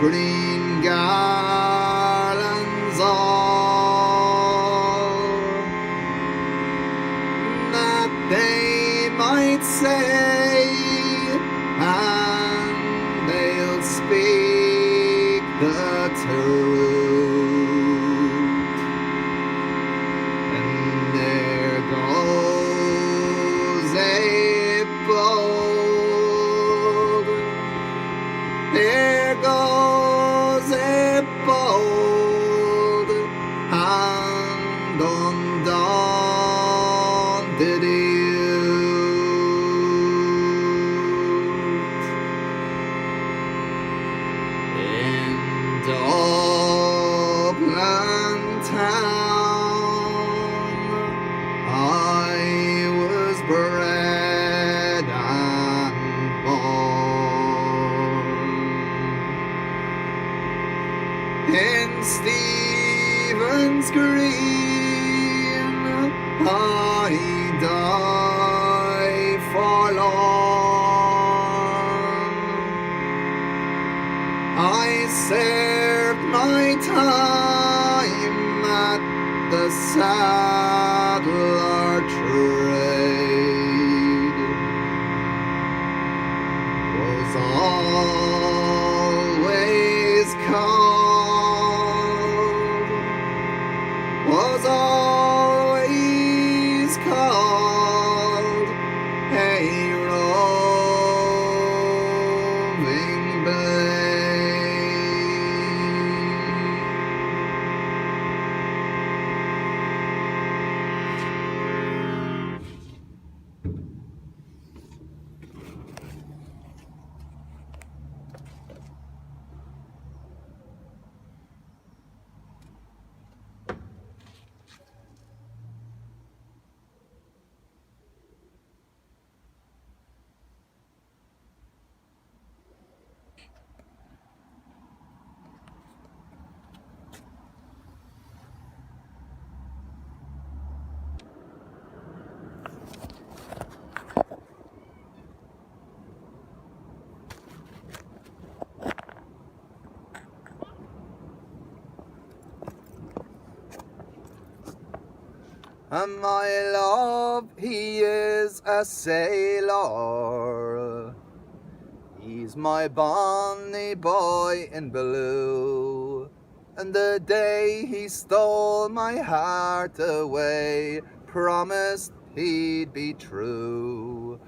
S2: green garlands all, that they might say, and they'll speak the truth. And there goes a bold, there goes a bold and undaunted youth. In Dublin town I was bred and born. In Stephen's Green I die forlorn. I served my time at the saddler trade, was always called, was always called a roving blade. And my love, he is a sailor, he's my bonny boy in blue. And the day he stole my heart away, promised he'd be true.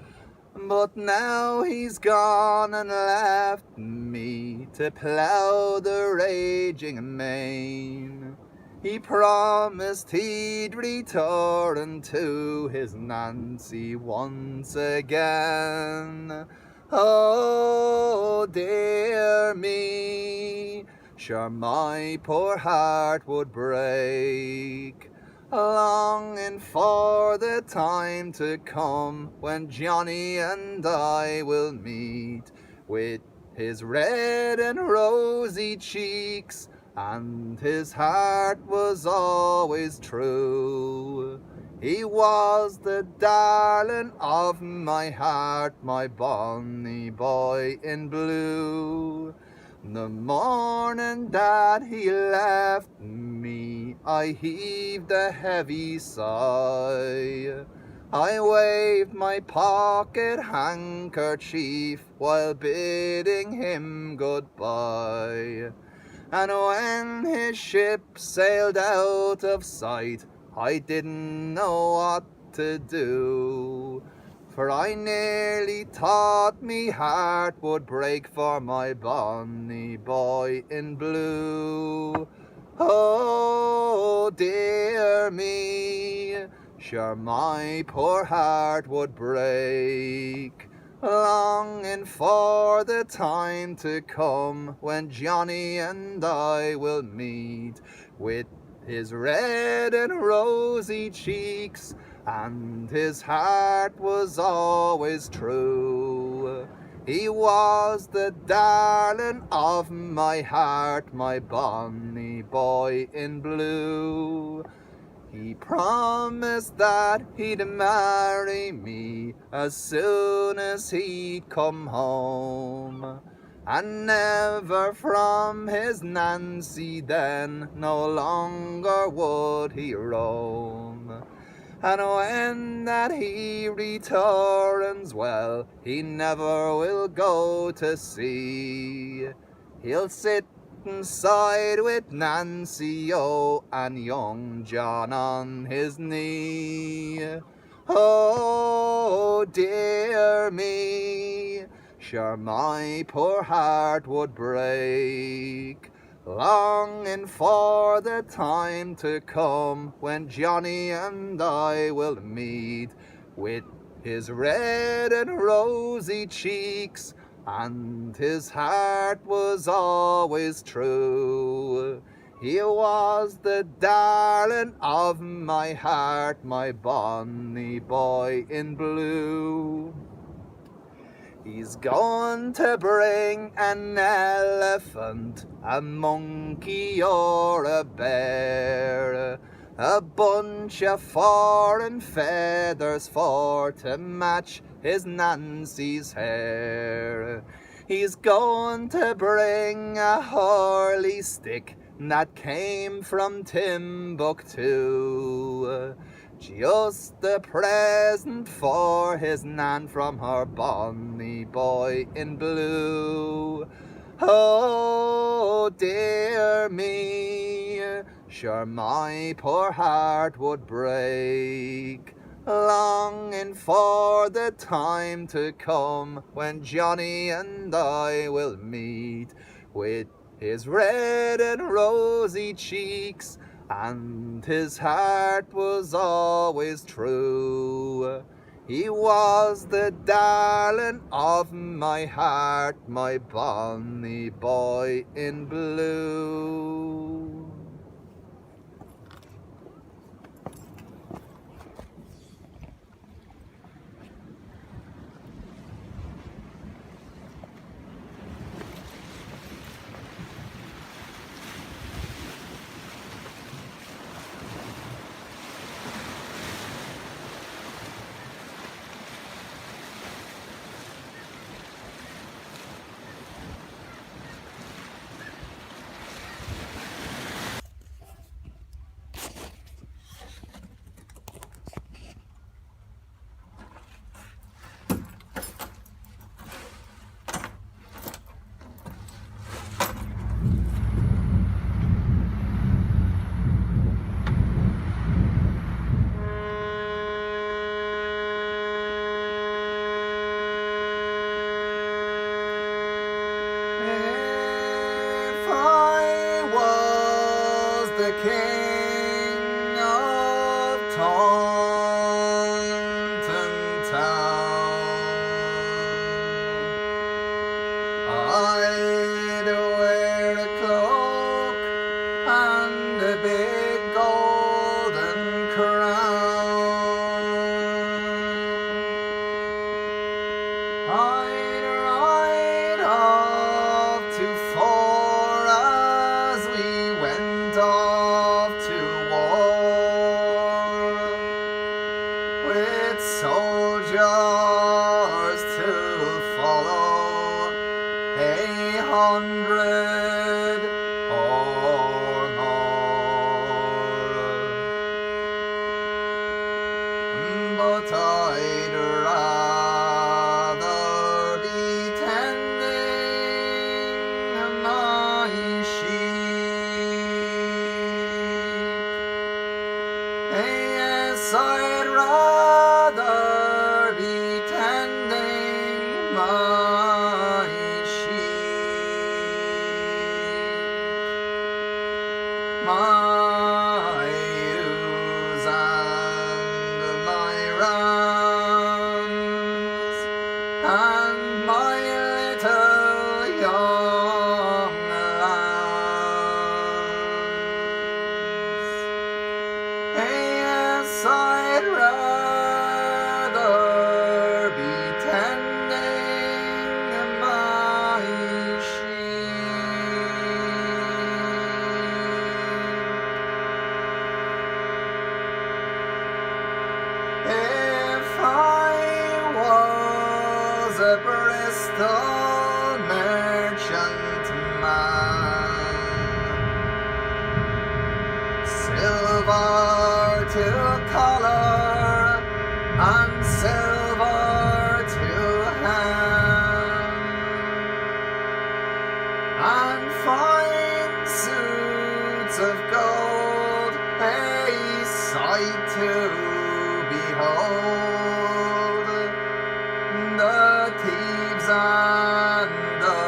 S2: But now he's gone and left me to plough the raging main. He promised he'd return to his Nancy once again. Oh dear me, sure my poor heart would break, longing for the time to come when Johnny and I will meet, with his red and rosy cheeks, and his heart was always true. He was the darling of my heart, my bonny boy in blue. The morning that he left me, I heaved a heavy sigh. I waved my pocket handkerchief while bidding him goodbye. And when his ship sailed out of sight, I didn't know what to do. For I nearly thought me heart would break for my bonny boy in blue. Oh dear me, sure my poor heart would break, longing for the time to come when Johnny and I will meet, with his red and rosy cheeks, and his heart was always true. He was the darling of my heart, my bonny boy in blue. He promised that he'd marry me as soon as he'd come home, and never from his Nancy then no longer would he roam. And when that he returns, well, he never will go to sea. He'll sit inside with Nancy, oh, and young John on his knee. Oh dear me, sure my poor heart would break, longing for the time to come when Johnny and I will meet, with his red and rosy cheeks, and his heart was always true. He was the darling of my heart, my bonny boy in blue. He's going to bring an elephant, a monkey or a bear, a bunch of foreign feathers for to match his Nancy's hair. He's going to bring a hurley stick that came from Timbuktu, just the present for his Nan from her bonny boy in blue. Oh dear me, sure my poor heart would break, longing for the time to come when Johnny and I will meet, with his red and rosy cheeks, and his heart was always true. He was the darling of my heart, my bonny boy in blue. If I was the king of Taunton Town, I'd wear a cloak and a big golden crown. I'd ride off to fore as we went off 100 or more. But I'd rather be tending my sheep. Yes, I'd rather be tending my sheep. My ewes and my rams and my little young lambs. Yes, I'd rather be tending my sheep. If I was a Bristol merchantman, silver to collar and silver to hand, and fine suits of gold, a sight to behold. The thieves and the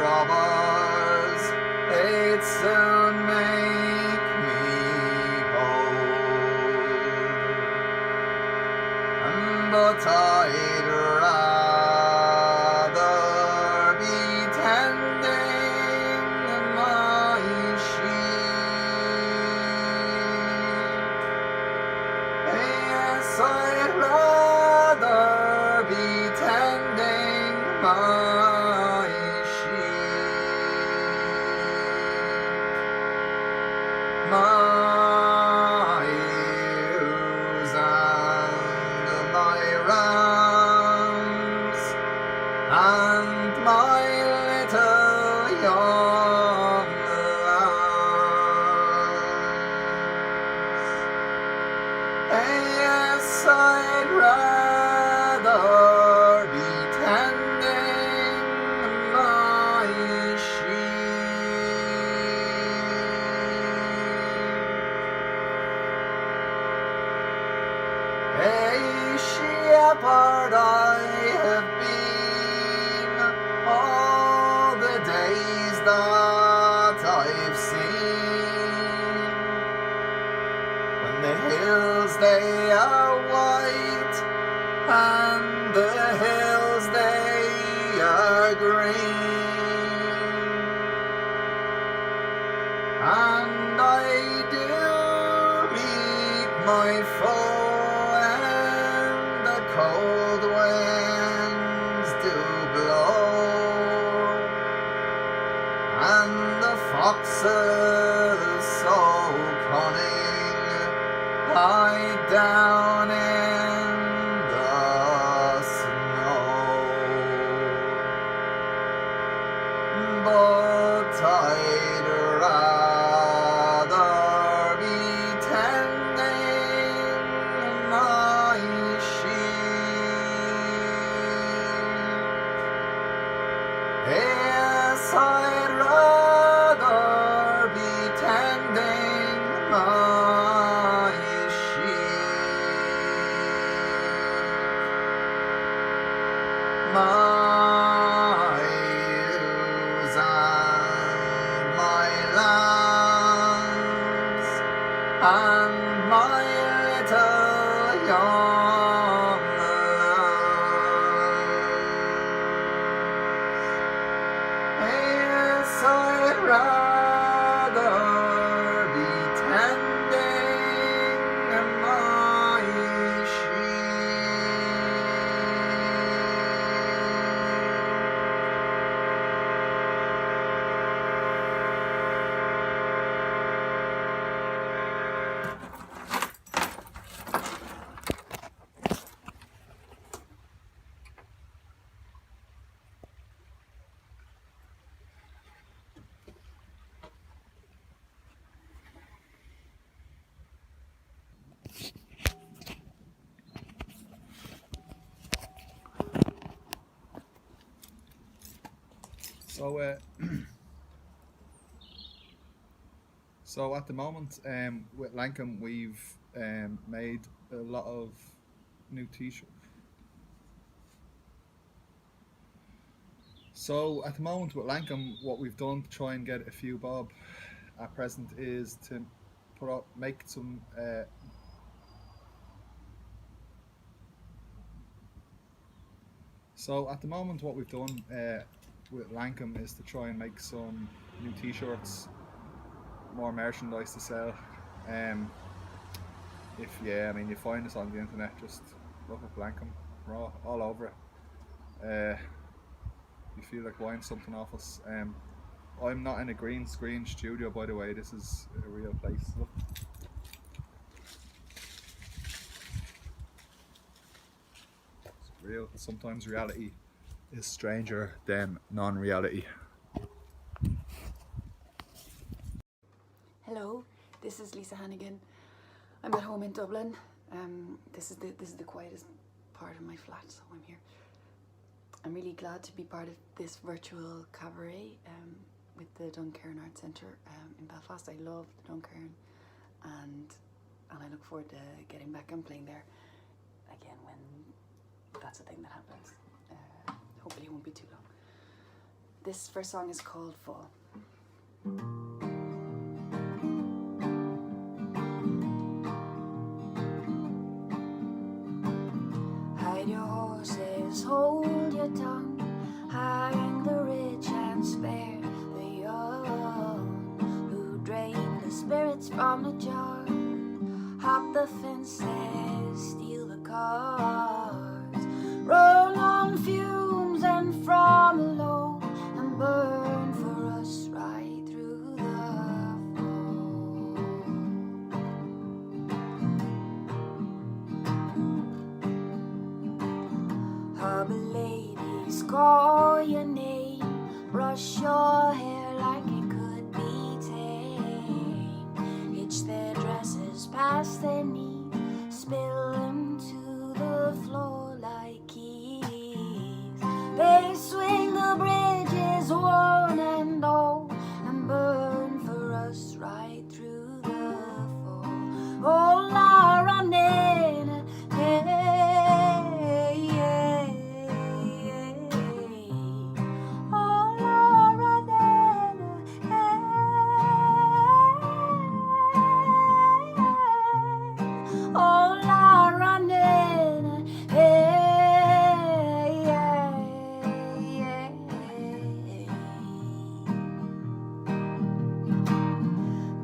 S2: robbers, they'd soon make me bold. But I'd rather be tending my sheep. Yes, I'd rather be tending my sheep. My ewes and my rams and my little young lambs. Yes, I'd rather be tending my sheep. A shepherd I have been all the days that I've seen. When the hills they are white and the hills they are green, and I do meet my foe and the cold winds do blow, and the foxes so cunning hide down in the snow. But I'd rather be tending my sheep. Yes, I'd rather be tending my sheep. My ewes and my lambs and my little young lambs. Yes, I'd rather be tending my sheep.
S18: So, so at the moment, with Lankum, we've made a lot of new t-shirts. So at the moment with Lankum, what we've done to try and get a few bob at present is to make some. So at the moment, what we've done with Lankum is to try and make some new t-shirts, more merchandise to sell. I mean, you find us on the internet, just look up Lankum, we're all over it. You feel like buying something off us. I'm not in a green screen studio, by the way. This is a real place. Look. It's real. Sometimes reality is stranger than non-reality.
S1: Hello, this is Lisa Hannigan. I'm at home in Dublin. This is the quietest part of my flat, so I'm here. I'm really glad to be part of this virtual cabaret with the Duncairn Arts Centre in Belfast. I love the Duncairn, and I look forward to getting back and playing there again when that's a thing that happens. Hopefully it won't be too long. This first song is called Fall. Hide your horses, hold your tongue, hang the rich and spare the young, who drain the spirits from the jar, hop the fences, steal the cars, roll on fumes and from below, and burn for us right through the fall. Harbor ladies call your name, brush your hair like it could be tame, hitch their dresses past their knee, spill into the floor like keys. They swing the bridges one and all, and burn for us right through the fall. All are running, hey, yeah, all are running, all are running, hey,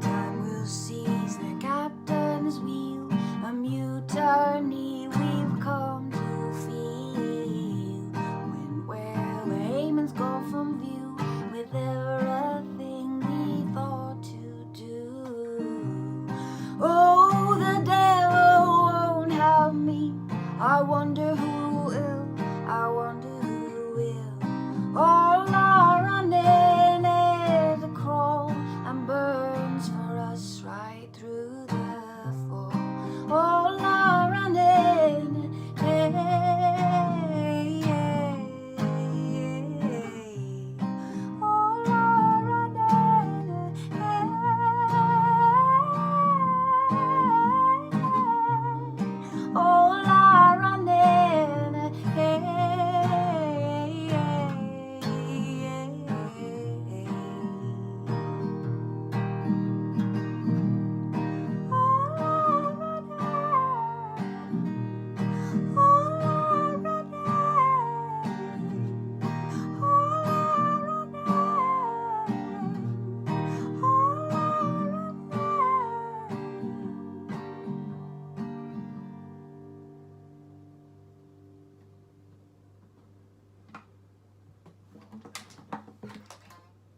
S1: time will seize the captain's wheel, a mutiny we've come to feel, where the aiming's gone from view, with everything we thought to do. Oh, the devil won't have me. I wonder who will, I wonder who will. All are running as a crawl, and burns for us right through the fall. All are running, hey, all are running, all are running,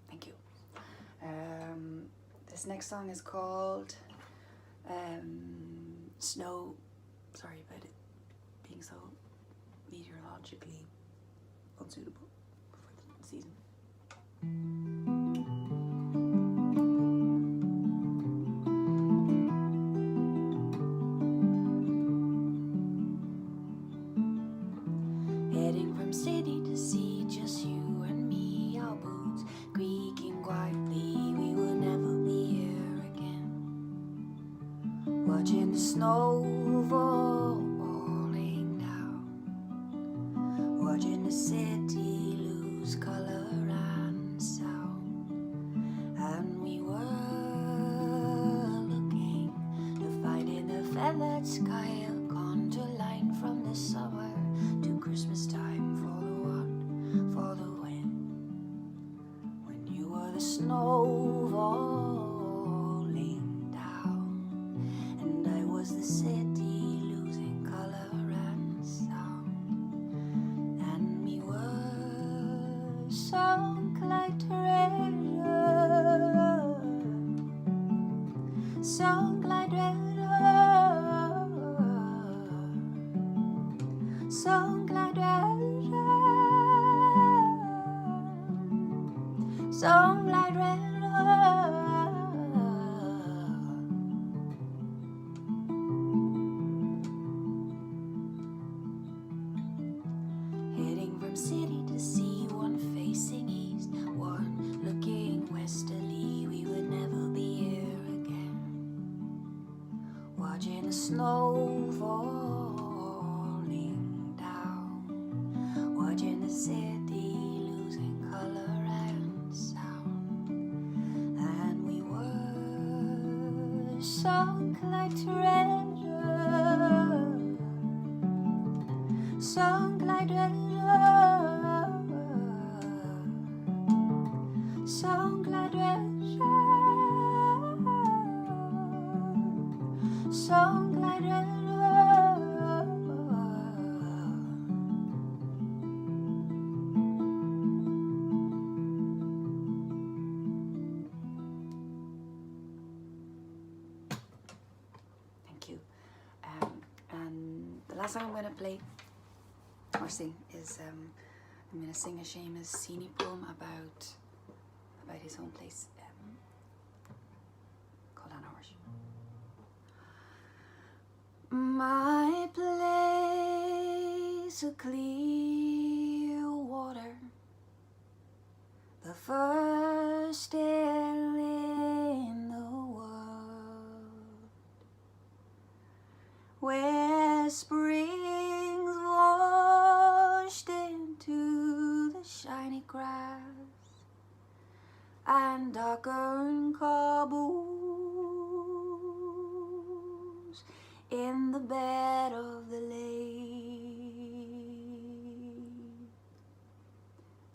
S1: Thank you. This next song is called Snow. Sorry about it being so meteorologically unsuitable for the season. Heading from city to sea, just you and me, our boots snow falling down, watching the city lose color and sound. And we were looking to find in the feathered sky a contour line from the summer to Christmas time for the want, for the wind. When you were the snow falling down, and I was the city losing color and sound. And we were sunk like treasure, sunk like treasure, sunk like treasure, sunk like treasure. Heading from city to sea, one facing east, one looking westerly. We would never be here again. Watching the snow falling down, watching the city losing color and sound. And we were sunk like treasure, sunk like treasure, sunk like treasure, sunk like treasure. Thank you. And the last song I'm going to play or sing is I'm going to sing a Seamus Heaney poem about his home place called Anhorsh. My place of clear water, the first air in the world, where springs washed into the shiny grass and darkened caboose in the bed of the lake.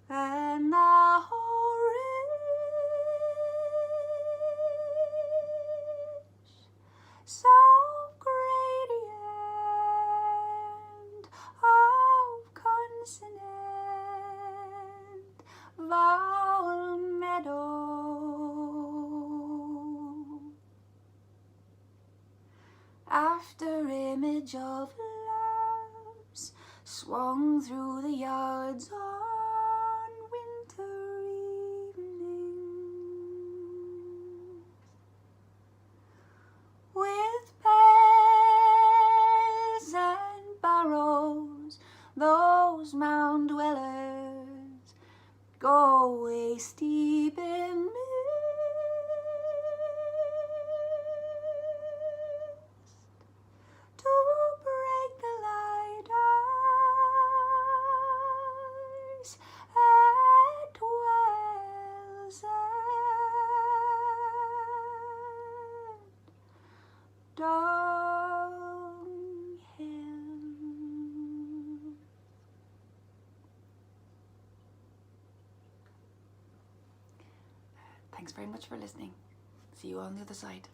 S1: And now rich, so gradient of consonant, vowel meadow, after image of lamps swung through the yards on winter evenings, with pails and barrows, those mound dwellers go waist deep in mist to break the light ice at Wells and Duncairn. Thanks very much for listening. See you on the other side.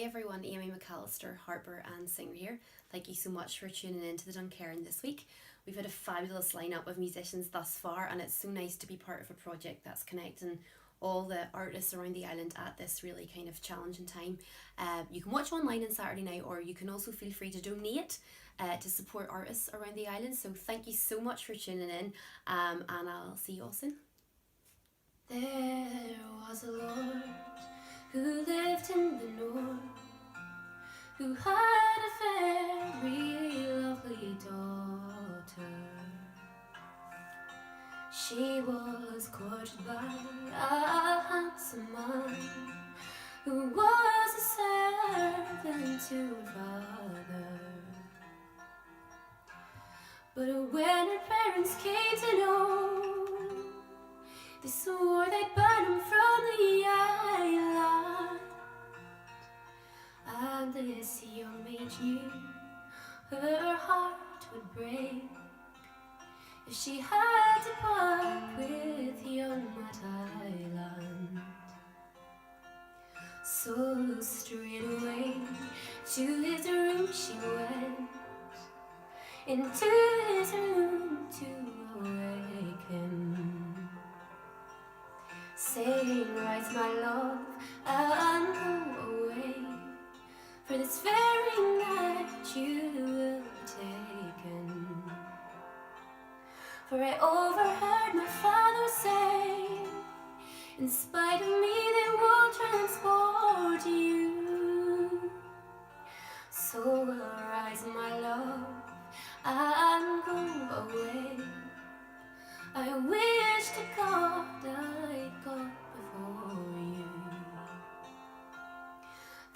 S19: everyone, Amy McAllister, harper and singer here. Thank you so much for tuning in to the Duncairn this week. We've had a fabulous lineup of musicians thus far, and it's so nice to be part of a project that's connecting all the artists around the island at this really kind of challenging time. You can watch online on Saturday night, or you can also feel free to donate to support artists around the island. So thank you so much for tuning in, and I'll see you all soon.
S1: There was a lord who lived in the north, who had a very lovely daughter. She was courted by a handsome man who was a servant to her father. But when her parents came to know, they swore they'd ban him from the island. And this young mage knew her heart would break if she had to part with young Matt Island. So straight away to his room she went, into his room to awake him, saying, "Rise, my love, and go away, for this very night you will be taken." For I overheard my father say, "In spite of me they won't transport you." So arise, my love, and go away. I wish to God I'd gone before you.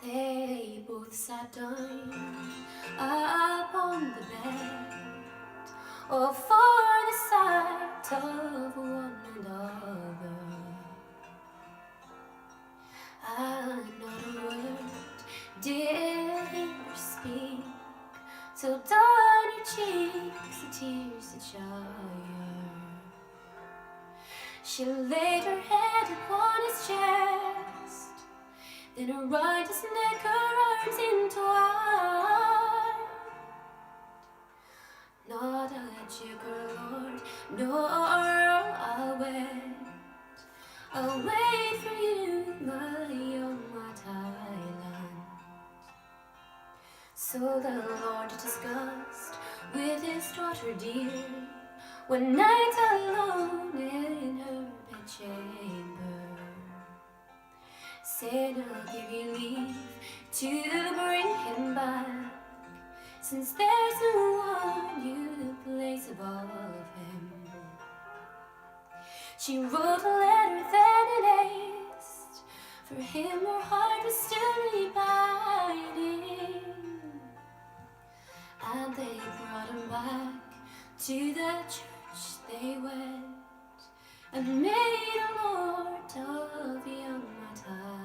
S1: They both sat down upon the bed, all for the sight of one another. And not a word did either speak, till down your cheeks the tears did shower. She laid her head upon his chest, then around his neck her arms entwined. Not a jigger, Lord, nor a wet. I'll wait for you, my young Matt Island. So the Lord discussed with his daughter dear, one night alone in her bedchamber, saying, "I'll give you leave to bring him back, since there's no one you place above him." She wrote a letter then in haste, for him her heart was still repining. And they brought him back to the church they went, and made a lord of young Matt Island.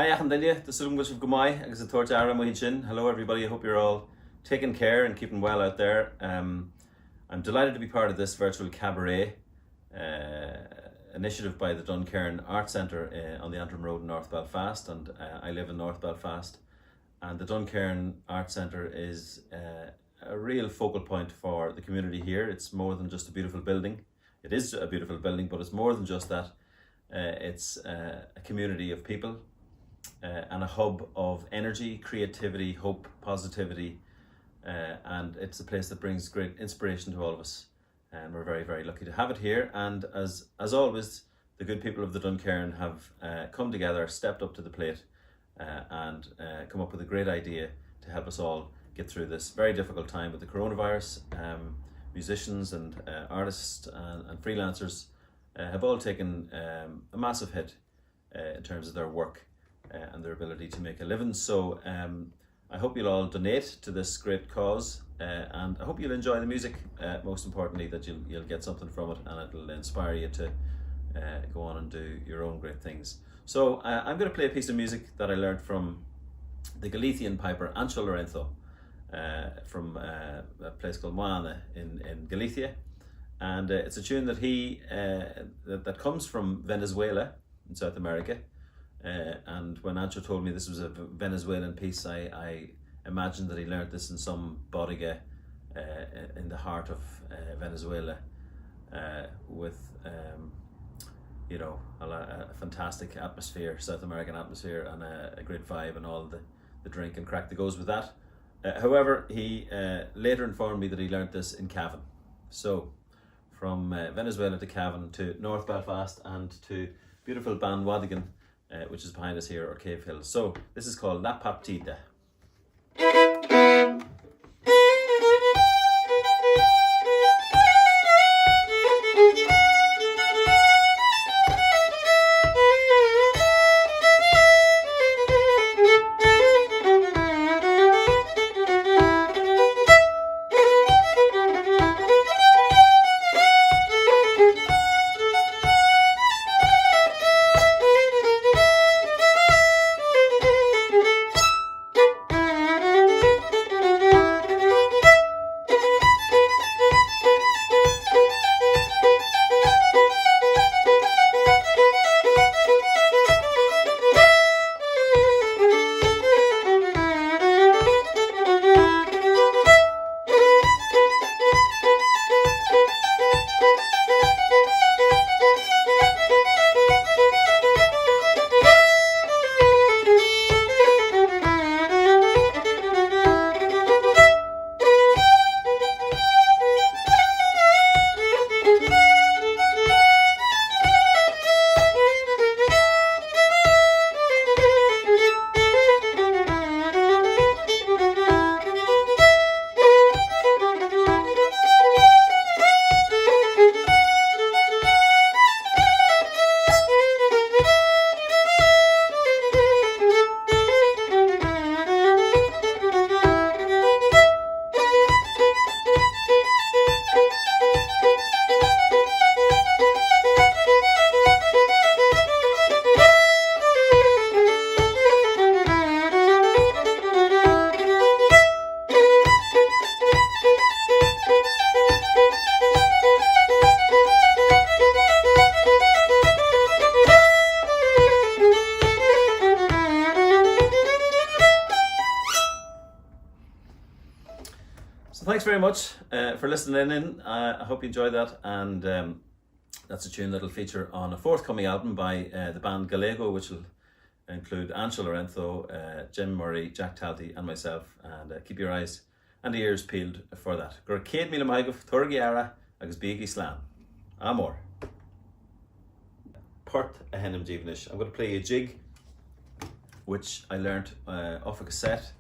S3: Achan Dilia, the Sulungush of Gumai, agus a Torch Ara Mohichin. Hello everybody, I hope you're all taking care and keeping well out there. I'm delighted to be part of this virtual cabaret initiative by the Duncairn Arts Centre on the Antrim Road in North Belfast, and I live in North Belfast. And the Duncairn Arts Centre is a real focal point for the community here. It's more than just a beautiful building. It is a beautiful building, but it's more than just that. It's a community of people and a hub of energy, creativity, hope, positivity, and it's a place that brings great inspiration to all of us. And we're very, very lucky to have it here. And as always, the good people of the Duncairn have come together, stepped up to the plate, and come up with a great idea to help us all get through this very difficult time with the coronavirus. Musicians and artists and freelancers have all taken a massive hit in terms of their work and their ability to make a living. So I hope you'll all donate to this great cause, and I hope you'll enjoy the music, most importantly, that you'll get something from it and it'll inspire you to go on and do your own great things. So I'm going to play a piece of music that I learned from the Galician piper Ancho Lorenzo from a place called Moana in Galicia, and it's a tune that he that comes from Venezuela in South America. And when Ancho told me this was a Venezuelan piece, I imagined that he learned this in some bodega in the heart of Venezuela, with you know, a fantastic atmosphere, South American atmosphere, and a great vibe, and all the drink and crack that goes with that. However, he later informed me that he learnt this in Cavan. So from Venezuela to Cavan to North Belfast and to beautiful Banwadigan, which is behind us here, or Cave Hill. So this is called La Partida. Thanks very much for listening in. I hope you enjoyed that, and that's a tune that'll feature on a forthcoming album by the band Gallego, which will include Ancho Lorenzo, Jim Murray, Jack Talty and myself, and keep your eyes and ears peeled for that. Gur céad míle maigah Turgi Ara agus Bígí Slán. Amor. Port a Hennim Jeevenish. I'm going to play you a jig which I learnt off a cassette,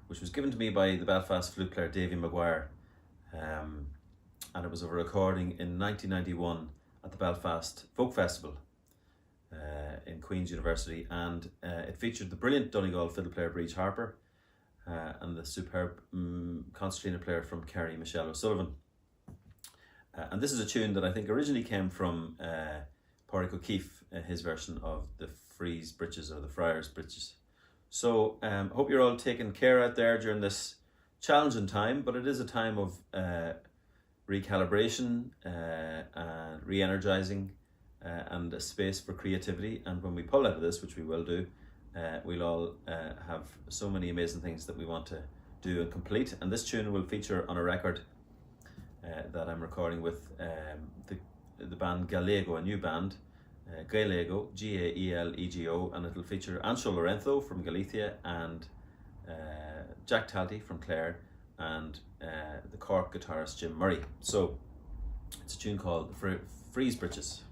S3: which was given to me by the Belfast flute player Davy Maguire, and it was a recording in 1991 at the Belfast Folk Festival in Queen's University, and it featured the brilliant Donegal fiddle player Breach Harper and the superb concertina player from Kerry, Michelle O'Sullivan. And this is a tune that I think originally came from Pádraig O'Keefe, his version of the Friars' Breeches or the Friars' Breeches. So hope you're all taking care out there during this challenging time, but it is a time of recalibration and re-energizing and a space for creativity. And when we pull out of this, which we will do, we'll all have so many amazing things that we want to do and complete. And this tune will feature on a record that I'm recording with the band Galego, a new band, Galego, Gaelego, and it'll feature Ancho Lorenzo from Galicia and Jack Talty from Clare and the Cork guitarist Jim Murray. So it's a tune called Freeze Bridges.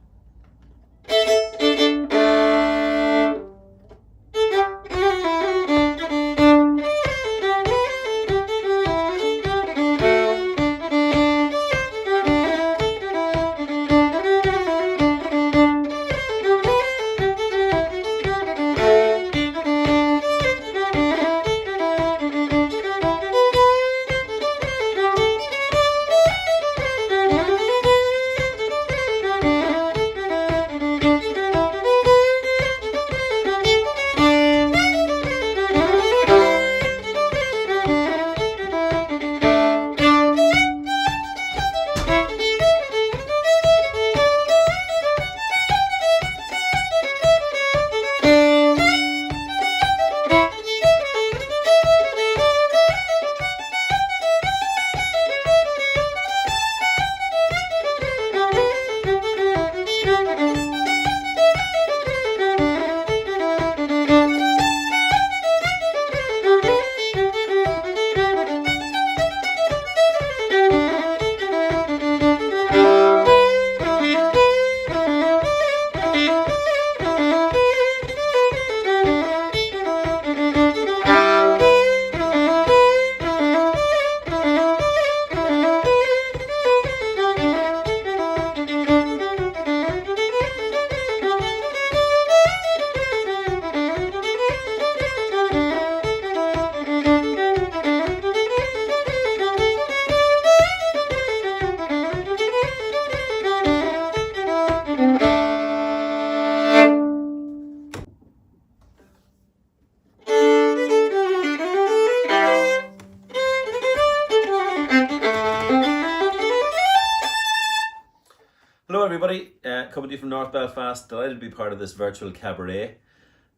S3: Hello everybody, coming to you from North Belfast, delighted to be part of this virtual cabaret.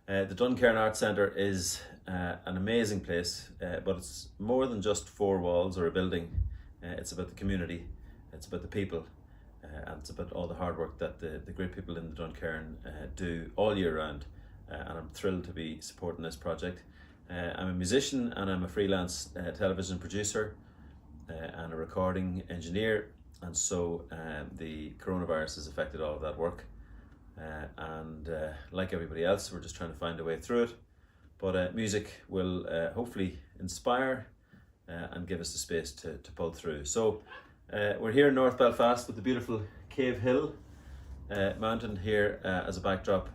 S3: The Duncairn Arts Centre is an amazing place, but it's more than just four walls or a building. It's about the community, it's about the people, and it's about all the hard work that the great people in the Duncairn do all year round, and I'm thrilled to be supporting this project. I'm a musician and I'm a freelance television producer and a recording engineer. And so the coronavirus has affected all of that work, and like everybody else, we're just trying to find a way through it. But music will hopefully inspire and give us the space to pull through. So we're here in North Belfast with the beautiful Cave Hill mountain here as a backdrop,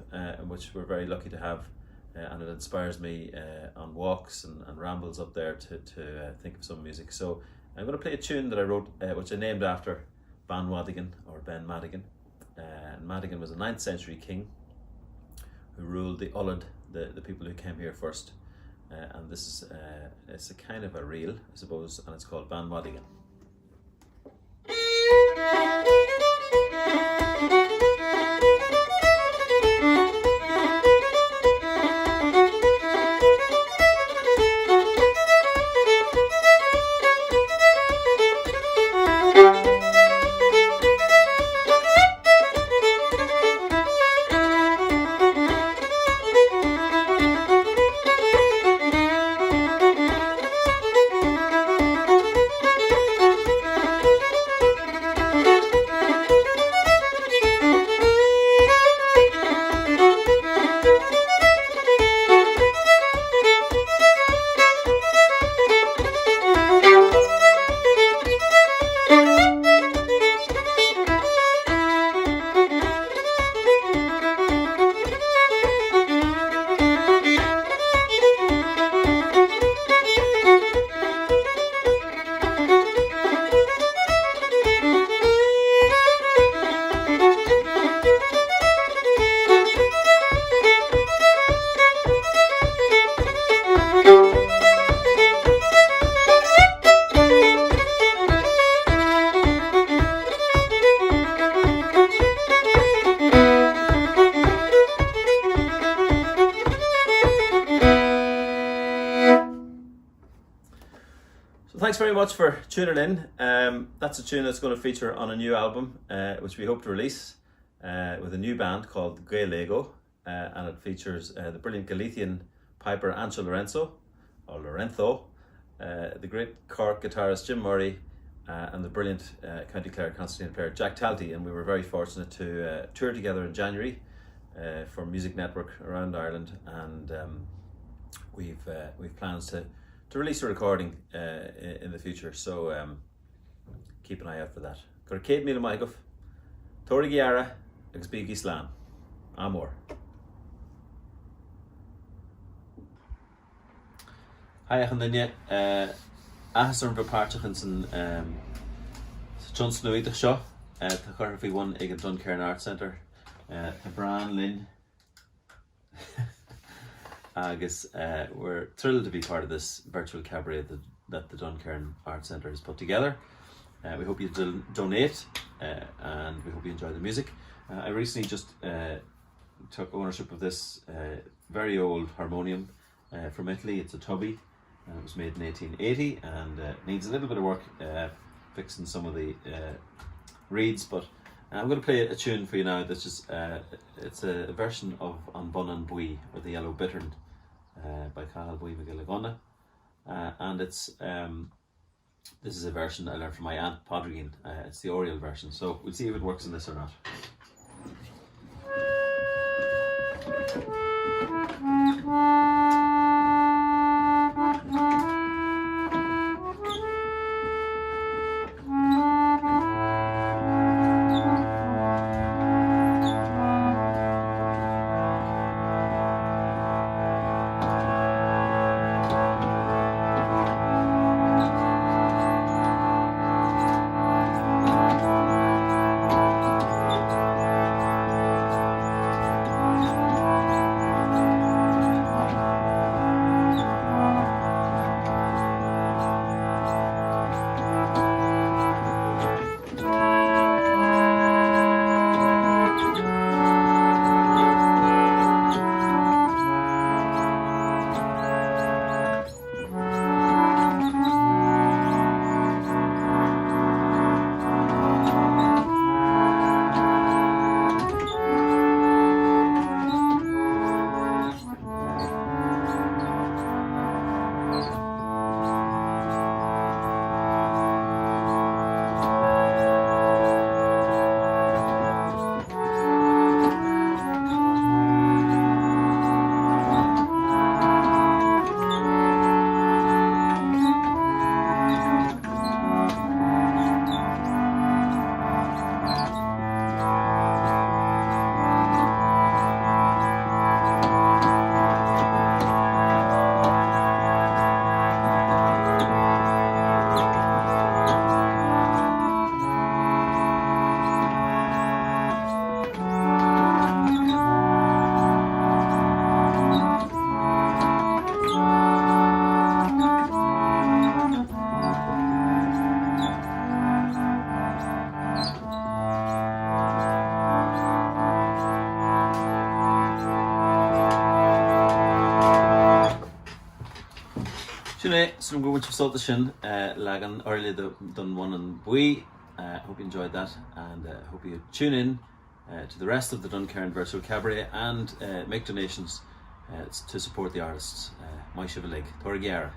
S3: which we're very lucky to have, and it inspires me on walks and rambles up there to think of some music. So I'm going to play a tune that I wrote, which I named after Ben Madigan, or Ben Madigan. And Madigan was a 9th century king who ruled the Ullad, the people who came here first. And this is it's a kind of a reel, I suppose, and it's called Ben Madigan. So thanks very much for tuning in. That's a tune that's going to feature on a new album, which we hope to release with a new band called Gay Lego, and it features the brilliant Galician piper Ancho Lorenzo, the great Cork guitarist Jim Murray, and the brilliant County Clare concertina player Jack Talty. And we were very fortunate to tour together in January for Music Network around Ireland, and we've plans to release a recording in the future, so keep an eye out for that. Gur céad míle maigh Tóra Giara agus Bígí Slán. Amor. Hi ach an duine, ahas ar an bepáirteach san Johnson Uidach seo, tá chuir bhí one ag an Duncairn Art Centre, Bran Lynn. Agus we're thrilled to be part of this virtual cabaret that the Duncairn Art Centre has put together. We hope you donate and we hope you enjoy the music. I recently just took ownership of this very old harmonium from Italy. It's a Tubby, and it was made in 1880 and needs a little bit of work fixing some of the reeds, but I'm going to play a tune for you now that's just it's a version of An Bun an Bui, or The Yellow Bittern, by Cathal Bui McGilligonna, and it's this is a version I learned from my aunt Podrigan. It's the Oriel version, so we'll see if it works in this or not. So I'm going to salt the shin lagan early done one and bui. Hope you enjoyed that, and hope you tune in to the rest of the Duncairn Virtual Cabaret and make donations to support the artists. My Shivalig, Tóra Giara.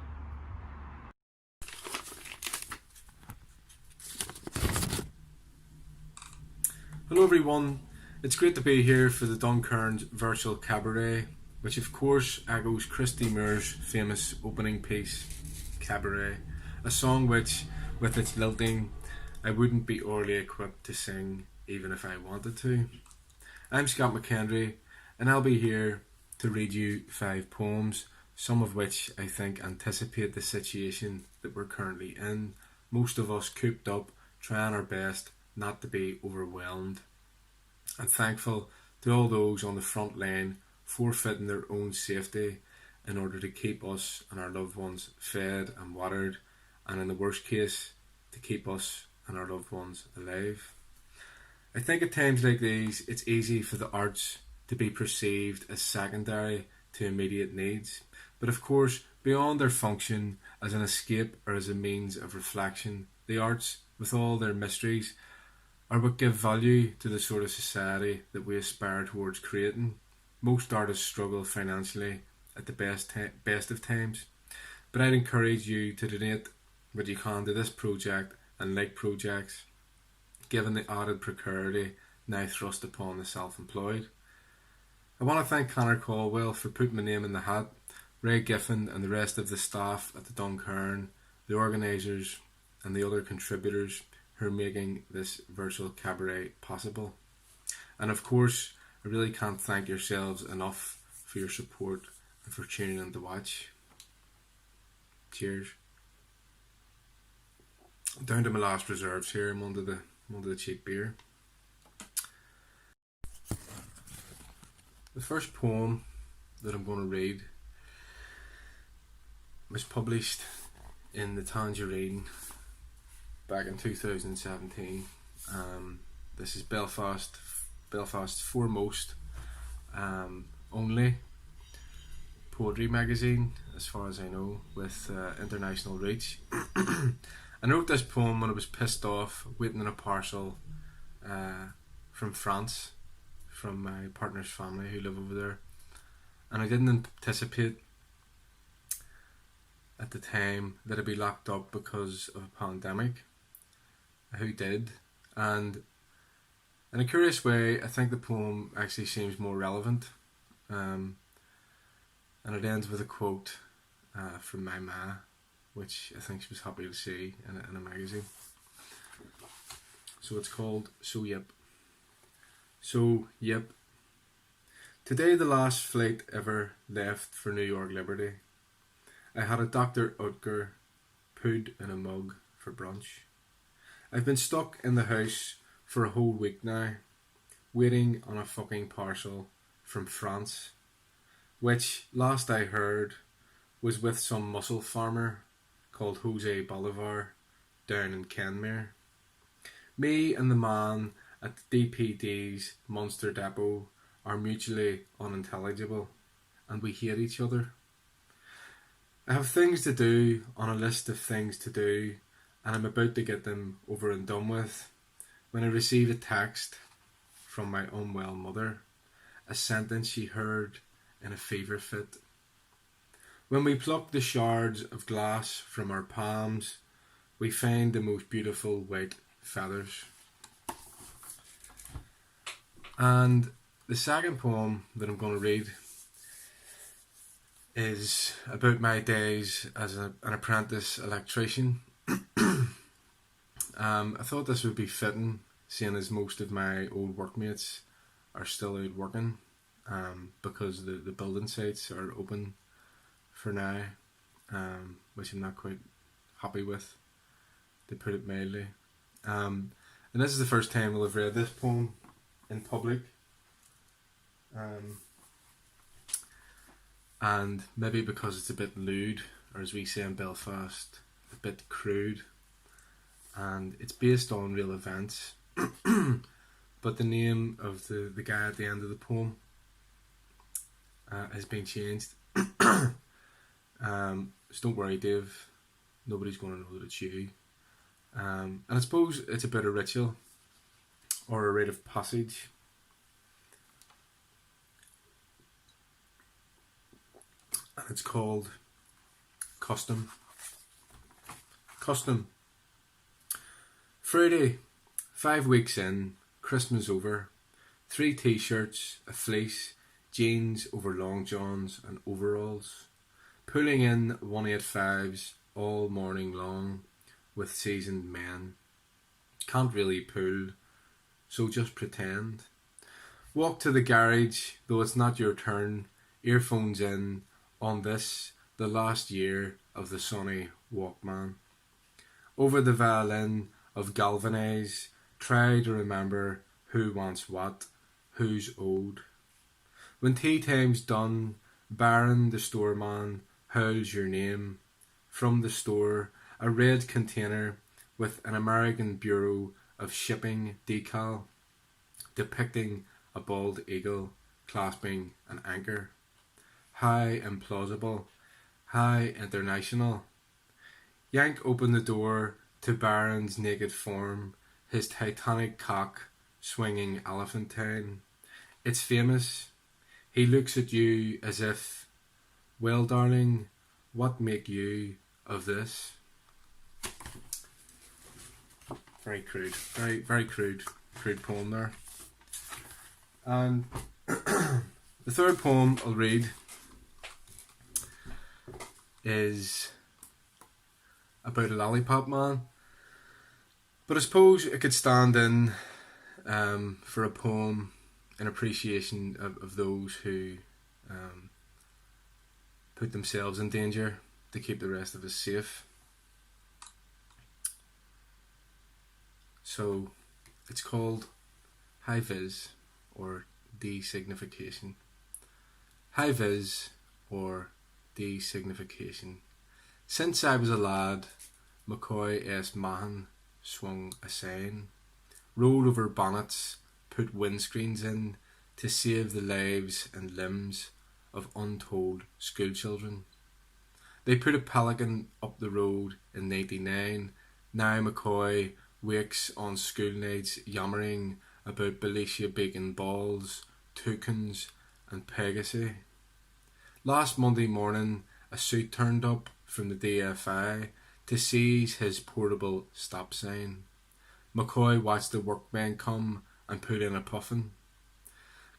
S4: Hello everyone, it's great to be here for the Duncairn Virtual Cabaret, which of course echoes Christy Moore's famous opening piece, Cabaret, a song which, with its lilting, I wouldn't be orally equipped to sing even if I wanted to. I'm Scott McKendry, and I'll be here to read you 5 poems, some of which I think anticipate the situation that we're currently in, most of us cooped up, trying our best not to be overwhelmed. I'm thankful to all those on the front line forfeiting their own safety in order to keep us and our loved ones fed and watered, and in the worst case, to keep us and our loved ones alive. I think at times like these, it's easy for the arts to be perceived as secondary to immediate needs, but of course, Beyond their function as an escape or as a means of reflection, the arts, with all their mysteries, are what give value to the sort of society that we aspire towards creating. Most artists struggle financially at the best of times, but I'd encourage you to donate what you can to this project and like projects, given the added precarity now thrust upon the self-employed. I want to thank Connor Caldwell for putting my name in the hat, Ray Giffen and the rest of the staff at the Duncairn, the organisers and the other contributors who are making this virtual cabaret possible. And of course, I really can't thank yourselves enough for your support and for tuning in to watch. Cheers. Down to my last reserves here. I'm under the cheap beer. The first poem that I'm going to read was published in the Tangerine back in 2017. This is Belfast's foremost only poetry magazine, as far as I know, with international reach. I wrote this poem when I was pissed off waiting in a parcel from France, from my partner's family who live over there, and I didn't anticipate at the time that I'd be locked up because of a pandemic. Who did? And in a curious way, I think the poem actually seems more relevant, and it ends with a quote from my ma, which I think she was happy to see in a magazine. So it's called So Yep. So yep. Today the last flight ever left for New York Liberty. I had a Dr. Utker pooed in a mug for brunch. I've been stuck in the house for a whole week now, waiting on a fucking parcel from France, which, last I heard, was with some mussel farmer called Jose Bolivar down in Kenmare. Me and the man at the DPD's Munster Depot are mutually unintelligible, and we hate each other. I have things to do on a list of things to do, and I'm about to get them over and done with, when I receive a text from my unwell mother, a sentence she heard in a fever fit. When we pluck the shards of glass from our palms, we find the most beautiful white feathers. And the second poem that I'm going to read is about my days as an apprentice electrician. I thought this would be fitting, seeing as most of my old workmates are still out working, because the building sites are open for now, which I'm not quite happy with, to put it mildly. And this is the first time I'll have read this poem in public, and maybe because it's a bit lewd, or as we say in Belfast, a bit crude, and it's based on real events, but the name of the guy at the end of the poem has been changed. So don't worry, Dave, nobody's going to know that it's you. And I suppose it's a bit of ritual, or a rite of passage. And it's called Custom. Custom. Friday, 5 weeks in, Christmas over, 3 t-shirts, a fleece, jeans over long johns and overalls, pulling in 185s all morning long with seasoned men. Can't really pull, so just pretend. Walk to the garage, though it's not your turn, earphones in, on this, the last year of the sunny Walkman. Over the violin of Galvanize, try to remember who wants what, who's owed. When tea time's done, Baron the storeman howls your name. From the store, a red container with an American Bureau of Shipping decal depicting a bald eagle clasping an anchor. High implausible, High International. Yank opened the door to Baron's naked form, his titanic cock swinging elephantine. It's famous. He looks at you as if, well, darling, what make you of this? Very crude. Very crude poem there. And the third poem I'll read is about a lollipop man. But I suppose it could stand in for a poem in appreciation of those who put themselves in danger to keep the rest of us safe. So it's called High Vis, or Designification. High Vis, or Designification. Since I was a lad, McCoy S. Mahan swung a sign, rolled over bonnets, put windscreens in to save the lives and limbs of untold schoolchildren. They put a pelican up the road in 99. Now McCoy wakes on school nights yammering about Belicia bacon balls, toucans and Pegasi. Last Monday morning, a suit turned up from the DFI to seize his portable stop sign. McCoy watched the workmen come and put in a puffin.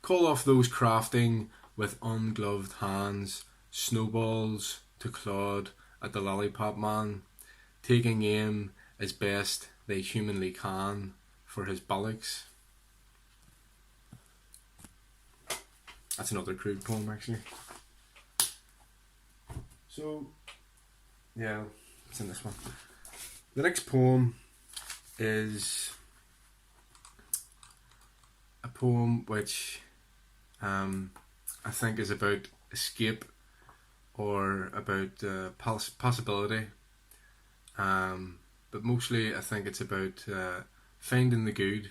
S4: Call off those crafting with ungloved hands, snowballs to Claude at the lollipop man, taking aim as best they humanly can for his bollocks. That's another crude poem, actually. So, yeah, it's in this one. The next poem is a poem which I think is about escape, or about possibility, but mostly I think it's about finding the good,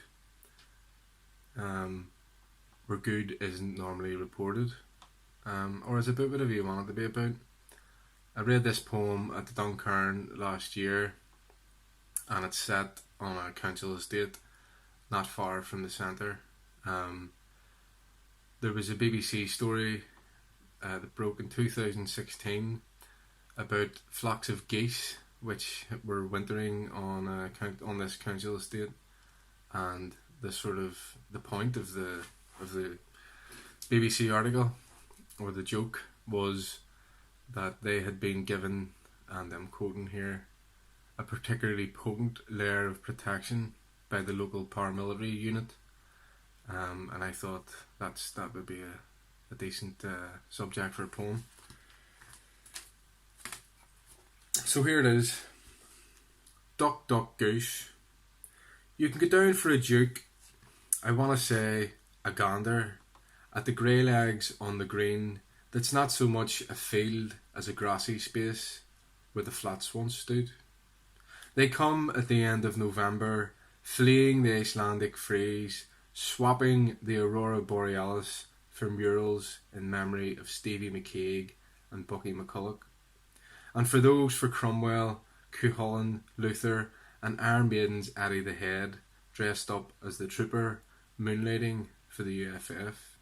S4: where good isn't normally reported, or is about whatever you want it to be about. I read this poem at the Duncairn last year, and it's set on a council estate not far from the centre. There was a BBC story that broke in 2016 about flocks of geese which were wintering on this council estate, and the point of the BBC article, or the joke, was that they had been given, and I'm quoting here, a particularly potent layer of protection by the local paramilitary unit, and I thought that would be a decent subject for a poem. So here it is. Duck, duck, goose. You can go down for a duke, I want to say a gander, at the grey legs on the green that's not so much a field as a grassy space where the flats once stood. They come at the end of November, fleeing the Icelandic freeze, swapping the aurora borealis for murals in memory of Stevie McCaig and Bucky McCulloch, and for those for Cromwell, Cuchulainn, Luther and Iron Maiden's Eddie the Head, dressed up as the trooper moonlighting for the UFF.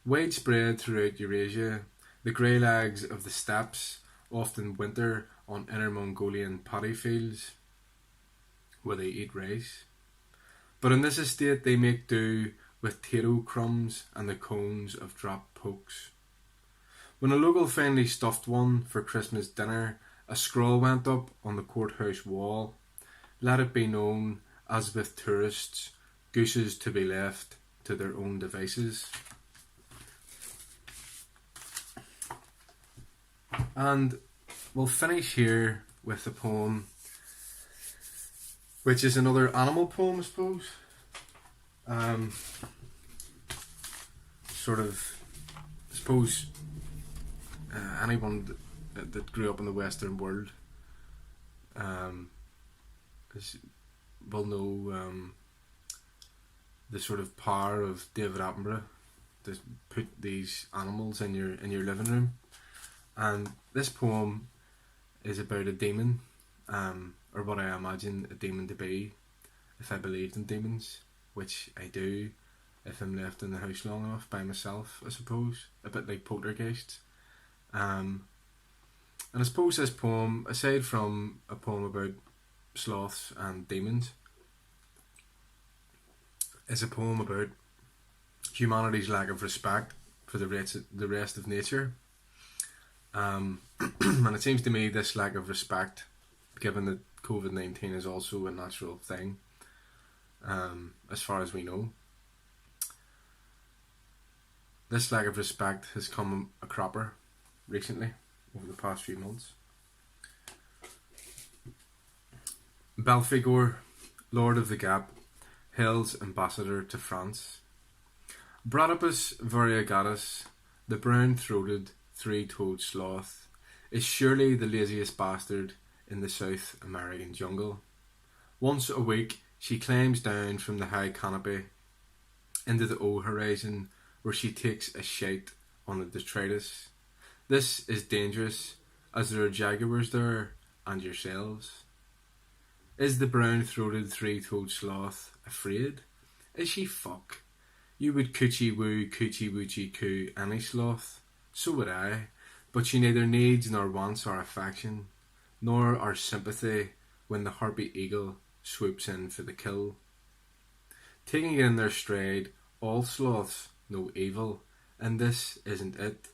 S4: Widespread throughout Eurasia, the grey legs of the steppes often winter on Inner Mongolian paddy fields where they eat rice. But in this estate they make do with tato crumbs and the cones of dropped pokes. When a local finally stuffed one for Christmas dinner, a scroll went up on the courthouse wall. Let it be known, as with tourists, gooses to be left to their own devices. And we'll finish here with a poem which is another animal poem, I suppose. Anyone that grew up in the Western world will know the sort of power of David Attenborough to put these animals in your living room. And This poem is about a demon, or what I imagine a demon to be, if I believed in demons, which I do if I'm left in the house long enough by myself, I suppose, a bit like poltergeists. And I suppose this poem, aside from a poem about sloths and demons, is a poem about humanity's lack of respect for the rest of nature. And it seems to me this lack of respect, given that COVID-19 is also a natural thing, as far as we know, this lack of respect has come a cropper recently, over the past few months. Belphegor, Lord of the Gap, Hell's ambassador to France. Bradipus variegatus, the brown-throated, three-toed sloth, is surely the laziest bastard in the South American jungle. Once a week, she climbs down from the high canopy into the O horizon, where she takes a shite on the detritus. This is dangerous, as there are jaguars there, and yourselves. Is the brown-throated, three-toed sloth afraid? Is she fuck? You would coochie woo, coochie woochie coo any sloth. So would I, but she neither needs nor wants our affection, nor our sympathy when the harpy eagle swoops in for the kill. Taking it in their stride, all sloths know evil, and this isn't it.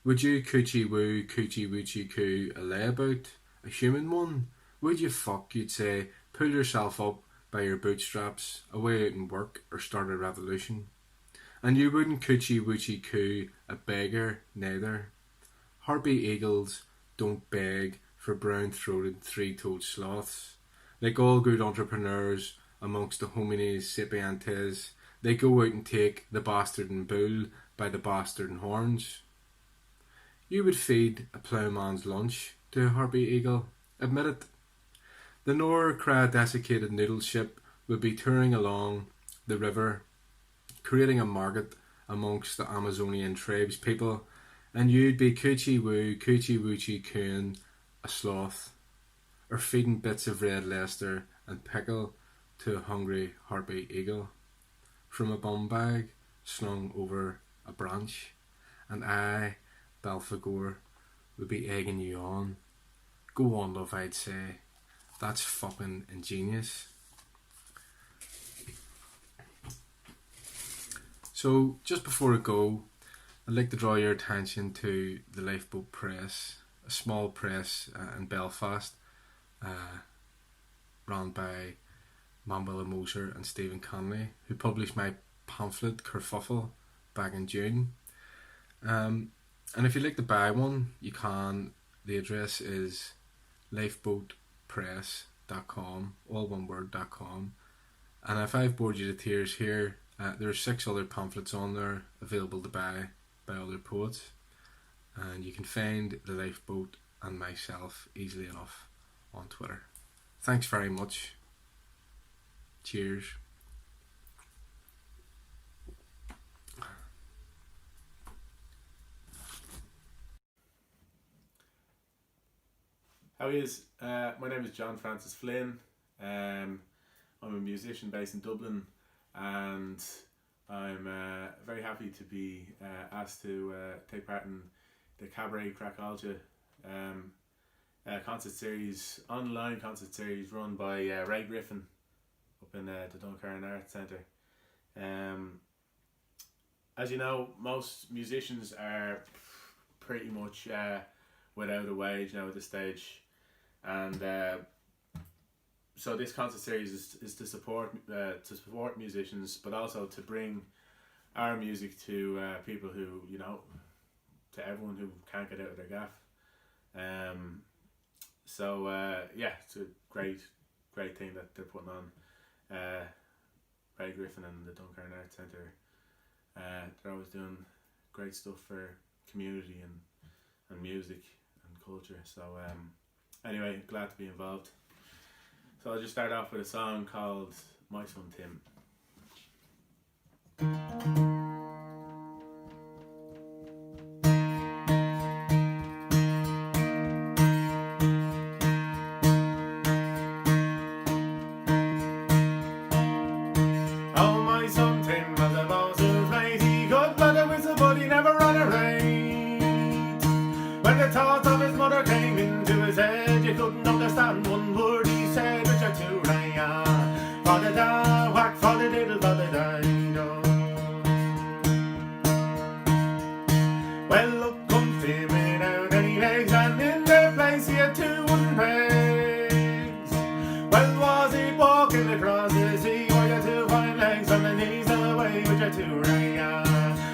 S4: Would you coochie woo, coochie woochie coo a layabout, a human one? Would you fuck, you'd say, pull yourself up by your bootstraps, away out and work, or start a revolution? And you wouldn't coochie woochie coo a beggar, neither. Harpy eagles don't beg for brown-throated, three-toed sloths. Like all good entrepreneurs amongst the homines sapientes, they go out and take the bastard and bull by the bastard and horns. You would feed a ploughman's lunch to a harpy eagle, admit it. The Nor-Cra-desiccated noodle ship would be touring along the river, creating a market amongst the Amazonian tribes people, and you'd be coochie woo, coochie woochie cooing a sloth, or feeding bits of red Leicester and pickle to a hungry harpy eagle from a bum bag slung over a branch, and I, Belphegor, would be egging you on. Go on, love, I'd say. That's fucking ingenious. So, just before I go, I'd like to draw your attention to the Lifeboat Press, a small press in Belfast, run by Manuela Moser and Stephen Conley, who published my pamphlet Kerfuffle back in June. And if you'd like to buy one, you can. The address is lifeboatpress.com, all one word.com. And if I've bored you to tears here, there are 6 other pamphlets on there available to buy by other poets. And you can find the Lifeboat and myself easily enough on Twitter. Thanks very much. Cheers.
S20: How is? My name is John Francis Flynn. I'm a musician based in Dublin, and I'm very happy to be asked to take part in the Cabaret Crackalgia concert series, online concert series run by Ray Griffin up in the Duncairn Arts Centre. As you know, most musicians are pretty much without a wage now at this stage, and so this concert series is to support musicians, but also to bring our music to people who, you know, to everyone who can't get out of their gaff. So it's a great thing that they're putting on. Ray Griffin and the Duncairn Arts Centre, they're always doing great stuff for community and music and culture. So anyway, glad to be involved. So I'll just start off with a song called My Son Tim. couldn't understand one word he said, which I do raya. Father da, whack, father diddle, father dido. Well, look, come flaming out any legs, and in their place he had 2 wooden pegs. Well, was he walking across the sea? Why, you 2 fine legs on the knees away, which I do raya.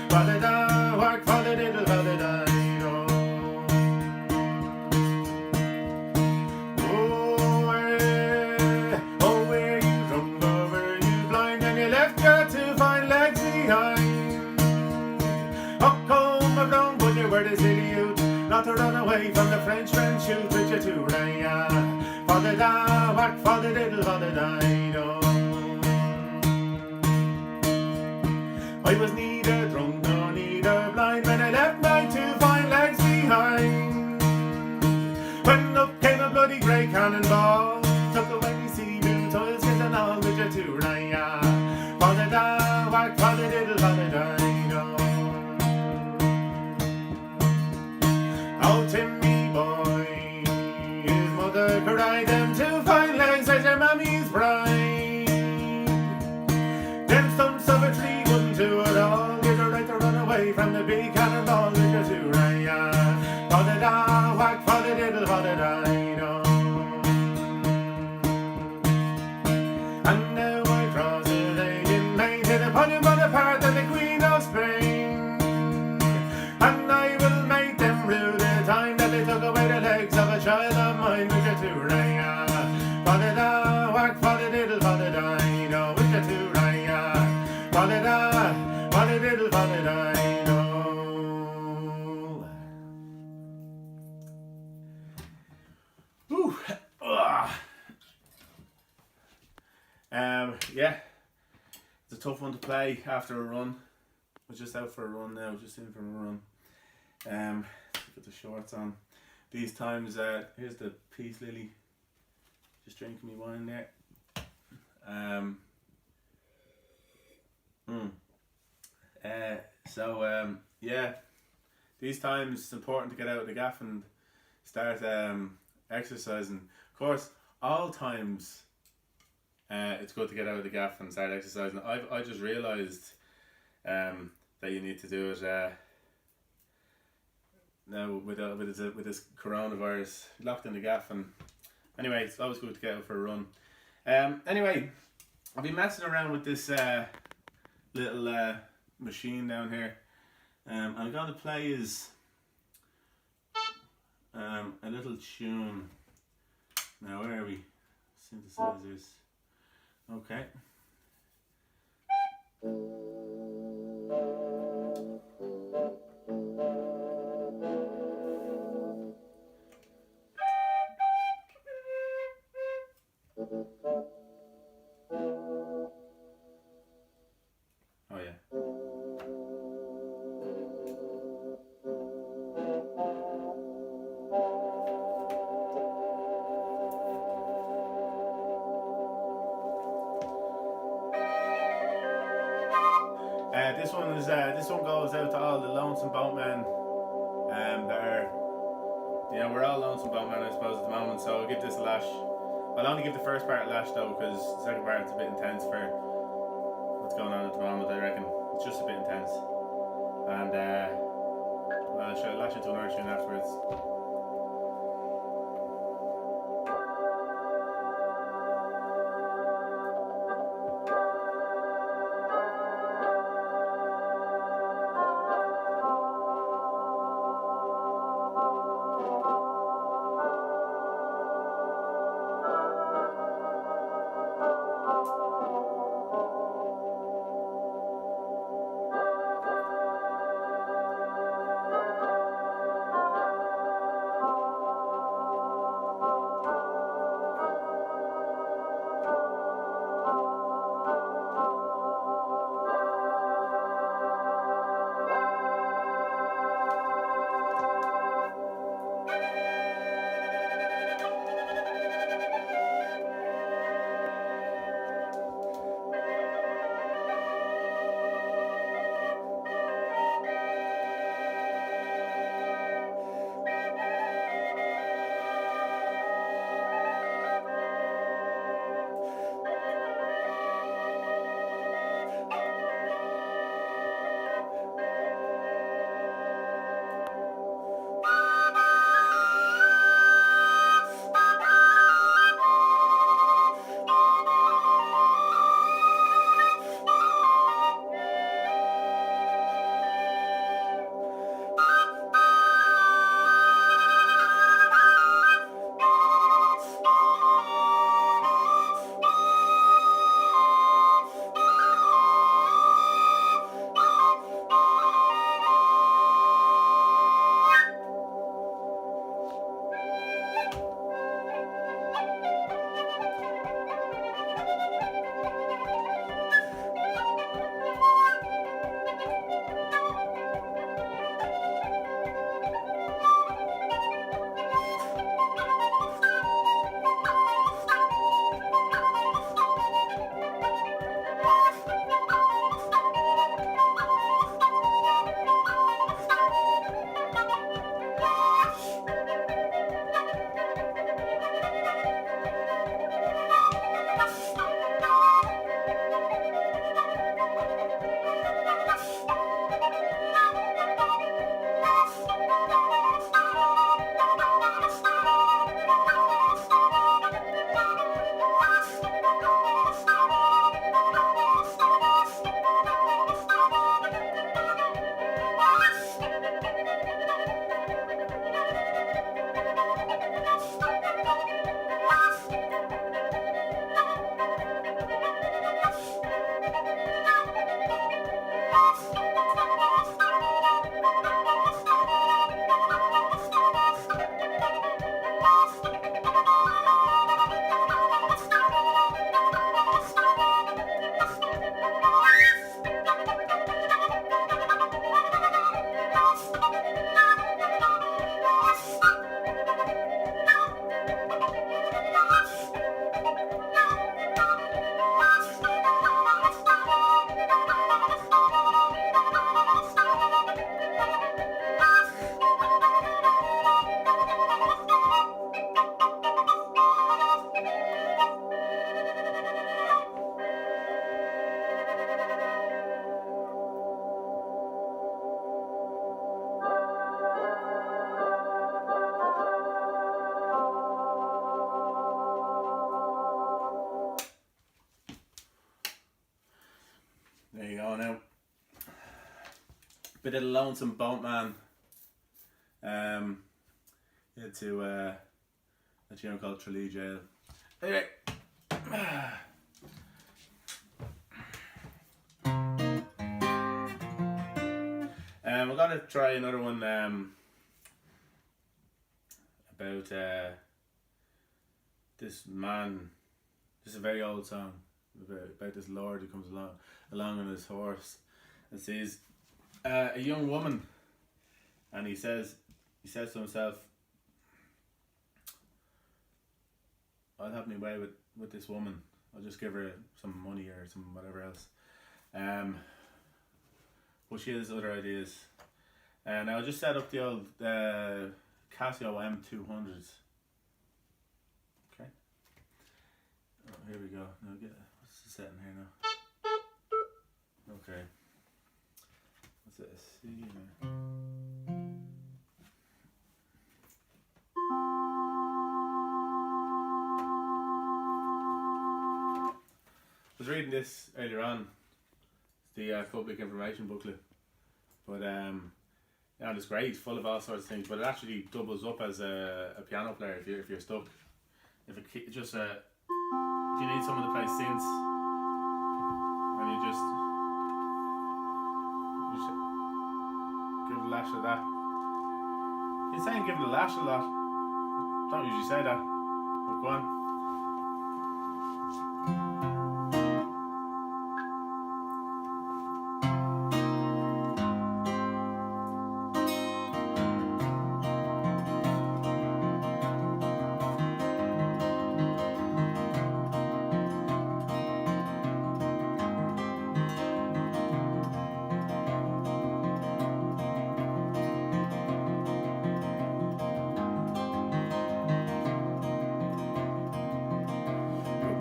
S20: Father da, whack, father diddle, father dido. Oh, where you drunk, or were you blind, and you left your 2 fine legs behind? Up home of Rome, but you were the silly youth, not to run away from the Frenchman shoot, with your 2 raya. Father da, whack, father diddle, father dido. I was neither drunk nor neither blind when I left my 2 fine legs behind. When up came a bloody grey cannonball, took away me sea boots, oilskins and all, with your 2 raya. Father da, whack, father diddle, father dido. Oh, Timmy boy, his mother cried, them 2 fine legs as your mammy's bride. Them stumps of a tree wouldn't do at all, give her right to run away from the big cannonball, with your 2 raya. Father da, whack, father diddle, father dido. And now I cross the lake in Maine to Napoleon Bonaparte and the Queen of Spain. And I will make them rue the time that they took away the legs of a child of mine, with your 2 raya. Father da, whack, father diddle, father dido, with your 2 raya. Father da, father diddle, father dido. Ooh. Yeah, it's a tough one to play after a run. We're just out for a run now, just in for a run. Put the shorts on. These times, here's the Peace Lily, just drinking me wine there. Yeah, these times it's important to get out of the gaff and start exercising. Of course, all times it's good to get out of the gaff and start exercising. I just realised that you need to do it now with this coronavirus, locked in the gaff. And anyway, it's always good to get out for a run. Anyway, I've been messing around with this little machine down here. I'm going to play is a little tune. Now, where are we? Synthesizers. Okay. Oh yeah. This one goes out to all the lonesome boatmen. That are, we're all lonesome boatmen, I suppose, at the moment. So I'll give this a lash. I'll only give the first part a lash though, because the second part's a bit intense for what's going on at the moment. I reckon it's just a bit intense, and I'll lash it to another tune afterwards. bit of Lonesome Boatman. Into a tune called Tralee Jail. Anyway. We're gonna try another one about this man. This is a very old song about this lord who comes along on his horse and sees a young woman, and he says to himself, "I'll have my way with this woman. I'll just give her some money or some whatever else." But she has other ideas. And I'll just set up the old Casio M200s. Okay. Oh, here we go. Now what's the setting here now? Okay. What's it? C now. I was reading this earlier on. It's the public information booklet. But yeah, it's great, full of all sorts of things. But it actually doubles up as a piano player if you're stuck. If you need someone to play synths, and you just give it a lash of that. You're saying give it a lash a lot. Don't usually say that. But go on.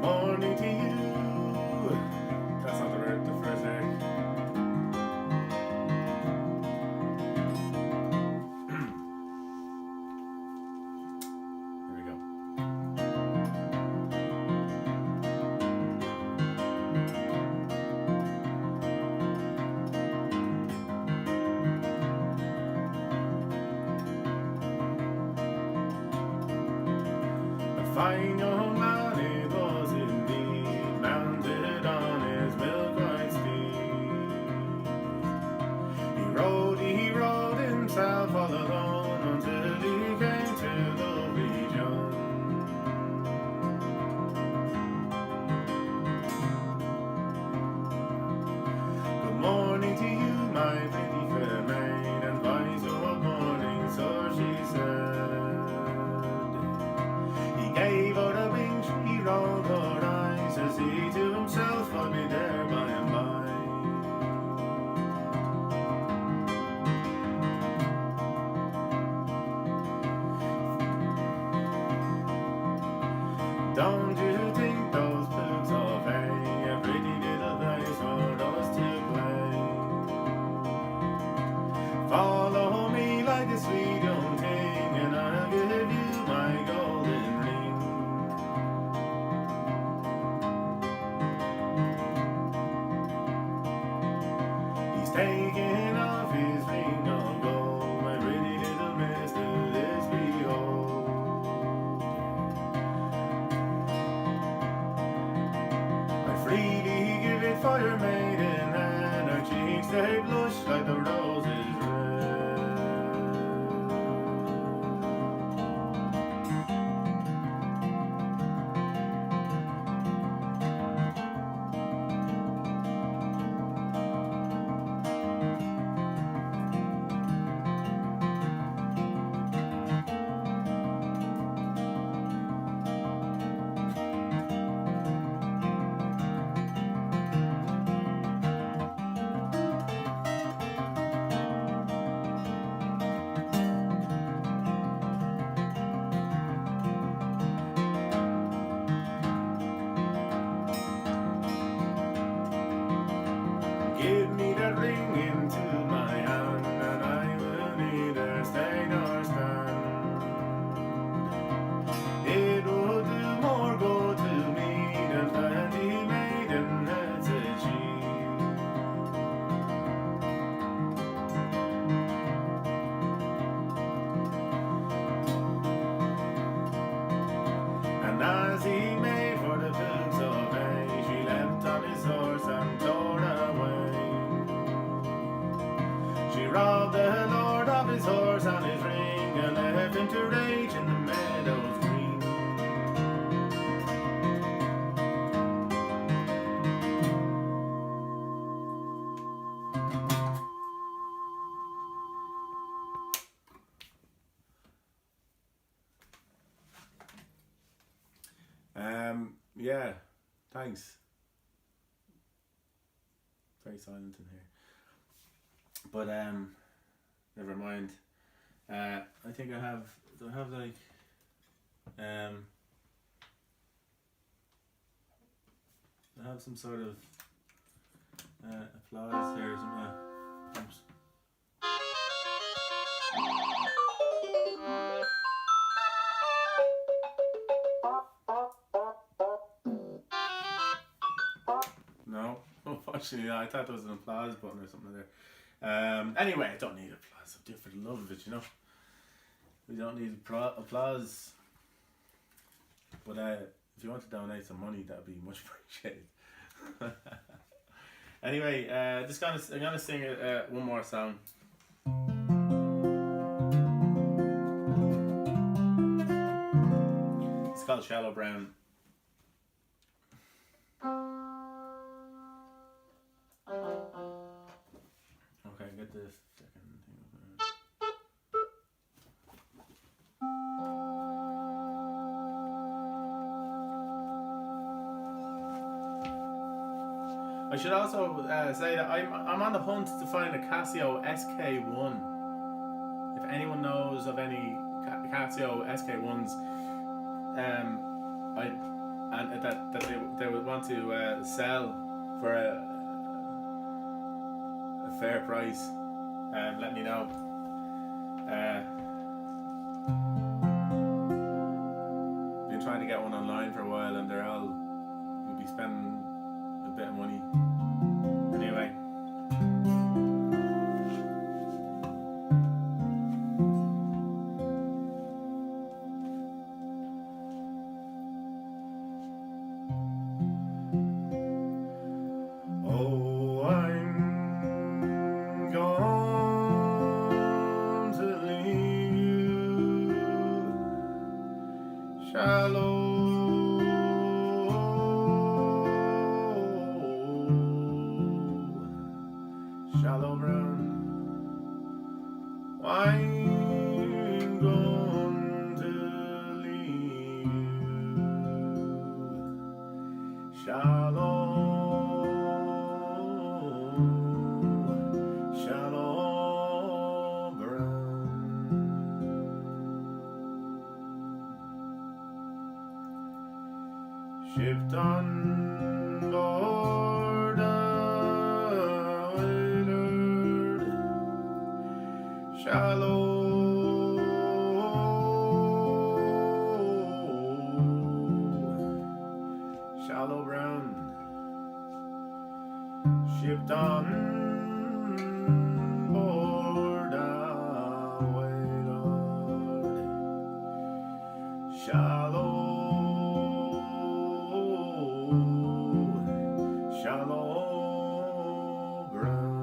S20: Morning to you. That's not the first lyric. Here we go. A fine young man it was indeed, mounted on his milk white steed. He rode himself all alone until he came to the region. Good morning to you, my pretty fair maid, and wise good morning, so she said. He gave her a wink, he rolled her eyes, as he to himself, I'll be there by and by. Don't you think those pigs of hay a pretty little place for us to play? Follow me like a sweet young thing, and I'll give you my golden ring. He's taking off his ring of gold, my pretty little miss, to this behold. I freely give it for your maiden hand, her cheeks they blush like the roses red. winter age in the meadows green. Yeah, thanks. Very silent in here. But never mind. I think I have like I have some sort of applause here somewhere. Oops. No, unfortunately, I thought there was an applause button or something there. Anyway, I don't need applause. I'll do it for the love of it, you know. We don't need applause. But if you want to donate some money, that would be much appreciated. Anyway, I'm gonna sing one more song. It's called Shallow Brown. Okay, get this second thing over. I should also say that I'm on the hunt to find a Casio SK1. If anyone knows of any Casio SK1s, that they would want to sell for a fair price, let me know. Been trying to get one online for a while, and you'll be spending a bit of money. Anyway. Oh, I'm gone to leave you, shallow. Shallow brown wine gone to leave you. Shallow brown. Shipped on board a shallow brown, shipped on board a whaler, shallow brown.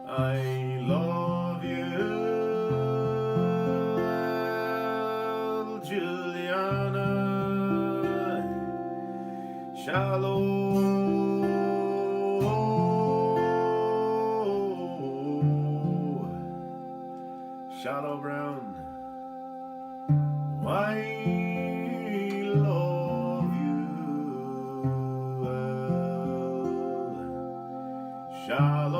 S20: I love you, Juliana, shallow brown. I love you, shallow brown.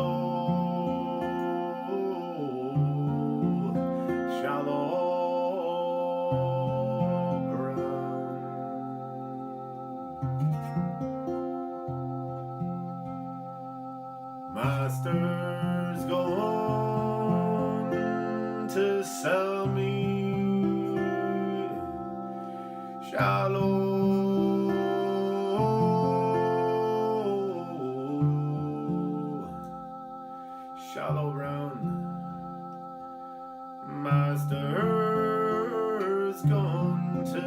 S20: Master's gone to sell me, shallow brown. Master's gone to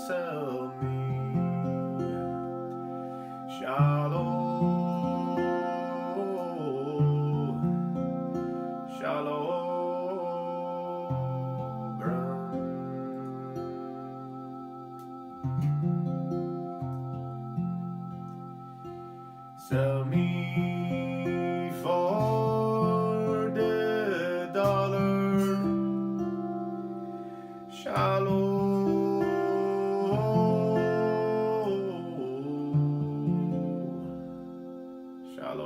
S20: sell me, shallow Sell me for the dollar. Shallow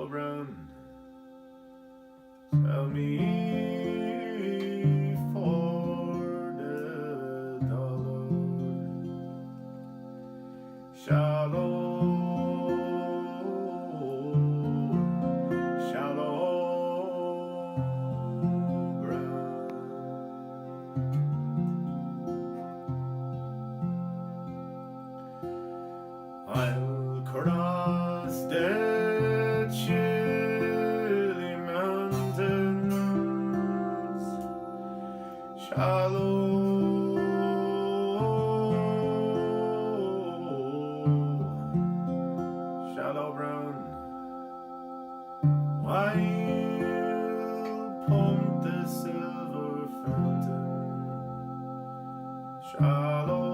S20: brown. Sell me for the dollar. Shallow I'll cross the chilly mountains, shallow brown. I'll pump the silver fountain, shallow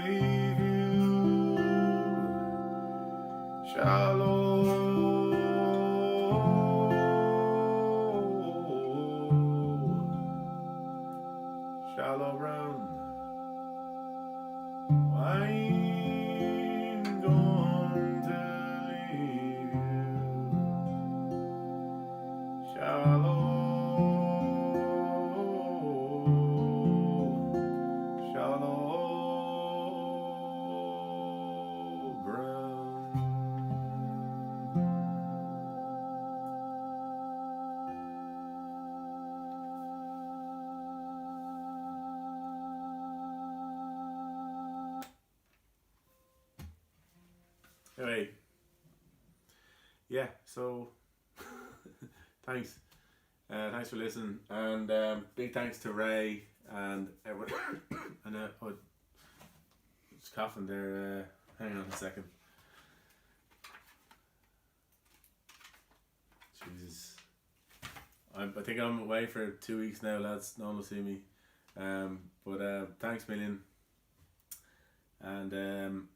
S20: leave you shallow brown. I'm going to leave you shallow Anyway, yeah, so thanks. Thanks for listening, and big thanks to Ray and everyone. And just coughing there. Hang on a second. Jesus, I think I'm away for 2 weeks now, lads. No one will see me. But thanks a million. And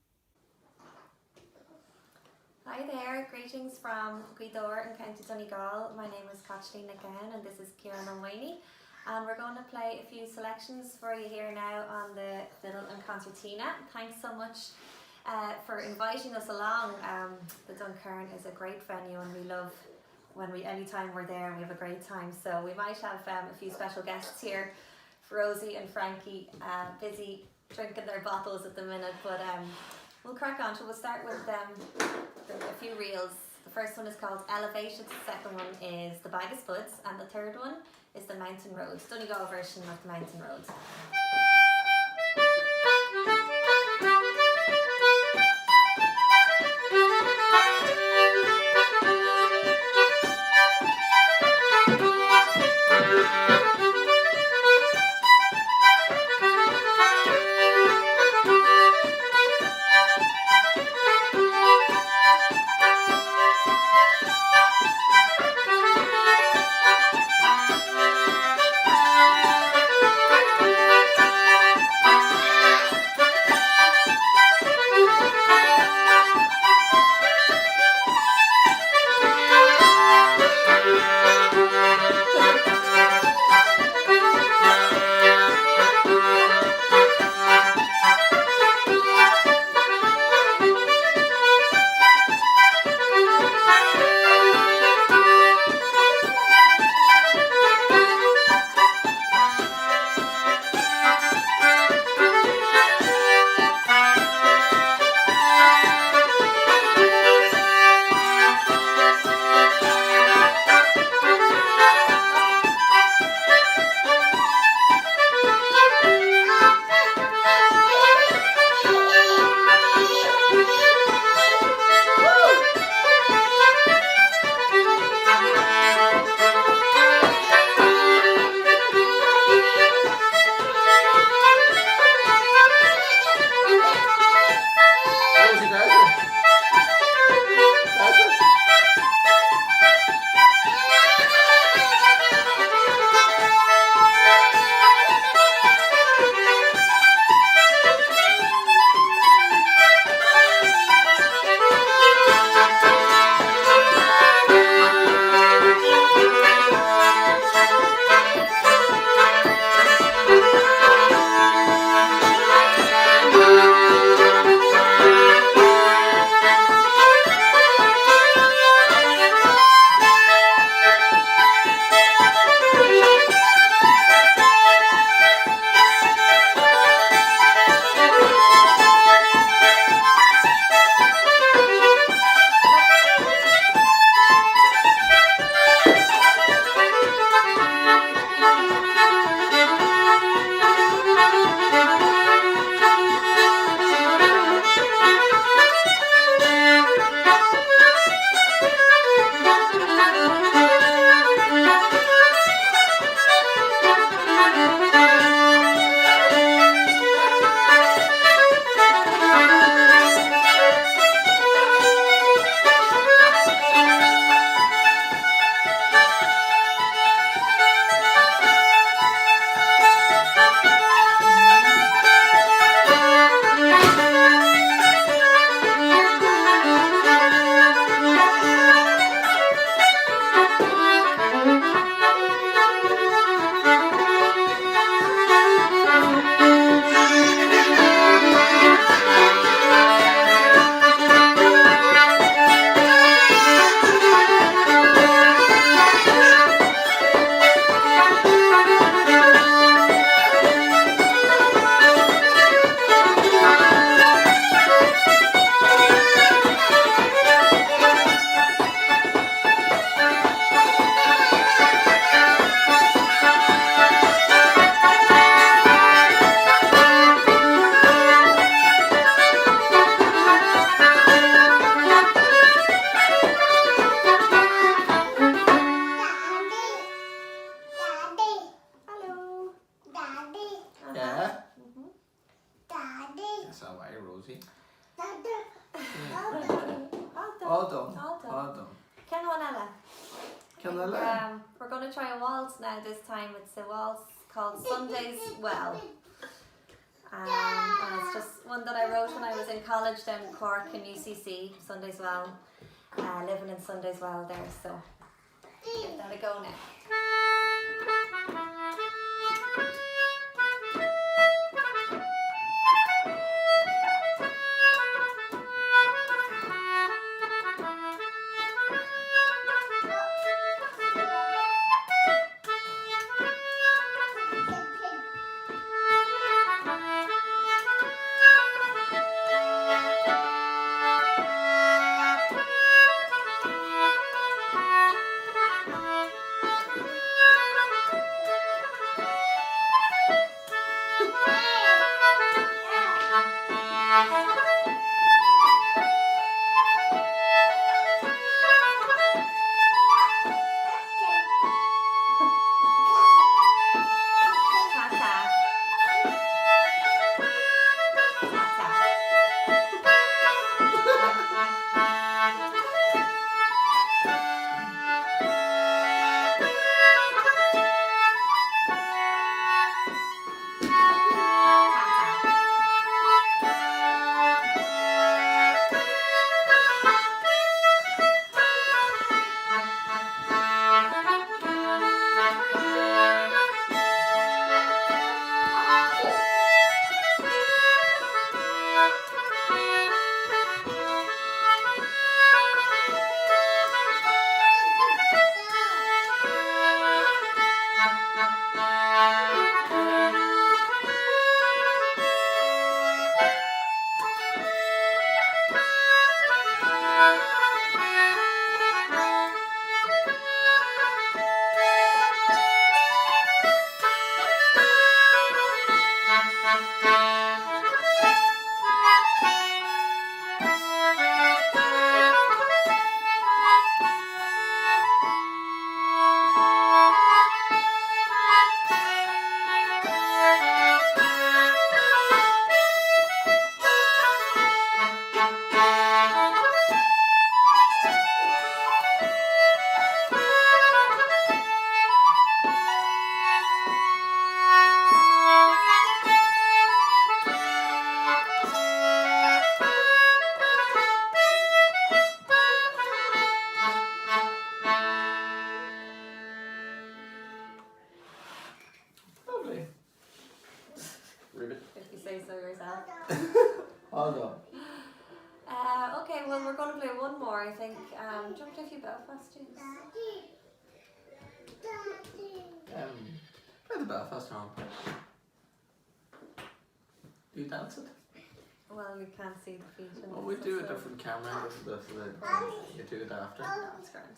S21: Hi there, greetings from Guidor in County Donegal. My name is Kathleen again, and this is Kieran Mulwaney. And we're going to play a few selections for you here now on the Fiddle and Concertina. Thanks so much for inviting us along. The Duncairn is a great venue, and we love anytime we're there, we have a great time. So we might have a few special guests here. Rosie and Frankie busy drinking their bottles at the minute, but we'll crack on. So we'll start with a few reels. The first one is called Elevated, the second one is The Bag of Spuds, and the third one is The Mountain Road. Donegal version of The Mountain Road. We're going to try a waltz now this time. It's a waltz called Sundays Well. And it's just one that I wrote when I was in college down in Cork in UCC, Sundays Well. Living in Sundays Well there, so give that a go now. Okay, well we're going to play one more, I think. Do you want to play a few Belfast tunes?
S17: Play the Belfast song. Do you dance it?
S21: Well, we can't see the feet.
S17: Well, we do a different camera. You do it after.
S21: That's grand.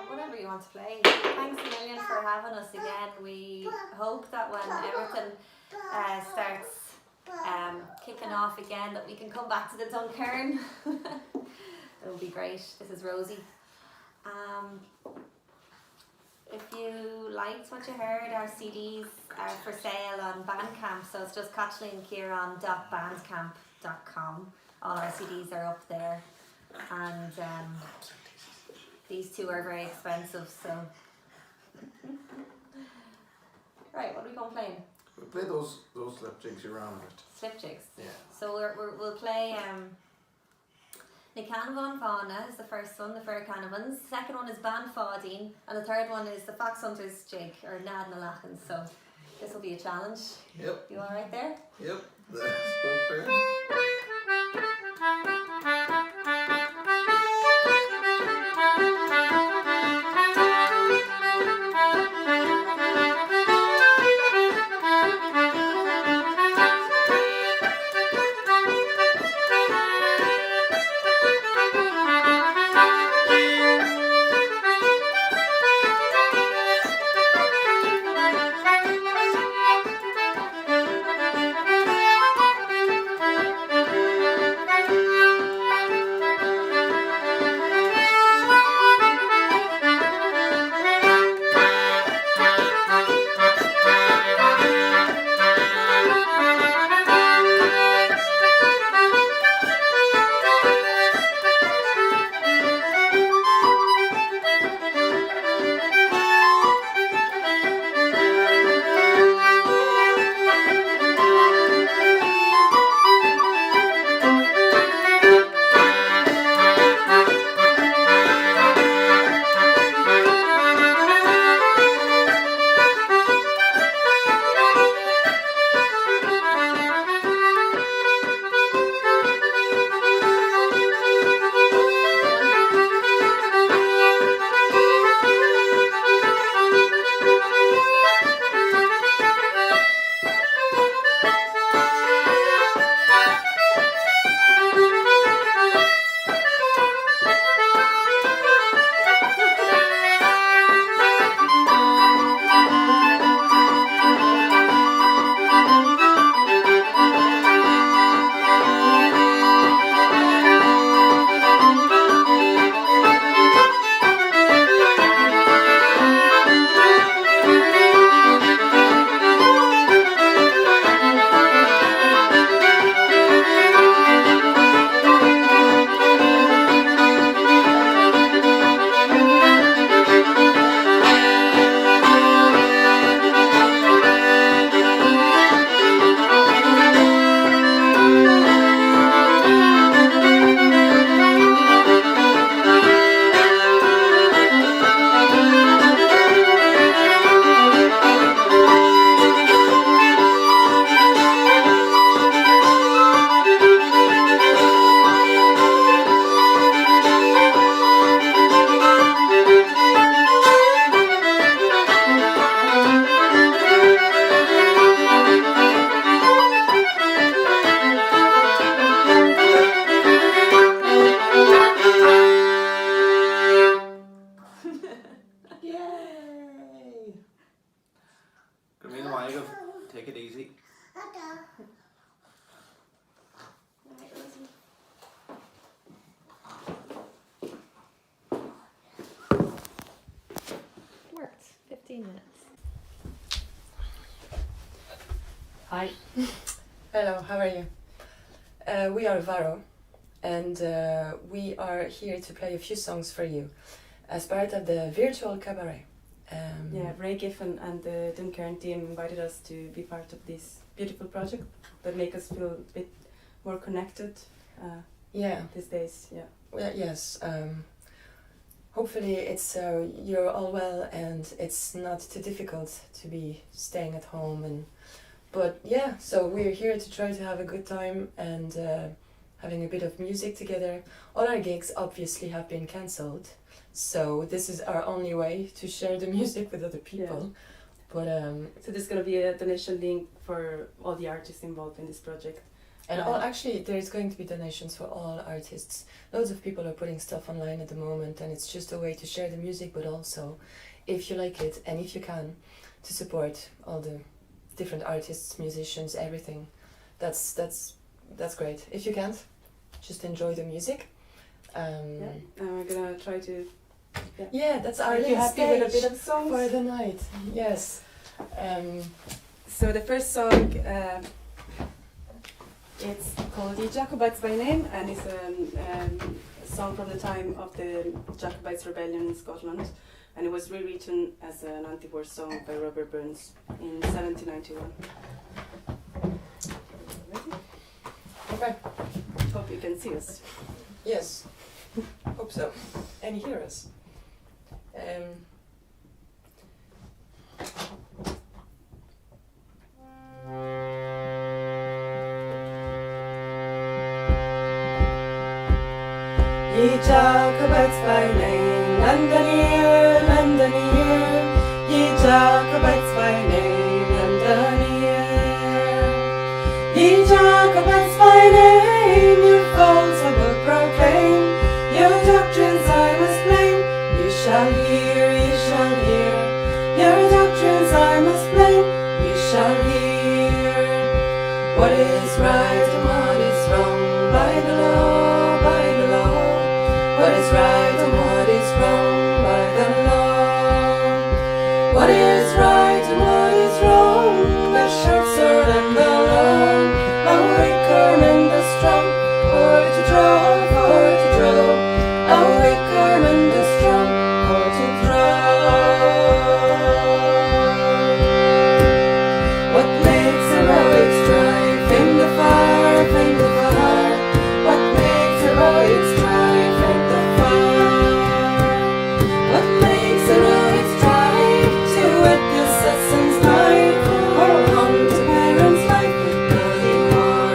S21: Whatever you want to play. Thanks a million for having us again. We hope that when everything starts kicking off again, that we can come back to the Duncairn. It'll be great. This is Rosie. If you liked what you heard, our CDs are for sale on Bandcamp, so it's just catchlinnkieran.bandcamp.com. All our CDs are up there, and these two are very expensive, so... Right, what are we going to play?
S17: We'll play those slip jigs around it.
S21: Slip jigs?
S17: Yeah.
S21: So we'll play Ní Canavan Fauna is the first one, the Fair Canavans. The second one is Ban Fádín, and the third one is the Fox Hunter's Jig, or Nad na Lachan. So this will be a challenge.
S17: Yep.
S21: You alright there?
S17: Yep. That's good fair.
S15: Thank you.
S21: 15 minutes.
S6: Hi. Hello, how are you? We are Varo, and we are here to play a few songs for you as part of the virtual cabaret.
S22: Yeah, Ray Giffen and the Duncairn team invited us to be part of this beautiful project that make us feel a bit more connected these days. Yeah.
S6: Well, yes. Hopefully it's you're all well and it's not too difficult to be staying at home but yeah, so we're here to try to have a good time and having a bit of music together. All our gigs obviously have been cancelled, so this is our only way to share the music with other people. Yeah. But
S22: so there's gonna be a donation link for all the artists involved in this project.
S6: And actually there's going to be donations for all artists. Loads of people are putting stuff online at the moment, and it's just a way to share the music, but also, if you like it and if you can, to support all the different artists, musicians, everything. That's great. If you can't, just enjoy the music.
S22: And we're gonna try to.
S6: Yeah, that's our
S22: little
S6: happy
S22: stage
S6: with a bit of
S22: songs
S6: for the night. Yes.
S22: So the first song, it's called The Jacobites by name, and it's a song from the time of the Jacobites rebellion in Scotland, and it was rewritten as an anti-war song by Robert Burns in 1791. Ready?
S6: Okay.
S22: Hope you can see us.
S6: Yes. Hope so. And hear us.
S22: Ye Jacobites by name, London here, London here. Ye Jacobites by name, London here. Ye Jacobites by name, your faults I will proclaim. Your doctrines I must blame. You shall hear, you shall hear. Your doctrines I must blame. You shall hear. What is right and what is wrong by the law, by the law. What is right and what is wrong by the law? What is right and what is wrong? The short sword and the long, a weak arm and the strong, for to draw, for to draw. A weak arm and the strong, for to draw. What makes heroic strife in the fire, in the fire? What makes heroic strife in the fire? What makes heroic strife to wed the assassin's life, or on to parents' life with bloody war,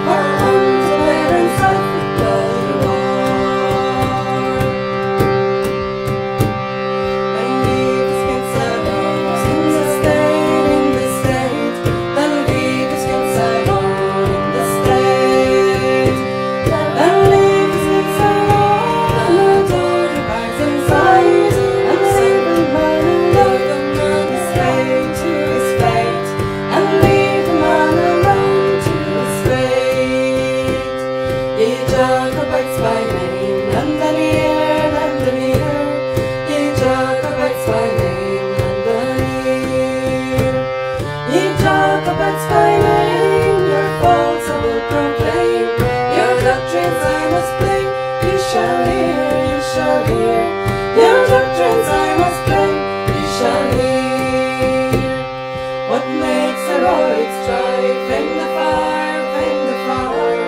S22: or on to parents' life with bloody war? And leave his kids alone in the state, in the state. Then leave his kids alone in the state. Then leave his kids alone, and the daughter bites inside, and save the man and leave the man his fate to his fate, and leave the man alone to his fate. Ye Jacobites by name, London here, London here. Ye Jacobites by name, London here. Ye Jacobites by name, your faults I will proclaim. Your doctrines I must blame. You shall hear, you shall hear. Your doctrines I must blame. You shall hear. What makes heroic strife in the fire, in the fire?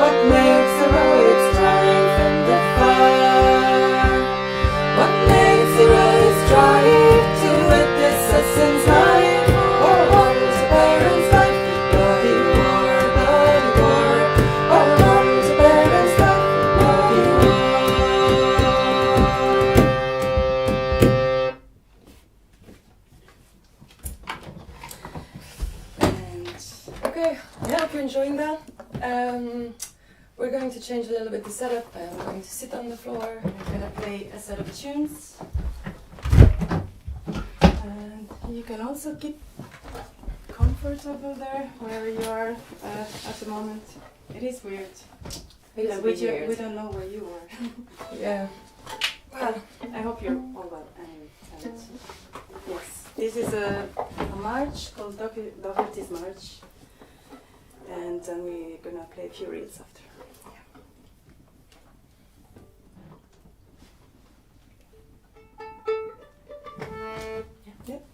S22: What makes heroic strife in the fire? What makes heroic strife to wed the assassin's life, or on to parents' life with bloody war, or on to parents' life with bloody war.
S6: Okay, I hope you're enjoying that. We're going to change a little bit the setup. I'm going to sit on the floor.
S22: I'm gonna play a set of tunes, and you can also keep comfortable there wherever you are at the moment. It is weird.
S6: It is a
S22: we
S6: bit weird.
S22: We don't know where you are.
S6: Yeah.
S8: Well, I hope you're all well. And yes, this is a march called Doherty's March, and then we're gonna play a few reels after. Yep.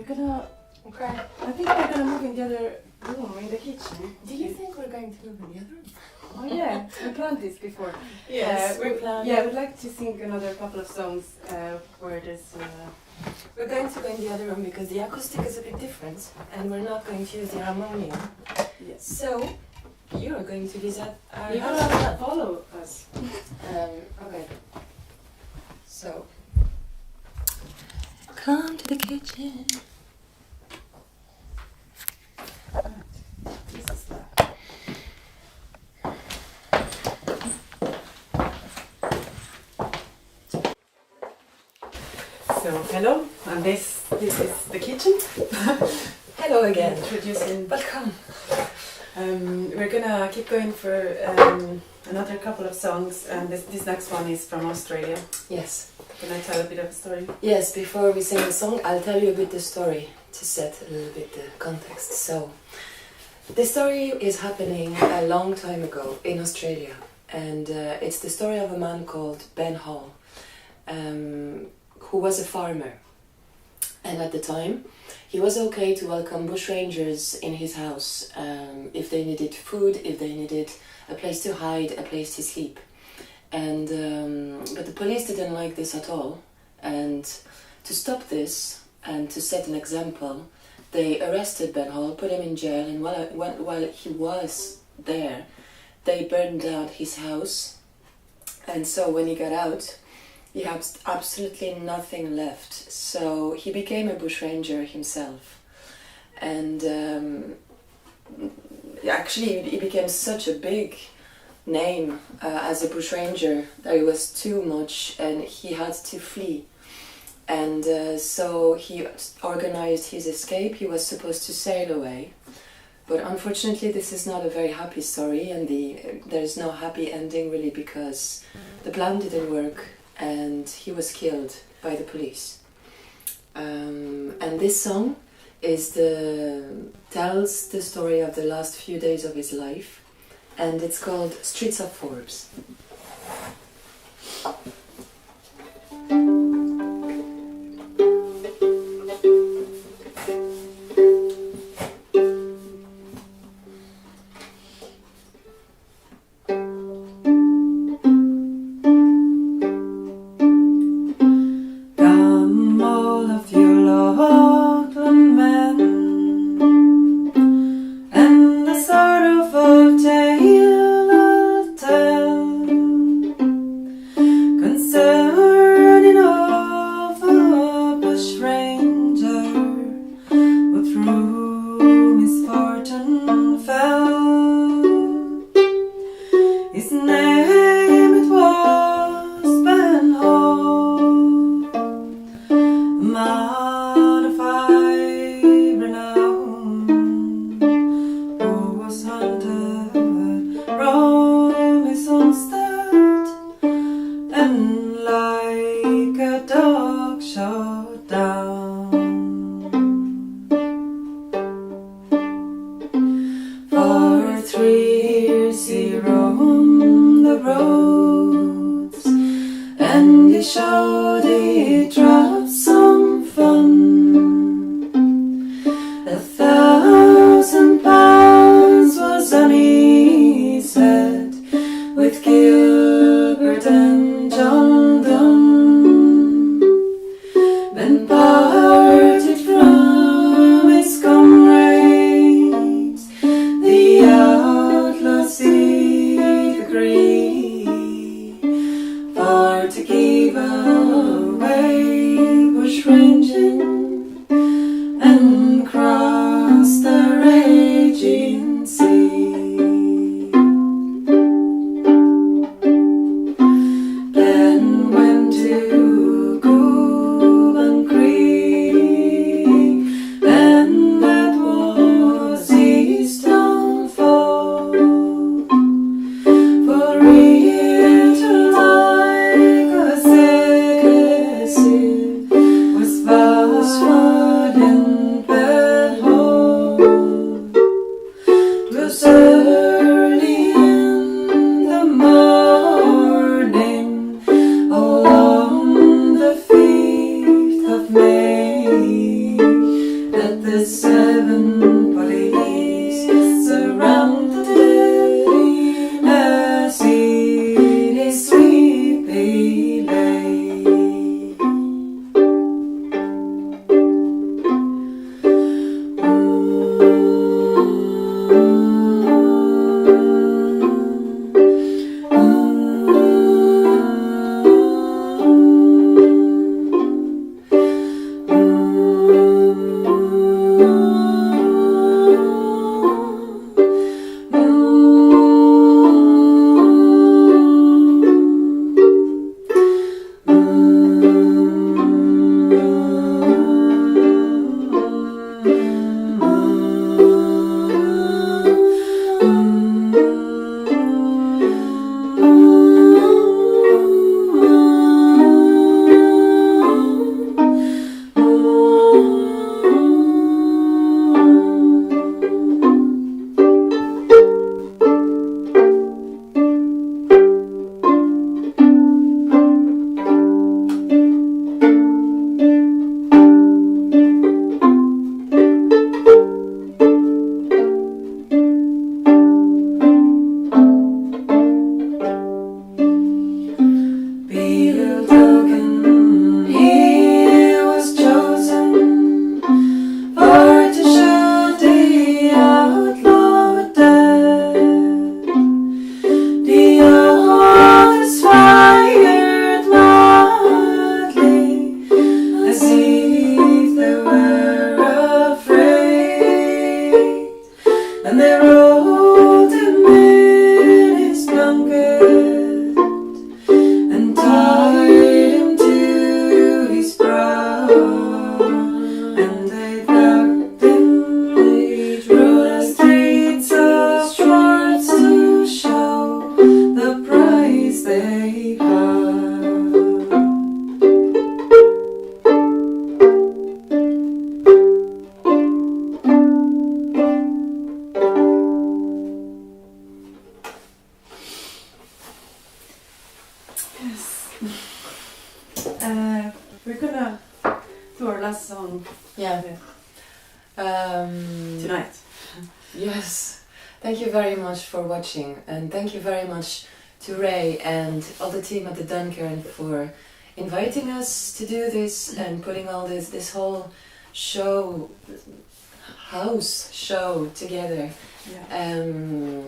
S8: gonna.
S6: Okay.
S8: I think we're gonna move in the other room, in the kitchen.
S6: Do you think we're going to move in the other room?
S8: Oh yeah, we planned this before.
S6: Yes, we planned.
S8: Yeah, we'd like to sing another couple of songs where there's.
S6: We're going to go in the other room because the acoustic is a bit different and we're not going to use the harmonium.
S8: Yes.
S6: So, you're going to visit our
S8: You're
S6: house.
S8: gonna follow us.
S6: Okay. So, come to the kitchen.
S8: This is the. So hello, and this is the kitchen.
S6: Hello again.
S8: Introducing.
S6: Welcome.
S8: We're gonna keep going for another couple of songs, and this next one is from Australia.
S6: Yes.
S8: Can I tell a bit of a story?
S6: Yes, before we sing the song, I'll tell you a bit the story to set a little bit the context. So, the story is happening a long time ago in Australia, and it's the story of a man called Ben Hall, who was a farmer. And at the time, he was okay to welcome bushrangers in his house if they needed food, if they needed a place to hide, a place to sleep. And but the police didn't like this at all. And to stop this and to set an example, they arrested Ben Hall, put him in jail, and while he was there, they burned down his house. And so when he got out, he had absolutely nothing left. So he became a bushranger himself. And actually he became such a big name as a bushranger that it was too much and he had to flee. And so he organized his escape. He was supposed to sail away. But unfortunately this is not a very happy story, and there's no happy ending really, because the plan didn't work and he was killed by the police. And this song tells the story of the last few days of his life, and it's called Streets of Forbes.
S22: Come, all of you Lachlan men, and the sort of old tale I'll tell, concerning of a bushranger who through misfortune fell. His name it was Ben Hall, a man of high renown, who was hunted from his homestead, and like a dog shot down. For 3 years he roamed the roads, and he showed he dropped some fun. £1,000 was on his head, with Gilbert and John Dunn. Ben
S8: our last song.
S6: Yeah.
S8: Tonight.
S6: Yes. Thank you very much for watching, and thank you very much to Ray and all the team at the Duncairn for inviting us to do this and putting all this whole house show together.
S8: Yeah.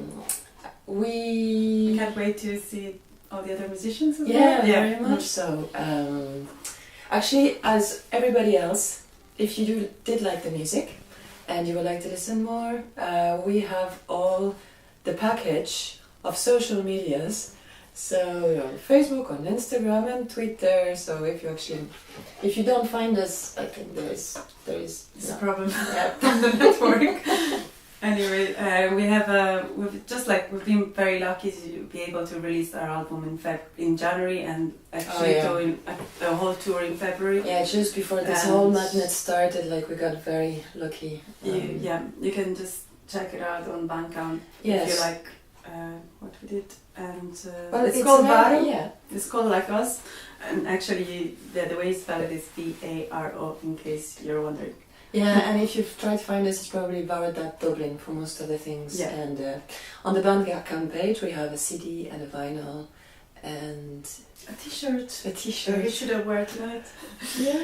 S6: We
S8: can't wait to see all the other musicians as
S6: yeah,
S8: well.
S6: very much so. Actually, as everybody else, if you did like the music and you would like to listen more, we have all the package of social medias. So on Facebook, on Instagram and Twitter. So if you don't find us, I think there is
S8: It's a problem from the network. Anyway, we've been very lucky to be able to release our album in January and actually doing a whole tour in February.
S6: Yeah, just before this whole madness started, we got very lucky.
S8: You can just check it out on Bandcamp if you like what we did, and it's called Varo.
S6: Yeah,
S8: it's called Like Us, and actually the way you spell it is Varo, in case you're wondering.
S6: Yeah, and if you've tried to find us, it's probably Varo.Dublin for most of the things.
S8: Yeah.
S6: And on the Bandcamp page, we have a CD and a vinyl and
S8: a T-shirt.
S6: A T-shirt.
S8: You should have worn tonight.
S6: Yeah.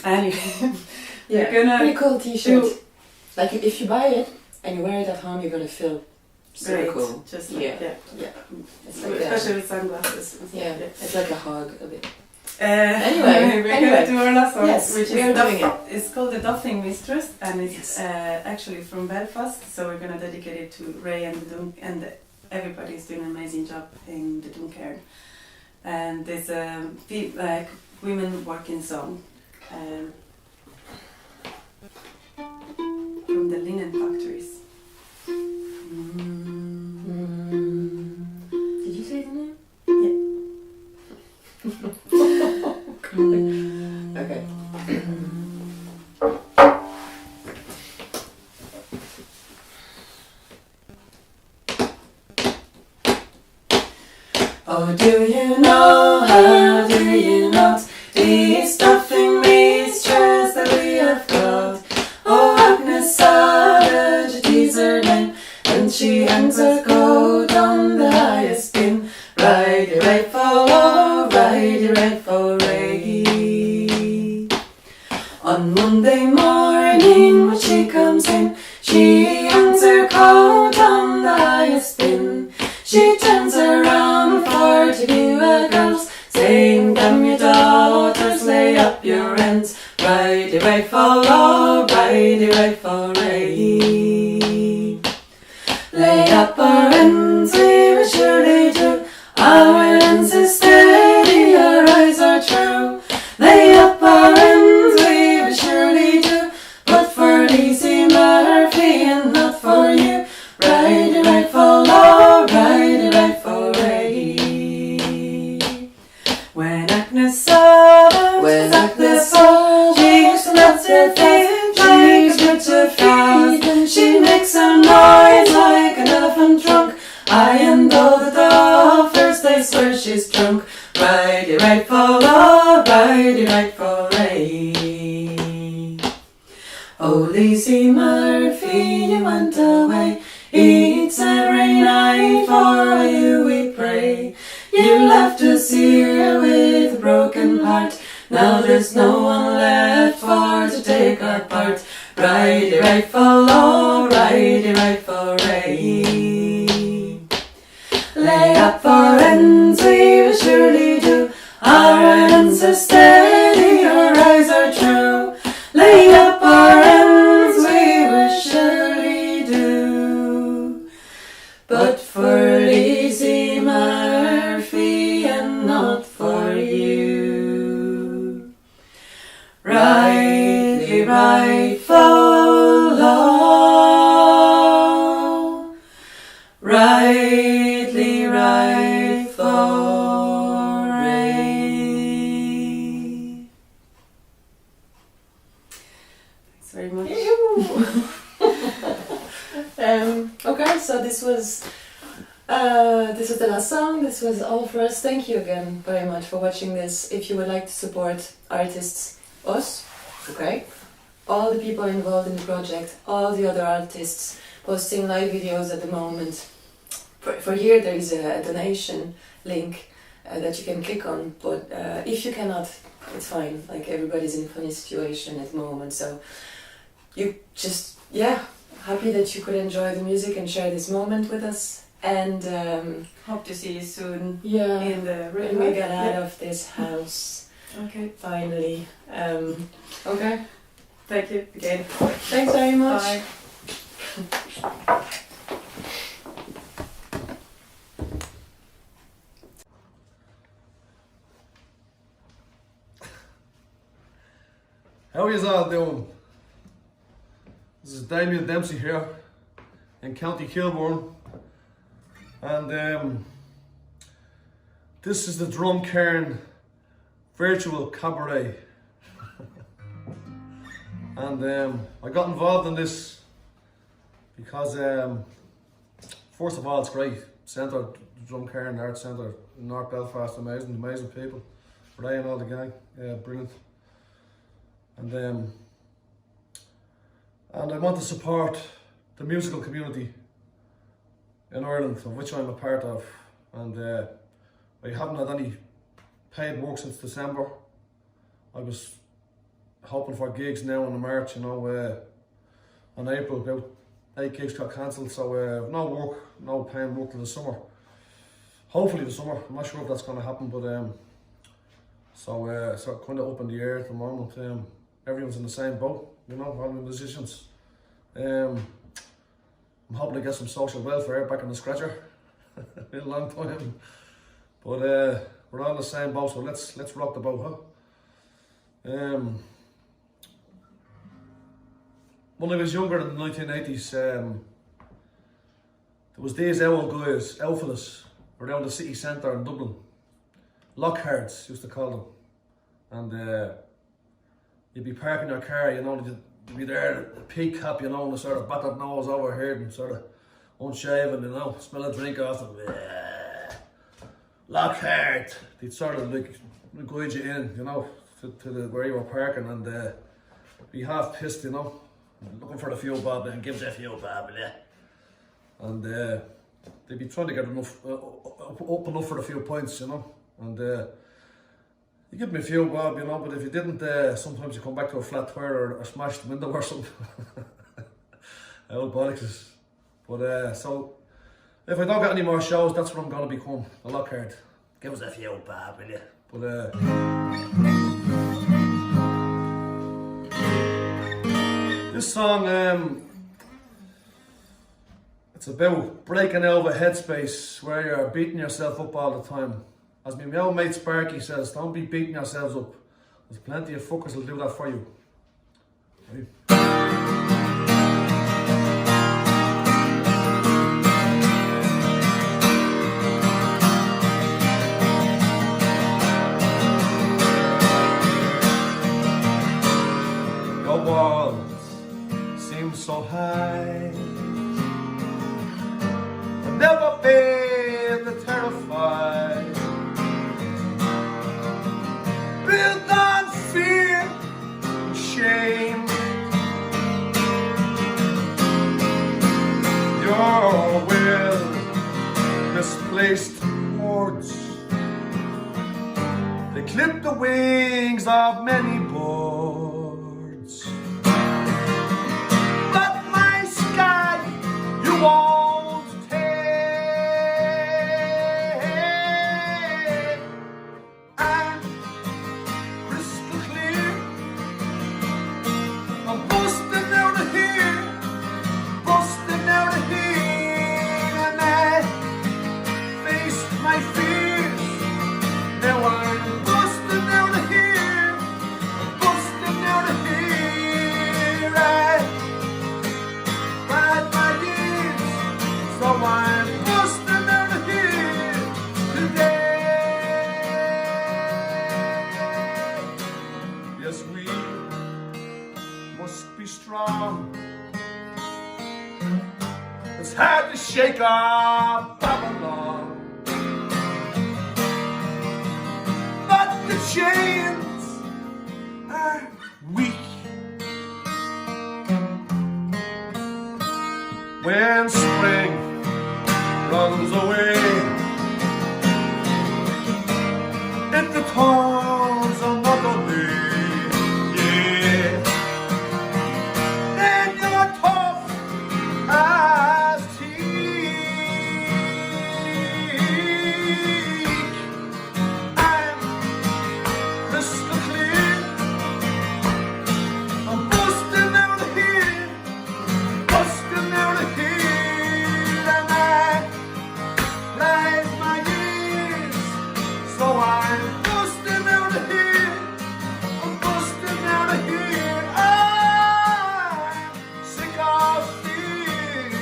S8: Anyway,
S6: yeah, pretty cool T-shirt. Like if you buy it and you wear it at home, you're gonna feel so
S8: great.
S6: cool.
S8: Just
S6: yeah. It's like
S8: especially with sunglasses.
S6: Yeah, it's like a hug a bit.
S8: Anyway, we're gonna do our last song,
S6: yes,
S8: which
S6: we are doing it.
S8: It's called The Duffing Mistress, and it's actually from Belfast. So we're gonna dedicate it to Ray and everybody's doing an amazing job in the Duncairn. And it's a women working song from the linen factories.
S6: Did you say the name? Okay.
S22: Oh, do you know, how do you not, the stuffing mistress that we have got? Oh, Agnes Savage, it is her name, and she hangs her coat on the highest pin. Righty right for oh, righty right for Ray. On Monday morning when she comes in, she hangs her coat on the highest pin. She turns around for to view her girls, saying, "Damn your daughters, lay up your ends. Righty right for oh, righty right for Ray. Lay up our ends, we will surely do. Our ends is steady, our eyes are true. Lay up our ends, we will surely do. But for Lizzie Murphy and not for you. Righty right for oh, righty right for Ray. When Agnes saw she slaps her feet like a bit of feet, and she makes a noise like an elephant drunk. I and all the doffers, they swear she's drunk. Righty right for oh, righty right for Ray. Oh, Lizzie Murphy, you went away. Each every night for you we pray. You left us here with a broken heart. Now there's no one left for to take our part. Righty right for oh, righty right for Ray. Lay up our ends, we will surely do. Our ends are steady, our eyes are true. Lay up our ends, we will surely do. But for Lizzie Murphy and not for you. Rightly right follow. Rightly right for Ray.
S8: Thanks very much.
S6: Okay, so this was the last song. This was all for us. Thank you again very much for watching this. If you would like to support artists, us, Okay? All the people involved in the project, all the other artists posting live videos at the moment. For here there is a donation link that you can click on, but if you cannot, it's fine. Like, everybody's in a funny situation at the moment, so you just, happy that you could enjoy the music and share this moment with us, and
S8: hope to see you soon.
S6: Yeah,
S8: in the
S6: when we get out of this house.
S8: Okay.
S6: Finally. Okay.
S8: Thank you again.
S6: Thanks very much.
S8: Bye.
S7: How are you all doing? This is Damien Dempsey here in County Kilburn, and this is the Duncairn virtual cabaret. And I got involved in this because first of all, it's great. Centre, Duncairn Arts Centre in North Belfast, amazing people. Ray and all the gang, brilliant. And I want to support the musical community in Ireland, of which I'm a part of. And I haven't had any paid work since December. I was hoping for gigs now in March, in April, about 8 gigs got cancelled, so no work, no paying work till the summer. Hopefully the summer, I'm not sure if that's going to happen, but so kind of up in the air at the moment. Everyone's in the same boat, all the musicians. I'm hoping to get some social welfare back in the scratcher. Been a long time, but we're all in the same boat, so let's rock the boat, huh? When I was younger in the 1980s, there was these owl guys, outfitters, around the city centre in Dublin. Lockhards used to call them, and you'd be parking your car, you'd be there, a pig cap, and a sort of battered nose overhead, and sort of unshaven, smell a drink off them. Lockhart. They'd sort of like guide you in, to the where you were parking, and be half pissed, looking for the fuel bob and give the fuel bob, and they'd be trying to get enough up enough for the few points, and you give me a fuel bob, but if you didn't, sometimes you come back to a flat tire or a smashed window or something. Old bollocks. But so if I don't get any more shows, that's what I'm gonna become, a Lockhart. Give us a fuel bob, will you? But this song, it's about breaking out of a headspace where you're beating yourself up all the time. As my old mate Sparky says, don't be beating yourselves up. There's plenty of fuckers will do that for you. Right? Your walls seem so high, but never fail to terrify. Built on fear and shame, your will, misplaced words, they clip the wings of many birds. But my sky you won't take, and crystal clear, I'm busting out of here, and I faced my fears. Now I'm busting out of here, I ride my years, so I'm busting out of here today. Yes, we must be strong. It's hard to shake off Babylon, but the chains are weak. when spring runs away. It returns another day, yeah. Then you're tough as teak. I'm crystal clear. I'm busting out of here, busting out of here, and I rise my years, so I'm busting out of here, I'm busting out of here, I'm sick of fear,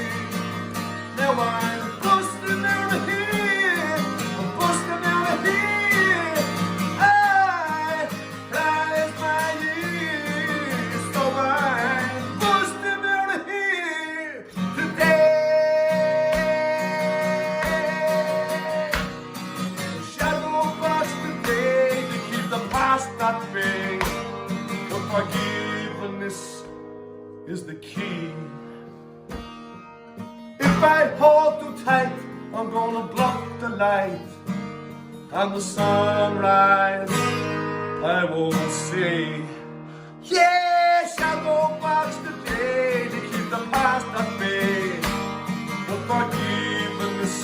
S7: now I'm busting out of here, I'm busting out of here, I rise my years, so I'm busting out of here today. Shadow box today to keep the past at bay. But forgiveness is the key. If I hold too tight, I'm gonna block the light and the sunrise I won't see. Yeah, shadow box today to keep the past at bay. But forgiveness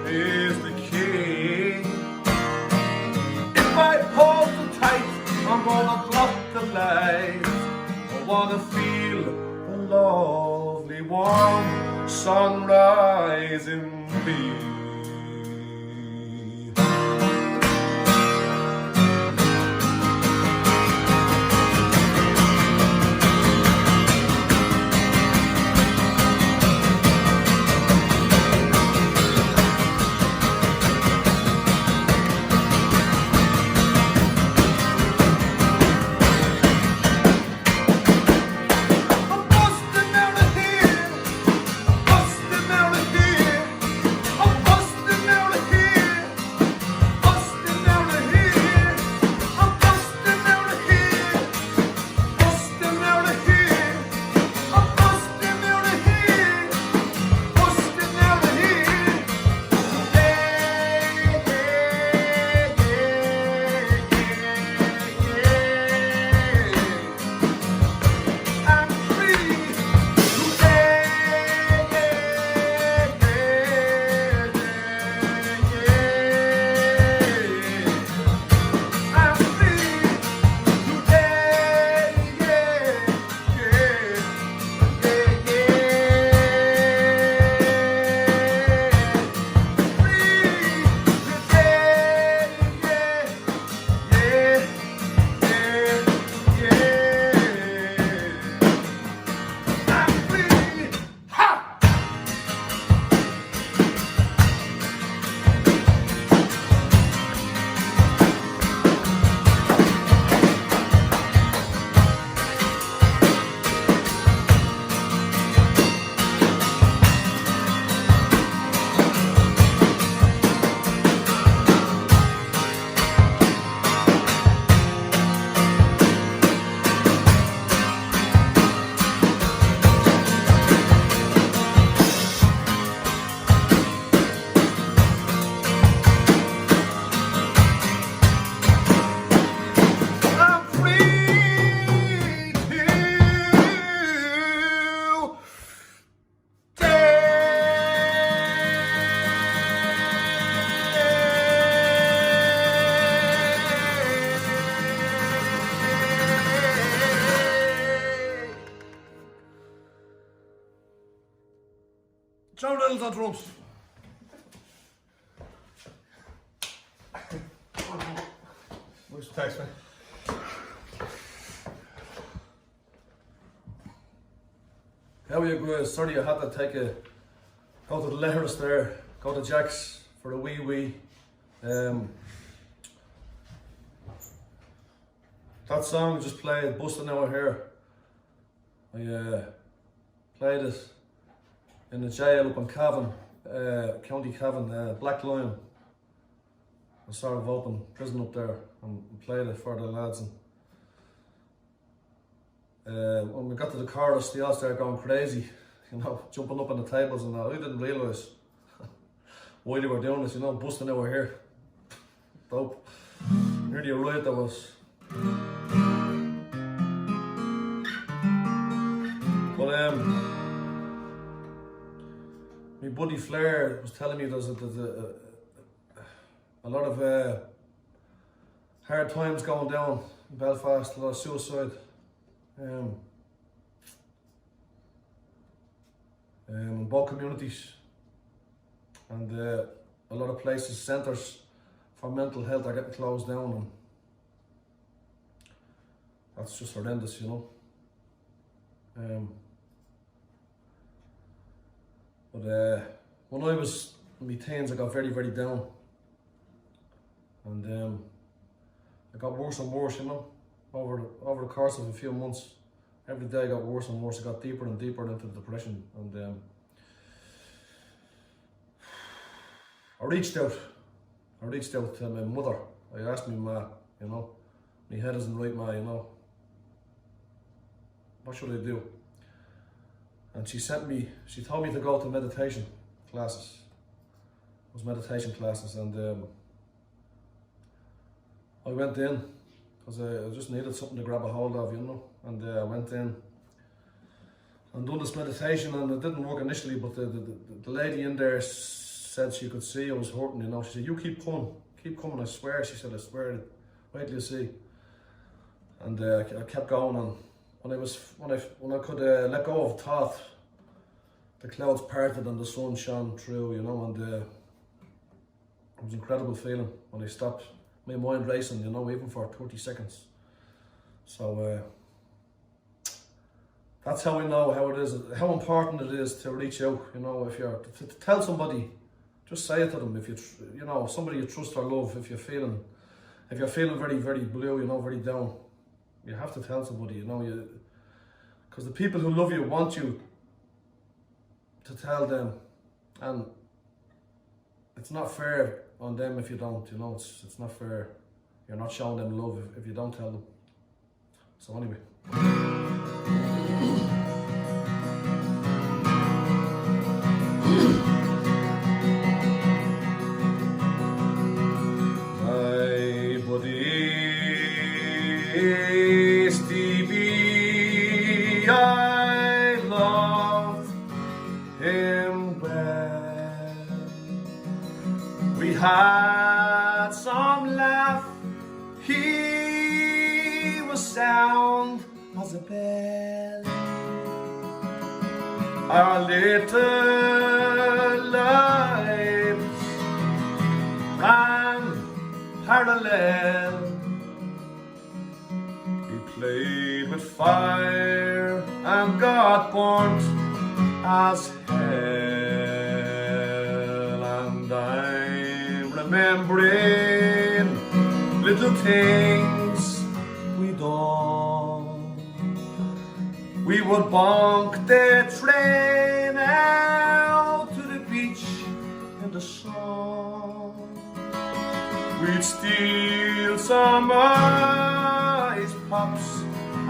S7: is the key. If I hold too tight, I'm gonna block the light. I wanna feel the lovely warm sunrise in me. John Reynolds on drums. Where's the text, man? How are you going? Sorry, I had to take a go to the letters there, go to Jack's for the wee. That song just played, busting out here. I played it in the jail up in Cavan, County Cavan, Black Lion. I sort of open prison up there and played it for the lads. And when we got to the chorus, they all started going crazy. you know, jumping up on the tables and that. I didn't realise why they were doing this, you know, busting our hair. Dope. Nearly a riot that was. But my buddy Flair was telling me there's a lot of hard times going down in Belfast, a lot of suicide. In both communities, and a lot of places, centres for mental health are getting closed down, and that's just horrendous, you know. But when I was in my teens, I got very, very down, and it got worse and worse, you know, over the course of a few months. Every day got worse and worse. It got deeper and deeper into the depression, and I reached out to my mother. I asked my ma, you know, my head isn't right, ma, you know, what should I do? And she told me to go to meditation classes. It was meditation classes, and I went in because I just needed something to grab a hold of, you know. And I went in and done this meditation, and it didn't work initially, but the lady in there said she could see I was hurting, you know. She said, "You keep coming, I swear." She said, "I swear, wait till you see." And I kept going, and when I could let go of thought, the clouds parted and the sun shone through, you know, and it was an incredible feeling when I stopped my mind racing, you know, even for 30 seconds. So that's how I know how it is, how important it is to reach out, you know. If you're to tell somebody, just say it to them. If you know, somebody you trust or love, if you're feeling very, very blue, you know, very down, you have to tell somebody, you know, because the people who love you want you to tell them, and it's not fair on them if you don't, you know. It's not fair. You're not showing them love if you don't tell them. So anyway. My buddy Stevie, I loved him well. We had some laugh. He was sound as a bell. Our little lives ran parallel. He played with fire and got burnt as hell. And I'm remembering little things we done. We would bonk the train out to the beach in the sun. We'd steal some ice pops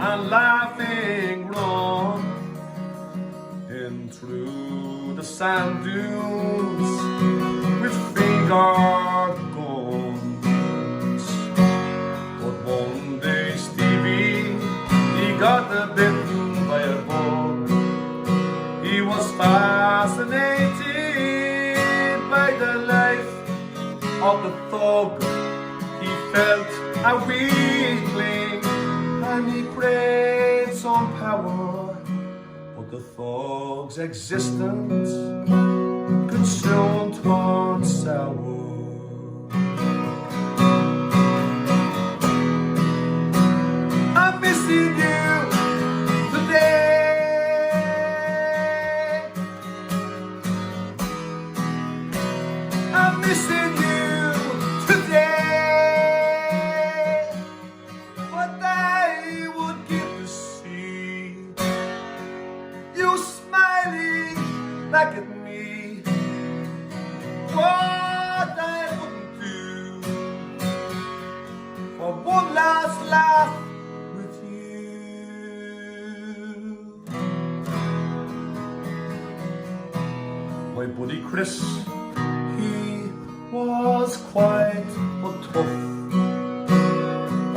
S7: and laughing run in through the sand dunes with finger guns. But one day Stevie, he got bitten by a bug. He was fascinated by the life of the thug. He felt a weakling and he craved some power, but the thug's existence could soon turn sour. I'm missing you today. I'm missing you today. What I would give to see you smiling back at me. What I wouldn't do for one last laugh with you. my buddy Chris. He was quite but tough,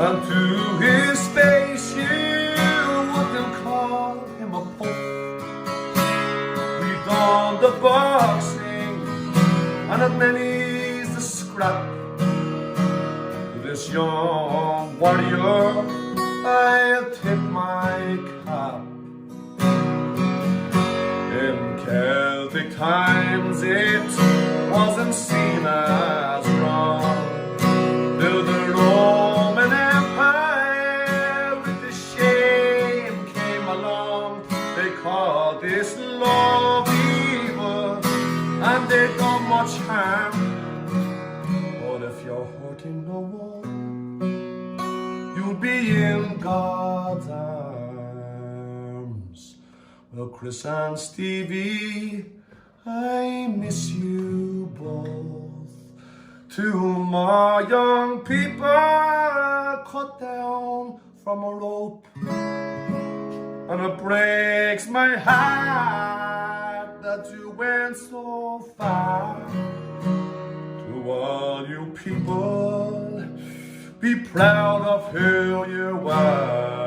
S7: and to his face you wouldn't call him a puff. We done the boxing, and at many's the scrap. To this young warrior I'll tip my cap. In Celtic times it wasn't seen as wrong, till the Roman Empire with the shame came along. They called this love evil, and they done much harm. But if you're hurting no one, you'll be in God's arms. Well, Chris and Stevie, I miss you both. Two more young people cut down from a rope, and it breaks my heart that you went so far. To all you people, be proud of who you are.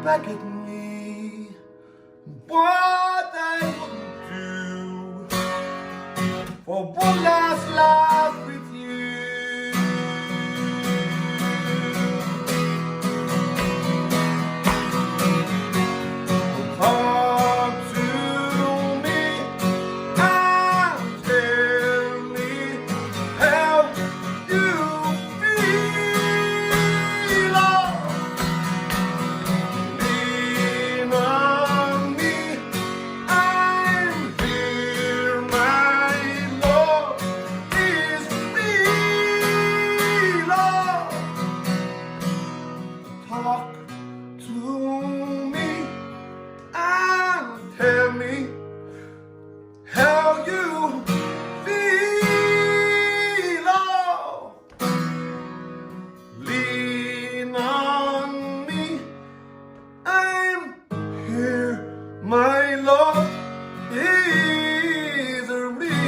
S7: Back at me, what I wouldn't do for one last laugh with you. Talk to me and tell me how you feel. Lean on me, I'm here, my love is real. Talk to me and tell me how you feel. Lean on me, I'm here, my love is real.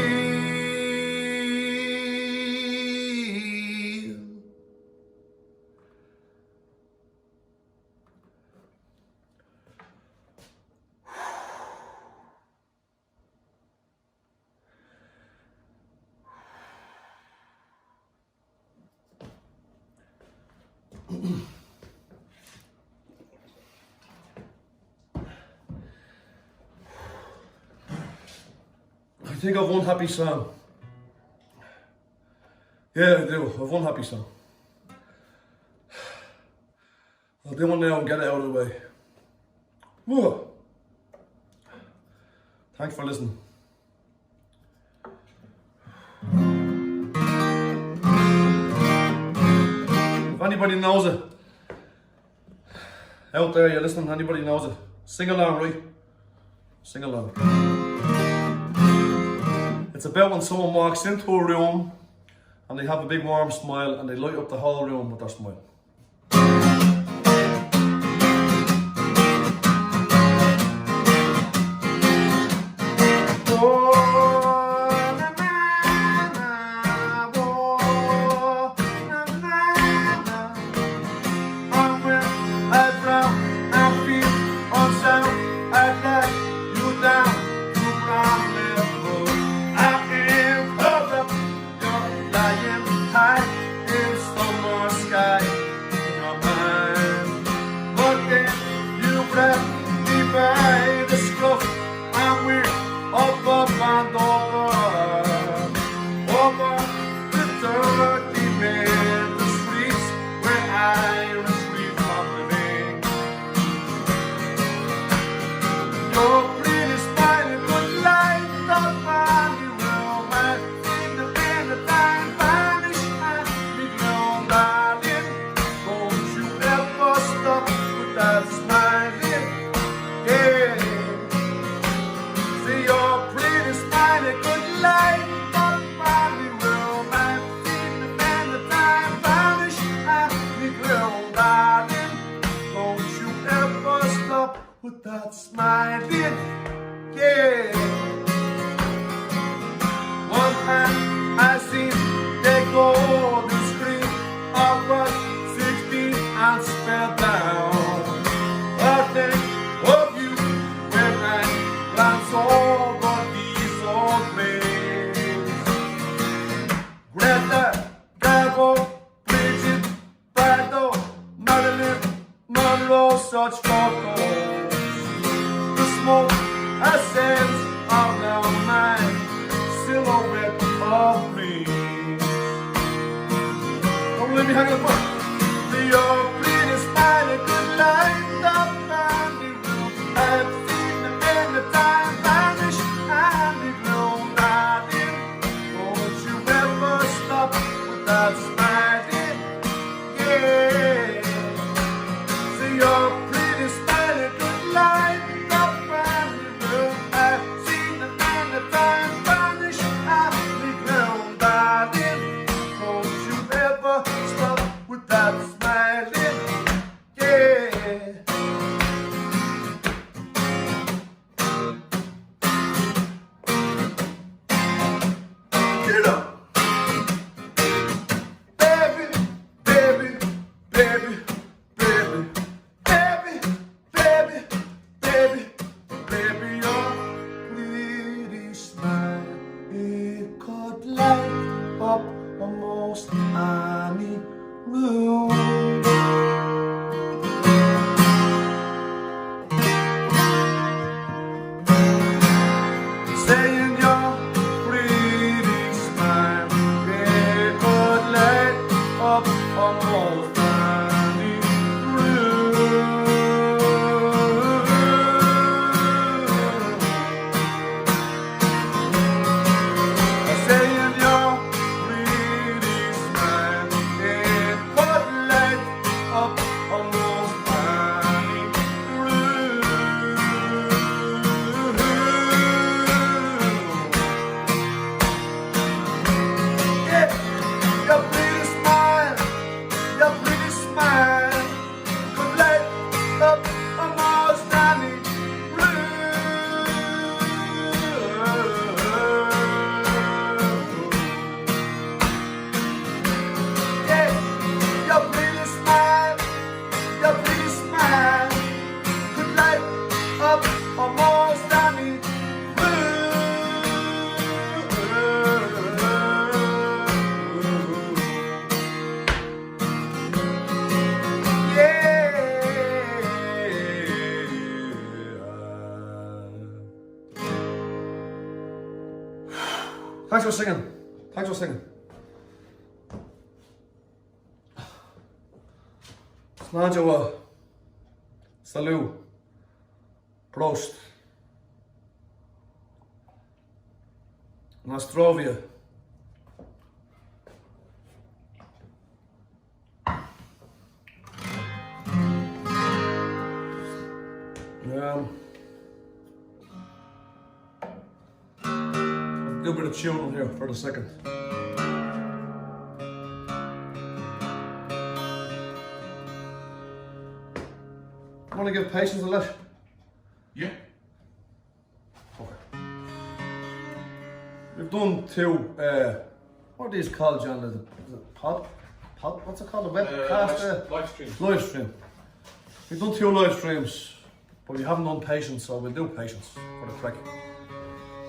S7: I think of one happy song. Yeah, I do. I've one happy song. I'll do one now and get it out of the way. Whoa. Thanks for listening. If anybody knows it, out there, you're listening, anybody knows it, sing along, right? Sing along. It's about when someone walks into a room and they have a big warm smile and they light up the whole room with their smile. Thanks for singing. Thanks for singing. Najawa. Salut. Prost. Nostrovia. Do a bit of tuning here for the second. Want to give patience a let?
S20: Yeah.
S7: Okay. We've done two, what are these called, John? Is it pod? What's it called? A webcast?
S20: Live stream.
S7: Live stream. We've done two live streams, but we haven't done patience, so we'll do patience for the crack.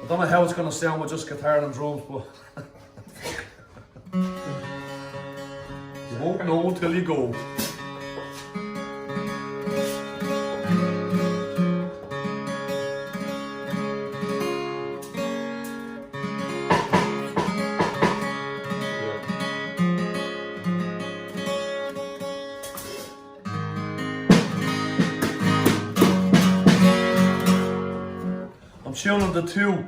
S7: I don't know how it's going to sound with just guitar and drums, but you won't know until you go. I'm tuning the two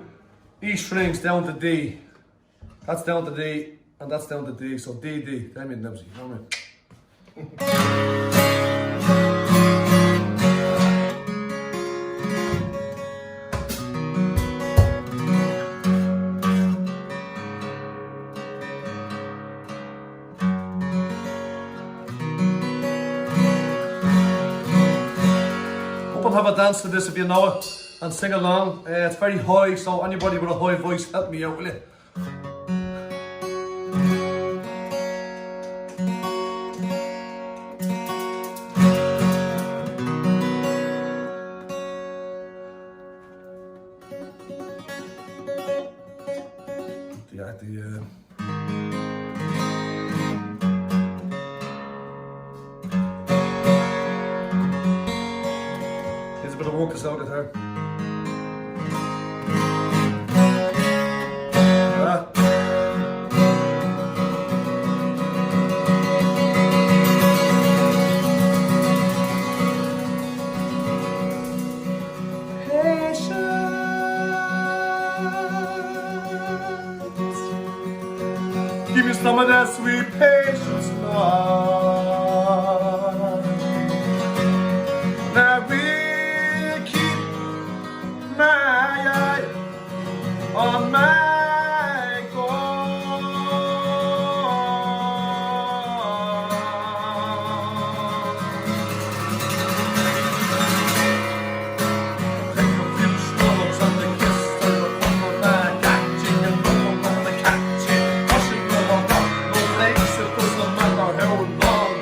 S7: E strings down to D. That's down to D, and that's down to D, so D, D. That means Nibsy, you know what I mean? Hope and have a dance to this if you know it. And sing along. It's very high, so anybody with a high voice, help me out, will you? Here's a bit of work us out at her. Give me some of that sweet patience now. Now we'll keep my eye on my goal. Take a few strokes on the kiss of the corner of my catching and I'm gonna catch it. Pushing over, no place, it doesn't matter how long.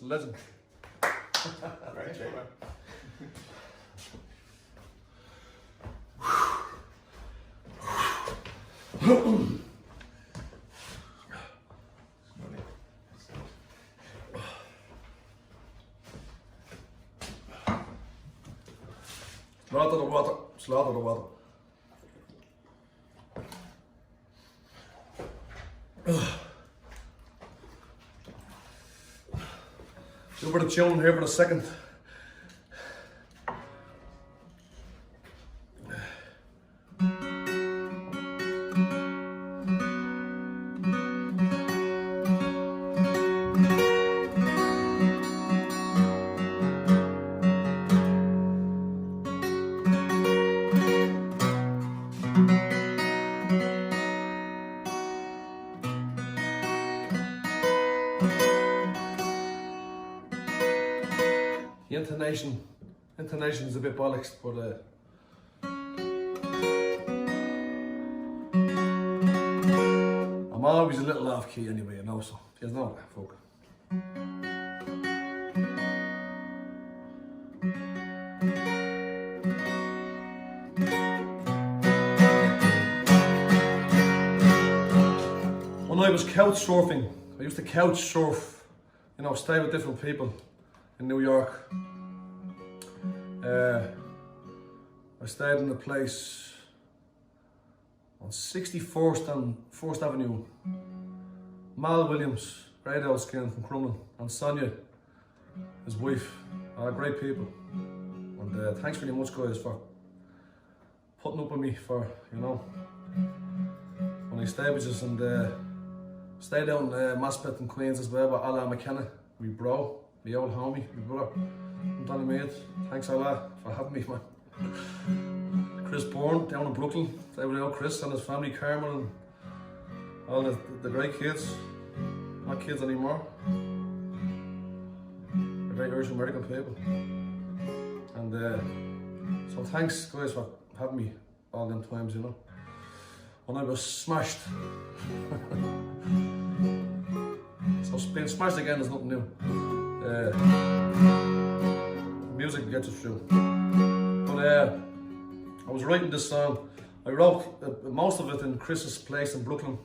S7: legend.
S20: Very true, man.
S7: Slaughter the water, slaughter the water. Do a bit of chilling here for a second. The intonation is a bit bollocks, but I'm always a little off key anyway, you know, so there's no fuck. When I was couch surfing, I used to couch surf, you know, stay with different people in New York. I stayed in a place on 64th and 1st Avenue. Mal Williams, great old skin from Crumlin, and Sonia, his wife, are great people. And thanks very much, guys, for putting up with me for, you know, when I stayed with us, and stayed down in Maspeth in Queens as well with Alan McKenna, my bro, my old homie, my brother. I'm Donny Maid. Thanks a lot for having me, man. Chris Bourne down in Brooklyn. Stay with old Chris and his family, Carmen, and all the great kids. Not kids anymore. They're very Irish American people. And so thanks, guys, for having me all them times, you know. When I was smashed. So being smashed again is nothing new. Music gets us through. But I was writing this song. I wrote most of it in Chris's place in Brooklyn,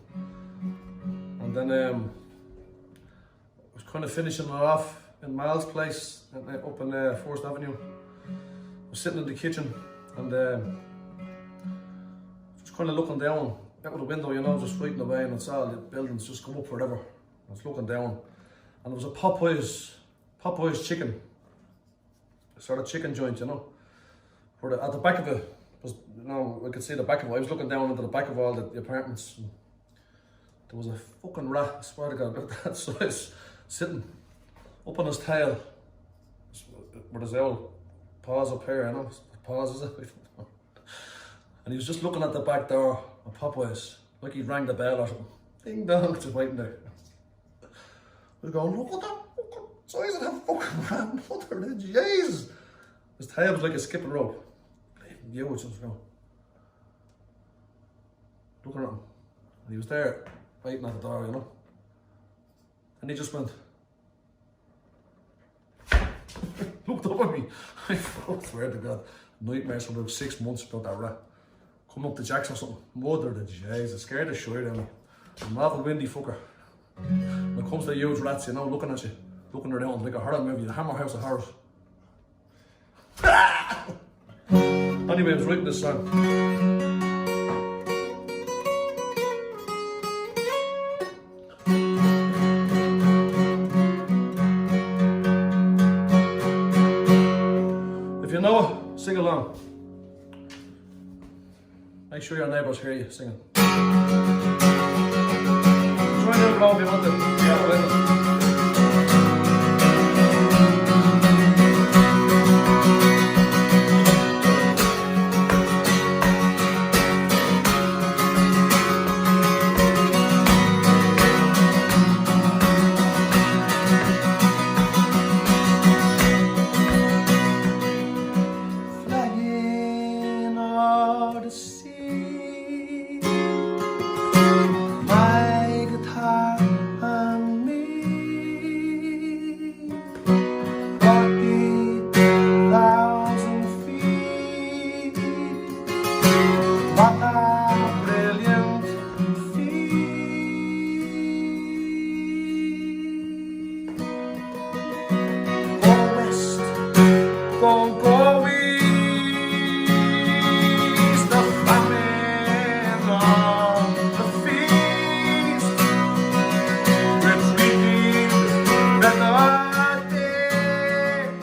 S7: and then I was kind of finishing it off in Mal's place up in 1st Avenue. I was sitting in the kitchen and just kind of looking down out of the window, you know, just writing away, and it's all the buildings just come up forever. I was looking down, and there was a Popeye's chicken, a sort of chicken joint, you know. Where at the back of it was, you know, I could see the back of it. I was looking down into the back of all the apartments. And there was a fucking rat, I swear to God, about that size, sitting up on his tail, with his old paws up here, you know. Paws, is it? And he was just looking at the back door of Popeye's, like he rang the bell or something. Ding dong, just waiting there. I was going, look at that fucking size of that fucking rat, mother of Jesus. His tail was like a skipping rope. You was just going, looking at him. And he was there, waiting at the door, you know. And he just went, looked up at me. I swear to God, nightmares for about 6 months about that rat. Coming up to Jack's or something. Mother of Jesus, scared the shit out of me. A Marvel windy fucker. When it comes to huge rats, you know, looking at you, looking around like a horror movie, the Hammer House of Horrors. Anyway, I was writing this song. If you know it, sing along. Make sure your neighbours hear you singing. Try to do it along if you want to. Yeah, well, my guitar and me. won't go east. The famine on the feast, retreating better day.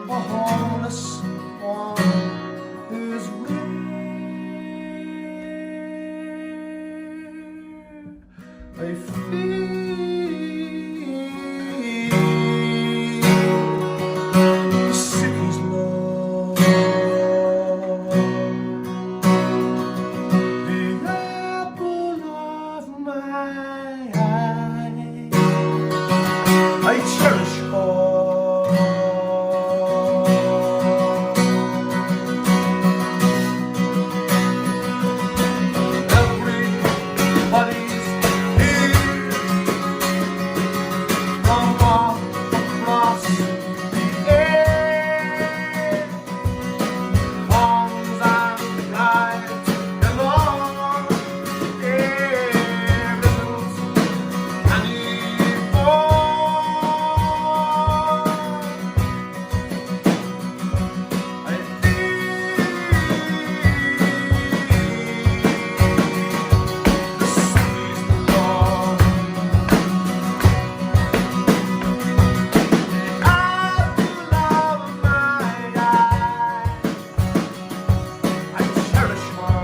S7: A homeless one is where I feel the city's love. The apple of my eye, I cherish all. Everybody's here from all across the air. Homes and lives and all everything's I the city's love. Apple of my eye, I cherish her.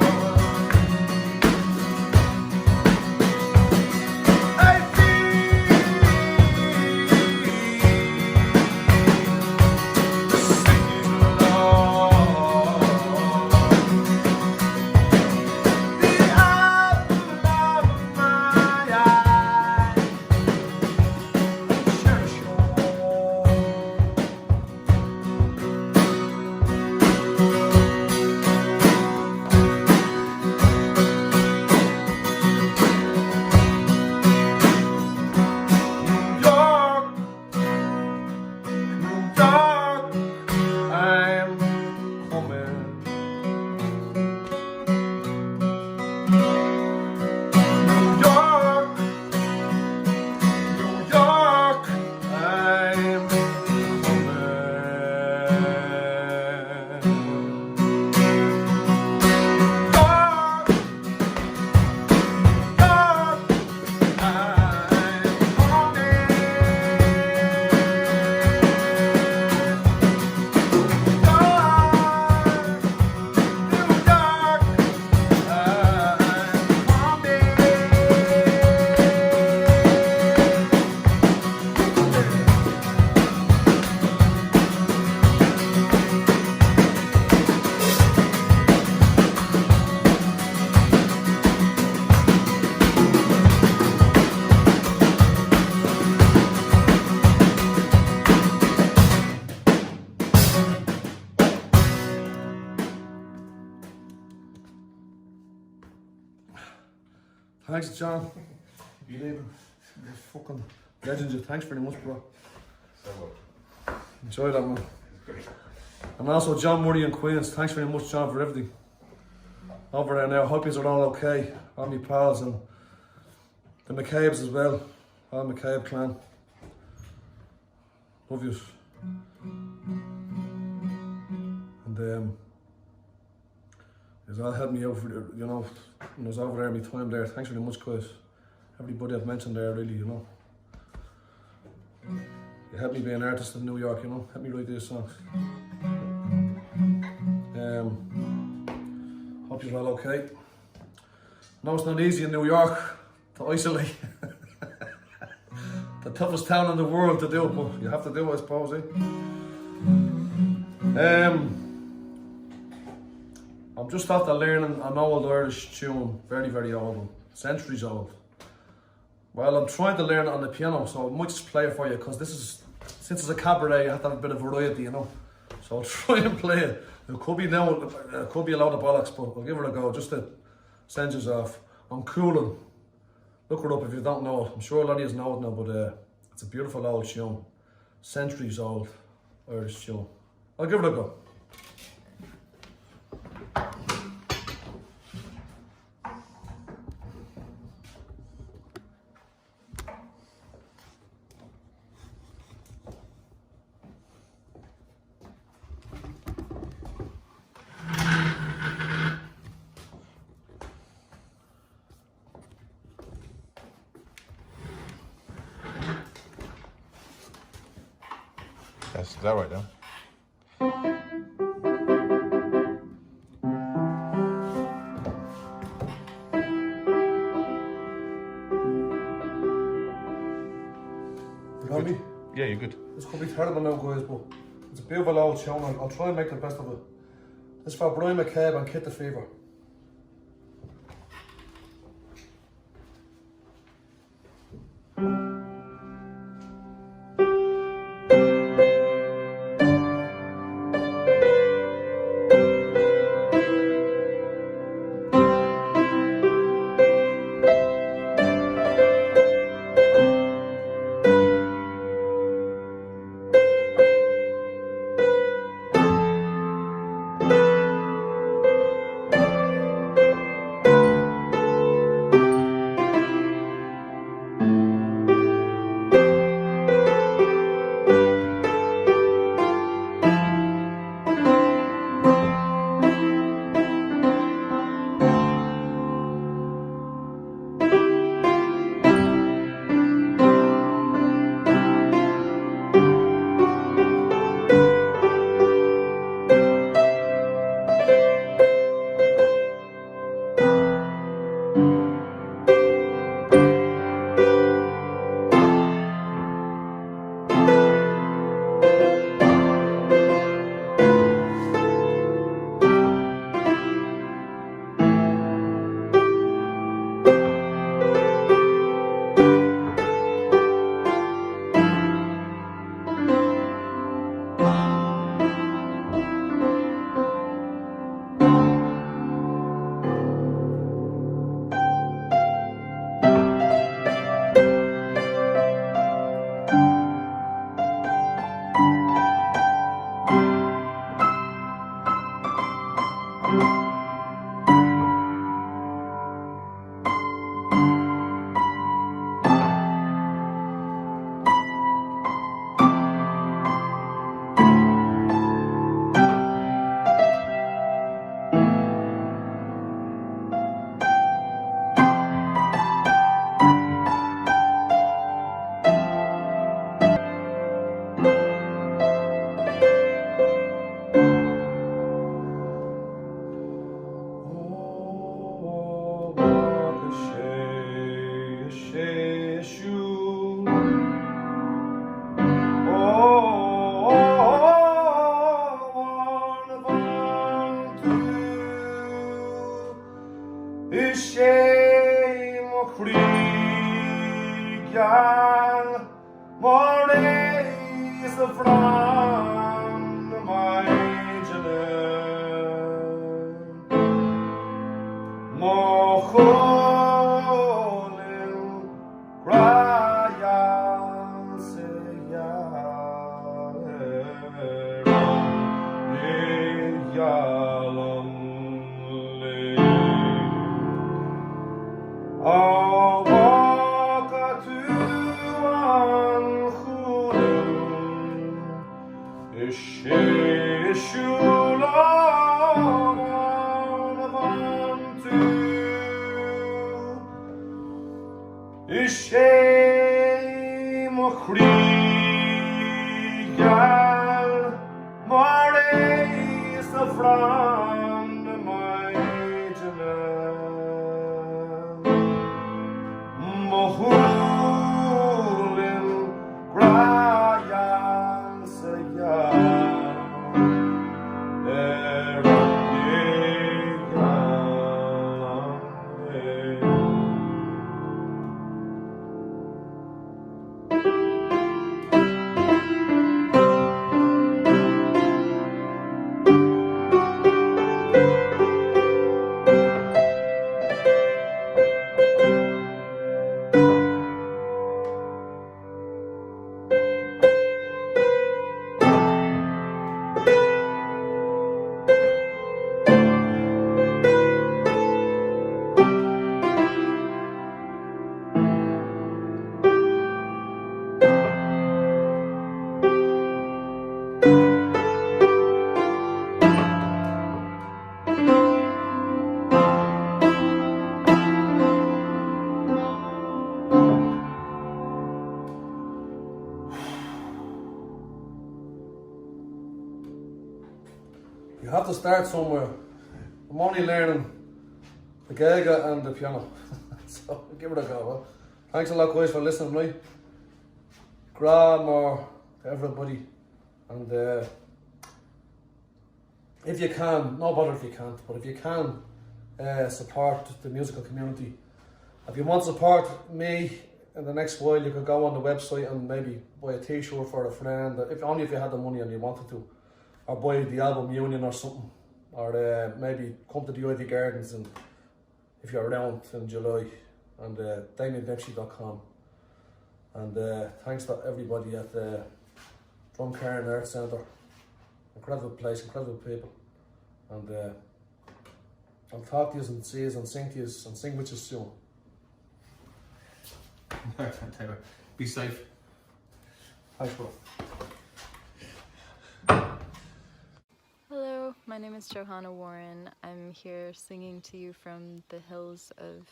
S7: I feel the city's love. The apple of my eye, I cherish her. New York, I'm coming. New York, I'm Thanks, John. You leaving? You're fucking legend. Thanks very much, bro. Enjoy that, man. And also John Murray and Queens. Thanks very much, John, for everything. Over there now. Hope you're all okay. All my pals and the McCabe's as well. All McCabe clan. Love yous. And it's all helped me out for, you know, when I was over there, my time there. Thanks very much, guys. Everybody I've mentioned there, really, you know. You helped me be an artist in New York, you know. Helped me write these songs. Hope you're all okay. No, it's not easy in New York to isolate. The toughest town in the world to do, but you have to do it, I suppose, eh? I'm just after learning an old Irish tune, very, very old one, centuries old. Well, I'm trying to learn it on the piano, so I might just play it for you, because since it's a cabaret, you have to have a bit of variety, you know. So I'll try and play it. It could be a load of bollocks, but I'll give it a go, just to send you off. I'm cooling. Look it up if you don't know it. I'm sure a lot of you know it now, but it's a beautiful old tune. Centuries old Irish tune. I'll give it a go.
S20: Yes, is that right now?
S7: You got me?
S20: Yeah, you're good.
S7: This could be terrible now, guys, but it's a beautiful old tune. I'll try and make the best of it. This is for Brian McCabe and Kit the Fever. You have to start somewhere. I'm only learning the gaga and the piano, so give it a go. Well, thanks a lot, guys, for listening, right? Grab more to everybody, and if you can, no bother if you can't, but if you can, support the musical community. If you want to support me in the next while, you could go on the website and maybe buy a t-shirt for a friend, if only if you had the money and you wanted to, or buy the album Union or something, or maybe come to the Ivy Gardens and if you're around in July, and DamianDempsey.com. And thanks to everybody at the Duncairn Arts Centre. Incredible place, incredible people. And I'll talk to you and see you and sing to you and sing with you soon.
S4: Be safe.
S7: Thanks, bro.
S10: Hello, my name is Johanna Warren. I'm here singing to you from the hills of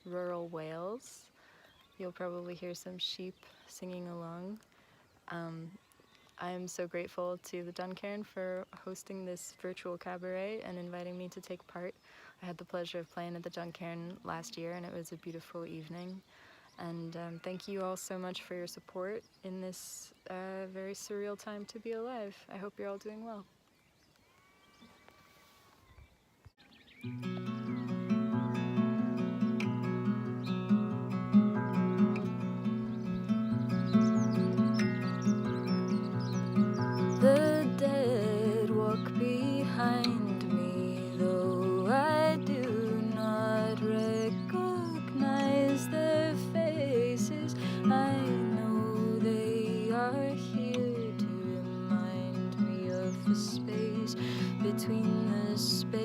S10: rural Wales. You'll probably hear some sheep singing along. I am so grateful to the Duncairn for hosting this virtual cabaret and inviting me to take part. I had the pleasure of playing at the Duncairn last year and it was a beautiful evening. And thank you all so much for your support in this very surreal time to be alive. I hope you're all doing well.
S15: The dead walk behind me, though I do not recognize their faces. I know they are here to remind me of the space between the spaces.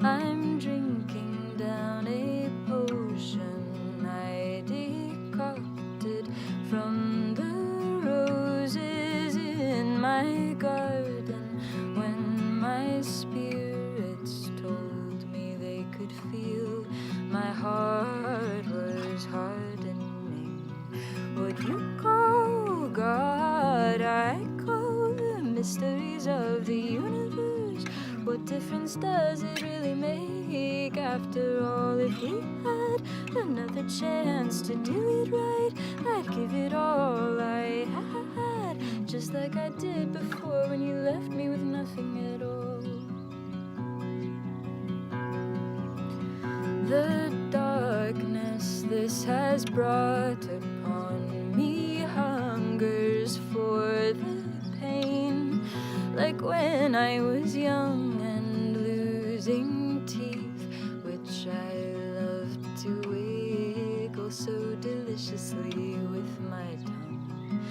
S15: I'm drinking down a potion I decocted from the roses in my garden when my spirits told me they could feel my heart was hardening. What you call God, I call the mysteries of the universe. What difference does it really make? After all, if we had another chance to do it right, I'd give it all I had, just like I did before when you left me with nothing at all. The darkness this has brought upon me hungers for the pain, like when I was young and losing teeth, which I loved to wiggle so deliciously with my tongue.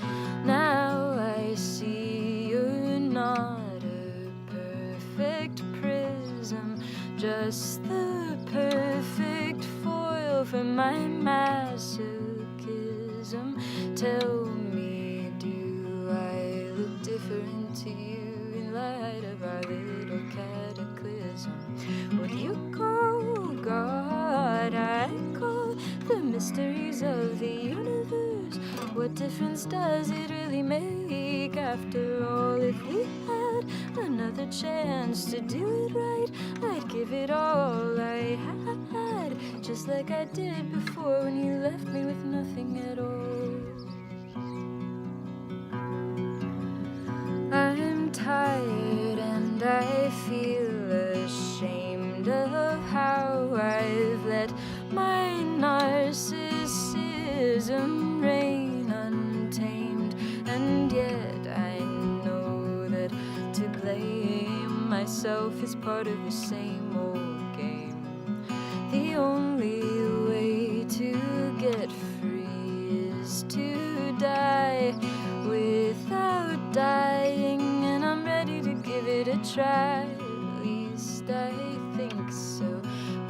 S15: Now I see you're not a perfect prism, just the perfect foil for my masochism. Tell me, do I look different to you in light of our little cataclysm? What you call God, I call the mysteries of the universe. What difference does it really make? After all, if we had another chance to do it right, I'd give it all I had, just like I did before when you left me with nothing at all. I'm tired and I feel ashamed of how I've let my narcissism reign untamed, and yet I know that to blame myself is part of the same old game. The only way to get free is to die without dying, and I'm ready to give it a try. At least I think so,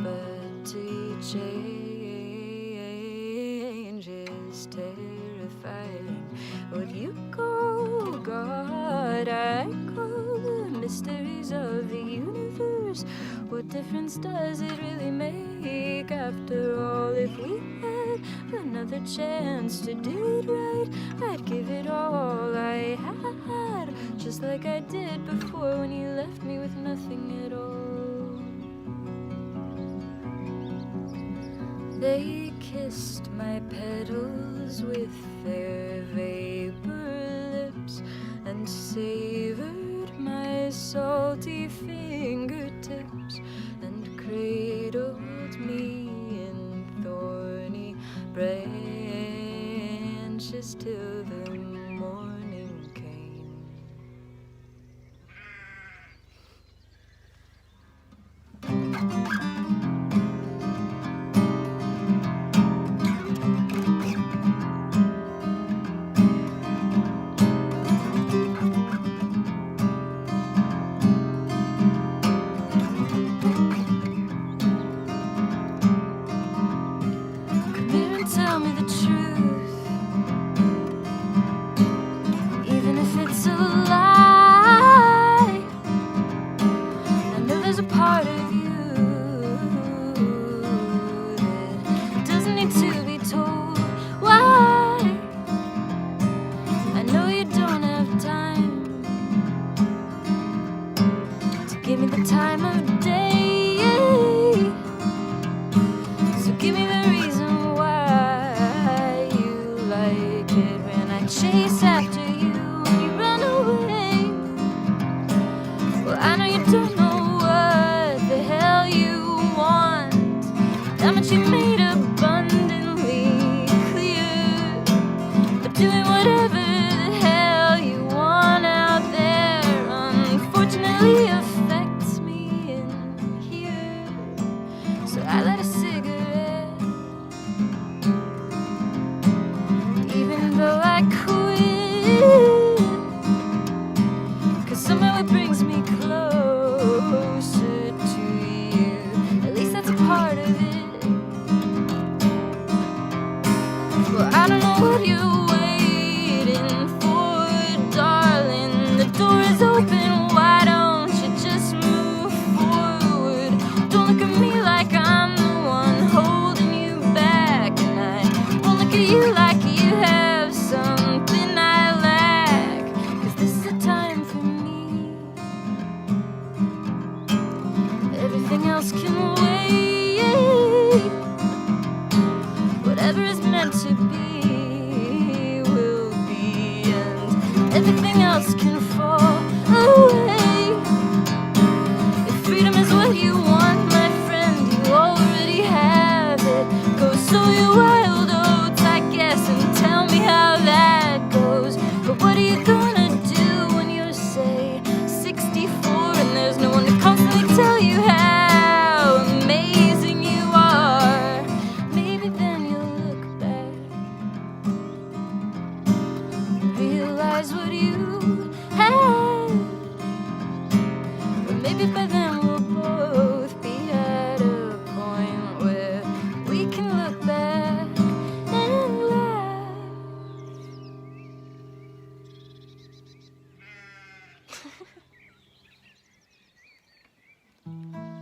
S15: but to change is terrifying. What you call God, I call the mysteries of the universe. What difference does it really make? After all, if we had another chance to do it right, I'd give it all I had, just like I
S10: did before when you left me with nothing at all. They kissed my petals with their vapor lips and savored my salty fingertips and cradled me in thorny branches till the morning came. Come here and tell me the truth, even if it's a lie. I know there's a part of you that doesn't need to be told. Why? I know you don't have time to give me the time of day. So give me the reason why you like it when I chase after you and you run away. Well, I know you don't know what the hell you want. That much you made abundantly clear. But doing whatever the hell you want out there unfortunately affects me in here. So I light a cigarette, even though I quit, 'cause somehow it brings me closer to you. At least that's a part of it. Well, I don't know what you're waiting for, darling. The door is open, why don't you just move forward? Don't look at me like I'm the one holding you back, and I won't look at you like you have something I lack, 'cause this is a time for me. Everything else can wait. Whatever is meant to be will be, and everything else can fall away. If freedom is what you want, my friend, you already have it. Go sow your wild oats, I guess, and tell me how that goes. But what are you gonna do when you're, say, 64 and there's no one to constantly tell you how amazing you are? Maybe then you'll look back and realize what you had. Or maybe by then we'll both be at a point where we can look back and laugh.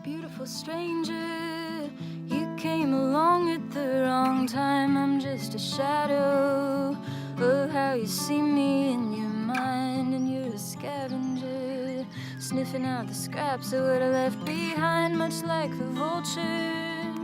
S10: Beautiful stranger, you came along at the wrong time. I'm just a shadow of how you see me in your mind, and you're a scavenger, sniffing out the scraps of what I left behind, much like the vultures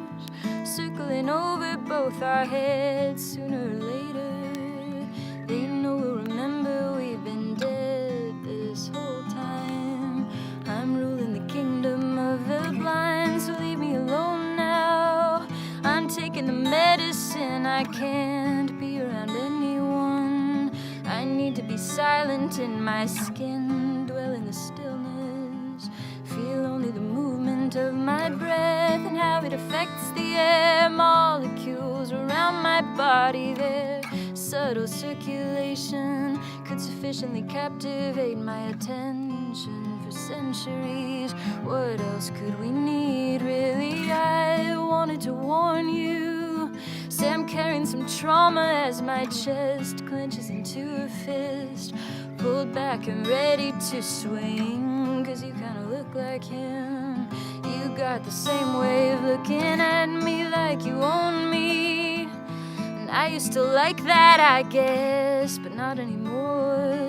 S10: circling over both our heads. Sooner or later, they know we'll remember we've been dead this whole time. I'm ruling the kingdom of the blind, so leave me alone now. I'm taking the medicine, I can't be around anyone. I need to be silent in my skin, dwell in the stillness, feel only the movement of my breath and how it affects the air molecules around my body. Their subtle circulation could sufficiently captivate my attention for centuries. What else could we need, really? I wanted to warn you. Say I'm carrying some trauma as my chest clenches into a fist, pulled back and ready to swing, 'cause you kinda look like him. You got the same way of looking at me, like you own me. And I used to like that, I guess, but not anymore.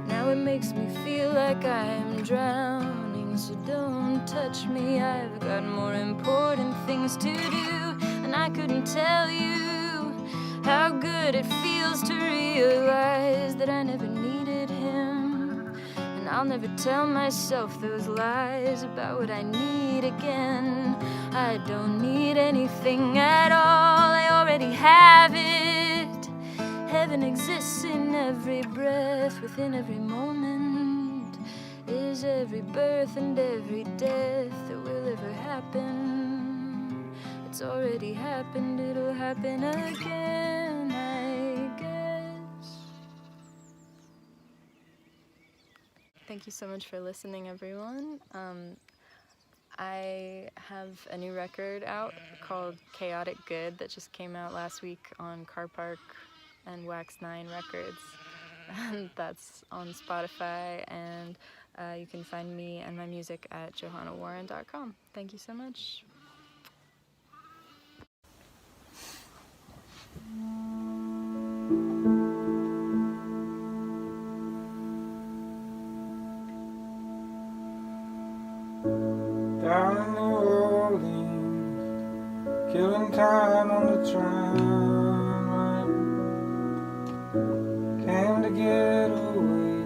S10: Now Now it makes me feel like I'm drowning. So don't touch me, I've got more important things to do. And I couldn't tell you how good it feels to realize that I never needed him. And I'll never tell myself those lies about what I need again. I don't need anything at all, I already have it. Heaven exists in every breath, within every moment is every birth and every death that will ever happen. It's already happened, it'll happen again, I guess. Thank you so much for listening, everyone. I have a new record out called Chaotic Good that just came out last week on Car Park and Wax 9 Records. And that's on Spotify, and you can find me and my music at johannawarren.com. Thank you so much.
S11: Down in New Orleans, killing time on the tramway. Came to get away,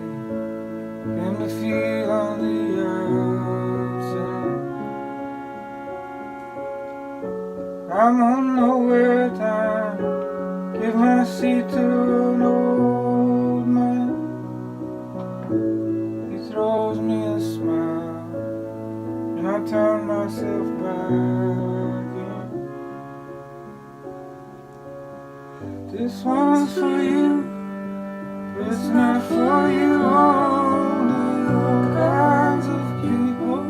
S11: came to feel on the outside. I'm on nowhere time, give my seat to an old man. He throws me a smile, and I turn myself back in. This one's for you, but it's not for you only. All kinds of people,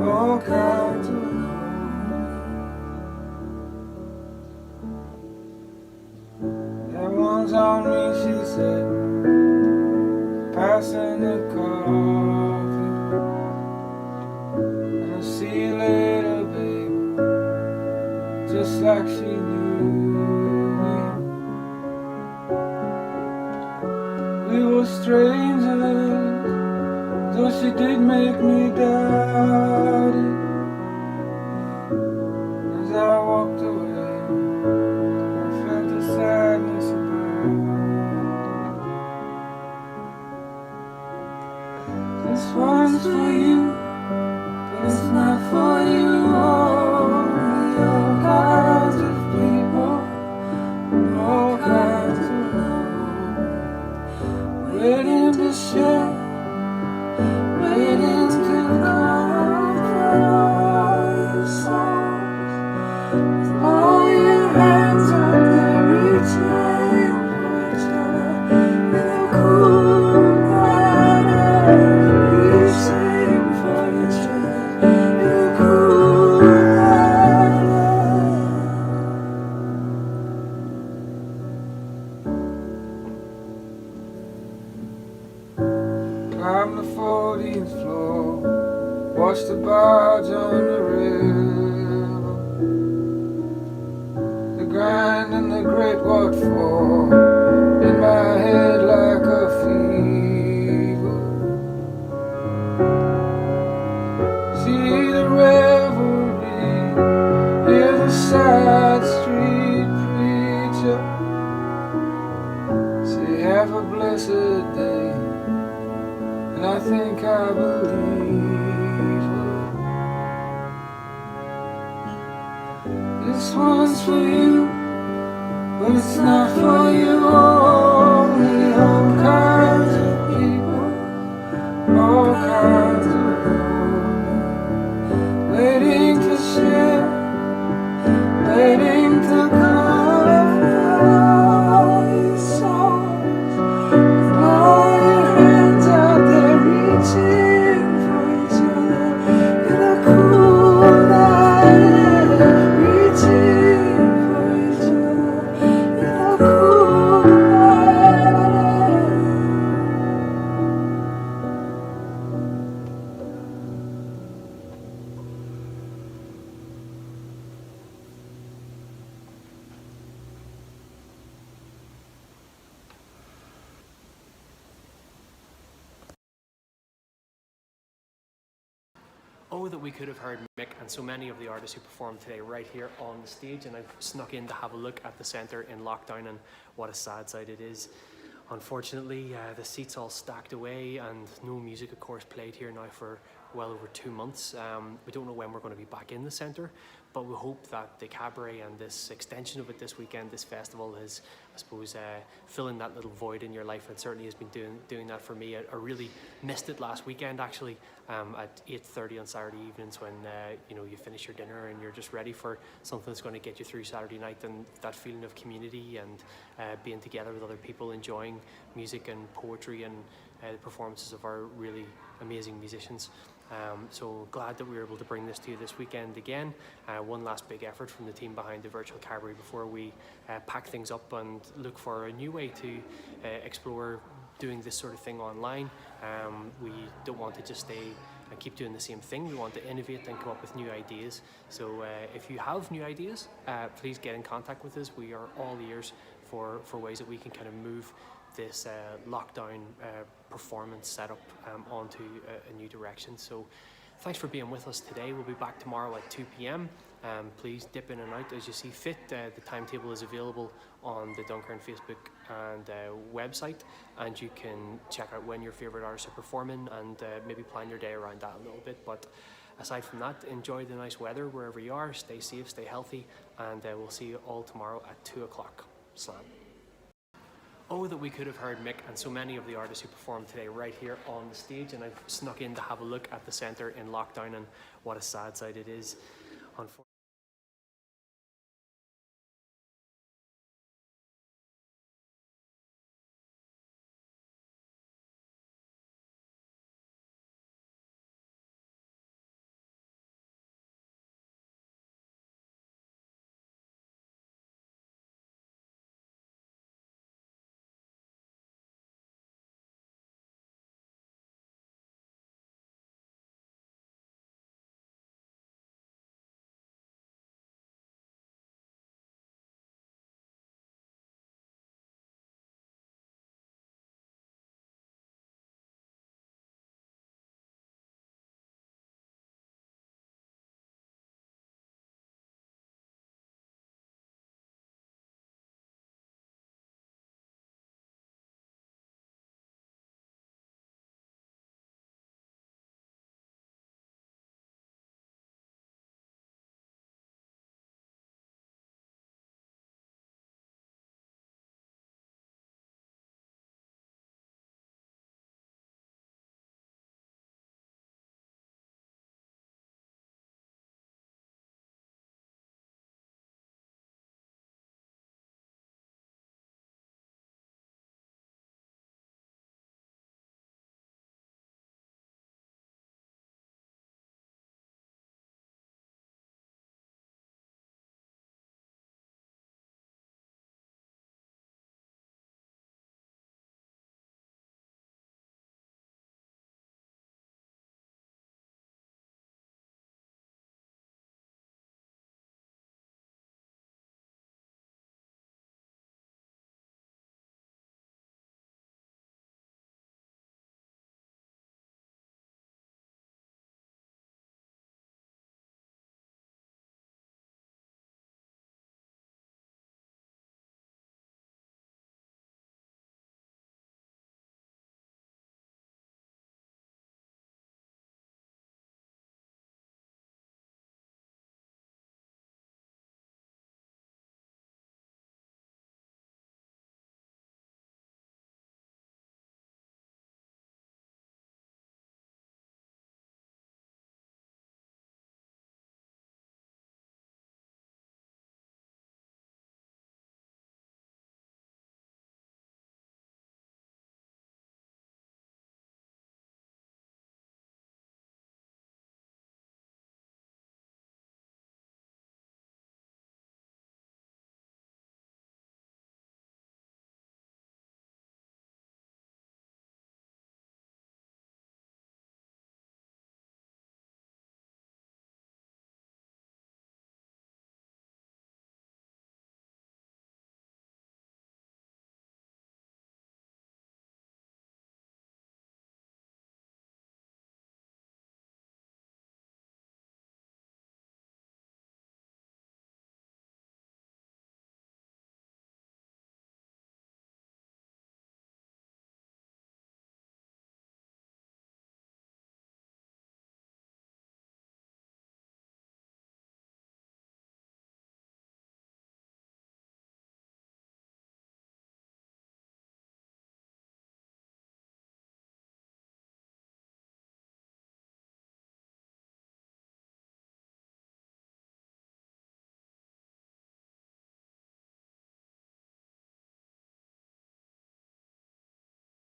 S11: all kinds of lonely. That one's on me, she said, passing the coffee. See you later, babe, just like she knew me. We were strangers, though she did make me doubt it. As I walked away, I felt the sadness about it. This one's for you, it's not for you only. All kinds of people, all kinds of love, waiting to share, waiting to comfort all your souls. With all your hands up there reaching for each other in the cool night air, reaching for each other. Climb the 14th floor, watch the barge on the river. The grind and the great what for, in my head like a fever. See the revelry, hear the side street preacher say have a blessed day. And I think I believe her. This one's for you, but it's not for you only. All kinds of people, all kinds of lonely, waiting to share, waiting to comfort all your souls. With all your hands out there reaching for each other in the cool night air, reaching for each other in the cool night air.
S5: Oh, that we could have heard Mick and so many of the artists who performed today right here on the stage, and I've snuck in to have a look at the centre in lockdown, and what a sad sight it is. Unfortunately, the seats all stacked away and no music of course played here now for well over 2 months. We don't know when we're going to be back in the centre, but we hope that the Cabaret and this extension of it this weekend, this festival, is, I suppose, filling that little void in your life. It certainly has been doing that for me. I really missed it last weekend actually, at 8:30 on Saturday evenings when you know, you finish your dinner and you're just ready for something that's going to get you through Saturday night, and that feeling of community and being together with other people, enjoying music and poetry and the performances of our really amazing musicians. So glad that we were able to bring this to you this weekend again. One last big effort from the team behind the virtual Cabaret before we pack things up and look for a new way to explore doing this sort of thing online. We don't want to just stay and keep doing the same thing. We want to innovate and come up with new ideas. So if you have new ideas, please get in contact with us. We are all ears for ways that we can kind of move this lockdown performance setup onto a new direction. So thanks for being with us today. We'll be back tomorrow at 2 p.m. Please dip in and out as you see fit. The timetable is available on the Duncairn Facebook and website, and you can check out when your favourite artists are performing and maybe plan your day around that a little bit. But aside from that, enjoy the nice weather wherever you are, stay safe, stay healthy, and we'll see you all tomorrow at 2 o'clock. Slam. Oh, that we could have heard Mick and so many of the artists who performed today right here on the stage, and I've snuck in to have a look at the centre in lockdown, and what a sad sight it is. Unfortunately.